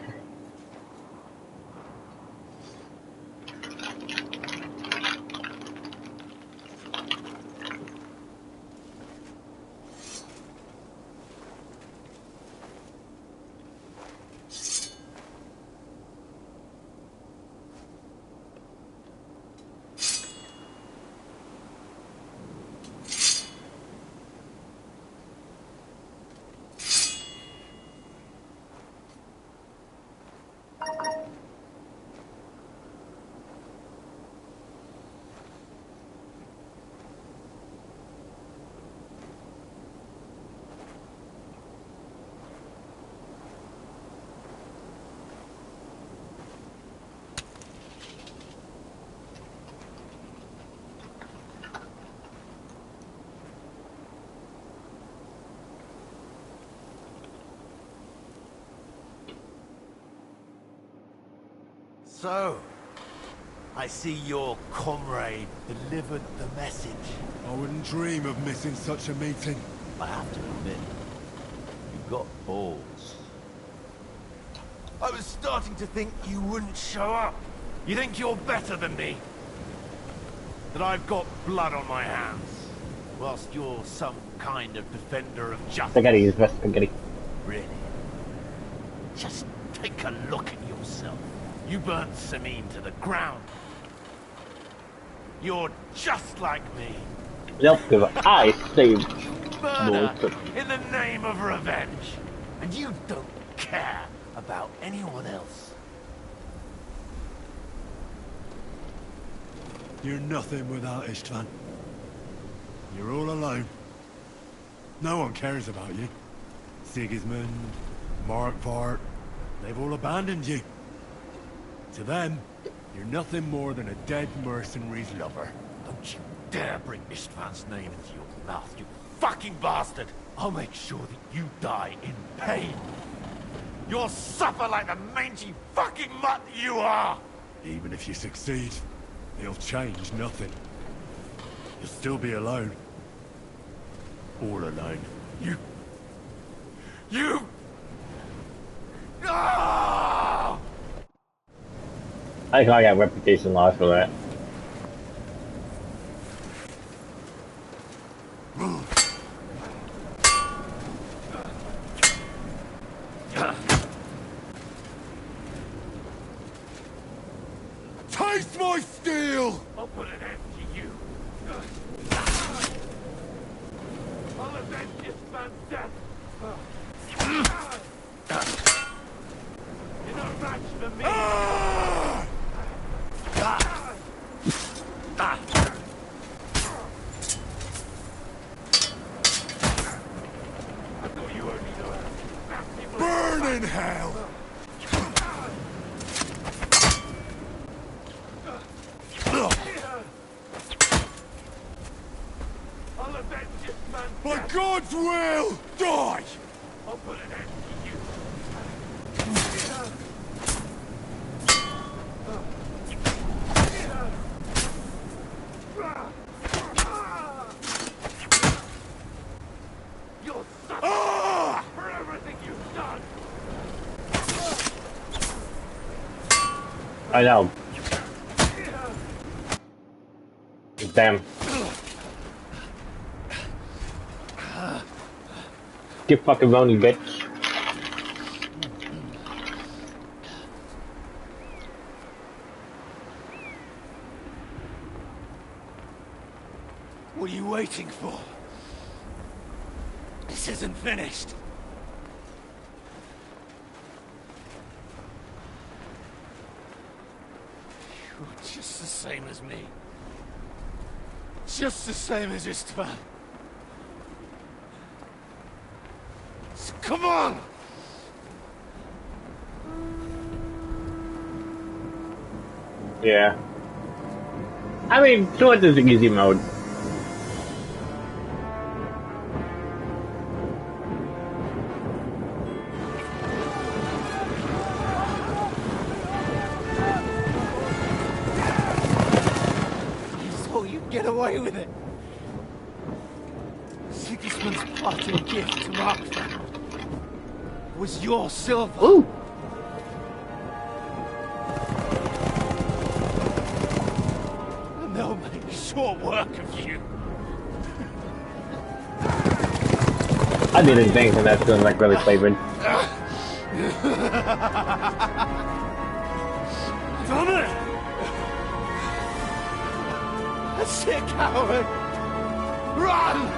So, I see your comrade delivered the message. I wouldn't dream of missing such a meeting. I have to admit, you've got balls. I was starting to think you wouldn't show up. You think you're better than me? That I've got blood on my hands, whilst you're some kind of defender of justice. Spaghetti is best spaghetti. Really? Just take a look at yourself. You burnt Sameen to the ground. You're just like me. Yep, because I saved Murder Lord. in the name of revenge. And you don't care about anyone else. You're nothing without Istvan. You're all alone. No one cares about you. Sigismund, Markvart, they've all abandoned you. To them, you're nothing more than a dead mercenary's lover. Don't you dare bring Istvan's name into your mouth, you fucking bastard! I'll make sure that you die in pain. You'll suffer like the mangy fucking mutt you are! Even if you succeed, it'll change nothing. You'll still be alone. All alone. You... Ah! I think I got reputation loss for that. Taste my steel! I'll put an end to you. I'll avenge Istvan's death. You're no match for me. I thought you only know how to Burn in hell! I'll avenge Istvan's By death. God's will, die! I'll put an end to you. You'll suffer for everything you've done. I know. Damn. Get fucking running, bitch. What are you waiting for? This isn't finished. You're just the same as me. Just the same as Istvan. So come on! Yeah. I mean, Swords is an easy mode. You thought you'd get away with it. Sigismund's parting gift to Markvart was your silver. Ooh. And they'll make short work of you. I didn't think that that's feeling like really flavored. Damn it! That's it, coward! Run!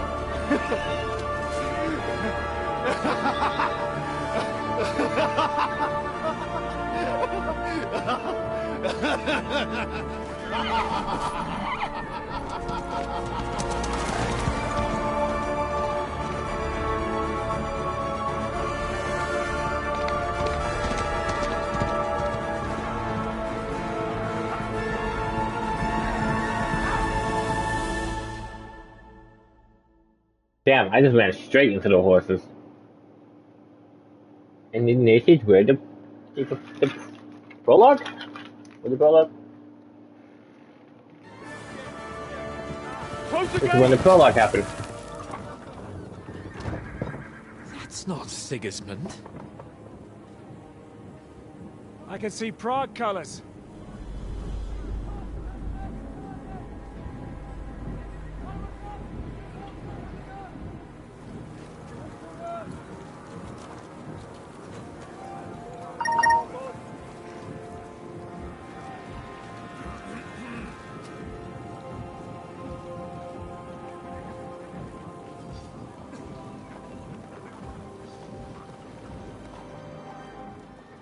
Damn, I just ran straight into the horses. And then this is where the prologue? What do you call it? This is when the prologue happened. That's not Sigismund. I can see Prague colors.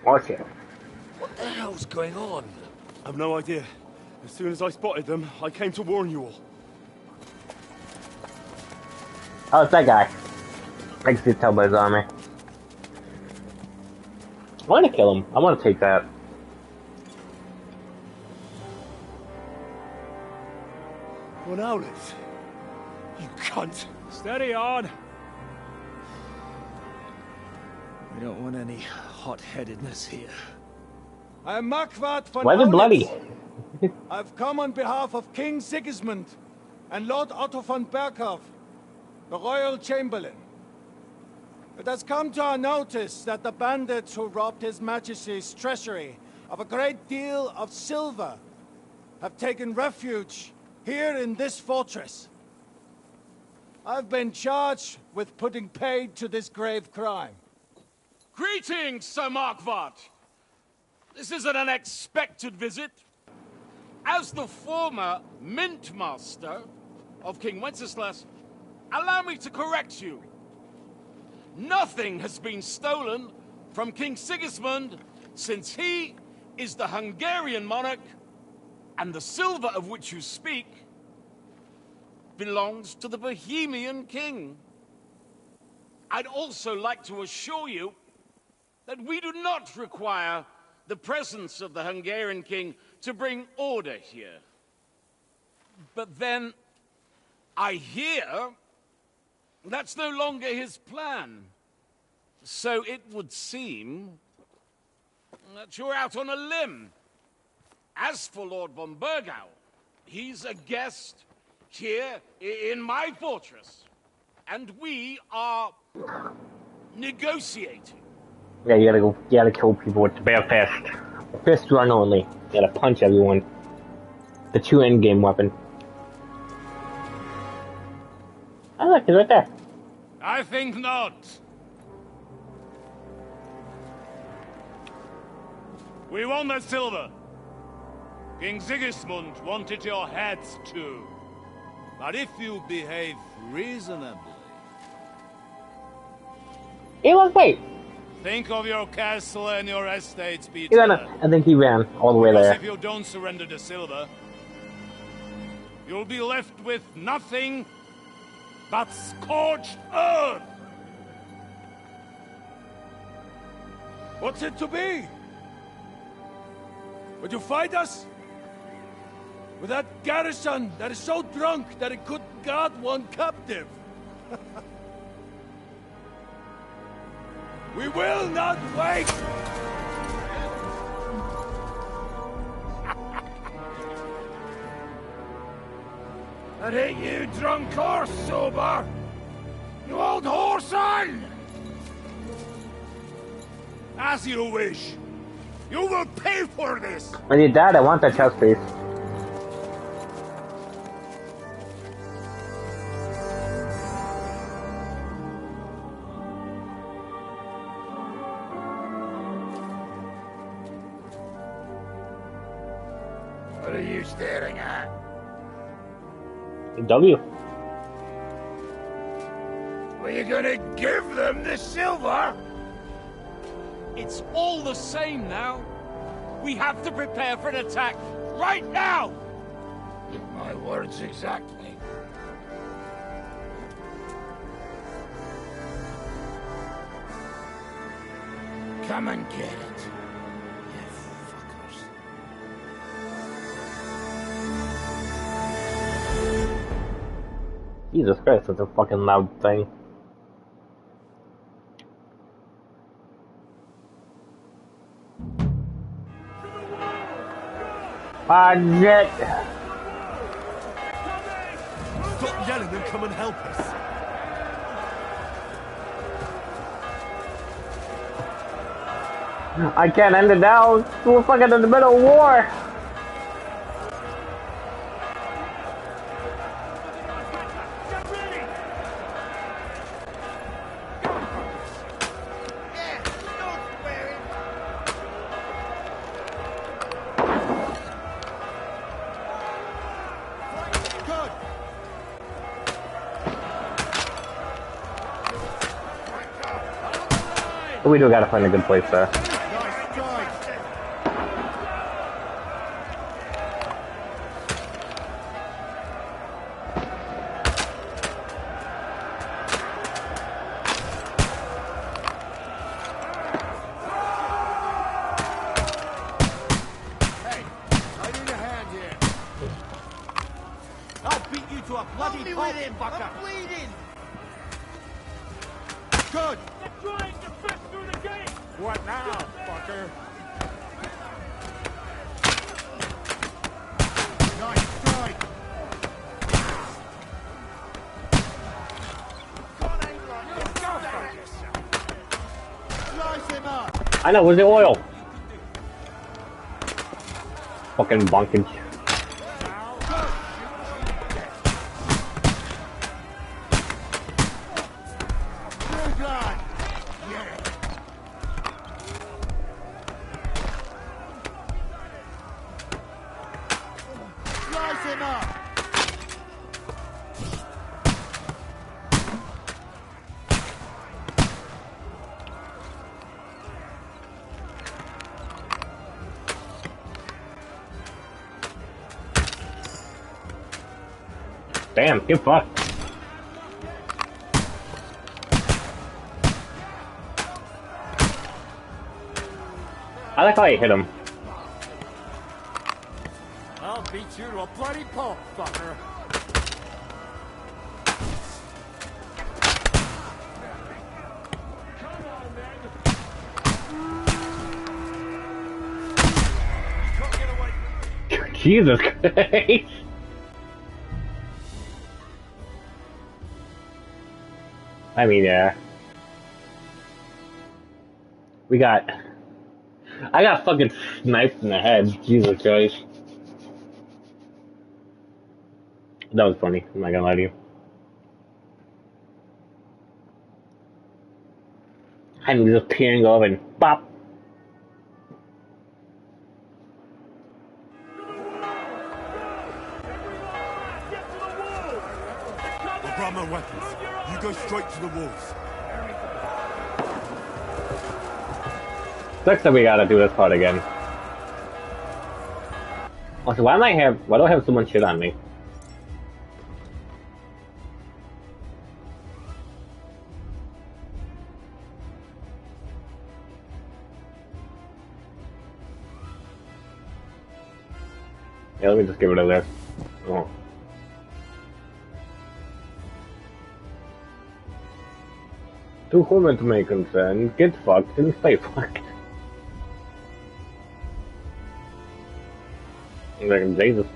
Okay. What the hell's going on? I've no idea. As soon as I spotted them, I came to warn you all. Oh, it's that guy. I can see tell by his armor. I want to kill him. I want to take that. Well, now, Liz. You cunt. Steady on. We don't want any hot-headedness here. I am Markvart von Why is it bloody? I've come on behalf of King Sigismund and Lord Otto von Berghoff, the Royal Chamberlain. It has come to our notice that the bandits who robbed His Majesty's treasury of a great deal of silver have taken refuge here in this fortress. I've been charged with putting paid to this grave crime. Greetings, Sir Markvart. This is an unexpected visit. As the former Mint Master of King Wenceslas, allow me to correct you. Nothing has been stolen from King Sigismund since he is the Hungarian monarch, and the silver of which you speak belongs to the Bohemian king. I'd also like to assure you that we do not require the presence of the Hungarian king to bring order here. But then, I hear that's no longer his plan. So it would seem that you're out on a limb. As for Lord von Bergau, he's a guest here in my fortress, and we are negotiating. Yeah, you gotta kill people with the bare fist. Fist run only. You gotta punch everyone. The true endgame weapon. Oh look, he's right there. I think not. We want the silver. King Sigismund wanted your heads too. But if you behave reasonably... Wait! Think of your castle and your estates, Peter. I think he ran all the way Because there. if you don't surrender the silver, you'll be left with nothing but scorched earth! What's it to be? Would you fight us? With that garrison that is so drunk that it couldn't guard one captive? We will not wait! That ain't you, drunk or sober! You old whoreson! As you wish. You will pay for this! When you died, I want that chest piece. What are you staring at? W. Were you gonna give them the silver? It's all the same now. We have to prepare for an attack right now! My words exactly. Come and get it. You fuckers. Jesus Christ, that's a fucking loud thing. Ah, shit. Stop yelling and come and help us. I can't end it now. We're fucking in the middle of war. We do gotta find a good place there. I know, where's the oil? Fucking bonkage. Damn, get fucked. I like how you hit him. I'll beat you to a bloody pulp, fucker. Jesus Christ. I mean, yeah. I got fucking sniped in the head. Jesus Christ. That was funny. I'm not gonna lie to you. I'm just peering over and pop. I'll grab my weapons. You go straight to the walls. Sucks that we gotta do this part again. Also, why do I have so much shit on me? Yeah, let me just get rid of this. Oh. To whom it may concern, get fucked and stay fucked. Like, Jesus.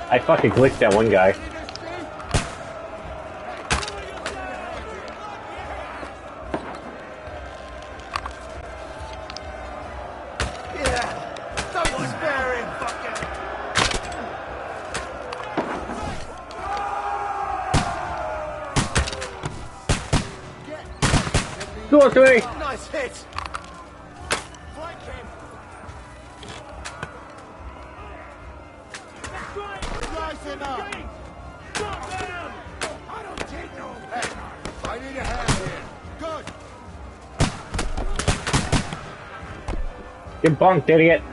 I fucking glitched that one guy. Go to me! Nice hit! I need a hand here. Get bunked, idiot.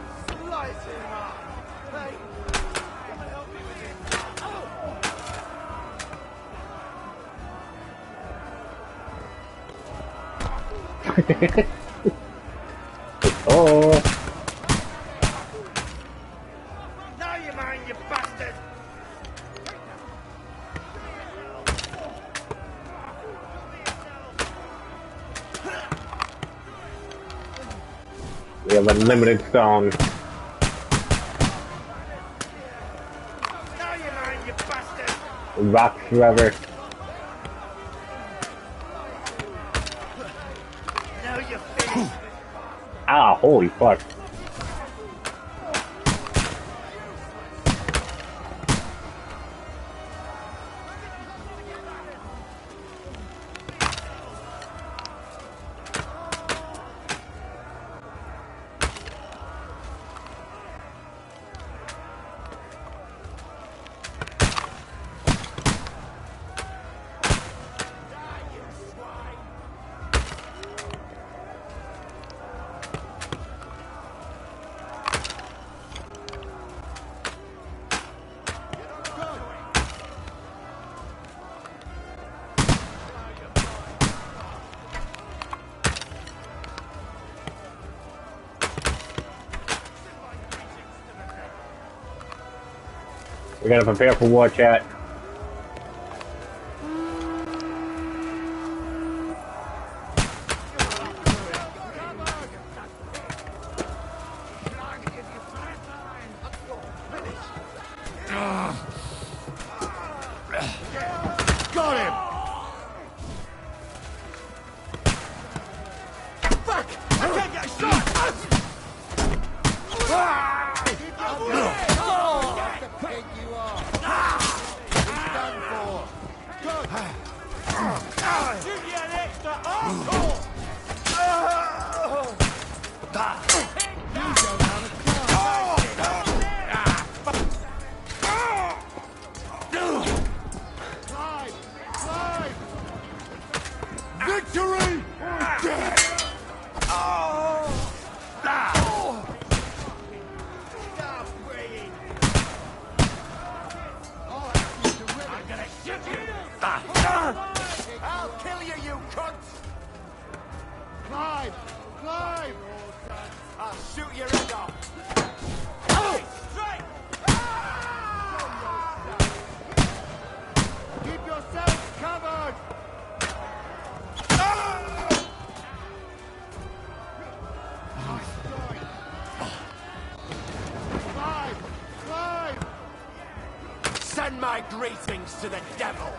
Oh. Now you mind, you bastard! We have unlimited stone. Now you mind, you bastard! Rock forever. Now you're finished! Ah, holy fuck. We gotta prepare for war, chat. Got him! Fuck! I can't get a shot! Victory! I'll kill you, you cunts! Climb! Climb! I'll shoot your head off! Strike! Keep yourselves covered! Climb! Climb! Send my greetings to the devil!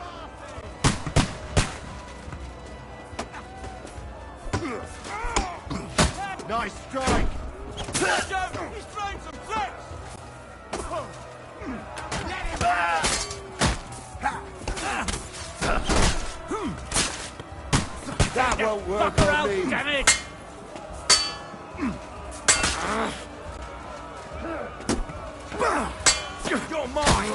Nice strike! He's throwing some tricks! Let him That won't work on me! Damn it! You're mine!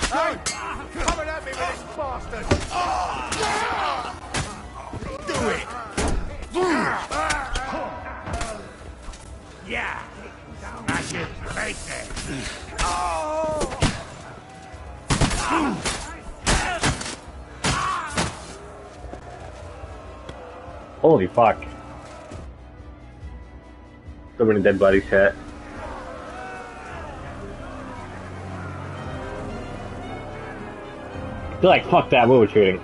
Hey! Coming at me with this bastard! Do it! Yeah! Smash it right there! Holy fuck. So many dead bodies, chat. I feel like fuck that, we were shooting.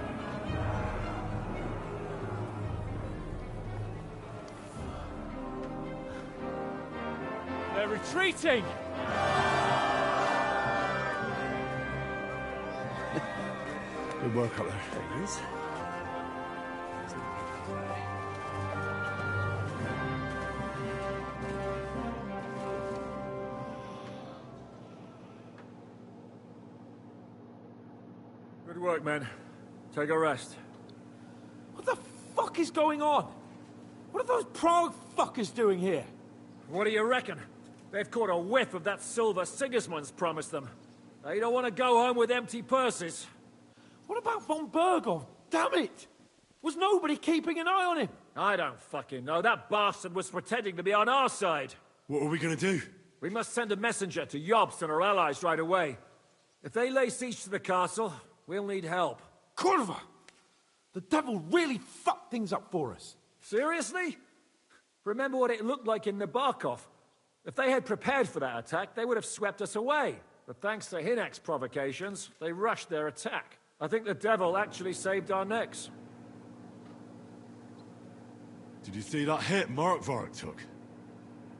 They're retreating! Good work up there. There he is. Good work, men. Take a rest. What the fuck is going on? What are those Prague fuckers doing here? What do you reckon? They've caught a whiff of that silver Sigismund's promised them. You don't want to go home with empty purses. What about von Bergov? Damn it! Was nobody keeping an eye on him? I don't fucking know. That bastard was pretending to be on our side. What are we gonna do? We must send a messenger to Jobst and our allies right away. If they lay siege to the castle, we'll need help. Kurva! The devil really fucked things up for us. Seriously? Remember what it looked like in Nabokov. If they had prepared for that attack, they would have swept us away. But thanks to Hinek's provocations, they rushed their attack. I think the devil actually saved our necks. Did you see that hit Markvark took?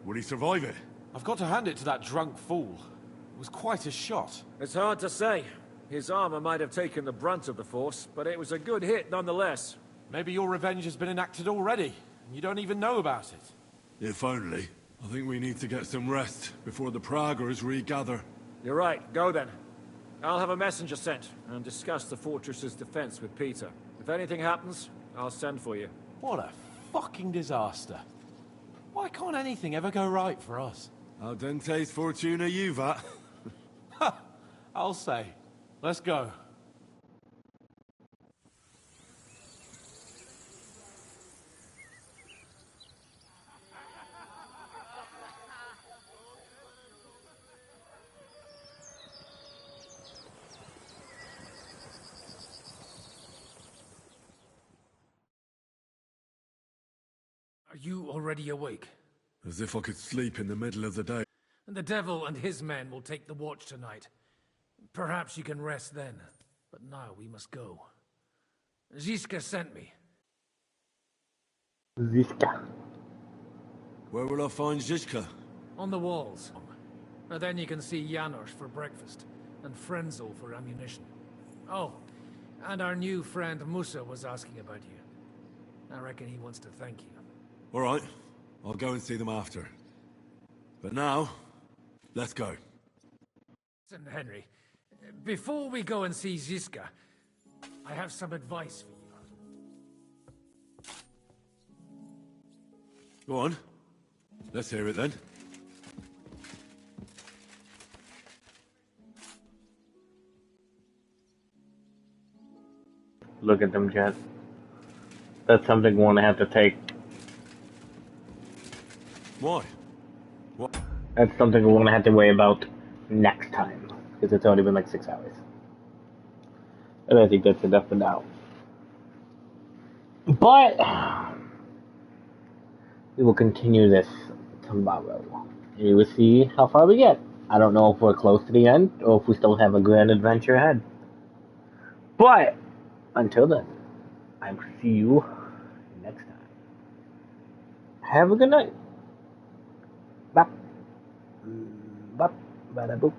Would he survive it? I've got to hand it to that drunk fool. It was quite a shot. It's hard to say. His armor might have taken the brunt of the force, but it was a good hit nonetheless. Maybe your revenge has been enacted already, and you don't even know about it. If only. I think we need to get some rest before the Praggers regather. You're right. Go then. I'll have a messenger sent and discuss the fortress's defense with Peter. If anything happens, I'll send for you. What a fucking disaster. Why can't anything ever go right for us? Al dente's fortuna juvat. Ha! I'll say. Let's go. Are you already awake? As if I could sleep in the middle of the day. The devil and his men will take the watch tonight. Perhaps you can rest then. But now we must go. Ziska sent me. Ziska. Where will I find Zizka? On the walls. And then you can see Janos for breakfast. And Frenzel for ammunition. Oh, and our new friend Musa was asking about you. I reckon he wants to thank you. All right. I'll go and see them after. But now, let's go. Listen, Henry. Before we go and see Ziska, I have some advice for you. Go on. Let's hear it then. Look at them, Jet. That's something we're gonna have to take. Why? What? That's something we're gonna have to worry about next time. Because it's only been like 6 hours. And I think that's enough for now. But we will continue this tomorrow. And we will see how far we get. I don't know if we're close to the end or if we still have a grand adventure ahead. But until then, I will see you next time. Have a good night. Bye. Bye. Bye. Bye.